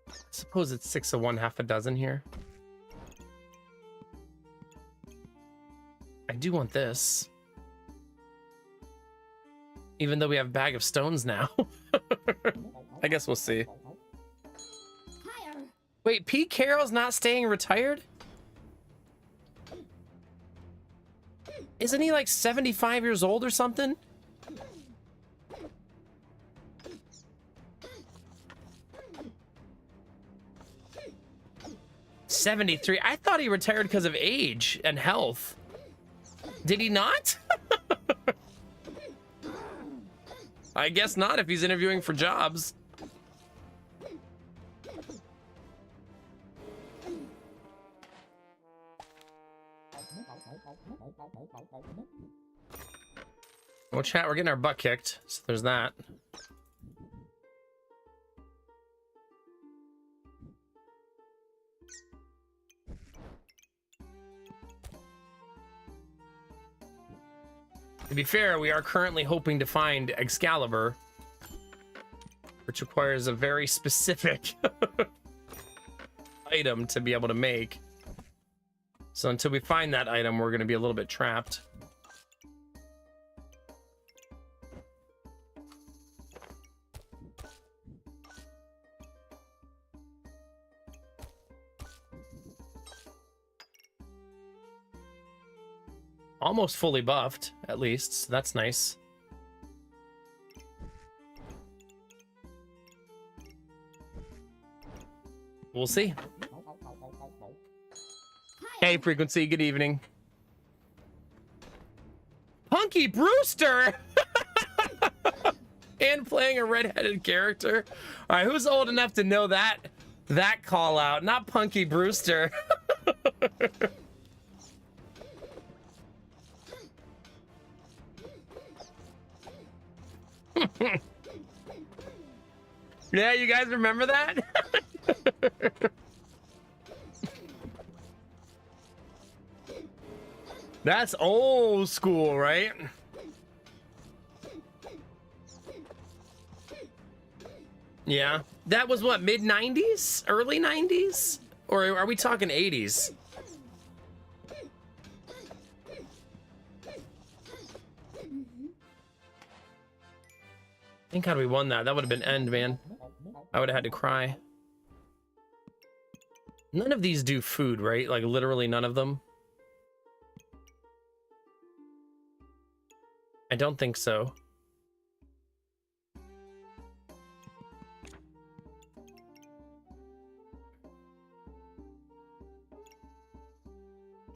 I suppose it's 6 of 1, half a dozen here. I do want this. Even though we have Bag of Stones now. I guess we'll see. Wait, Pete Carroll's not staying retired? Isn't he like 75 years old or something? '73. I thought he retired because of age and health. Did he not? I guess not if he's interviewing for jobs. Well, chat, we're getting our butt kicked, so there's that. To be fair, we are currently hoping to find Excalibur, which requires a very specific item to be able to make. So until we find that item, we're going to be a little bit trapped. Almost fully buffed, at least. So that's nice. We'll see. Hey, Frequency, good evening. Punky Brewster! And playing a redheaded character. All right, who's old enough to know that call out? Not Punky Brewster. Yeah, you guys remember that? That's old school, right? Yeah. That was what, mid 90s? Early 90s? Or are we talking 80s? Thank God we won that. That would have been end, man. I would have had to cry. None of these do food, right? Like literally none of them. I don't think so.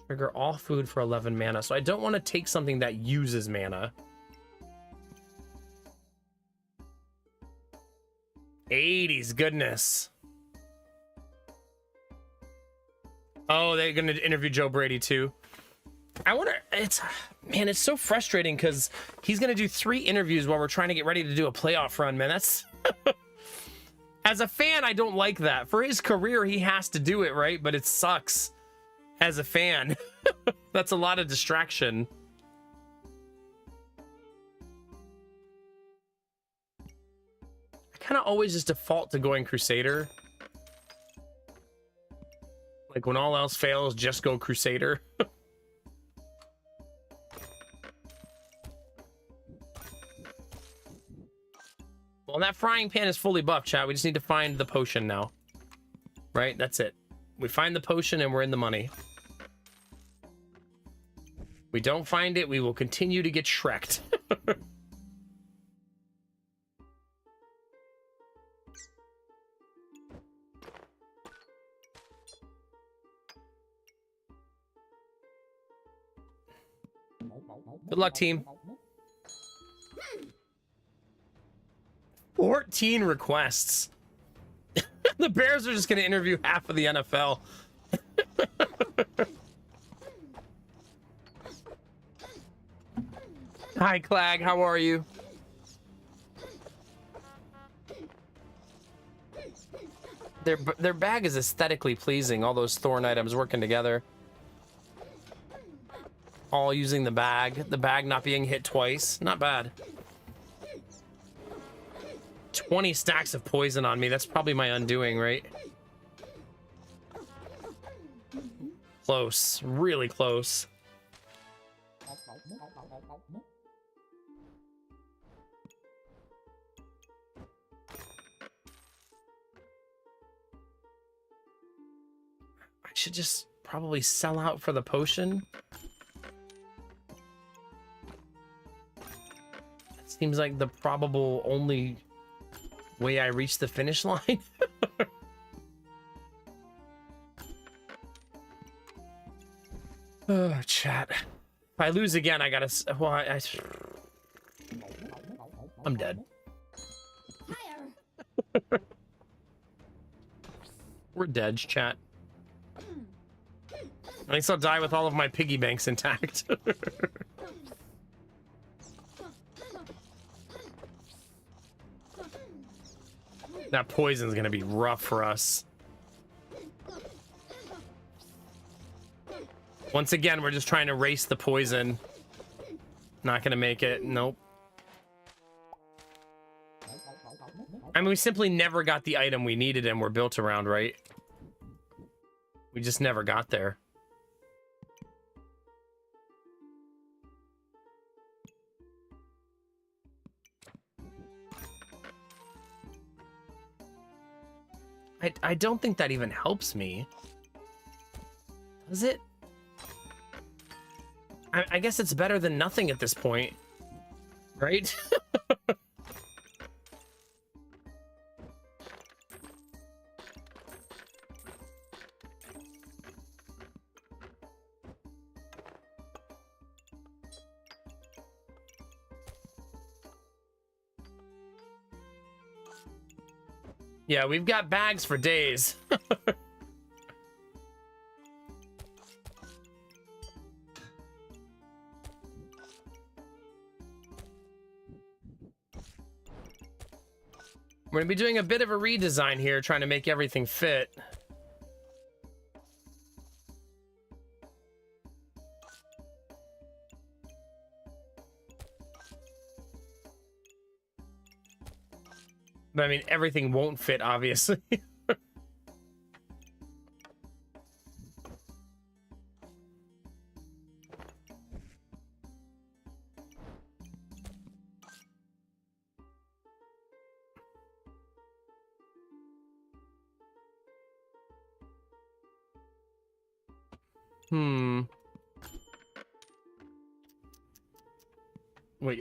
Trigger all food for 11 mana. So I don't want to take something that uses mana. 80s, goodness. Oh, they're gonna interview Joe Brady too. I wonder, it's so frustrating because he's gonna do 3 interviews while we're trying to get ready to do a playoff run, man. That's as a fan, I don't like that. For his career, he has to do it, right? But it sucks as a fan. That's a lot of distraction. Kind of always just default to going Crusader. Like when all else fails, just go Crusader. Well, that frying pan is fully buffed, chat. We just need to find the potion now. Right? That's it. We find the potion and we're in the money. We don't find it, we will continue to get shreked. Good luck, team. 14 requests. The Bears are just going to interview half of the NFL. Hi, Clag. How are you? Their bag is aesthetically pleasing. All those Thorn items working together. All using the bag. The bag not being hit twice. Not bad. 20 stacks of poison on me. That's probably my undoing, right? Close. Really close. I should just probably sell out for the potion. That seems like the probable only way I reach the finish line. Oh, chat. If I lose again, I gotta. Well, I'm dead. We're dead, chat. At least I'll die with all of my piggy banks intact. That poison's gonna be rough for us. Once again, we're just trying to race the poison. Not gonna make it. Nope. I mean, we simply never got the item we needed and were built around, right? We just never got there. I don't think that even helps me. Does it? I guess it's better than nothing at this point, right? Yeah, we've got bags for days. We're gonna be doing a bit of a redesign here, trying to make everything fit. But I mean, everything won't fit, obviously.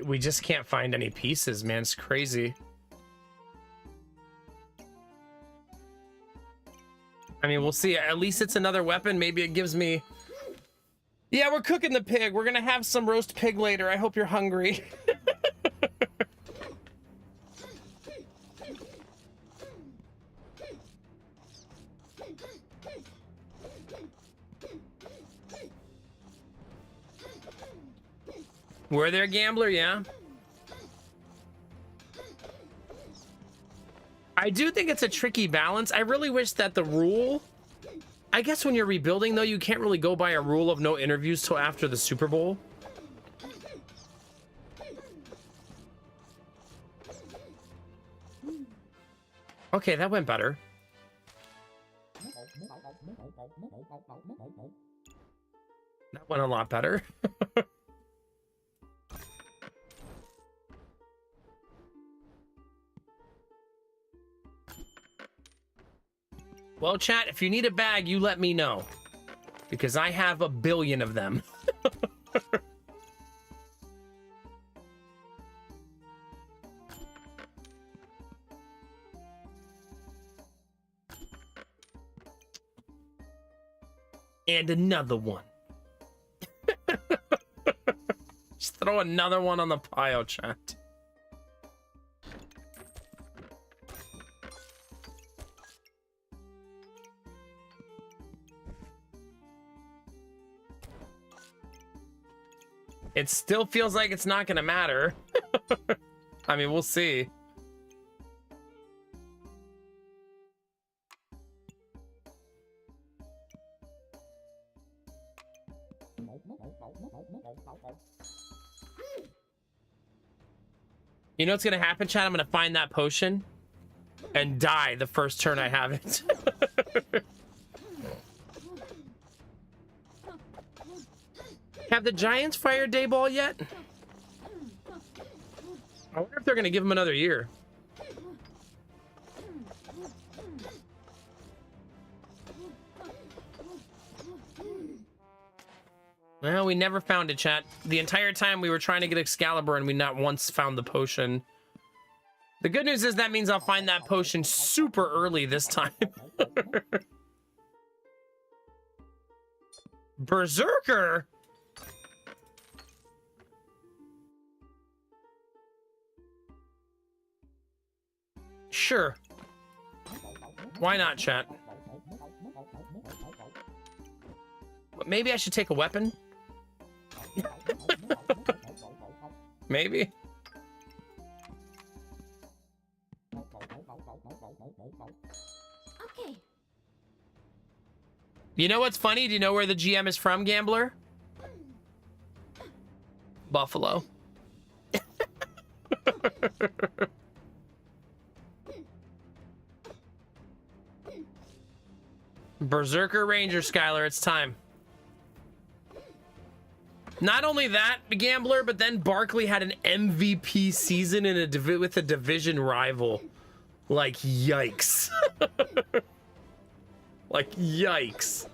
We just can't find any pieces, man. It's crazy. I mean, we'll see. At least it's another weapon. Maybe it gives me... Yeah, we're cooking the pig. We're gonna have some roast pig later. I hope you're hungry. Were there, gambler? Yeah. I do think it's a tricky balance. I really wish that the rule... I guess when you're rebuilding, though, you can't really go by a rule of no interviews till after the Super Bowl. Okay, that went better. That went a lot better. Well, chat, if you need a bag, you let me know. Because I have a billion of them. And another one. Just throw another one on the pile, chat. It still feels like it's not gonna matter. I mean, we'll see. You know what's gonna happen, Chad? I'm gonna find that potion and die the first turn I have it. Have the Giants fired Dayball yet? I wonder if they're gonna give him another year. Well, we never found it, chat. The entire time we were trying to get Excalibur and we not once found the potion. The good news is that means I'll find that potion super early this time. Berserker? Sure. Why not, chat? But maybe I should take a weapon? Maybe. Okay. You know what's funny? Do you know where the GM is from, Gambler? Buffalo. Berserker Ranger, Skylar, it's time. Not only that, Gambler, but then Barkley had an MVP season in with a division rival. Like, yikes. Like, yikes.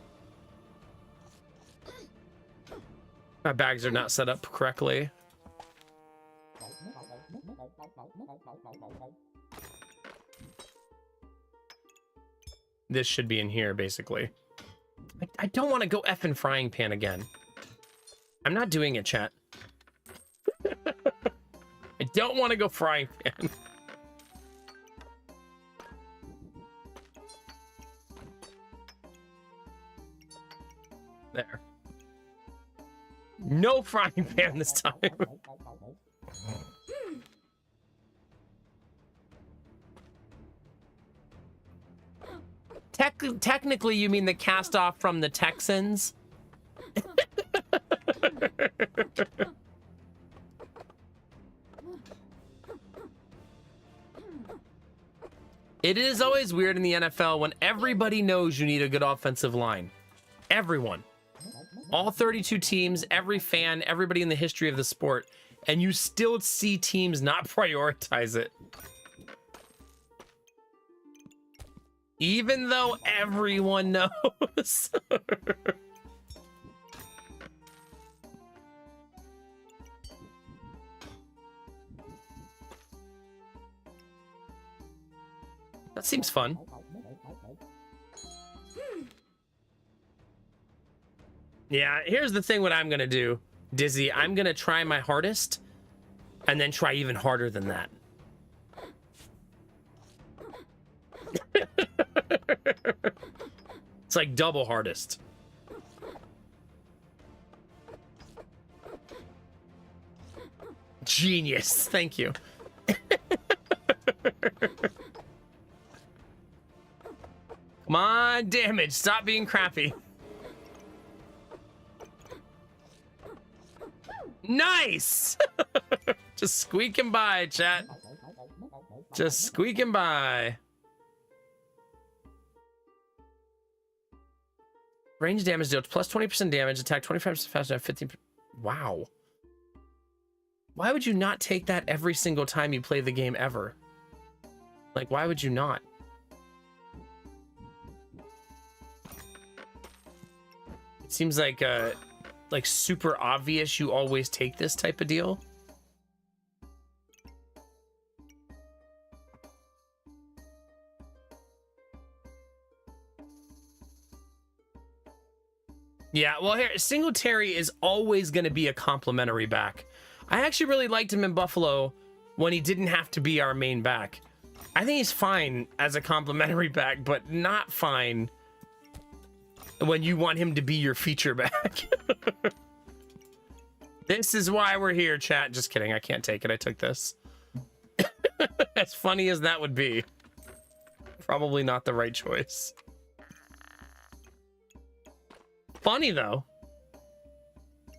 My bags are not set up correctly. This should be in here, basically. I don't want to go effing frying pan again. I'm not doing it, chat. I don't want to go frying pan. There. No frying pan this time. Technically, you mean the cast off from the Texans? It is always weird in the NFL when everybody knows you need a good offensive line. Everyone. All 32 teams, every fan, everybody in the history of the sport. And you still see teams not prioritize it. Even though everyone knows. That seems fun. Yeah, here's the thing what I'm gonna do, Dizzy. I'm gonna try my hardest and then try even harder than that. It's like double hardest. Genius. Thank you. Come on, damage. Stop being crappy. Nice! Just squeaking by, chat. Just squeaking by. Range damage deals plus 20% damage, attack 25% faster, 15%. Wow. Why would you not take that every single time you play the game ever? Like, why would you not? It seems like super obvious you always take this type of deal. Yeah, well, here, Singletary is always going to be a complimentary back. I actually really liked him in Buffalo when he didn't have to be our main back. I think he's fine as a complimentary back, but not fine when you want him to be your feature back. This is why we're here, chat. Just kidding. I can't take it. I took this. As funny as that would be. Probably not the right choice. Funny, though.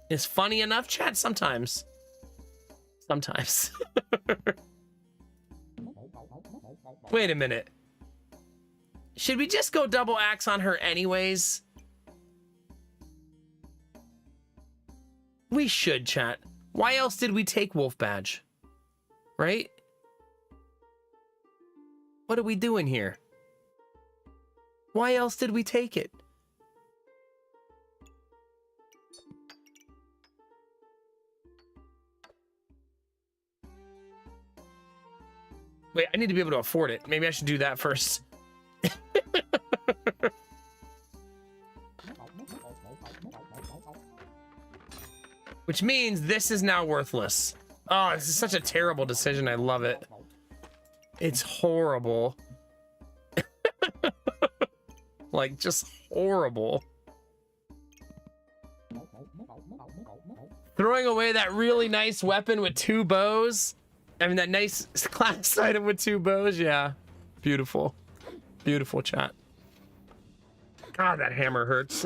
Is funny enough, chat? Sometimes. Sometimes. Wait a minute. Should we just go double axe on her anyways? We should, chat. Why else did we take Wolf Badge? Right? What are we doing here? Why else did we take it? Wait, I need to be able to afford it. Maybe I should do that first. Which means this is now worthless. Oh, this is such a terrible decision. I love it. It's horrible. Like, just horrible. Throwing away that really nice weapon with 2 bows. I mean, that nice class item with 2 bows. Yeah. Beautiful. Beautiful, chat. God, that hammer hurts.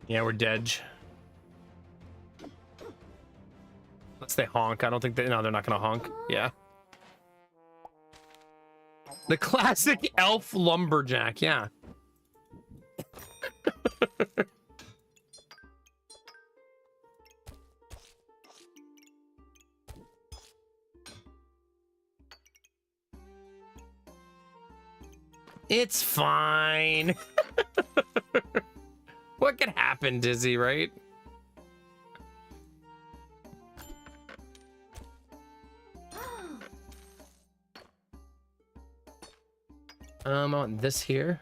Yeah, we're dead. Unless they honk. I don't think they... No, they're not gonna honk. Yeah. The classic elf lumberjack. Yeah. It's fine. What could happen, Dizzy, right? I want this here.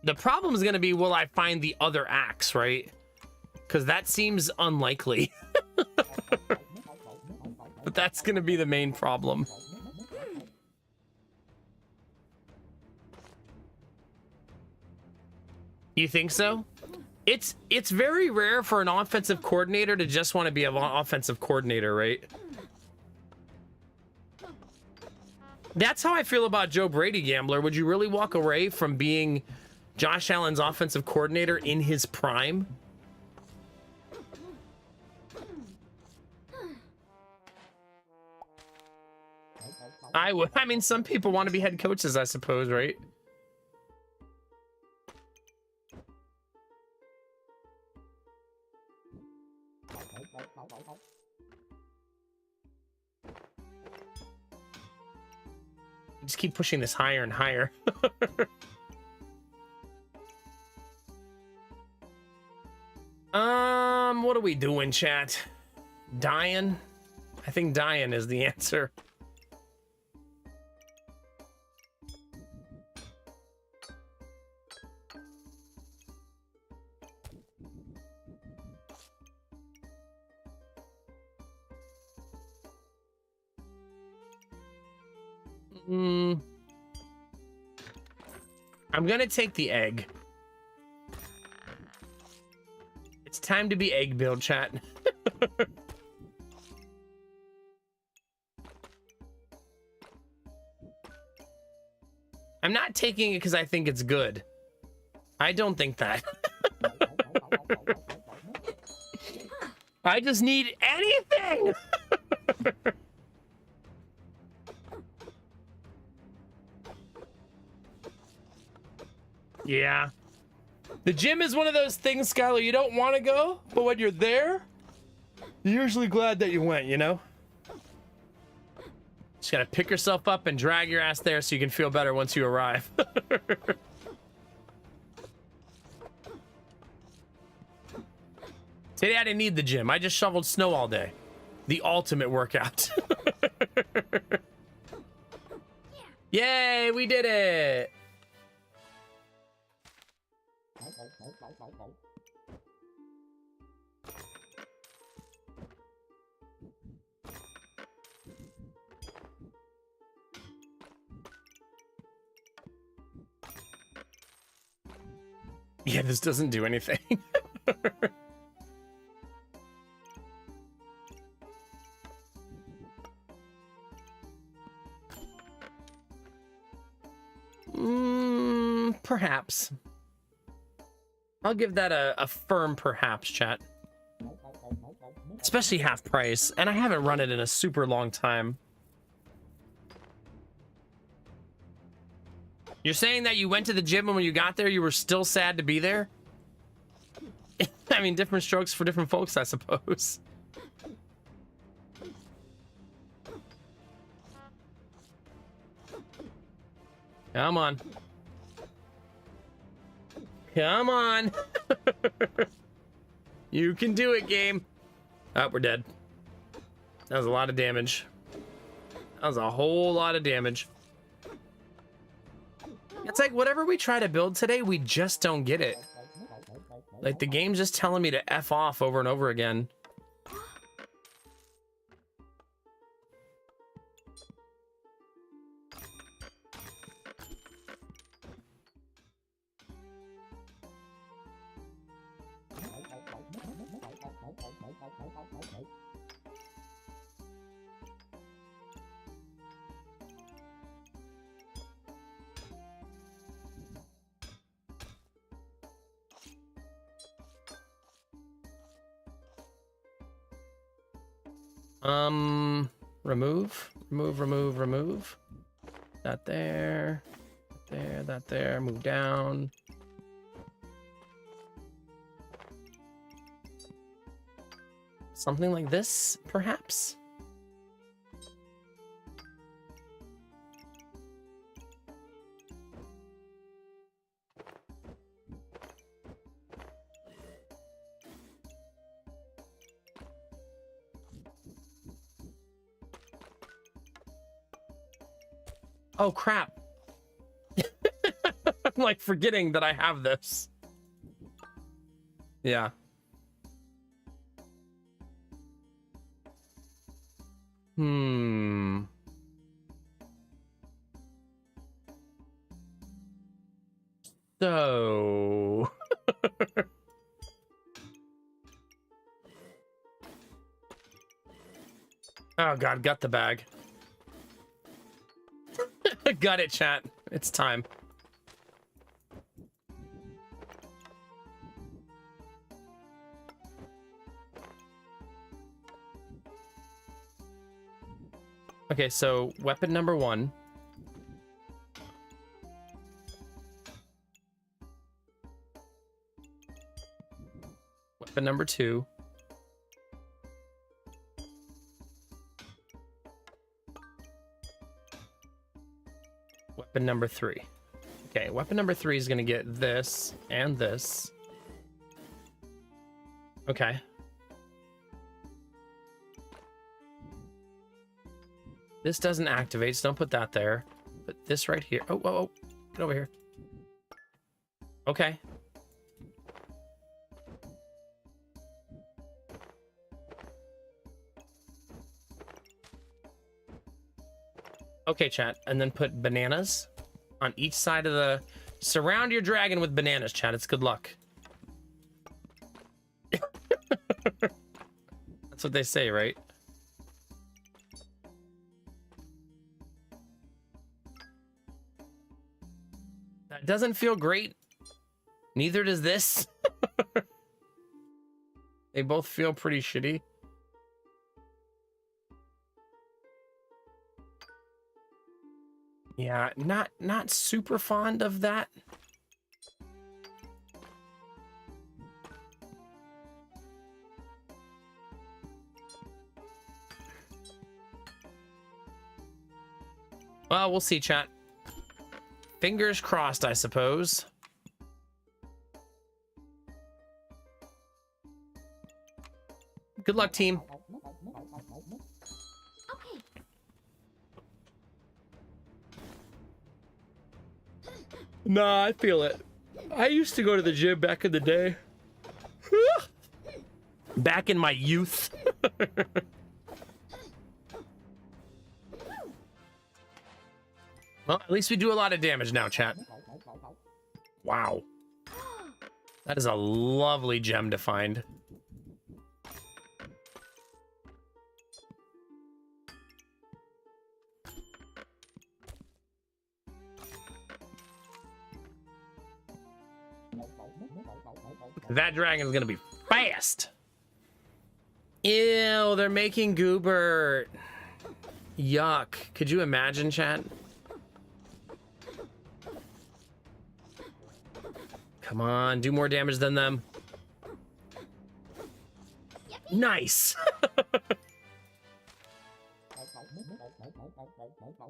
The problem is going to be, will I find the other axe, right? Because that seems unlikely. But that's going to be the main problem. You think so? It's very rare for an offensive coordinator to just want to be an offensive coordinator, right? That's how I feel about Joe Brady, Gambler. Would you really walk away from being Josh Allen's offensive coordinator in his prime? I would. I mean, some people want to be head coaches, I suppose, right? Just keep pushing this higher and higher. What are we doing, chat? Dying? I think dying is the answer. I'm gonna take the egg. It's time to be egg build, chat. I'm not taking it because I think it's good. I don't think that. I just need anything. Yeah. The gym is one of those things, Skylar, you don't want to go, but when you're there, you're usually glad that you went, you know? Just gotta pick yourself up and drag your ass there so you can feel better once you arrive. Today I didn't need the gym. I just shoveled snow all day. The ultimate workout. Yay, we did it. Yeah, this doesn't do anything. Perhaps. I'll give that a firm perhaps, chat. Especially half price, and I haven't run it in a super long time. You're saying that you went to the gym and when you got there, you were still sad to be there? I mean, different strokes for different folks, I suppose. Come on. Come on. You can do it, game. Oh, we're dead. That was a lot of damage. That was a whole lot of damage. It's like whatever we try to build today, we just don't get it. Like the game's just telling me to F off over and over again. Remove. That there, that there, move down. Something like this, perhaps? Oh, crap. I'm like forgetting that I have this. Yeah. So... Oh, God, got the bag. Got it, chat. It's time. Okay, so weapon number 1. Weapon number 2. Weapon number 3. Okay, weapon number 3 is gonna get this and this. Okay. This doesn't activate, so don't put that there. Put this right here. Oh, whoa, whoa. Get over here. Okay. Okay, chat, and then put bananas on each side of the... Surround your dragon with bananas, chat. It's good luck. That's what they say, right? That doesn't feel great. Neither does this. They both feel pretty shitty. Yeah, not super fond of that. Well, we'll see, chat. Fingers crossed, I suppose. Good luck, team. Okay. Nah, I feel it. I used to go to the gym back in the day. Back in my youth. Well, at least we do a lot of damage now, chat. Wow. That is a lovely gem to find. That dragon is gonna be fast. Ew, they're making Goobert. Yuck. Could you imagine, chat? Come on, do more damage than them. Nice.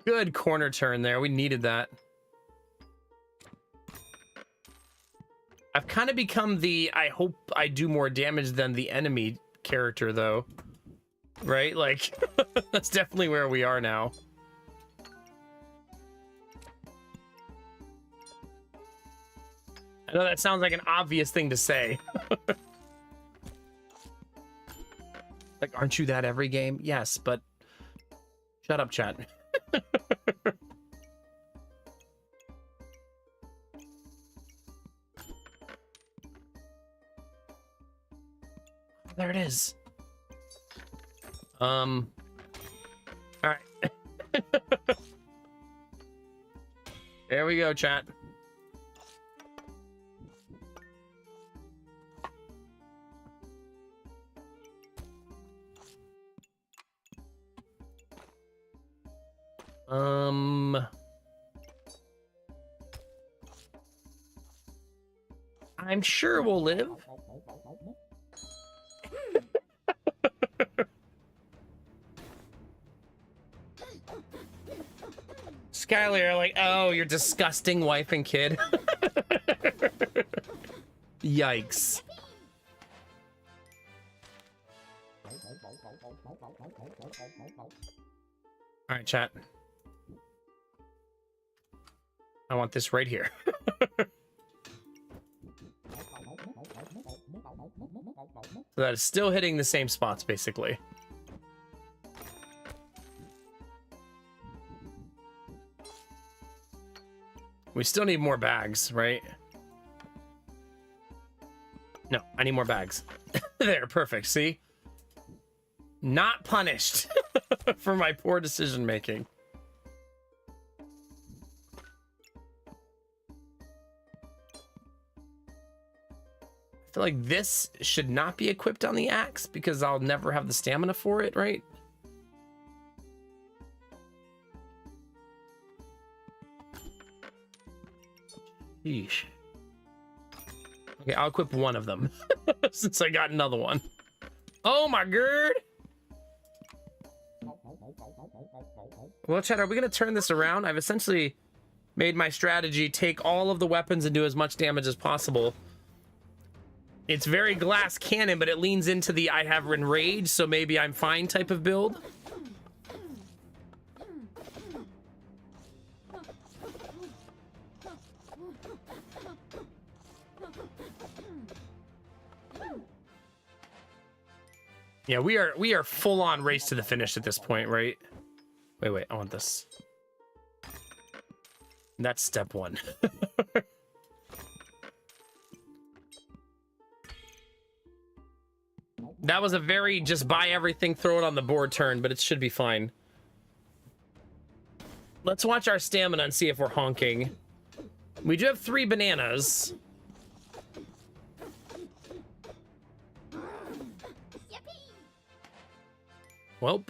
Good corner turn there. We needed that. I've kind of become the I hope I do more damage than the enemy character, though. Right? Like, that's definitely where we are now. I know that sounds like an obvious thing to say. Like, aren't you that every game? Yes, but shut up, chat. There it is. All right. There we go, chat. I'm sure we'll live. Skylar, like, oh, your disgusting wife and kid. Yikes. All right, chat. I want this right here. So that is still hitting the same spots, basically. We still need more bags, right? No, I need more bags. There, perfect. See? Not punished for my poor decision making. I feel like this should not be equipped on the axe because I'll never have the stamina for it, right? Yeesh. Okay, I'll equip one of them since I got another one. Oh my god! Well, Chad, are we gonna turn this around? I've essentially made my strategy take all of the weapons and do as much damage as possible. It's very glass cannon, but it leans into the I have enraged, so maybe I'm fine type of build. Yeah, we are full on race to the finish at this point, right? Wait, I want this. That's step one. That was a very just buy everything, throw it on the board turn, but it should be fine. Let's watch our stamina and see if we're honking. We do have 3 bananas. Welp.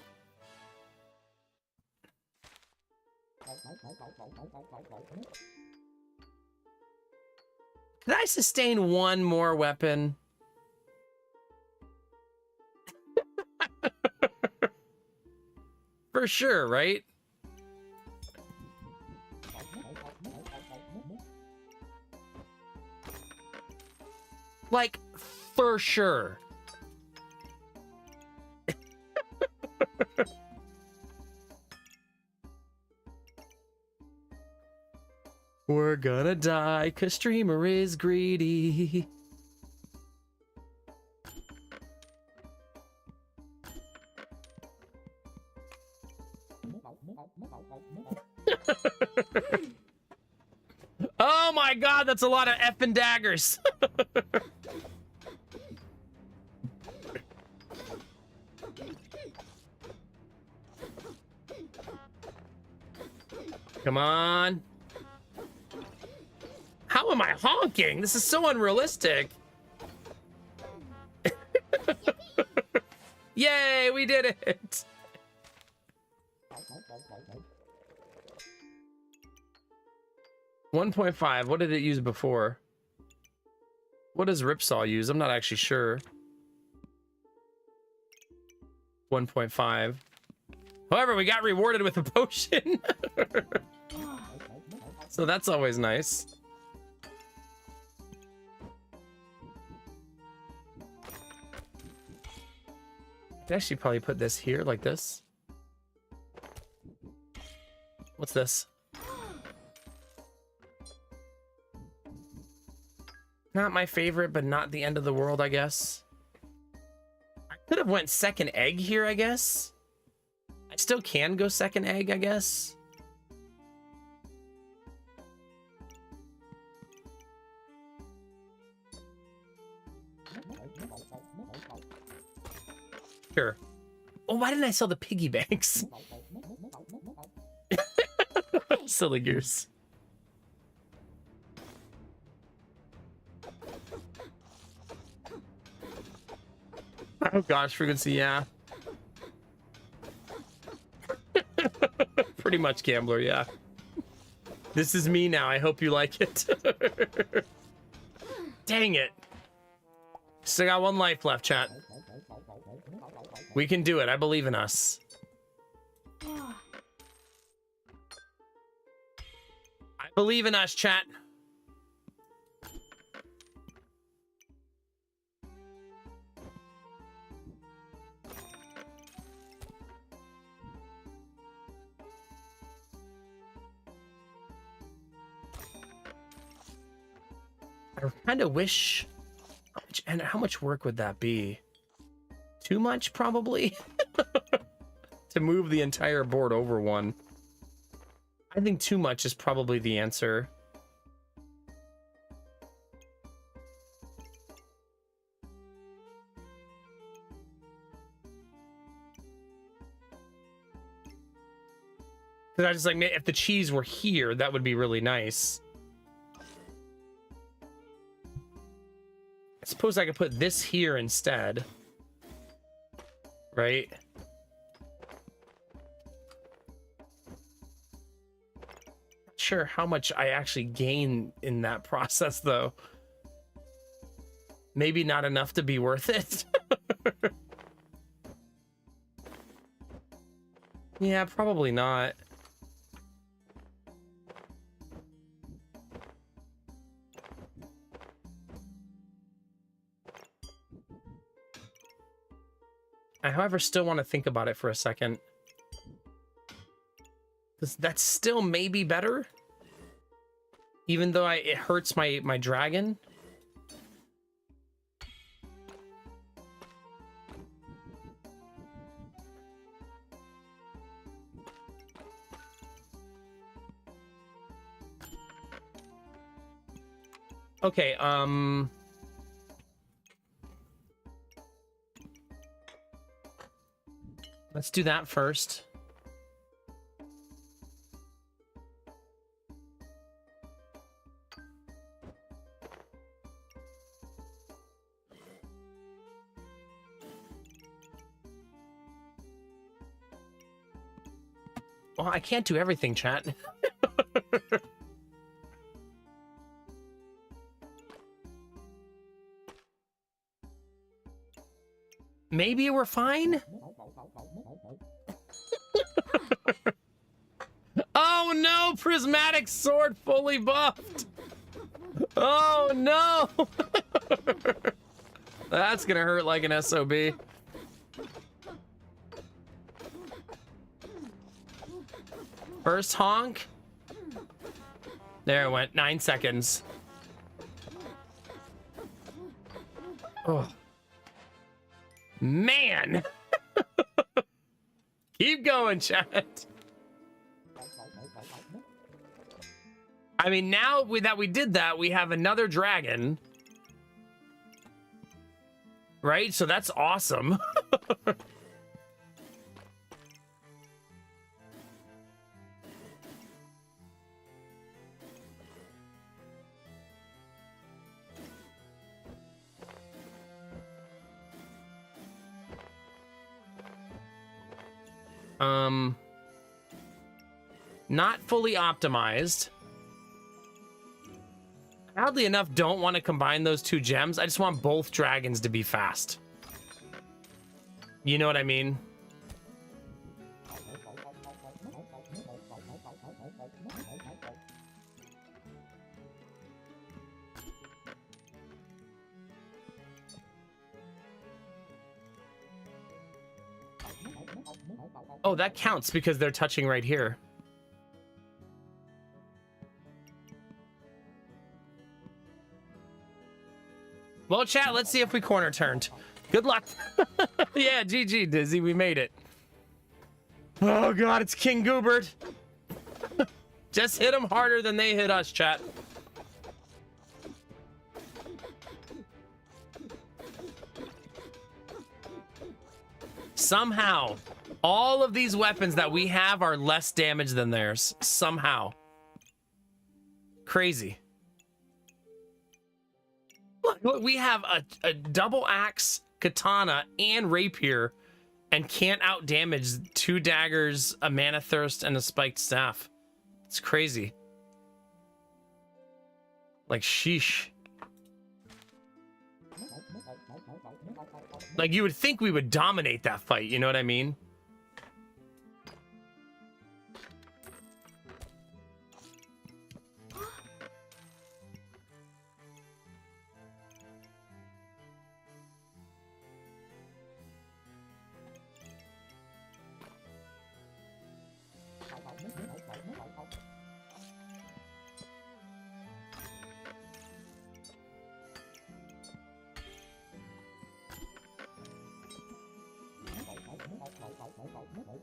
Could I sustain one more weapon? For sure, right? Like, for sure. We're gonna die 'cause streamer is greedy. Oh my god, that's a lot of effing daggers. Come on. How am I honking? This is so unrealistic. Yay, we did it. $1.5. What did it use before? What does Ripsaw use? I'm not actually sure. 1.5. However, we got rewarded with a potion. So that's always nice. I'd actually probably put this here like this. What's this? Not my favorite, but not the end of the world, I guess. I could have went second egg here, I guess. I still can go second egg, I guess. Sure. Oh, why didn't I sell the piggy banks? Silly goose. Oh gosh, frequency, yeah. Pretty much gambler, yeah. This is me now. I hope you like it. Dang it. Still got one life left, chat. We can do it. I believe in us. I believe in us, chat. I kind of wish... And how much work would that be? Too much, probably? To move the entire board over one. I think too much is probably the answer. Because I was just like, if the cheese were here, that would be really nice. I suppose I could put this here instead. Right? Not sure how much I actually gain in that process, though. Maybe not enough to be worth it. Yeah, probably not. I, however, still want to think about it for a second. That's still maybe better. Even though it hurts my dragon. Okay, let's do that first. Well, I can't do everything, chat. Maybe we're fine? Oh no, prismatic sword fully buffed. Oh no. That's gonna hurt like an SOB. First honk. There it went. 9 seconds. Oh. Man. Keep going, chat. I mean, now that we did that, we have another dragon. Right? So that's awesome. Not fully optimized. Oddly enough, don't want to combine those two gems. I just want both dragons to be fast. You know what I mean? Oh, that counts because they're touching right here. Well, chat, let's see if we corner turned. Good luck. Yeah, GG, Dizzy, we made it. Oh, God, it's King Goobert. Just hit him harder than they hit us, chat. Somehow, all of these weapons that we have are less damage than theirs. Somehow. Crazy. Look, we have a double axe, katana, and rapier, and can't out damage 2 daggers, a mana thirst, and a spiked staff. It's crazy. Like, sheesh. Like, you would think we would dominate that fight, you know what I mean?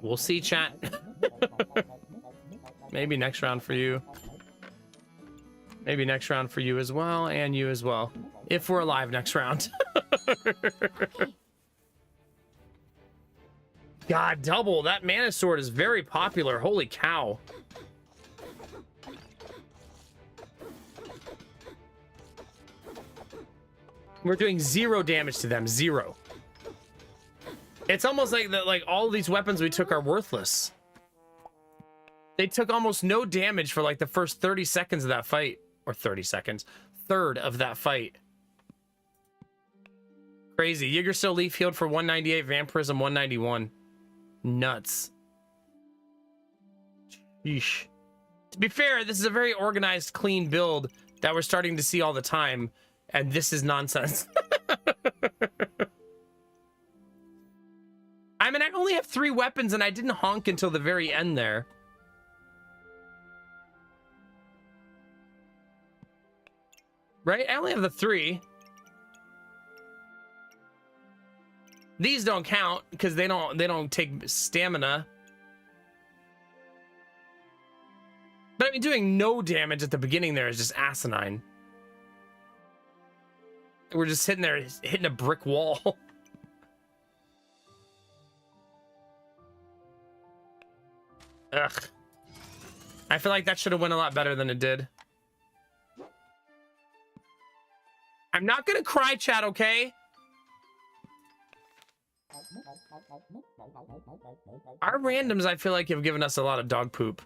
We'll see, chat. Maybe next round for you. Maybe next round for you as well, and you as well. If we're alive next round. God, double. That mana sword is very popular. Holy cow. We're doing 0 damage to them. 0. It's almost like that, like all these weapons we took are worthless. They took almost no damage for like the first 30 seconds of that fight. Or 30 seconds. Third of that fight. Crazy. Yggdrasil Leaf healed for 198. Vampirism 191. Nuts. Yeesh. To be fair, this is a very organized, clean build that we're starting to see all the time. And this is nonsense. I mean, I only have 3 weapons and I didn't honk until the very end there. Right? I only have the 3. These don't count because they don't take stamina. But I mean, doing no damage at the beginning there is just asinine. We're just sitting there hitting a brick wall. Ugh. I feel like that should have went a lot better than it did. I'm not gonna cry, chat, okay? Our randoms, I feel like, have given us a lot of dog poop.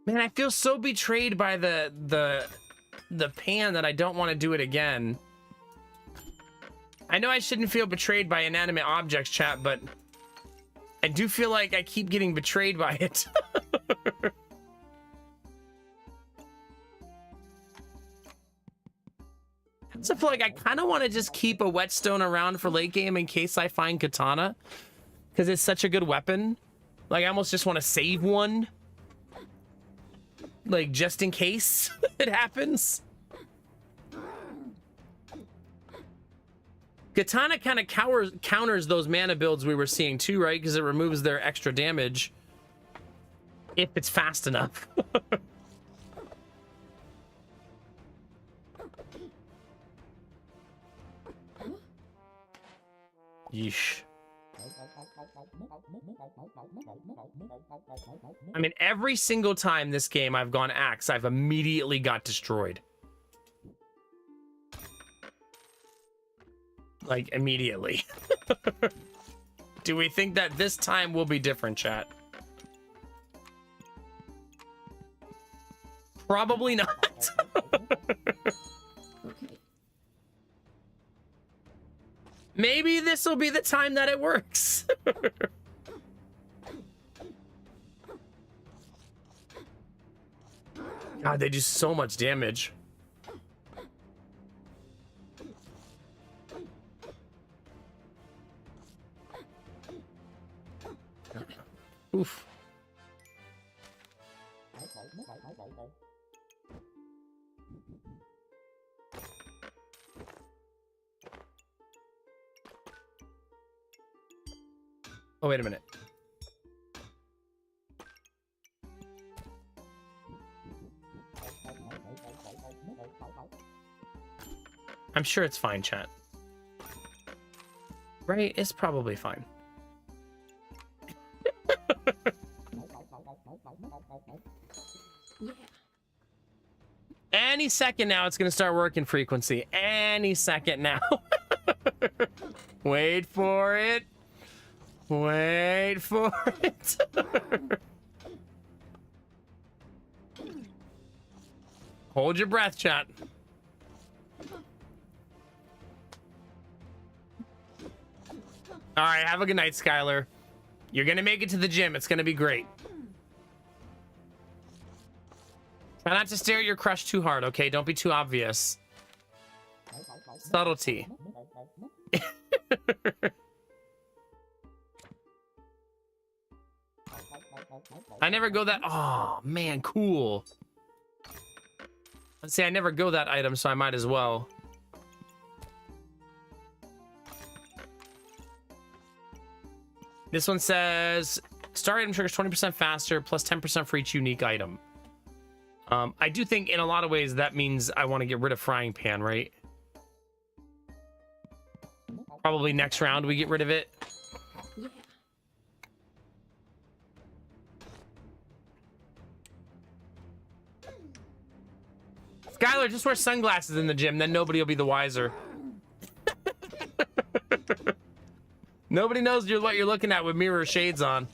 Man, I feel so betrayed by the pan that I don't want to do it again. I know I shouldn't feel betrayed by inanimate objects, chat, but I do feel like I keep getting betrayed by it. So I feel like I kind of want to just keep a whetstone around for late game in case I find katana, because it's such a good weapon. Like I almost just want to save one, like just in case it happens. Katana kind of counters those mana builds we were seeing too, right? Because it removes their extra damage if it's fast enough. Yeesh. I mean, every single time this game I've gone axe, I've immediately got destroyed. Like, immediately. Do we think that this time will be different, chat? Probably not. Okay. Maybe this will be the time that it works. God, they do so much damage. Oof. Oh, wait a minute. I'm sure it's fine, chat. Right? It's probably fine. Yeah. Any second now, it's going to start working frequency. Any second now. Wait for it. Wait for it. Hold your breath, chat. All right, have a good night, Skylar. You're going to make it to the gym. It's going to be great. Try not to stare at your crush too hard, okay? Don't be too obvious. Subtlety. I never go that. Oh, man, cool. Let's see, I never go that item, so I might as well. This one says, star item triggers 20% faster, plus 10% for each unique item. I do think in a lot of ways that means I want to get rid of frying pan, right? Probably next round we get rid of it. Yeah. Skylar, just wear sunglasses in the gym, then nobody will be the wiser. Nobody knows what you're looking at with mirror shades on.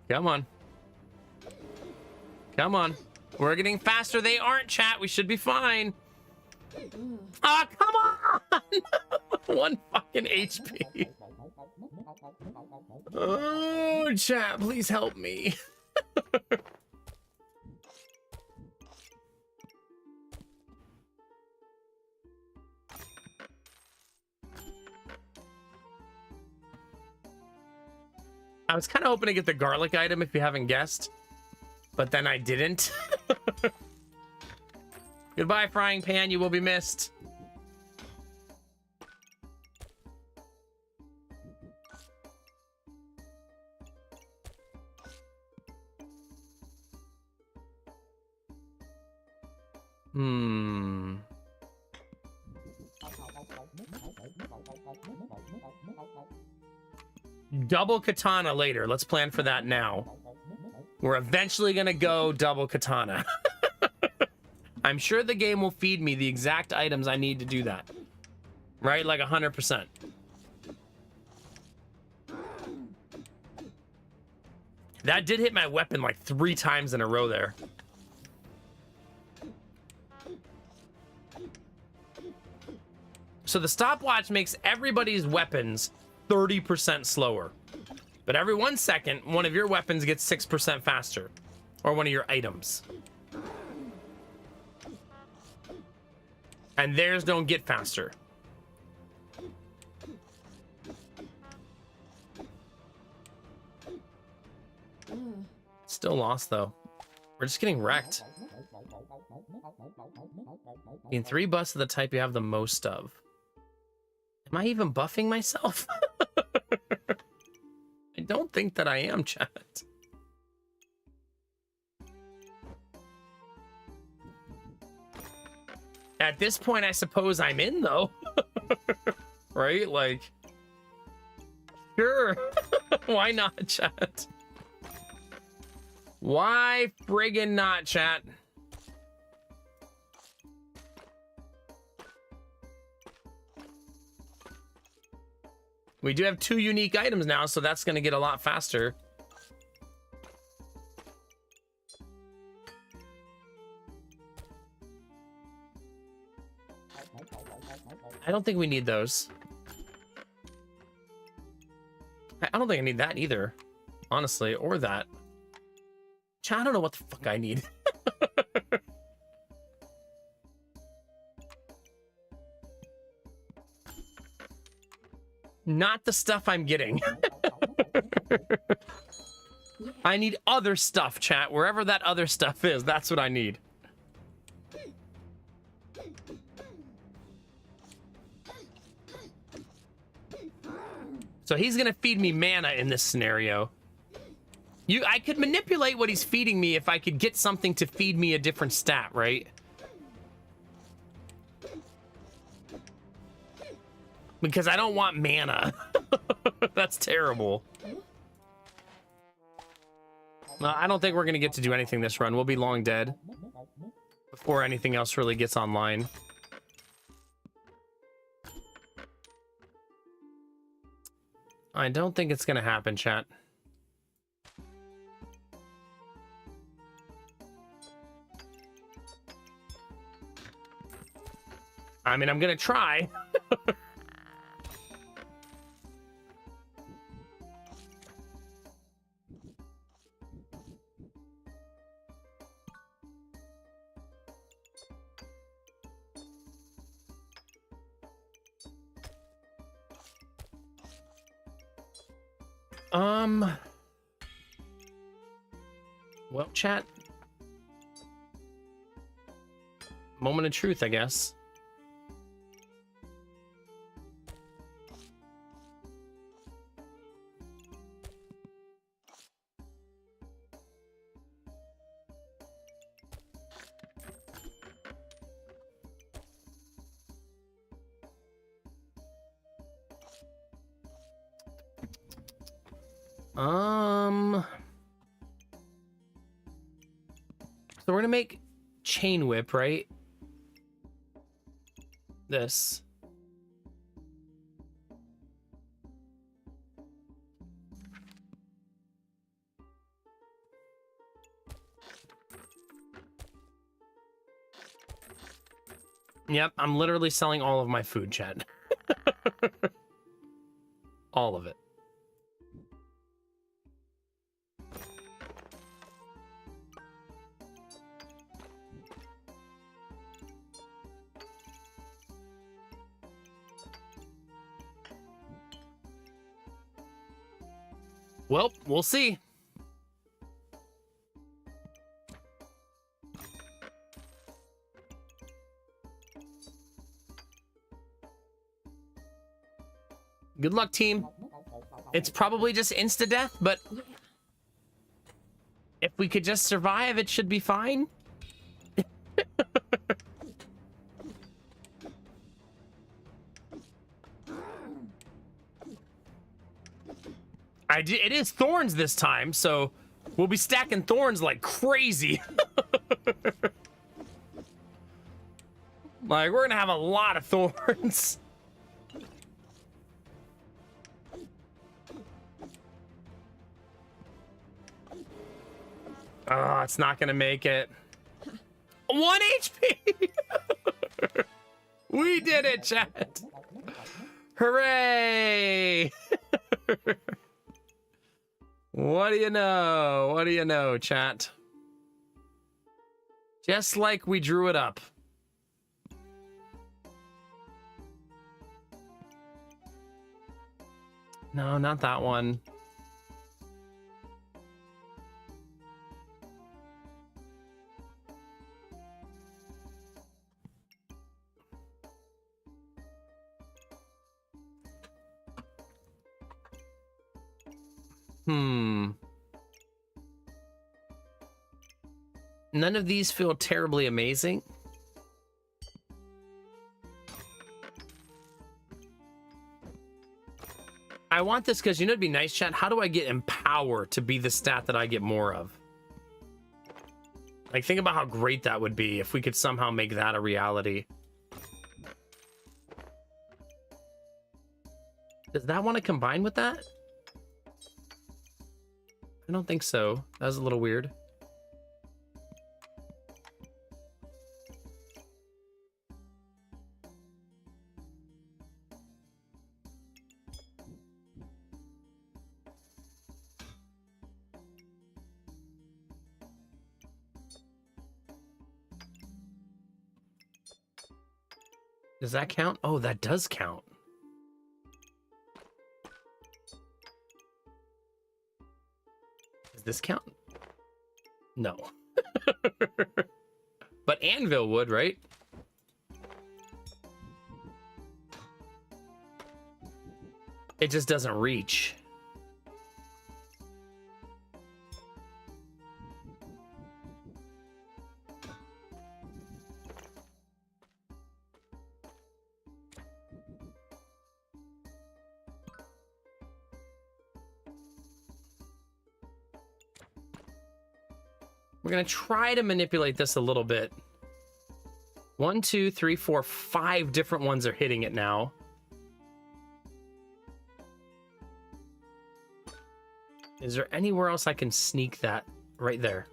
Come on. Come on. We're getting faster. They aren't, chat. We should be fine. Ah, come on! 1 fucking HP. Oh, chat, please help me. I was kind of hoping to get the garlic item if you haven't guessed, but then I didn't. Goodbye, frying pan. You will be missed. Double katana later. Let's plan for that now. We're eventually gonna go double katana. I'm sure the game will feed me the exact items I need to do that. Right? Like 100%. That did hit my weapon like 3 times in a row there. So the stopwatch makes everybody's weapons 30% slower. But every 1 second, one of your weapons gets 6% faster. Or one of your items. And theirs don't get faster. Still lost, though. We're just getting wrecked. In 3 buffs of the type you have the most of. Am I even buffing myself? I don't think that I am, chat. At this point, I suppose I'm in, though. Right? Like, sure. Why not, chat? Why friggin' not, chat? We do have 2 unique items now, so that's going to get a lot faster. I don't think we need those. I don't think I need that either, honestly, or that. I don't know what the fuck I need. Not the stuff I'm getting. I need other stuff, chat. Wherever that other stuff is, that's what I need. So he's gonna feed me mana in this scenario. I could manipulate what he's feeding me if I could get something to feed me a different stat, right? Because I don't want mana. That's terrible. I don't think we're gonna get to do anything this run. We'll be long dead before anything else really gets online. I don't think it's gonna happen, chat. I mean, I'm gonna try. Well, chat. Moment of truth, I guess. So we're gonna make chain whip, right? This. Yep, I'm literally selling all of my food, chat. All of it. Well, we'll see. Good luck, team. It's probably just insta-death, but if we could just survive, it should be fine. It is thorns this time, so we'll be stacking thorns like crazy. Like, we're gonna have a lot of thorns. Oh, it's not gonna make it. 1 HP. We did it, chat. Hooray! What do you know? What do you know, chat? Just like we drew it up. No, not that one. None of these feel terribly amazing. I want this because, you know, it'd be nice, chat. How do I get empower to be the stat that I get more of? Like, think about how great that would be if we could somehow make that a reality. Does that want to combine with that? I don't think so. That was a little weird. Does that count? Oh, that does count. Does this count? No. But Anvil would, right? It just doesn't reach. We're gonna try to manipulate this a little bit. 1, 2, 3, 4, 5 different ones are hitting it now. Is there anywhere else I can sneak that? Right there.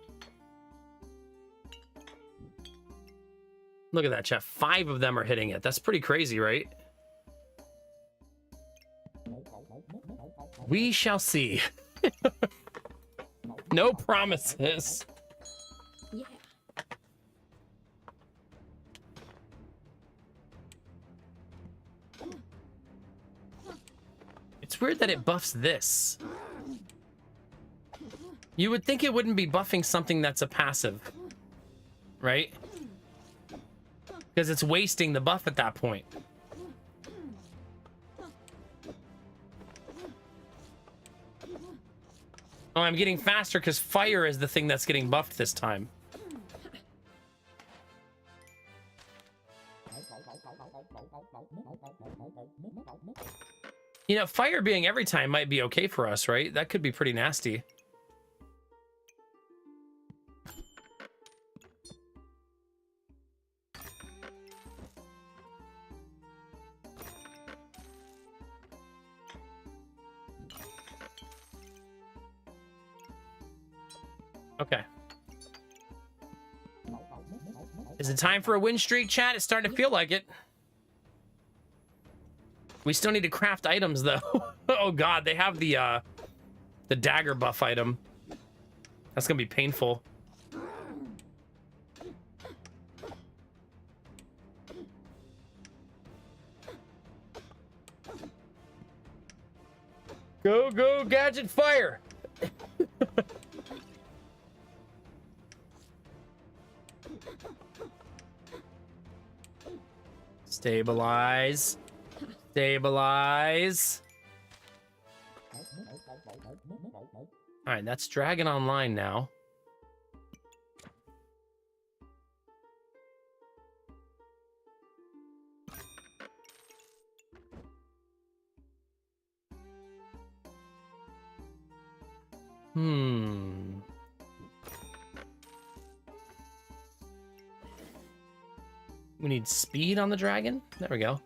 Look at that, chat. 5 of them are hitting it. That's pretty crazy, right? We shall see. No promises. Yeah. It's weird that it buffs this. You would think it wouldn't be buffing something that's a passive, right? Because it's wasting the buff at that point. Oh, I'm getting faster because fire is the thing that's getting buffed this time. You know, fire being every time might be okay for us, right? That could be pretty nasty. Okay. Is it time for a win streak, chat? It's starting to feel like it. We still need to craft items, though. Oh god, they have the dagger buff item. That's gonna be painful. Go, go, gadget fire! Stabilize. Stabilize. All right, that's Dragon Online now. We need speed on the dragon. There we go.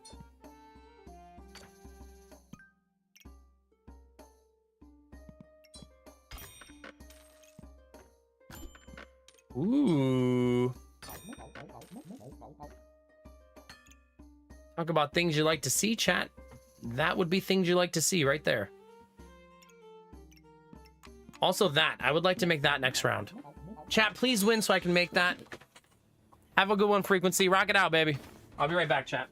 Ooh. Talk about things you like to see, chat. That would be things you like to see right there. Also that, I would like to make that next round. Chat, please win so I can make that. Have a good one, Frequency. Rock it out, baby. I'll be right back, chat.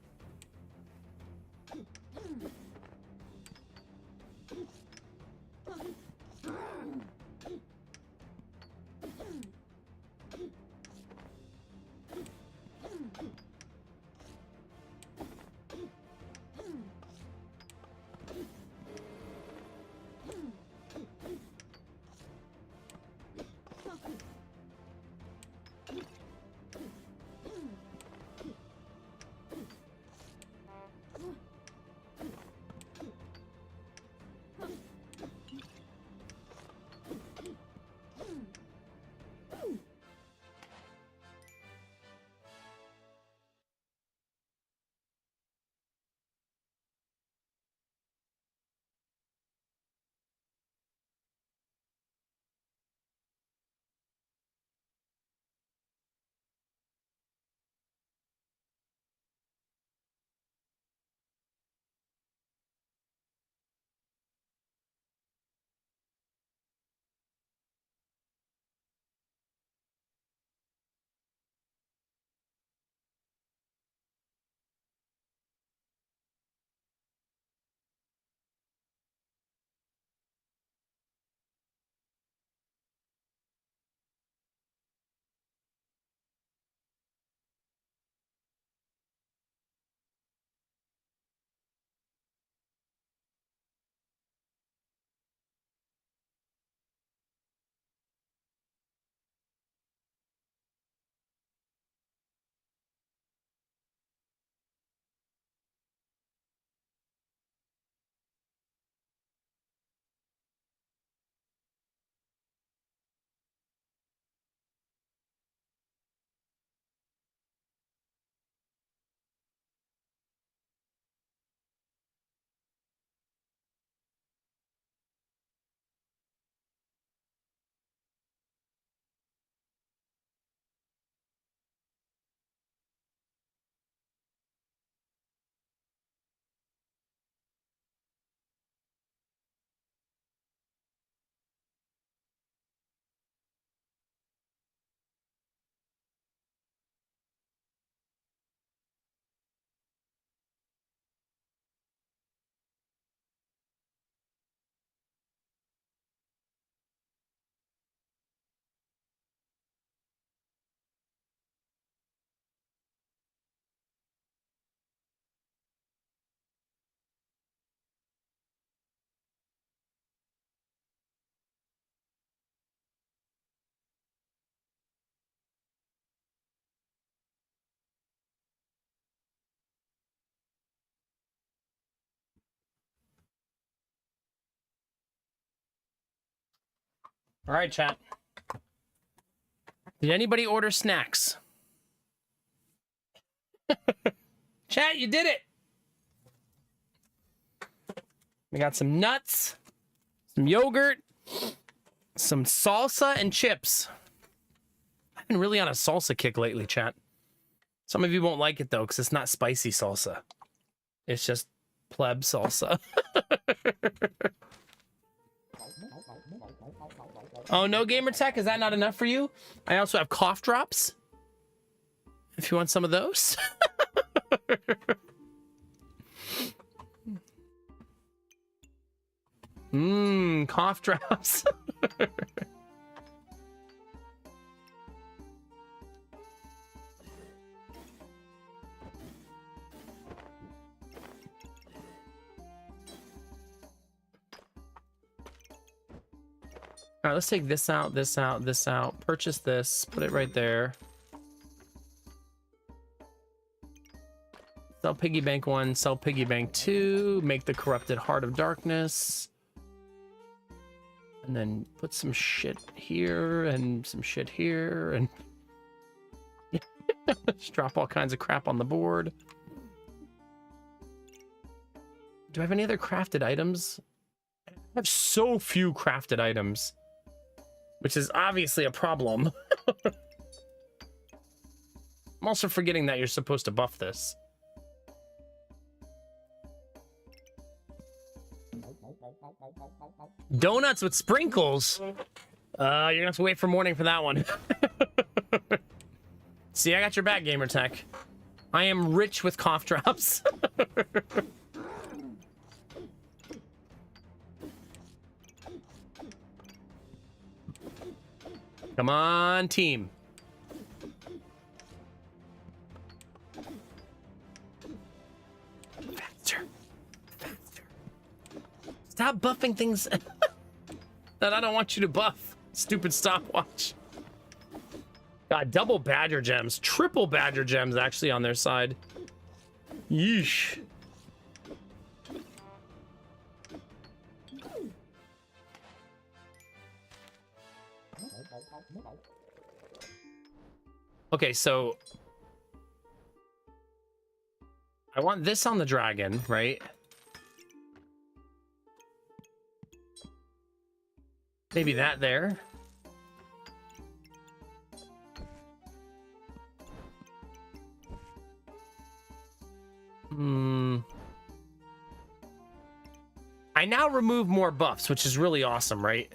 All right, chat. Did anybody order snacks? Chat, you did it. We got some nuts, some yogurt, some salsa, and chips. I've been really on a salsa kick lately, chat. Some of you won't like it, though, because it's not spicy salsa. It's just pleb salsa. Oh, no gamer tech? Is that not enough for you? I also have cough drops. If you want some of those. Cough drops. All right, let's take this out, this out, this out. Purchase this, put it right there. Sell piggy bank 1, sell piggy bank 2, make the corrupted heart of darkness. And then put some shit here and some shit here and just drop all kinds of crap on the board. Do I have any other crafted items? I have so few crafted items, which is obviously a problem. I'm also forgetting that you're supposed to buff this. Donuts with sprinkles. You're gonna have to wait for morning for that one. See, I got your back, gamer tech. I am rich with cough drops. Come on, team. Faster. Faster. Stop buffing things that I don't want you to buff. Stupid stopwatch. Got double badger gems, triple badger gems actually on their side. Yeesh. Okay, so I want this on the dragon, right? Maybe that there. I now remove more buffs, which is really awesome, right?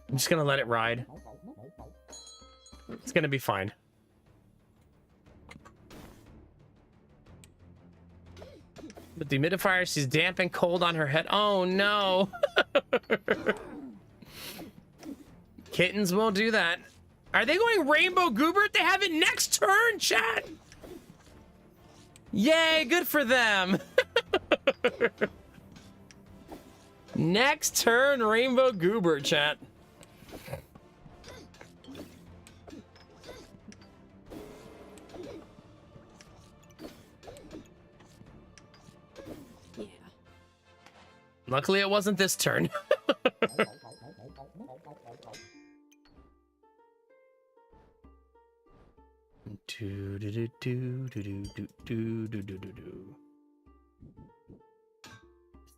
I'm just gonna let it ride. It's gonna be fine. The dehumidifier, she's damp and cold on her head. Oh no. Kittens won't do that. Are they going Rainbow Goobert? They have it next turn, chat. Yay, good for them. Next turn, Rainbow Goobert, chat. Yeah. Luckily, it wasn't this turn. This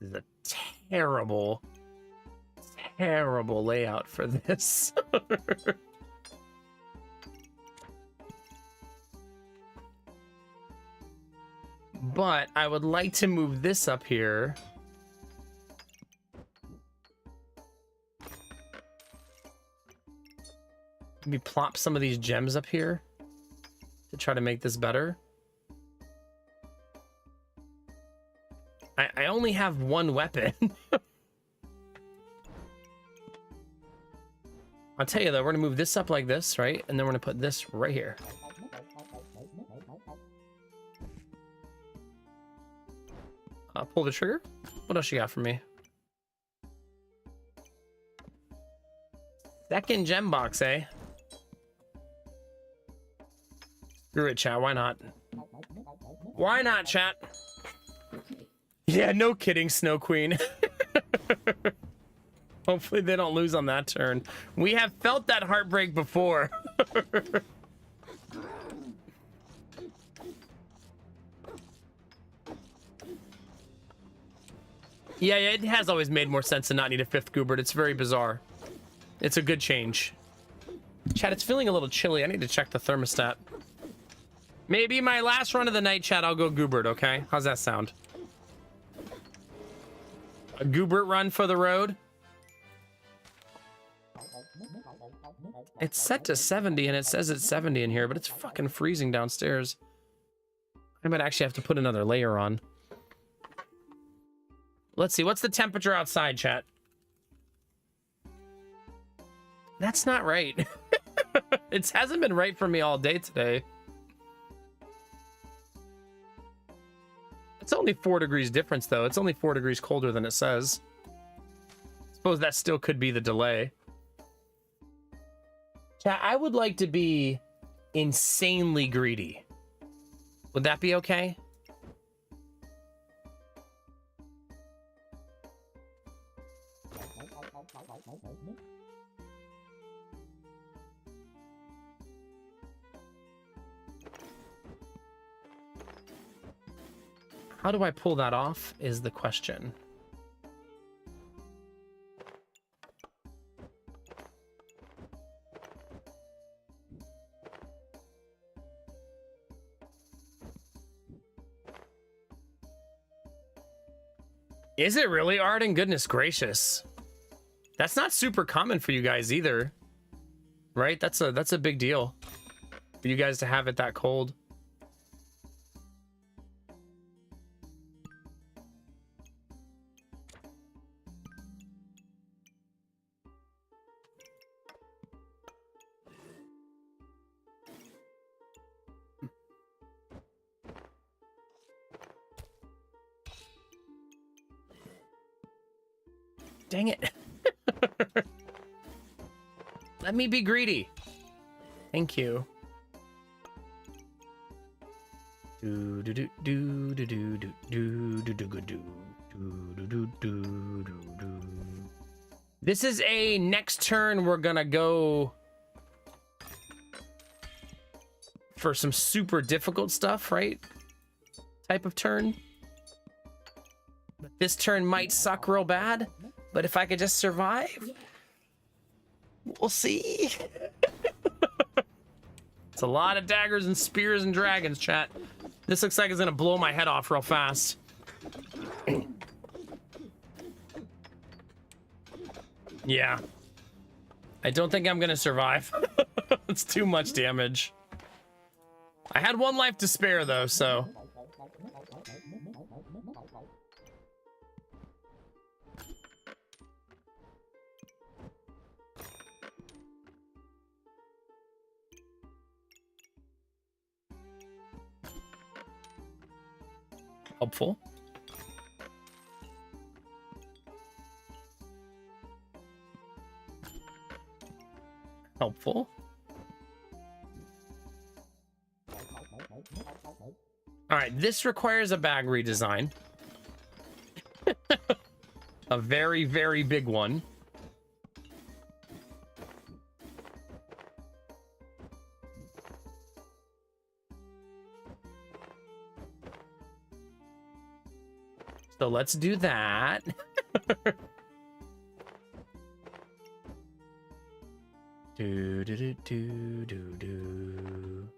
is a terrible, terrible layout for this. But I would like to move this up here. Maybe plop some of these gems up here to try to make this better. I only have one weapon. I'll tell you though, we're gonna move this up like this, right? And then we're gonna put this right here. Pull the trigger. What else you got for me? Second gem box, eh? Screw it, chat. Why not? Why not, chat? Okay. Yeah, no kidding, Snow Queen. Hopefully they don't lose on that turn. We have felt that heartbreak before. Yeah, it has always made more sense to not need a fifth Goobert. It's very bizarre. It's a good change. Chat, it's feeling a little chilly. I need to check the thermostat. Maybe my last run of the night, chat, I'll go Goobert, okay? How's that sound? A Goobert run for the road? It's set to 70, and it says it's 70 in here, but it's fucking freezing downstairs. I might actually have to put another layer on. Let's see, what's the temperature outside, chat? That's not right. It hasn't been right for me all day today. It's only 4 degrees difference, though. It's only 4 degrees colder than it says. Suppose that still could be the delay. Chat, I would like to be insanely greedy. Would that be okay? How do I pull that off is the question. Is it really, Arden? Goodness gracious. That's not super common for you guys either. Right? That's a big deal. For you guys to have it that cold. Dang it. Let me be greedy. Thank you. This is a next turn. We're gonna go for some super difficult stuff, right? Type of turn. But this turn might suck real bad. But if I could just survive, we'll see. It's a lot of daggers and spears and dragons, chat. This looks like it's gonna blow my head off real fast. Yeah. I don't think I'm gonna survive. It's too much damage. I had 1 life to spare though, so. Helpful. Helpful. All right, this requires a bag redesign. A very, very big one. So let's do that. do do do do do do.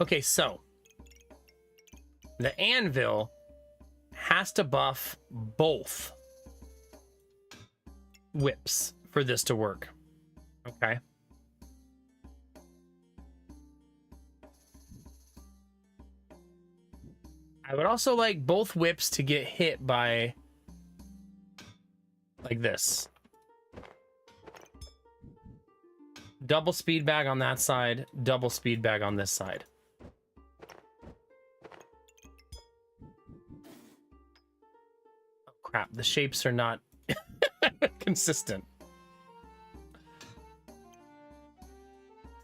Okay, so the anvil has to buff both whips for this to work. Okay. I would also like both whips to get hit by like this. Double speed bag on that side, double speed bag on this side. Oh crap, the shapes are not consistent.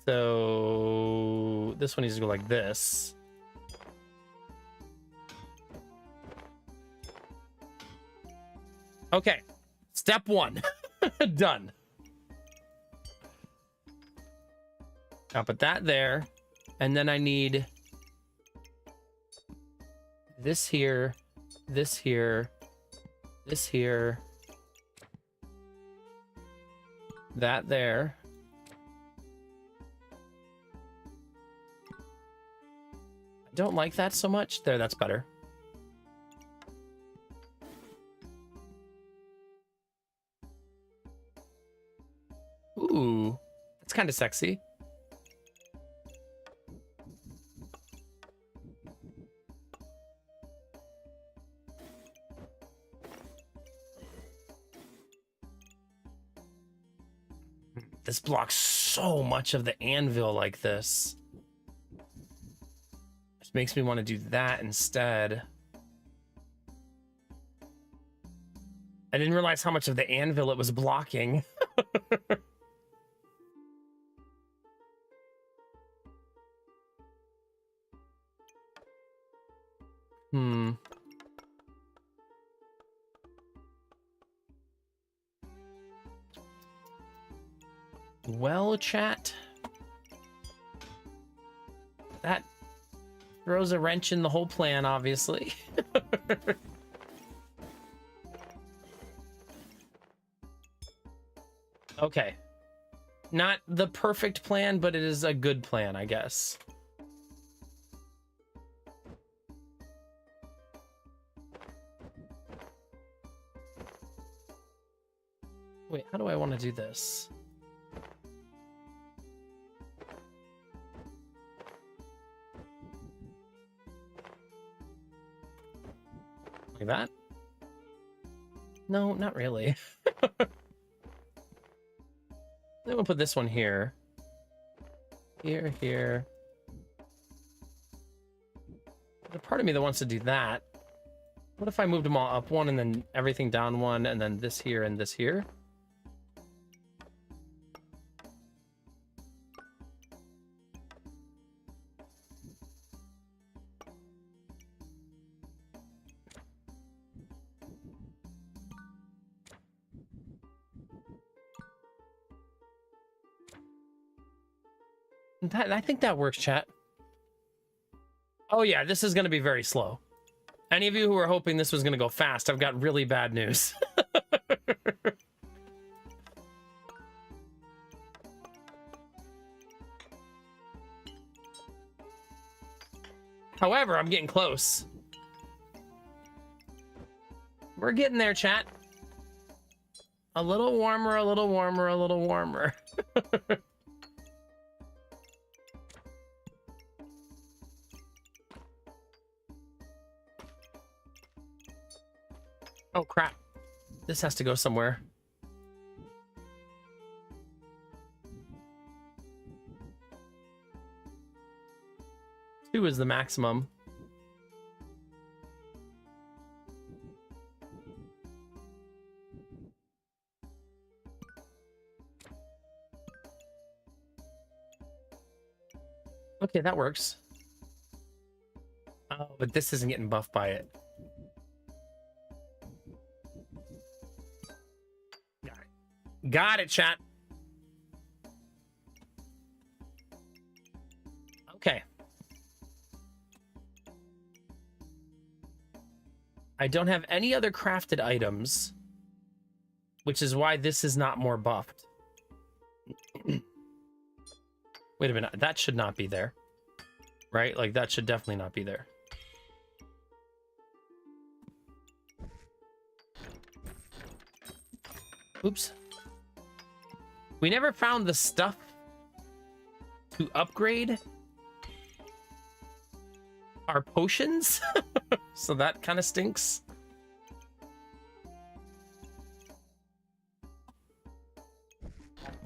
So this one needs to go like this. Okay, step 1, done. I'll put that there, and then I need this here, this here, this here, that there. I don't like that so much. There, that's better. Ooh, that's kind of sexy. This blocks so much of the anvil like this. Just makes me want to do that instead. I didn't realize how much of the anvil it was blocking. Well, chat, that throws a wrench in the whole plan, obviously. Okay. Not the perfect plan, but it is a good plan, I guess. Wait, how do I want to do this? Like that? No, not really. Then we'll put this one here. Here, here. There's a part of me that wants to do that. What if I moved them all up one and then everything down one and then this here and this here? I think that works, chat. Oh yeah, this is going to be very slow. Any of you who are hoping this was going to go fast, I've got really bad news. However, I'm getting close. We're getting there, chat. A little warmer, a little warmer, a little warmer. Oh, crap. This has to go somewhere. Two is the maximum. Okay, that works. Oh, but this isn't getting buffed by it. Got it, chat. Okay. I don't have any other crafted items, which is why this is not more buffed. Wait a minute. That should not be there. Right? Like, that should definitely not be there. Oops. We never found the stuff to upgrade our potions. So that kind of stinks.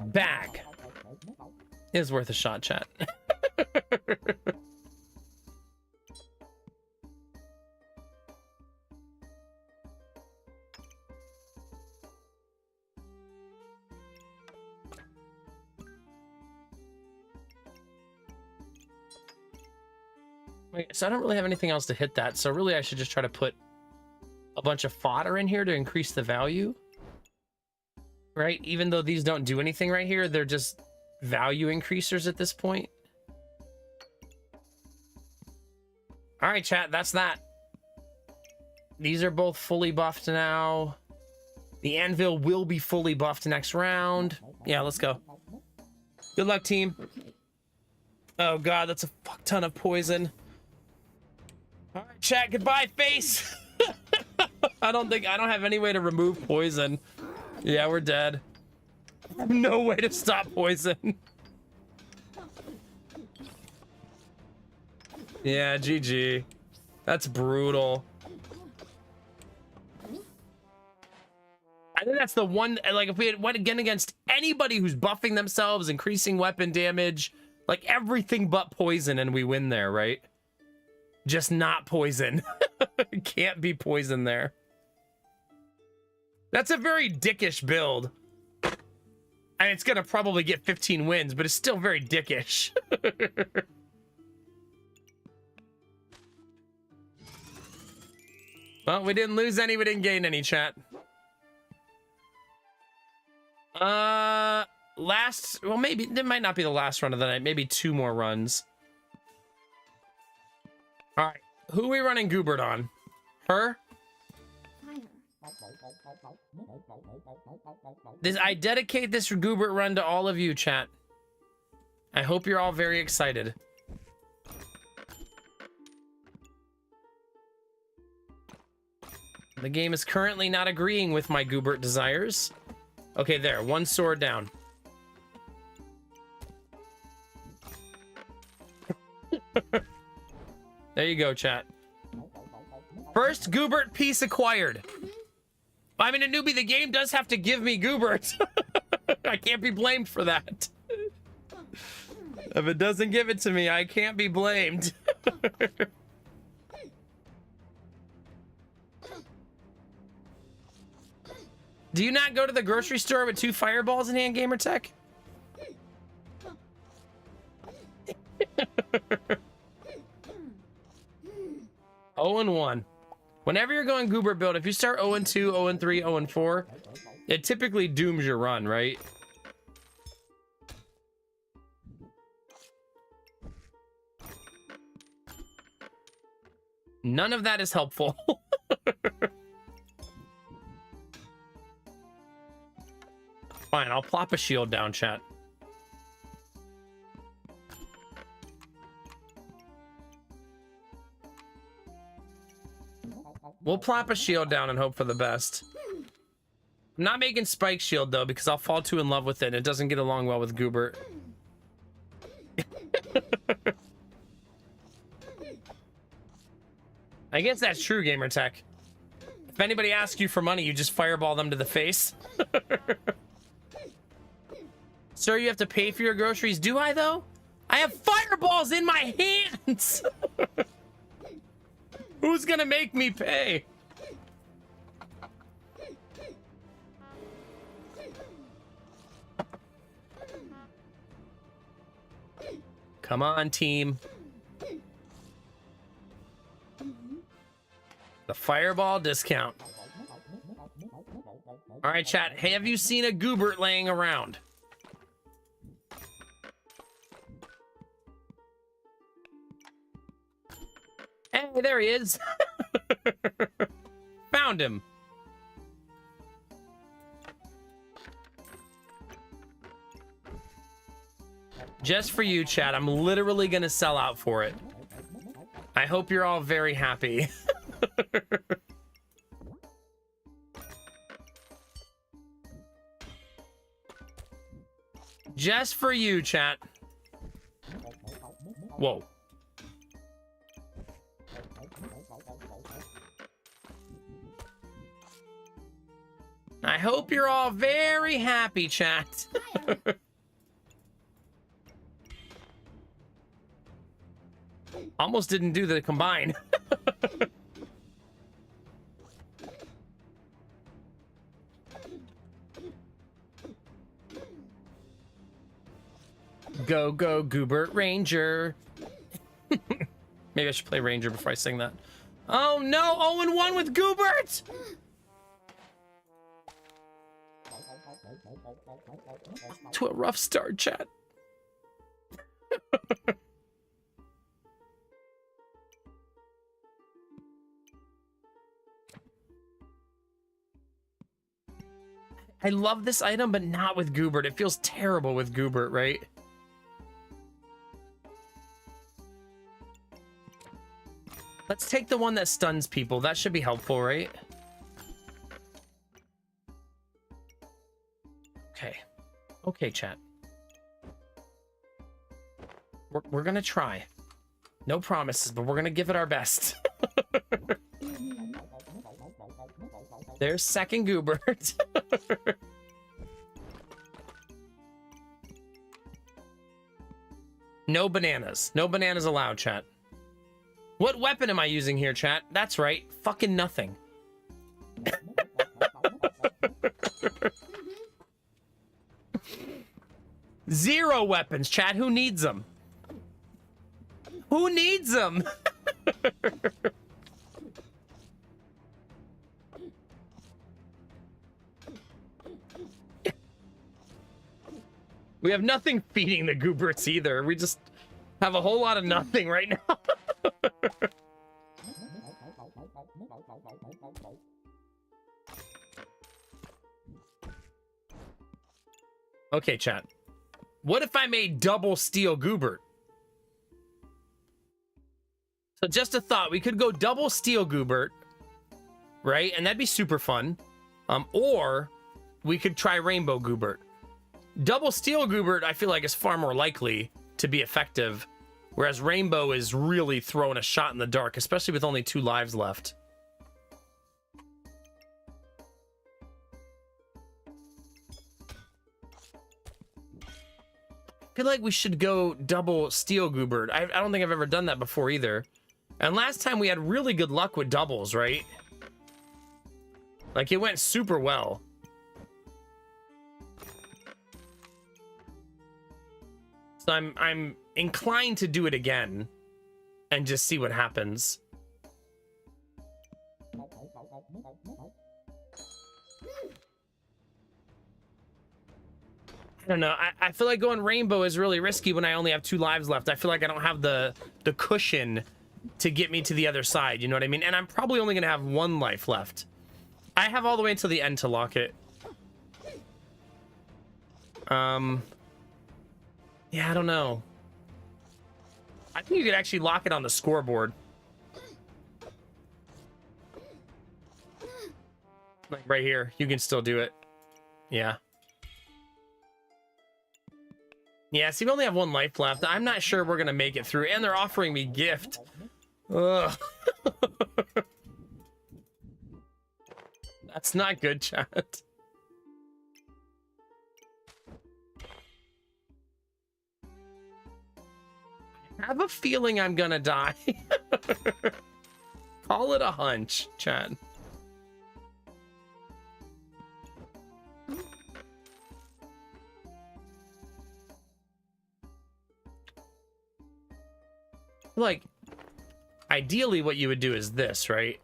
Bag is worth a shot, chat. So I don't really have anything else to hit that. So really I should just try to put a bunch of fodder in here to increase the value. Right? Even though these don't do anything right here, they're just value increasers at this point. All right, chat, that's that. These are both fully buffed now. The anvil will be fully buffed next round. Yeah, let's go. Good luck, team. Oh god, that's a fuck ton of poison. All right, chat, goodbye, face. I don't have any way to remove poison. Yeah, we're dead. No way to stop poison. Yeah, GG. That's brutal. I think that's the one, like, if we had went again against anybody who's buffing themselves, increasing weapon damage, like everything but poison, and we win there, right? Just not poison. Can't be poison there. That's a very dickish build. And it's gonna probably get 15 wins, but it's still very dickish. Well, we didn't lose any, we didn't gain any, chat. Last, well, maybe, it might not be the last run of the night, maybe 2 more runs. All right, who are we running Goobert on? Her? Fire. I dedicate this Goobert run to all of you, chat. I hope you're all very excited. The game is currently not agreeing with my Goobert desires. Okay, there. One sword down. There you go, chat. First Goobert piece acquired. I'm in a newbie. The game does have to give me Goobert. I can't be blamed for that. If it doesn't give it to me, I can't be blamed. Do you not go to the grocery store with 2 fireballs in hand, Gamertech? 0-1. Whenever you're going Goobert build, if you start 0-2, 0-3, 0-4, it typically dooms your run, right? None of that is helpful. Fine, I'll plop a shield down, chat. We'll plop a shield down and hope for the best. I'm not making Spike Shield, though, because I'll fall too in love with it, and it doesn't get along well with Goobert. I guess that's true, Gamertech. If anybody asks you for money, you just fireball them to the face. Sir, you have to pay for your groceries. Do I, though? I have fireballs in my hands! Who's gonna make me pay? Come on, team. The fireball discount. All right, chat. Hey, have you seen a Goobert laying around? Hey, there he is. Found him. Just for you, chat. I'm literally gonna sell out for it. I hope you're all very happy. Just for you, chat. Whoa. I hope you're all very happy, chat. Almost didn't do the combine. Go, go, Goobert Ranger. Maybe I should play Ranger before I sing that. Oh no, 0-1 with Goobert! To a rough start, chat. I love this item, but not with Goobert. It feels terrible with Goobert, right? Let's take the one that stuns people. That should be helpful, right? Okay. Okay, chat. We're gonna try. No promises, but we're gonna give it our best. There's second Goobert. No bananas. No bananas allowed, chat. What weapon am I using here, chat? That's right. Fucking nothing. Zero weapons, chat. Who needs them? Who needs them? We have nothing feeding the Gooberts either. We just have a whole lot of nothing right now. Okay, chat. What if I made double Steel Goobert? So just a thought, we could go double Steel Goobert, right? And that'd be super fun. Or we could try Rainbow Goobert. Double Steel Goobert, I feel like, is far more likely to be effective, whereas Rainbow is really throwing a shot in the dark, especially with only 2 lives left. I feel like we should go double Steel Goobert. I don't think I've ever done that before either. And last time we had really good luck with doubles, right? Like, it went super well. So I'm inclined to do it again and just see what happens. I don't know. I feel like going Rainbow is really risky when I only have 2 lives left. I feel like I don't have the cushion to get me to the other side. You know what I mean? And I'm probably only going to have 1 life left. I have all the way until the end to lock it. Yeah, I don't know. I think you could actually lock it on the scoreboard. Like right here. You can still do it. Yeah. Yeah, see, we only have 1 life left. I'm not sure we're going to make it through. And they're offering me gift. Ugh. That's not good, chat. I have a feeling I'm gonna die. Call it a hunch, chat. Like, ideally what you would do is this, right?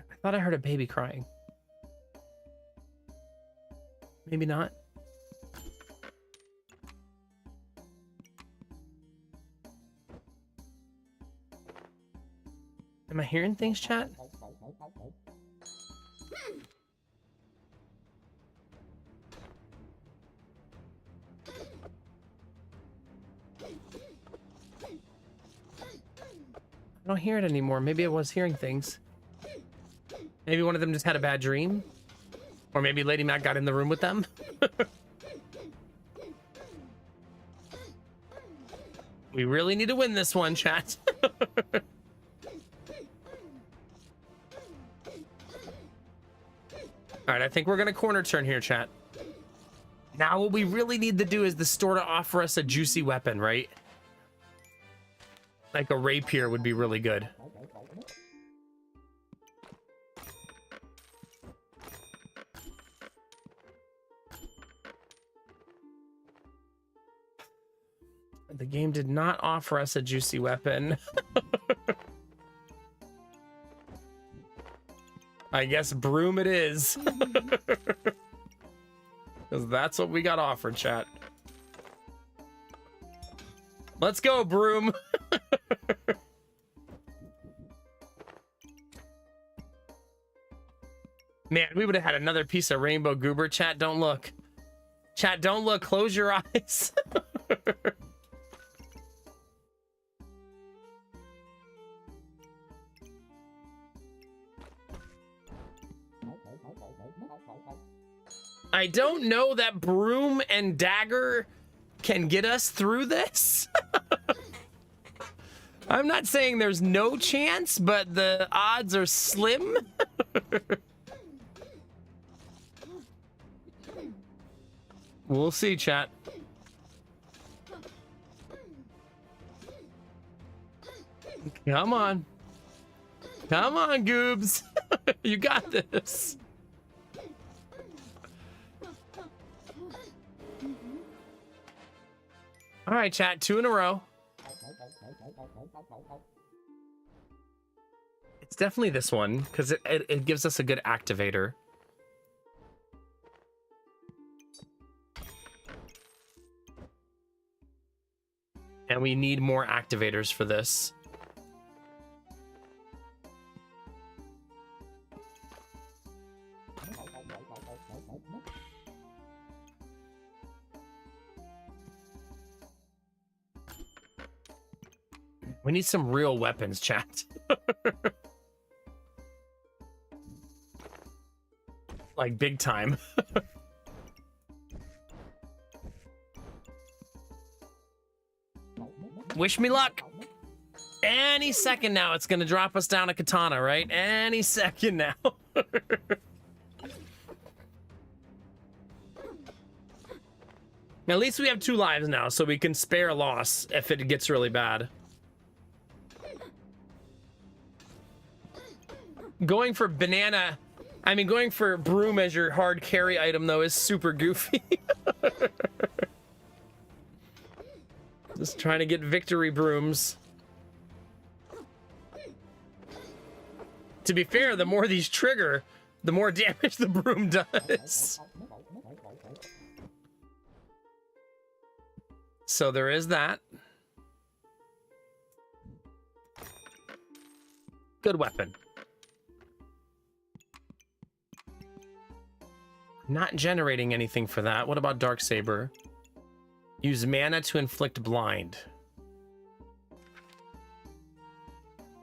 I thought I heard a baby crying. Maybe not. Am I hearing things, chat? I don't hear it anymore. Maybe I was hearing things. Maybe one of them just had a bad dream. Or maybe Lady Mac got in the room with them. We really need to win this one, chat. Alright, I think we're gonna corner turn here, chat. Now what we really need to do is the store to offer us a juicy weapon, right? Like a rapier would be really good. The game did not offer us a juicy weapon. I guess broom it is. Because that's what we got offered, chat. Let's go, broom. Man, we would have had another piece of Rainbow Goober. Chat, don't look. Chat, don't look. Close your eyes. I don't know that broom and dagger can get us through this. I'm not saying there's no chance, but the odds are slim. We'll see, chat. Come on. Come on, Goobs. You got this. All right, chat, 2 in a row. It's definitely this one because it gives us a good activator. And we need more activators for this. We need some real weapons, chat. Like big time. Wish me luck. Any second now, it's gonna drop us down a katana, right? Any second now. At least we have 2 lives now, so we can spare a loss if it gets really bad. Going for banana, I mean, going for broom as your hard carry item, though, is super goofy. Just trying to get victory brooms. To be fair, the more these trigger, the more damage the broom does. So there is that. Good weapon. Not generating anything for that. What about Darksaber? Use mana to inflict blind.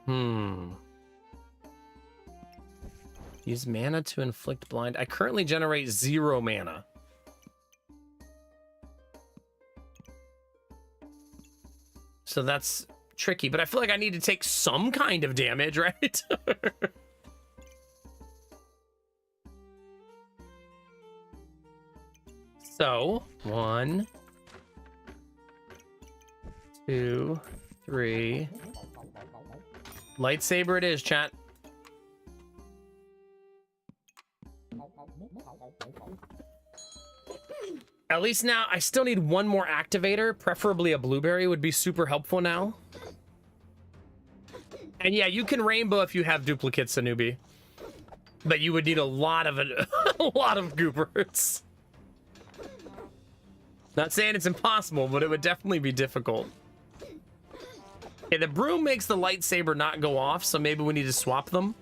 Use mana to inflict blind. I currently generate 0 mana. So that's tricky, but I feel like I need to take some kind of damage, right? So, 1, 2, 3. Lightsaber it is, chat. At least now, I still need 1 more activator. Preferably a blueberry would be super helpful now. And yeah, you can rainbow if you have duplicates, Anubi. But you would need a lot of it, a lot of goopers. Not saying it's impossible, but it would definitely be difficult. Okay, the broom makes the lightsaber not go off, so maybe we need to swap them.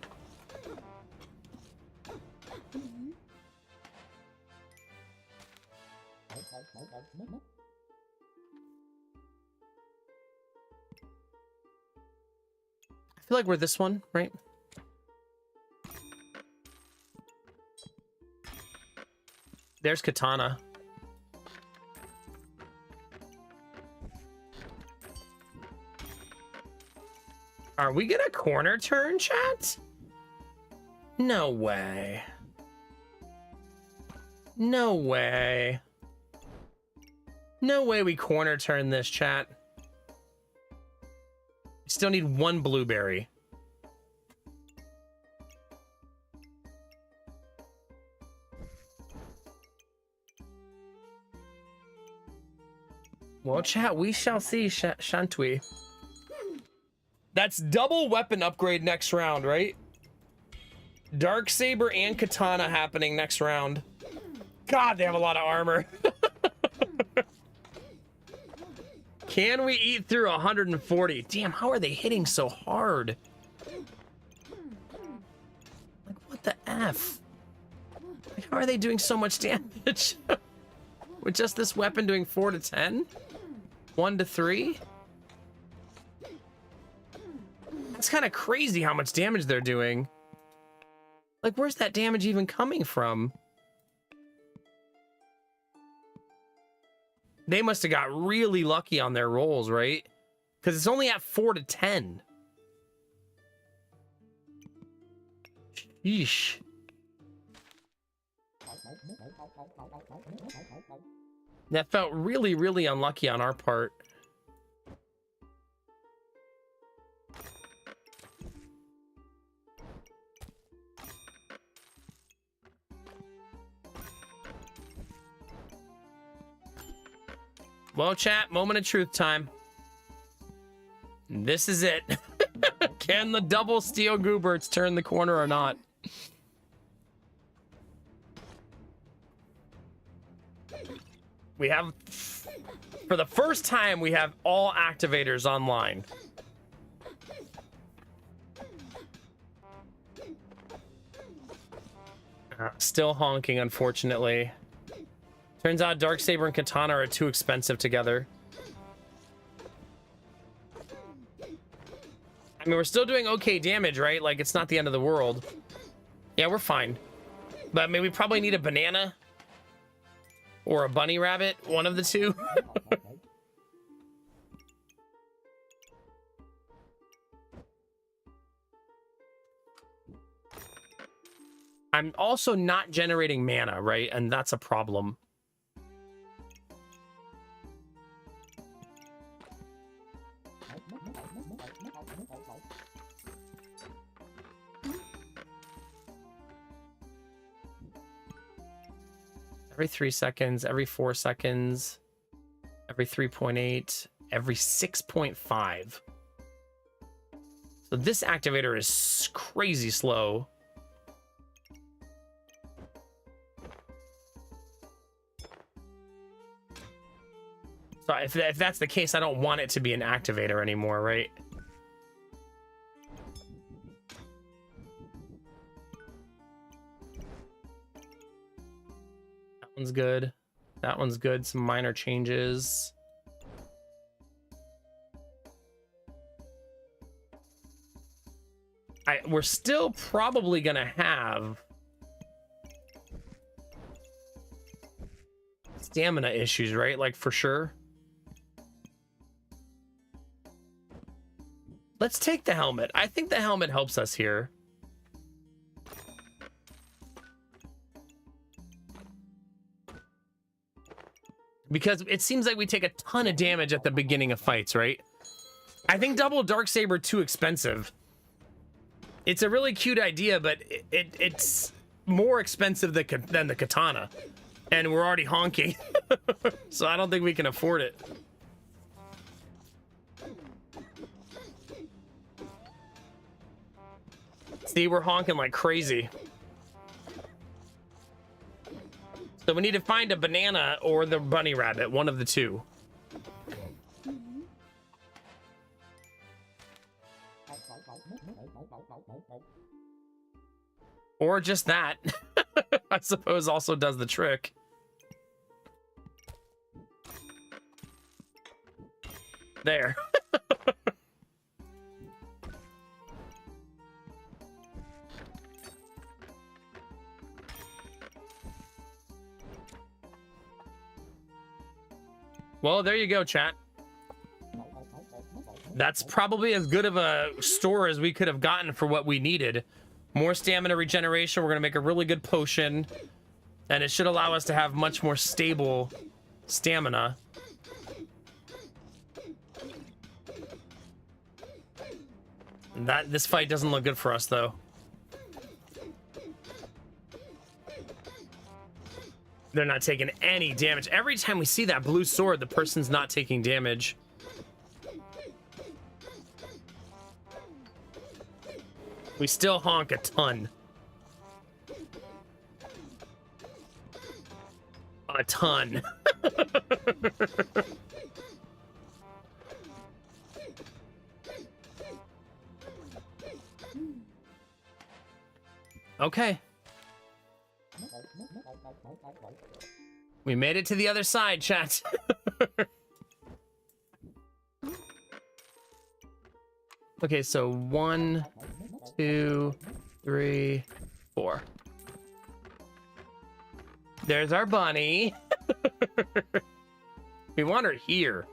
I feel like we're this one, right? There's katana. Are we gonna corner turn, chat? No way. No way. No way we corner turn this, chat. Still need 1 blueberry. Well, chat, we shall see, Shantui. That's double weapon upgrade next round, right? Darksaber and katana happening next round. God, they have a lot of armor. Can we eat through 140? Damn, how are they hitting so hard? Like, what the F? Like, how are they doing so much damage? With just this weapon doing 4 to 10? 1 to 3? It's kind of crazy how much damage they're doing. Like, where's that damage even coming from? They must have got really lucky on their rolls, right? Because it's only at 4 to 10. Yeesh. That felt really, really unlucky on our part. Well, chat, moment of truth time. This is it. Can the double steel Gooberts turn the corner or not? We have, for the first time, we have all activators online. Still honking, unfortunately. Turns out Darksaber and Katana are too expensive together. I mean, we're still doing okay damage, right? Like, it's not the end of the world. Yeah, we're fine. But I mean, we probably need a banana or a bunny rabbit, one of the two. I'm also not generating mana, right? And that's a problem. Every 3 seconds, every 4 seconds, every 3.8, every 6.5. So this activator is crazy slow. So if that's the case, I don't want it to be an activator anymore, right? That one's good. That one's good. Some minor changes. We're still probably gonna have stamina issues, right? Like, for sure. Let's take the helmet. I think the helmet helps us here. Because it seems like we take a ton of damage at the beginning of fights, right? I think double Darksaber too expensive. It's a really cute idea, but it's more expensive than the Katana. And we're already honking. So I don't think we can afford it. See, we're honking like crazy. So we need to find a banana or the bunny rabbit, one of the two. Or just that. I suppose also does the trick. There. Well, there you go, chat. That's probably as good of a store as we could have gotten for what we needed. More stamina regeneration. We're going to make a really good potion. And it should allow us to have much more stable stamina. This fight doesn't look good for us, though. They're not taking any damage. Every time we see that blue sword, the person's not taking damage. We still honk a ton. A ton. Okay. We made it to the other side, chat. Okay, so 1, 2, 3, 4. There's our bunny. We want her here.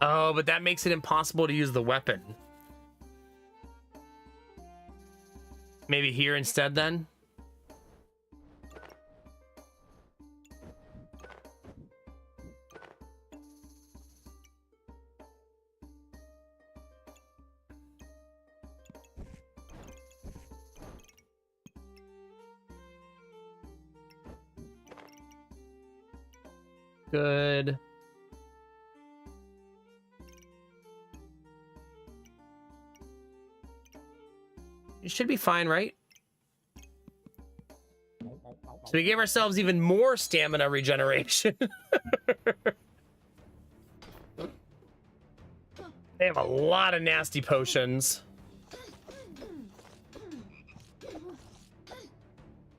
Oh, but that makes it impossible to use the weapon. Maybe here instead, then? Good. It should be fine, right? So we gave ourselves even more stamina regeneration. They have a lot of nasty potions.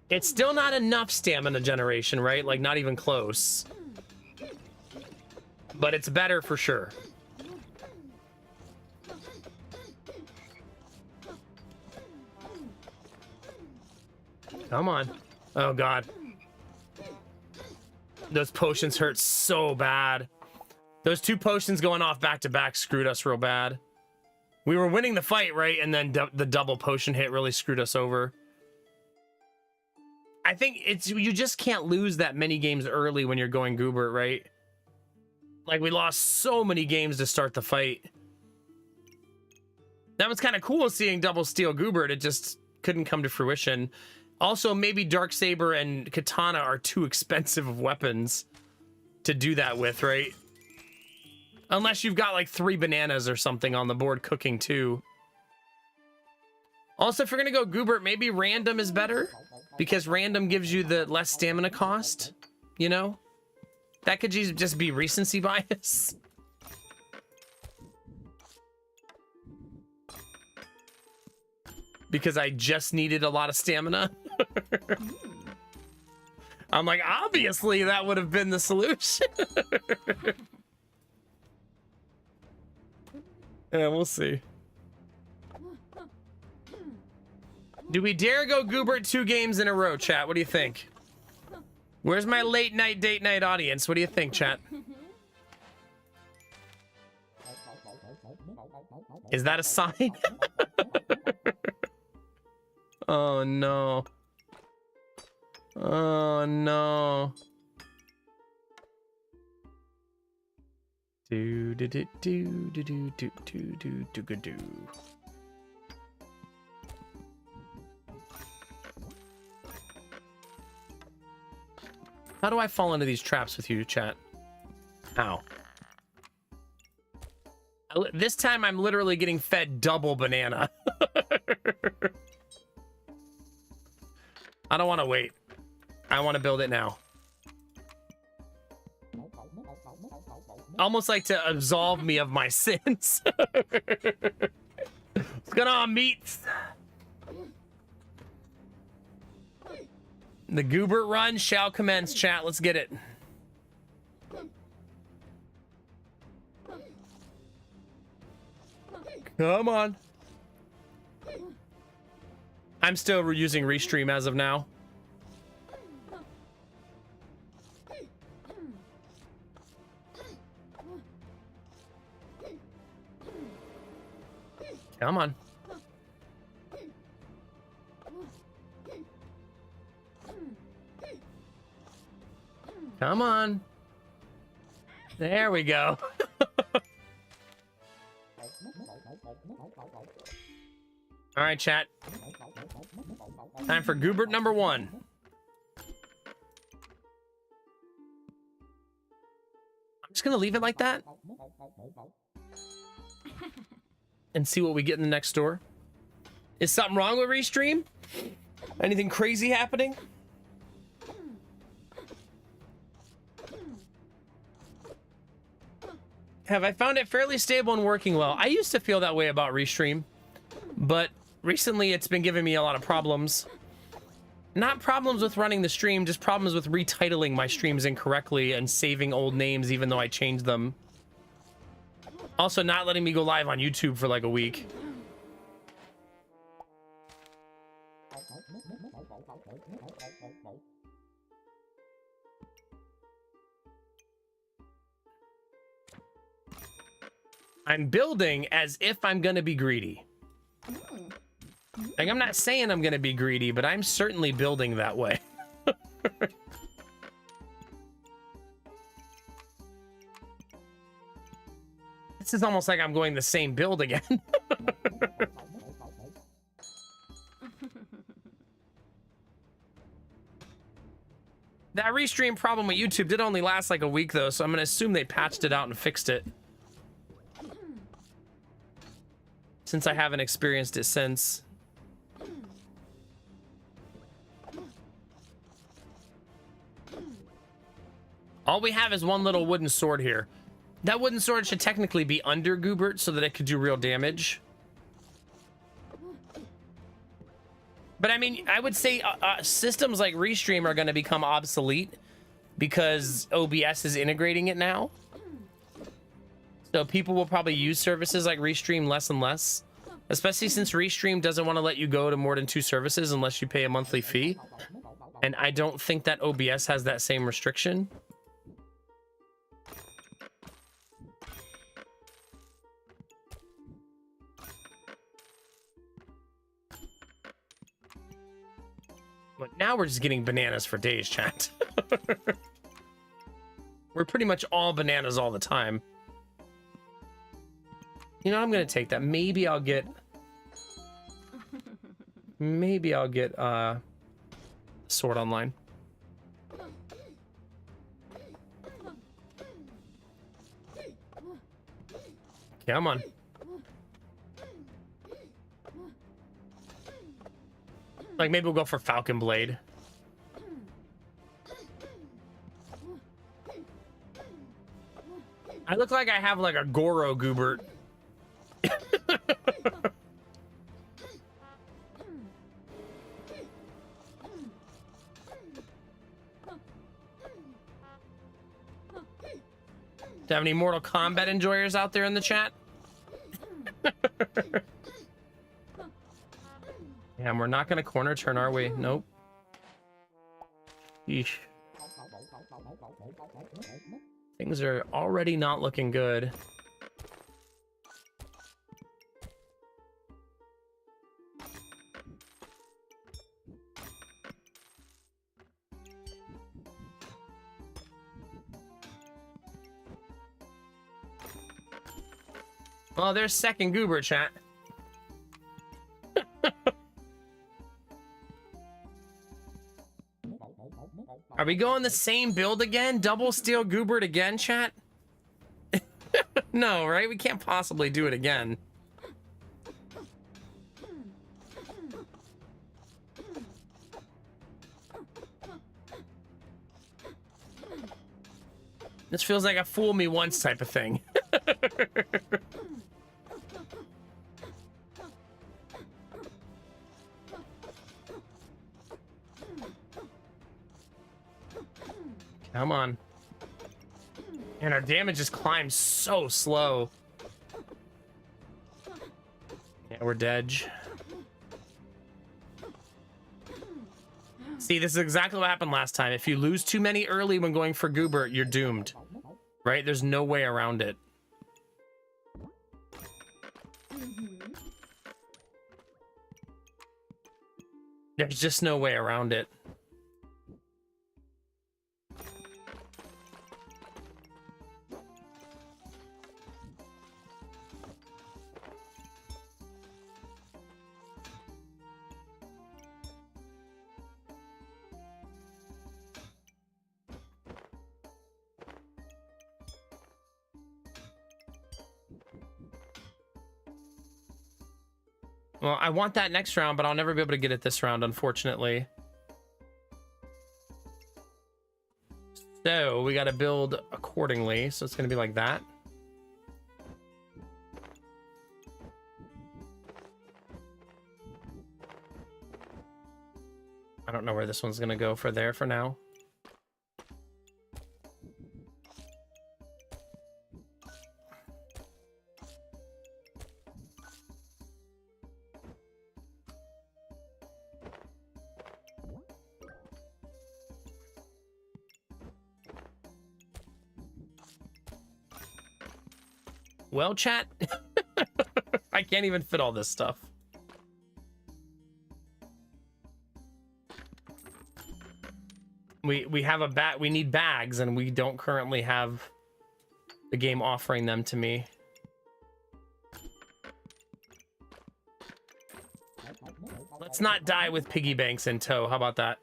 It's still not enough stamina generation, right? Like, not even close. But it's better for sure. Come on. Oh, God. Those potions hurt so bad. Those 2 potions going off back to back screwed us real bad. We were winning the fight, right? And then the double potion hit really screwed us over. I think you just can't lose that many games early when you're going Goobert, right? Like, we lost so many games to start the fight. That was kind of cool seeing double steal Goobert. It just couldn't come to fruition. Also, maybe Darksaber and Katana are too expensive of weapons to do that with, right? Unless you've got like 3 bananas or something on the board cooking too. Also, if you're gonna go Goobert, maybe random is better, because random gives you the less stamina cost, you know? That could just be recency bias. Because I just needed a lot of stamina. I'm like, obviously that would have been the solution. Yeah, we'll see. Do we dare go Goobert 2 games in a row, chat? What do you think? Where's my late night date night audience? What do you think, chat? Is that a sign? Oh no. Oh no. Do do do do do do do do do do do. How do I fall into these traps with you, chat? Ow. This time I'm literally getting fed double banana. I don't want to wait. I want to build it now. Almost like to absolve me of my sins. What's going on, meats? The Goobert run shall commence, chat. Let's get it. Come on. I'm still using Restream as of now. Come on. Come on. There we go. All right, chat. Time for Goobert number 1. I'm just gonna leave it like that and see what we get in the next store. Is something wrong with Restream? Anything crazy happening? Have I found it fairly stable and working well? I used to feel that way about Restream, but recently it's been giving me a lot of problems. Not problems with running the stream, just problems with retitling my streams incorrectly and saving old names even though I changed them. Also not letting me go live on YouTube for like a week. I'm building as if I'm gonna be greedy. Like, I'm not saying I'm gonna be greedy, but I'm certainly building that way. This is almost like I'm going the same build again. That restream problem with YouTube did only last like a week though, so I'm gonna assume they patched it out and fixed it. Since I haven't experienced it since. All we have is one little wooden sword here. That wooden sword should technically be under Goobert so that it could do real damage. But I mean, I would say systems like Restream are going to become obsolete because OBS is integrating it now. So people will probably use services like Restream less and less, especially since Restream doesn't want to let you go to more than 2 services unless you pay a monthly fee. And I don't think that OBS has that same restriction. But now we're just getting bananas for days, chat. We're pretty much all bananas all the time. You know, I'm gonna take that. Maybe I'll get Sword Online. Come on. Like, maybe we'll go for Falcon Blade. I look like I have like a Goro Goobert. Do you have any Mortal Kombat enjoyers out there in the chat? Yeah, and we're not gonna corner turn, are we? Nope. Yeesh. Things are already not looking good. Oh, there's second Goober, chat. Are we going the same build again? Double steel Goobert again, chat? No, right? We can't possibly do it again. This feels like a fool me once type of thing. Come on. And our damage just climbs so slow. Yeah, we're dead. See, this is exactly what happened last time. If you lose too many early when going for Goobert, you're doomed. Right? There's no way around it. There's just no way around it. Well, I want that next round, but I'll never be able to get it this round, unfortunately. So we got to build accordingly. So it's going to be like that. I don't know where this one's going to go for there for now. Well, chat, I can't even fit all this stuff. We have a bag. We need bags, and we don't currently have the game offering them to me. Let's not die with piggy banks in tow. How about that?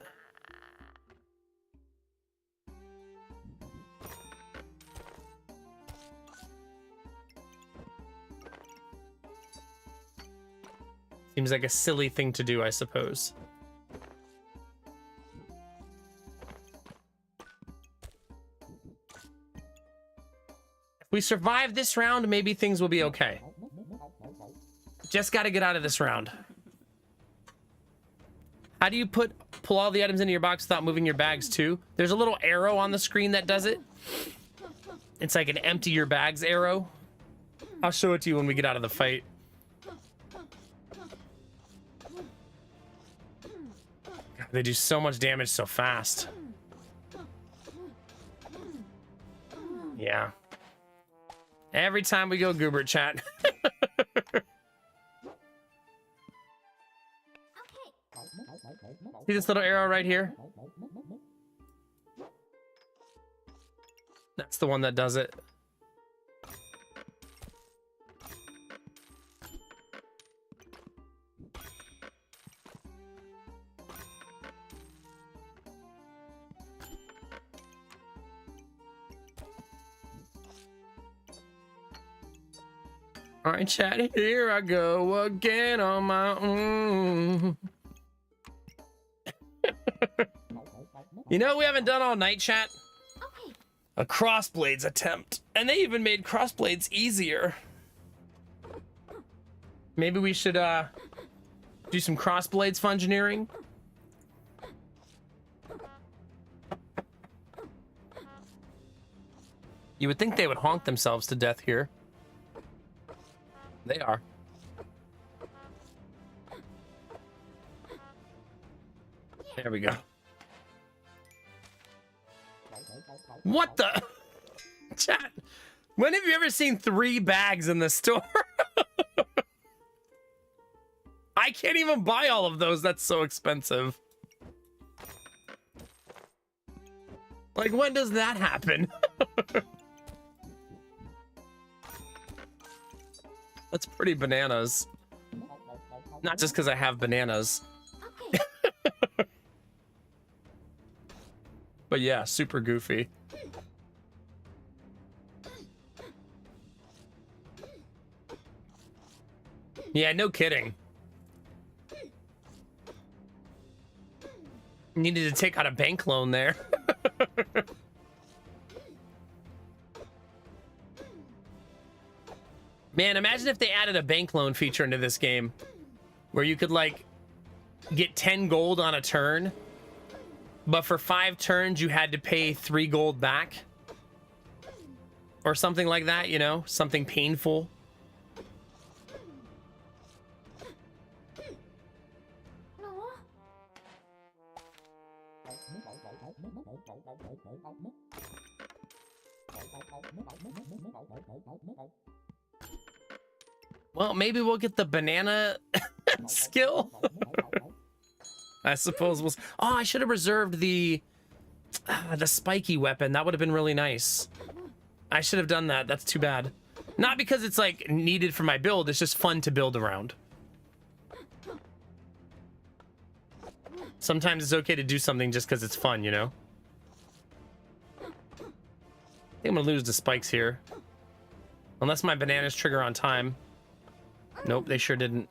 Seems like a silly thing to do, I suppose. we survive this round, maybe things will be okay. Just got to get out of this round. How do you pull all the items into your box without moving your bags too? There's a little arrow on the screen that does it. It's like an empty your bags arrow. I'll show it to you when we get out of the fight. God, they do so much damage so fast. Yeah. Every time we go Goobert chat. See this little arrow right here? That's the one that does it. All right, chat, here I go again on my own. You know what we haven't done all night, chat? Okay. A Crossblades attempt. And they even made Crossblades easier. Maybe we should do some Crossblades fungineering. You would think they would honk themselves to death here. They are. There we go. What the? Chat, when have you ever seen 3 bags in the store? I can't even buy all of those. That's so expensive. Like, when does that happen? That's pretty bananas. Not just because I have bananas. Okay. But yeah, super goofy. Yeah, no kidding. Needed to take out a bank loan there. Man, imagine if they added a bank loan feature into this game where you could like get 10 gold on a turn, but for 5 turns you had to pay 3 gold back or something like that, you know, something painful. No. Well, maybe we'll get the banana skill. I suppose we'll... Oh, I should have reserved the spiky weapon. That would have been really nice. I should have done that. That's too bad. Not because it's like needed for my build. It's just fun to build around. Sometimes it's okay to do something just because it's fun, you know? I think I'm gonna lose the spikes here. Unless my bananas trigger on time. Nope, they sure didn't.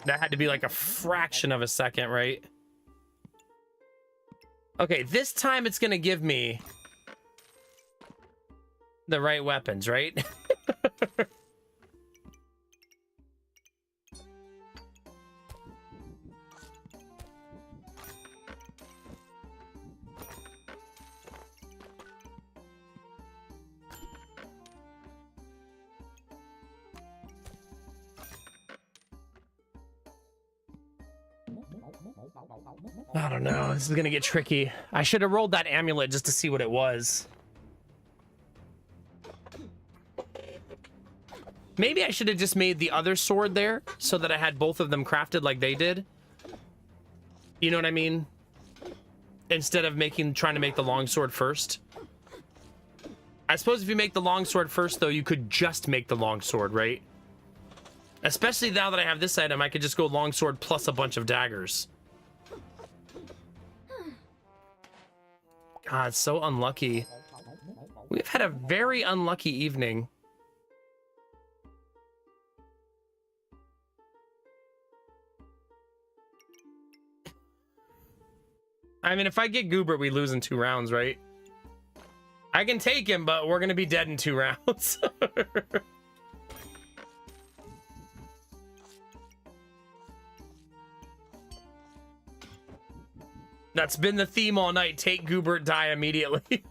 That had to be like a fraction of a second, right? Okay, this time it's gonna give me the right weapons, right? I don't know. This is gonna get tricky. I should have rolled that amulet just to see what it was. Maybe I should have just made the other sword there so that I had both of them crafted like they did. You know what I mean? Instead of trying to make the longsword first. I suppose if you make the longsword first, though, you could just make the longsword, right? Especially now that I have this item, I could just go longsword plus a bunch of daggers. God, so unlucky. We've had a very unlucky evening. I mean, if I get Goobert, we lose in 2 rounds, right? I I can take him, but we're gonna be dead in 2 rounds. That's been the theme all night. Take Goobert, die immediately.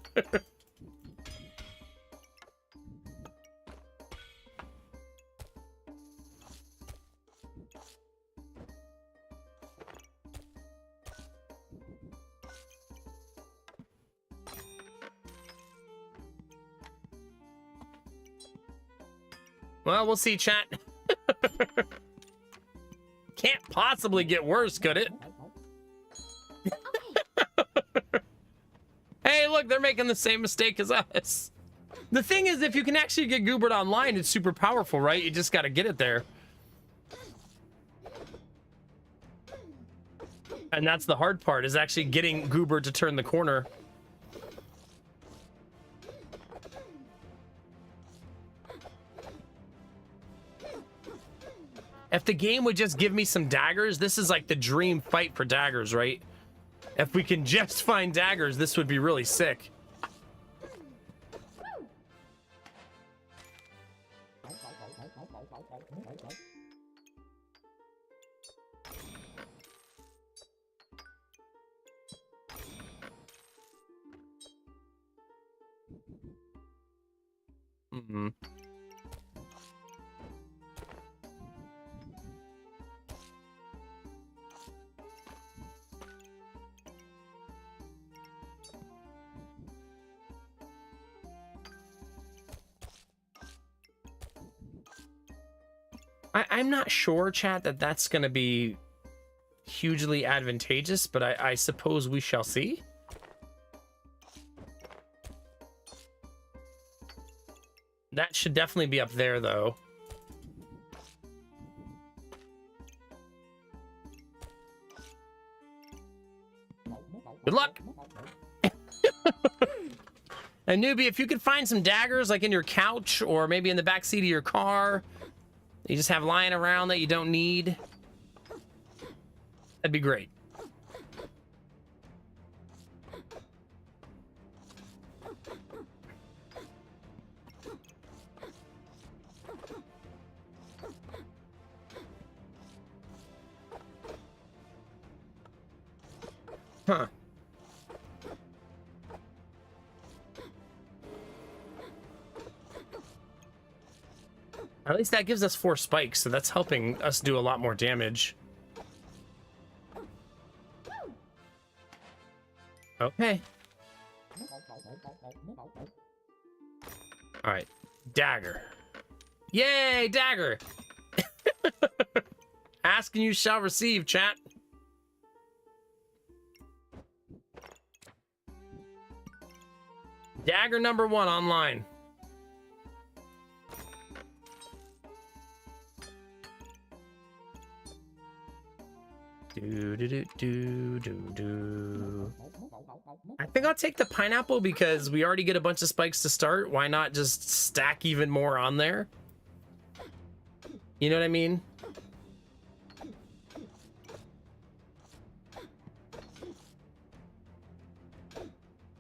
Well, we'll see, chat. Can't possibly get worse, could it? Hey, look, they're making the same mistake as us. The thing is, if you can actually get Goobert online, it's super powerful, right? You just got to get it there. And that's the hard part, is actually getting Goobert to turn the corner. If the game would just give me some daggers, this is like the dream fight for daggers, right? If we can just find daggers, this would be really sick. Mm-hmm. I'm not sure, chat, that that's going to be hugely advantageous, but I suppose we shall see. That should definitely be up there, though. Good luck! And newbie, if you could find some daggers, like in your couch, or maybe in the back seat of your car, you just have lying around that you don't need, that'd be great. Huh. At least that gives us 4 spikes, so that's helping us do a lot more damage. Okay. All right. Dagger. Yay, dagger! Ask and you shall receive, chat. Dagger number 1 online. Do. I think I'll take the pineapple because we already get a bunch of spikes to start. Why not just stack even more on there? You know what I mean?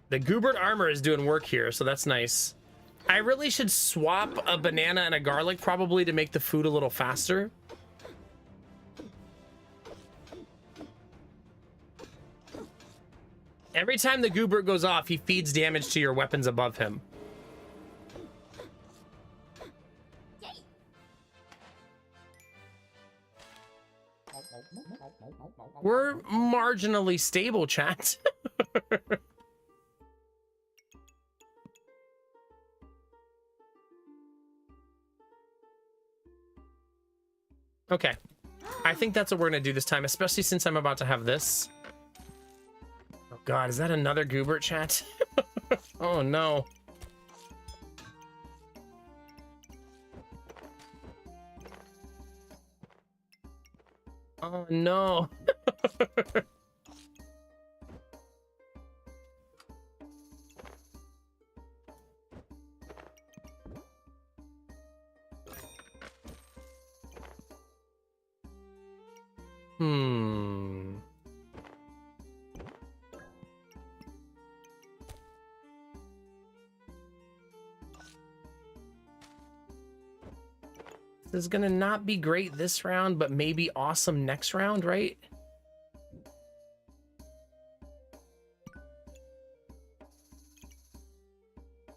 The Goobert armor is doing work here, so that's nice. I really should swap a banana and a garlic probably to make the food a little faster. Every time the Goobert goes off, he feeds damage to your weapons above him. We're marginally stable, chat. Okay. I think that's what we're going to do this time, especially since I'm about to have this. Oh god, is that another Goobert, chat? Oh no. Oh no. Hmm. This is gonna not be great this round, but maybe awesome next round, right?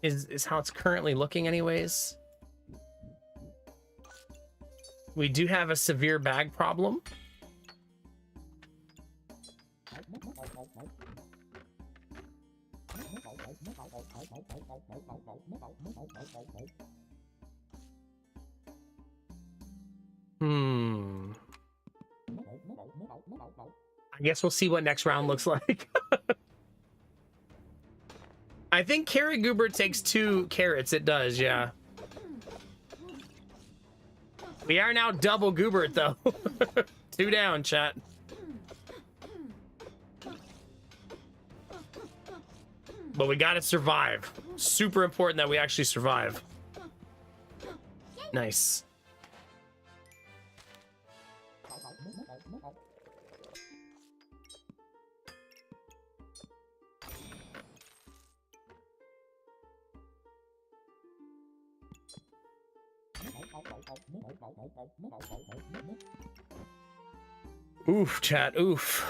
Is how it's currently looking anyways. We do have a severe bag problem. I guess we'll see what next round looks like. I think Carrot Goober takes 2 carrots. It does, yeah. We are now double Goobert, though. 2 down, chat. But we gotta survive. Super important that we actually survive. Nice. Oof, chat, oof.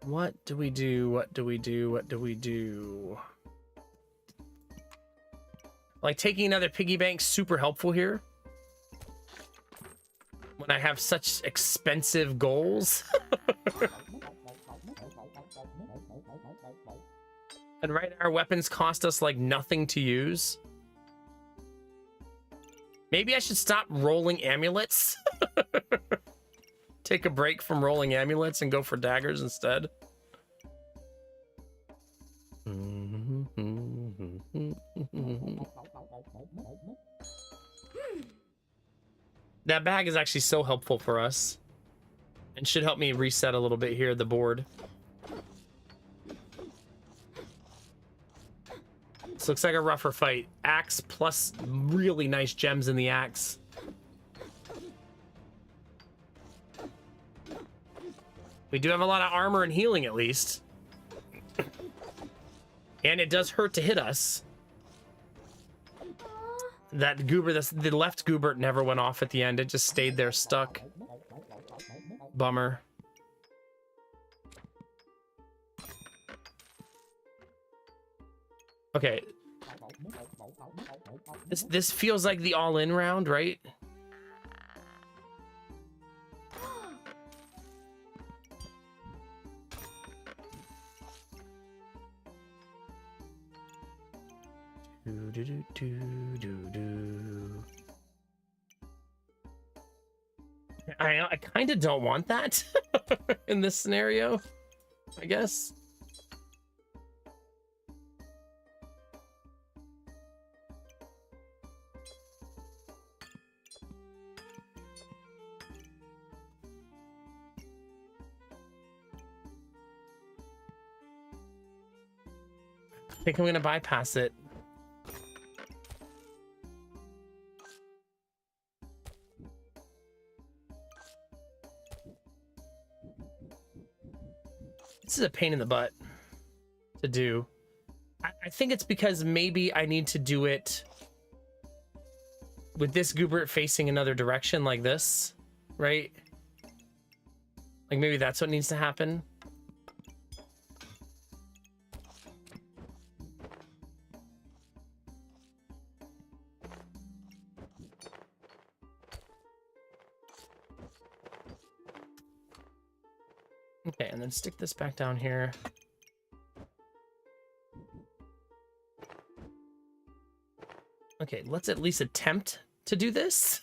What do we do? What do we do? What do we do? Like, taking another piggy bank super helpful here when I have such expensive goals. And right, our weapons cost us like nothing to use. Maybe I should stop rolling amulets. Take a break from rolling amulets and go for daggers instead. That bag is actually so helpful for us and should help me reset a little bit here the board. This looks like a rougher fight. Axe plus really nice gems in the axe. We do have a lot of armor and healing at least. And it does hurt to hit us. That goober, the left goober never went off at the end. It just stayed there stuck. Bummer. Okay. This feels like the all-in round, right? I kind of don't want that in this scenario, I guess. I think I'm gonna bypass it. This is a pain in the butt to do. I think it's because maybe I need to do it with this Goobert facing another direction like this, right? Like maybe that's what needs to happen. Okay, and then stick this back down here. Okay, let's at least attempt to do this.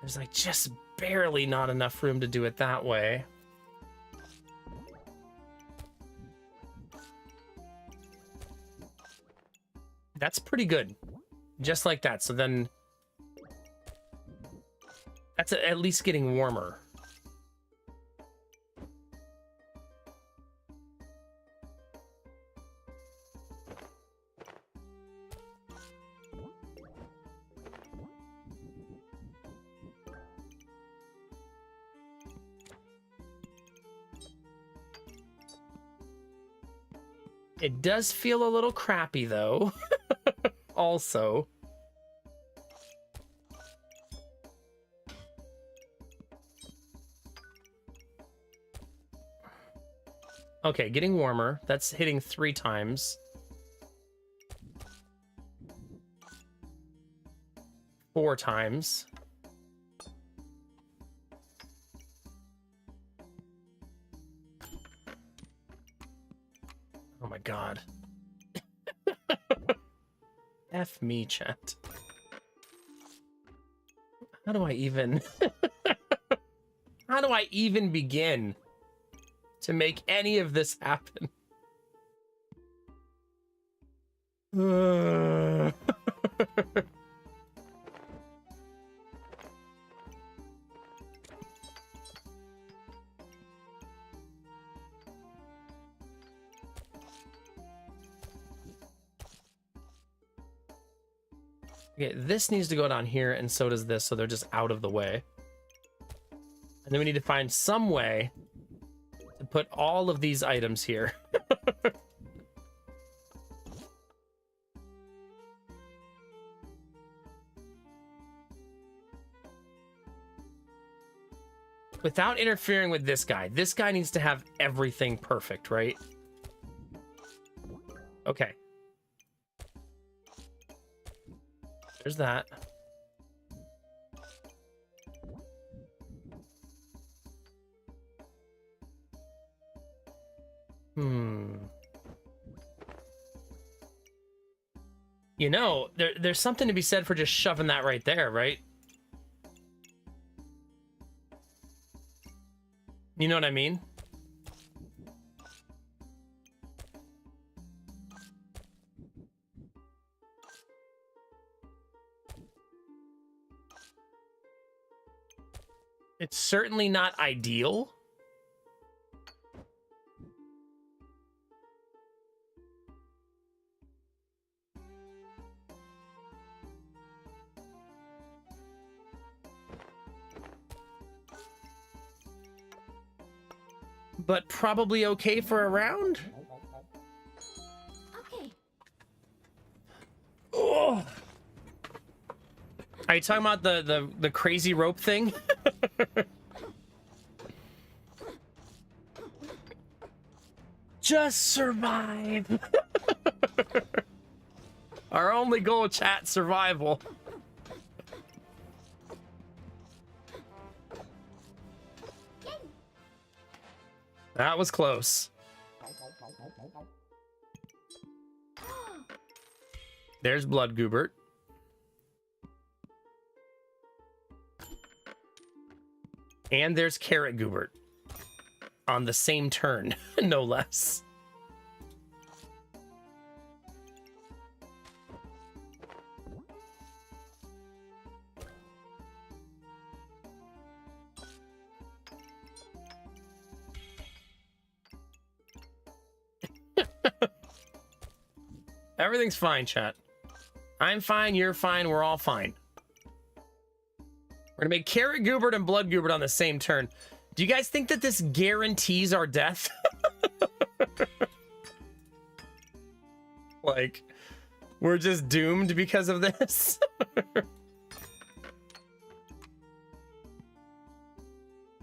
There's like just barely not enough room to do it that way. That's pretty good. Just like that. So then that's at least getting warmer. It does feel a little crappy though. Also. Okay, getting warmer. That's hitting 3 times. 4 times. Oh my god. F me, chat. How do I even... How do I even begin to make any of this happen? Okay, this needs to go down here, and so does this, so they're just out of the way. And then we need to find some way to put all of these items here. Without interfering with this guy. This guy needs to have everything perfect, right? Okay. There's that. You know, there's something to be said for just shoving that right there, right? You know what I mean? It's certainly not ideal. But probably okay for a round? Okay. Oh. Are you talking about the crazy rope thing? Just survive. Our only goal, chat, survival. That was close. There's Blood Goobert. And there's Carrot Goobert. On the same turn, no less. Everything's fine, chat. I'm fine, you're fine, we're all fine. We're gonna make Carrot Goobert and Blood Goobert on the same turn. Do you guys think that this guarantees our death? Like, we're just doomed because of this?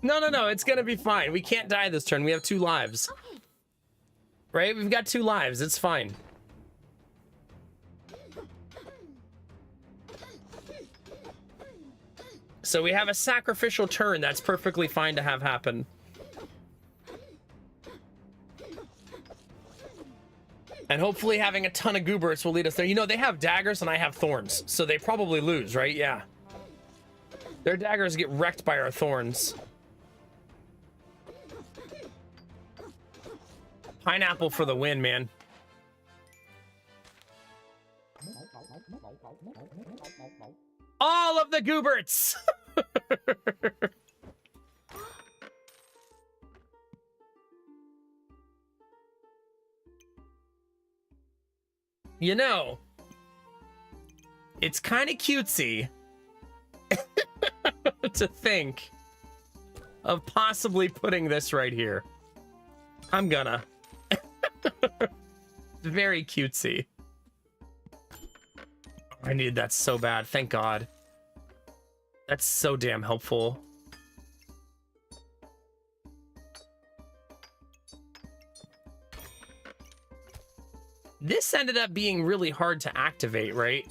No, it's gonna be fine. We can't die this turn. We have 2 lives. Okay. Right? We've got 2 lives. It's fine. So we have a sacrificial turn. That's perfectly fine to have happen. And hopefully having a ton of Gooberts will lead us there. You know, they have daggers and I have thorns. So they probably lose, right? Yeah. Their daggers get wrecked by our thorns. Pineapple for the win, man. All of the Gooberts! You know, it's kind of cutesy to think of possibly putting this right here. I'm gonna. very cutesy. I needed that so bad. Thank God. That's so damn helpful. This ended up being really hard to activate, right?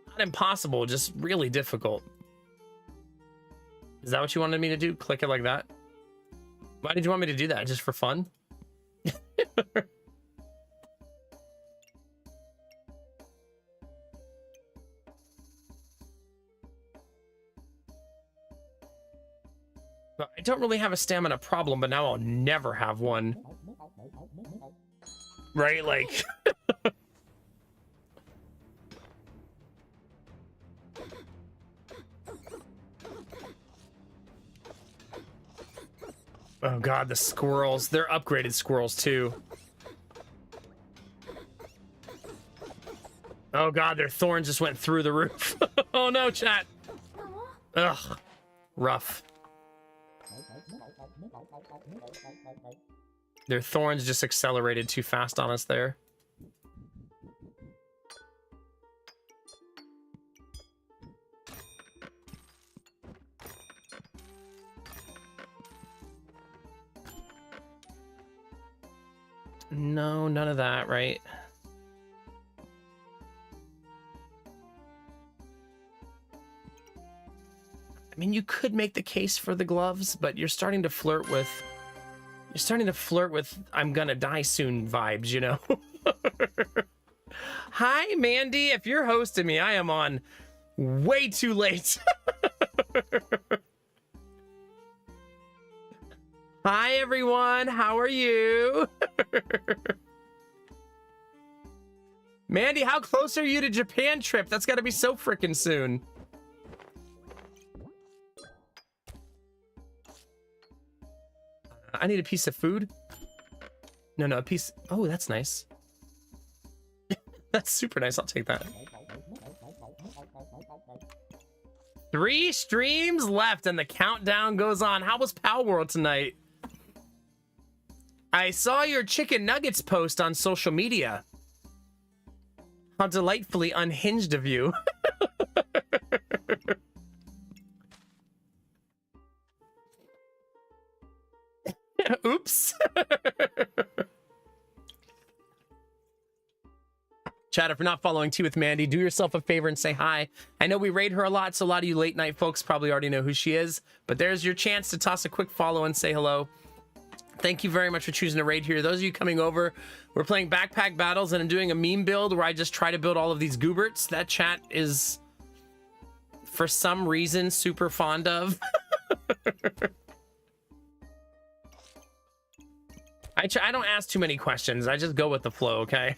Not impossible, just really difficult. Is that what you wanted me to do? Click it like that? Why did you want me to do that? Just for fun? I don't really have a stamina problem, but now I'll never have one. Right? Like... Oh God, the squirrels. They're upgraded squirrels too. Oh God, their thorns just went through the roof. Oh no, chat. Ugh. Rough. Their thorns just accelerated too fast on us there. No, none of that, right? I mean, you could make the case for the gloves, but you're starting to flirt with I'm gonna die soon vibes, you know? Hi, Mandy. If you're hosting me, I am on way too late. Hi, everyone. How are you? Mandy, how close are you to Japan trip? That's got to be so freaking soon. I need a piece of food. No, a piece. Oh, that's nice. That's super nice. I'll take that. 3 streams left and the countdown goes on. How was Pal World tonight? I saw your chicken nuggets post on social media. How delightfully unhinged of you. Oops. Chat, if you're not following Tea with Mandy, do yourself a favor and say hi. I know we raid her a lot, so a lot of you late night folks probably already know who she is, but there's your chance to toss a quick follow and say hello. Thank you very much for choosing to raid here. Those of you coming over, we're playing Backpack Battles and I'm doing a meme build where I just try to build all of these gooberts. That chat is, for some reason, super fond of. I don't ask too many questions. I just go with the flow, okay?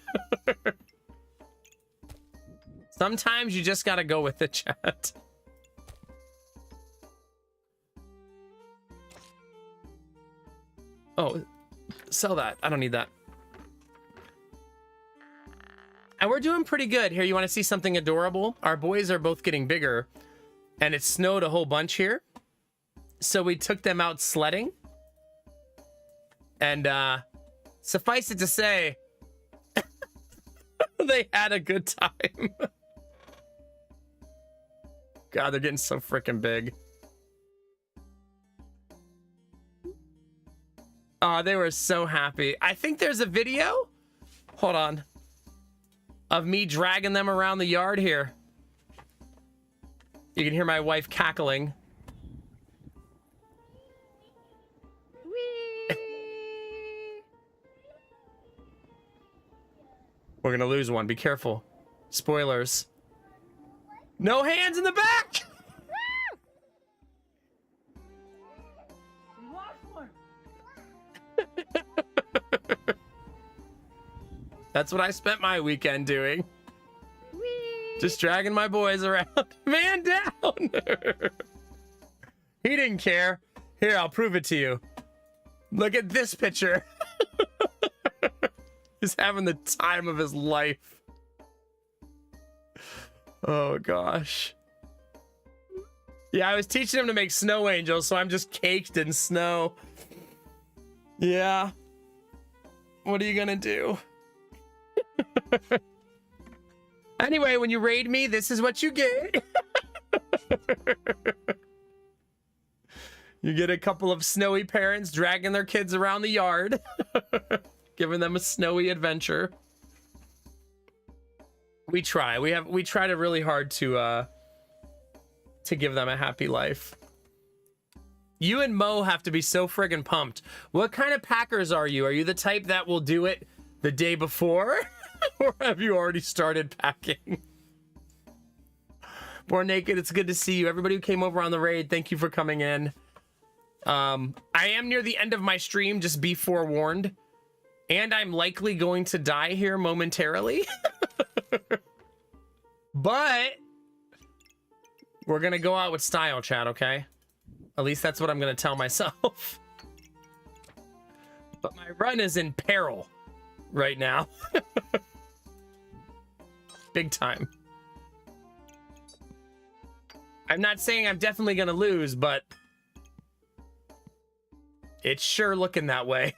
Sometimes you just gotta go with the chat. Oh, sell that. I don't need that. And we're doing pretty good here. You want to see something adorable? Our boys are both getting bigger, and it snowed a whole bunch here. So we took them out sledding. And suffice it to say, they had a good time. God, they're getting so freaking big. Oh, they were so happy. I think there's a video, hold on, of me dragging them around the yard here. You can hear my wife cackling. We're gonna lose one. Be careful. Spoilers. No hands in the back! That's what I spent my weekend doing. Just dragging my boys around. Man down! He didn't care. Here, I'll prove it to you. Look at this picture. He's having the time of his life. Oh, gosh. Yeah, I was teaching him to make snow angels, so I'm just caked in snow. Yeah. What are you gonna do? Anyway, when you raid me, this is what you get. You get a couple of snowy parents dragging their kids around the yard, giving them a snowy adventure. We try. We tried really hard to give them a happy life. You and Mo have to be so friggin' pumped. What kind of Packers are you? Are you the type that will do it the day before? Or have you already started packing? Born Naked, it's good to see you. Everybody who came over on the raid, thank you for coming in. I am near the end of my stream, just be forewarned. And I'm likely going to die here momentarily. But we're gonna go out with style, chat, okay? At least that's what I'm gonna tell myself. But my run is in peril right now. Big time. I'm not saying I'm definitely gonna lose, but it's sure looking that way.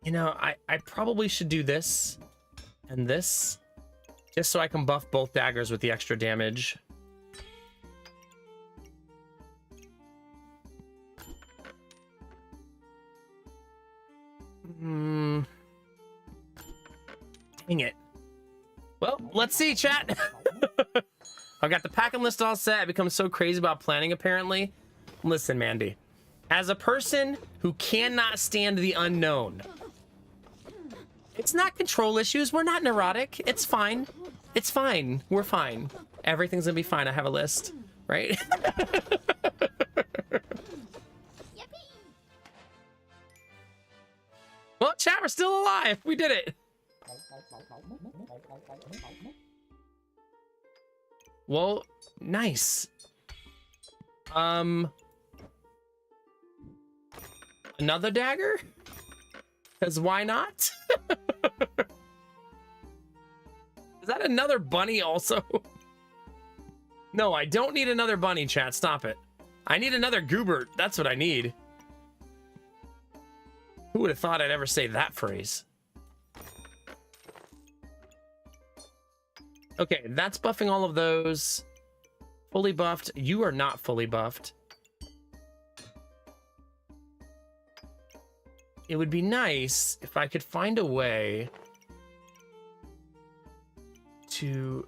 You know, I probably should do this and this just so I can buff both daggers with the extra damage. Dang it. Well, let's see, chat. I've got the packing list all set. I've become so crazy about planning, apparently. Listen, Mandy. As a person who cannot stand the unknown, it's not control issues. We're not neurotic. It's fine. It's fine. We're fine. Everything's gonna be fine. I have a list, right? Well, chat, we're still alive. We did it. Well, nice. Another dagger? Because why not? Is that another bunny also? No, I don't need another bunny, chat. Stop it. I need another Goobert. That's what I need. Who would have thought I'd ever say that phrase? Okay, that's buffing all of those. Fully buffed. You are not fully buffed. It would be nice if I could find a way to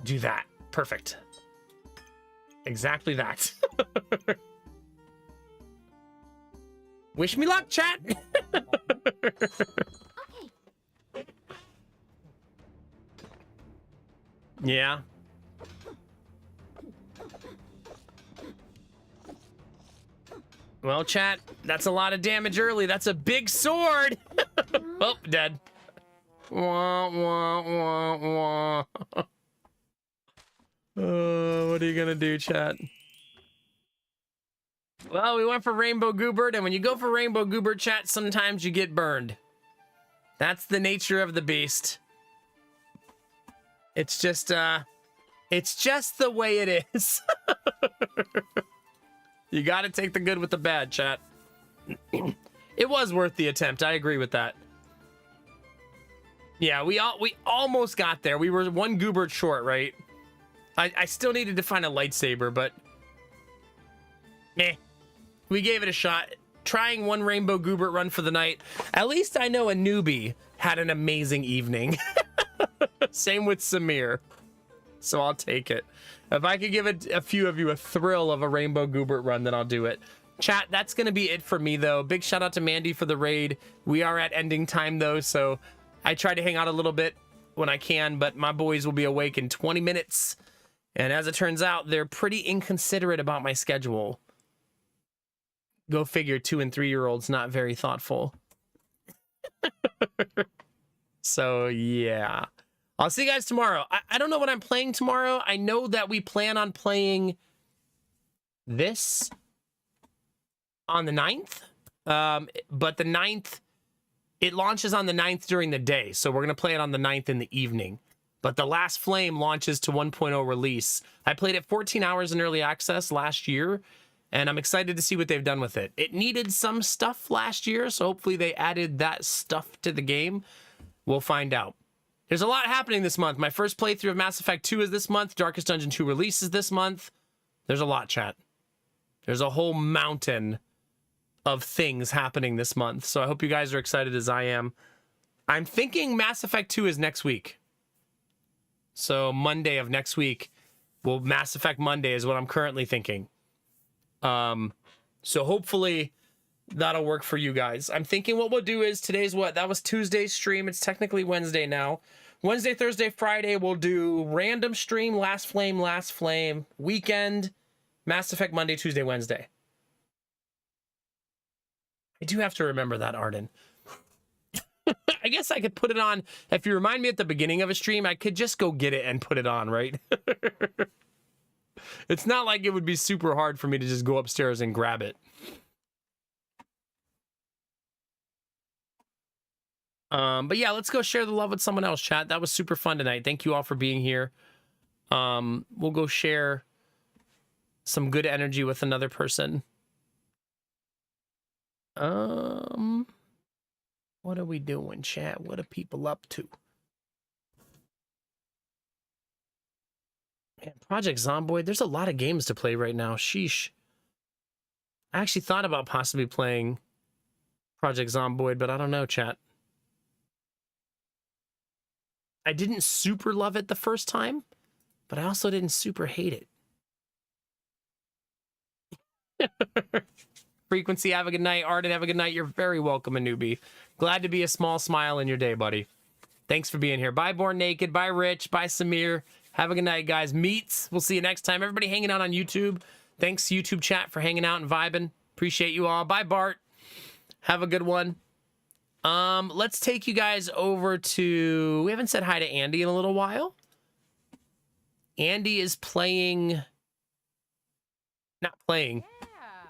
do that. Perfect. Exactly that. Wish me luck, chat. Yeah. Well, chat, that's a lot of damage early. That's a big sword. Oh, dead. Wah, wah, wah, wah. What are you gonna do, chat? Well, we went for Rainbow Goobert, and when you go for Rainbow Goobert, chat, sometimes you get burned. That's the nature of the beast. It's just the way it is. You gotta take the good with the bad, chat. It was worth the attempt. I agree with that. Yeah, we almost got there. We were one Goobert short, right? I still needed to find a lightsaber, but meh. We gave it a shot. Trying one Rainbow Goobert run for the night. At least I know a newbie had an amazing evening. Same with Samir. So I'll take it. If I could give a few of you a thrill of a Rainbow Goobert run, then I'll do it. Chat, that's going to be it for me, though. Big shout out to Mandy for the raid. We are at ending time, though, so I try to hang out a little bit when I can, but my boys will be awake in 20 minutes. And as it turns out, they're pretty inconsiderate about my schedule. Go figure, 2- and 3-year-olds not very thoughtful. So, yeah. I'll see you guys tomorrow. I don't know what I'm playing tomorrow. I know that we plan on playing this on the 9th. But the 9th, it launches on the 9th during the day. So we're going to play it on the 9th in the evening. But the Last Flame launches to 1.0 release. I played it 14 hours in early access last year. and I'm excited to see what they've done with it. It needed some stuff last year, so hopefully they added that stuff to the game. We'll find out. There's a lot happening this month. My first playthrough of Mass Effect 2 is this month. Darkest Dungeon 2 releases this month. There's a lot, chat. There's a whole mountain of things happening this month, so I hope you guys are excited as I am. I'm thinking Mass Effect 2 is next week. So Monday of next week. Well, Mass Effect Monday is what I'm currently thinking. So hopefully that'll work for you guys. I'm thinking what we'll do is today's what? That was Tuesday's stream. It's technically Wednesday now. Wednesday, Thursday, Friday, we'll do random stream, last flame, weekend, Mass Effect Monday, Tuesday, Wednesday. I do have to remember that, Arden. I guess I could put it on. If you remind me at the beginning of a stream, I could just go get it and put it on, right? It's not like it would be super hard for me to just go upstairs and grab it. But yeah, let's go share the love with someone else, chat. That was super fun tonight. Thank you all for being here. We'll go share some good energy with another person. What are we doing, chat? What are people up to? Man, Project Zomboid, there's a lot of games to play right now. Sheesh. I actually thought about possibly playing Project Zomboid, but I don't know, chat. I didn't super love it the first time, but I also didn't super hate it. Frequency, have a good night. Arden, have a good night. You're very welcome, a newbie. Glad to be a small smile in your day, buddy. Thanks for being here. Bye, Born Naked. Bye, Rich. Bye, Samir. Have a good night, guys. Meets. We'll see you next time. Everybody hanging out on YouTube. Thanks, YouTube chat, for hanging out and vibing. Appreciate you all. Bye, Bart. Have a good one. Let's take you guys over to... We haven't said hi to Andy in a little while. Andy is playing... Not playing.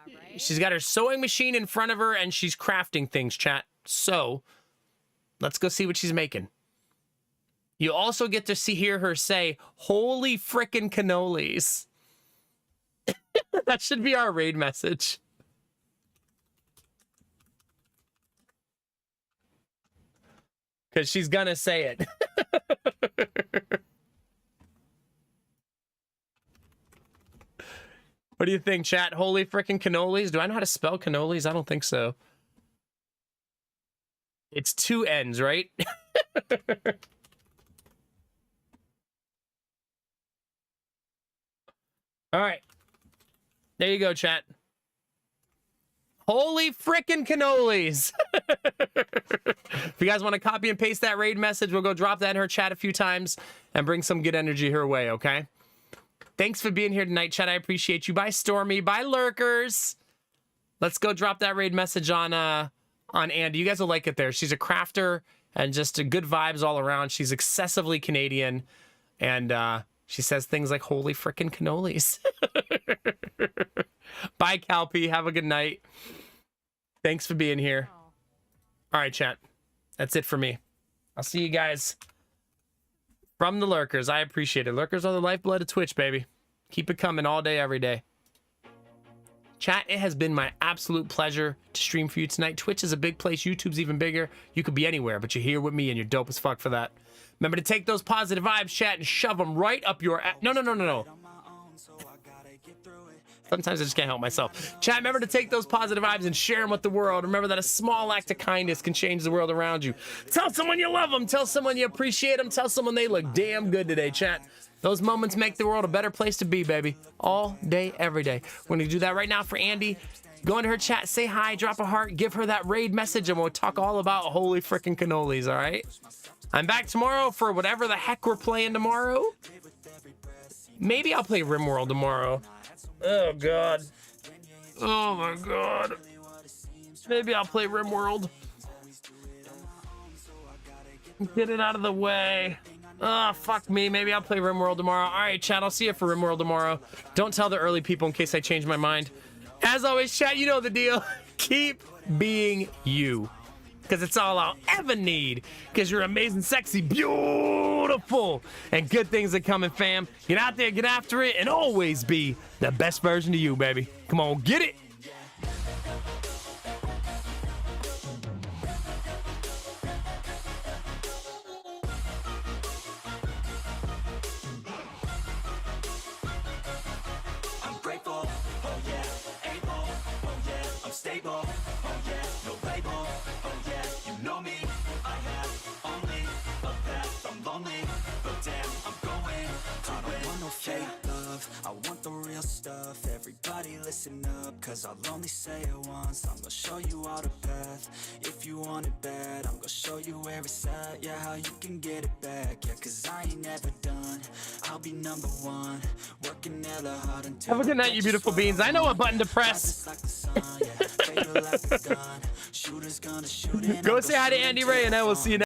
Yeah, right? She's got her sewing machine in front of her, and she's crafting things, chat. So, let's go see what she's making. You also get to hear her say, "Holy frickin' cannolis." That should be our raid message. Because she's gonna say it. What do you think, chat? Holy frickin' cannolis? Do I know how to spell cannolis? I don't think so. It's two N's, right? All right. There you go, chat. Holy frickin' cannolis. If you guys want to copy and paste that raid message, we'll go drop that in her chat a few times and bring some good energy her way, okay? Thanks for being here tonight, chat. I appreciate you. Bye, Stormy. Bye, Lurkers. Let's go drop that raid message on Andy. You guys will like it there. She's a crafter and just good vibes all around. She's excessively Canadian, and she says things like "holy frickin' cannolis." Bye, Calpy. Have a good night. Thanks for being here. All right, chat. That's it for me. I'll see you guys from the Lurkers. I appreciate it. Lurkers are the lifeblood of Twitch, baby. Keep it coming all day, every day. Chat, it has been my absolute pleasure to stream for you tonight. Twitch is a big place. YouTube's even bigger. You could be anywhere, but you're here with me, and you're dope as fuck for that. Remember to take those positive vibes, chat, and shove them right up your... No. Sometimes I just can't help myself. Chat, remember to take those positive vibes and share them with the world. Remember that a small act of kindness can change the world around you. Tell someone you love them. Tell someone you appreciate them. Tell someone they look damn good today, chat. Those moments make the world a better place to be, baby. All day, every day. We're going to do that right now for Andy. Go into her chat, say hi, drop a heart, give her that raid message, and we'll talk all about holy frickin' cannolis, all right? I'm back tomorrow for whatever the heck we're playing tomorrow. Maybe I'll play RimWorld tomorrow. Oh, God. Oh, my God. Maybe I'll play RimWorld. Get it out of the way. Oh, fuck me. Maybe I'll play RimWorld tomorrow. All right, chat. I'll see you for RimWorld tomorrow. Don't tell the early people in case I change my mind. As always, chat, you know the deal. Keep being you. because it's all I'll ever need. Because you're amazing, sexy, beautiful, and good things are coming, fam. Get out there, get after it, and always be the best version of you, baby. Come on, get it. I'm grateful, oh yeah, able, oh yeah, I'm stable, oh yeah, no label, oh yeah, you know me, I have only a path, I'm lonely, but damn, I'm going to I don't want no fake love, I want the real stuff, everybody listen up, cause I'll only say it once, I'm gonna show you all the path, if you want it bad, I'm gonna show you where it's at, yeah, how you can get it back, yeah, cause I ain't never done, I'll be number one, working hella hard until Have a good night, you beautiful beans. I know what button to press. Go say hi to Andy Ray, and I will see you next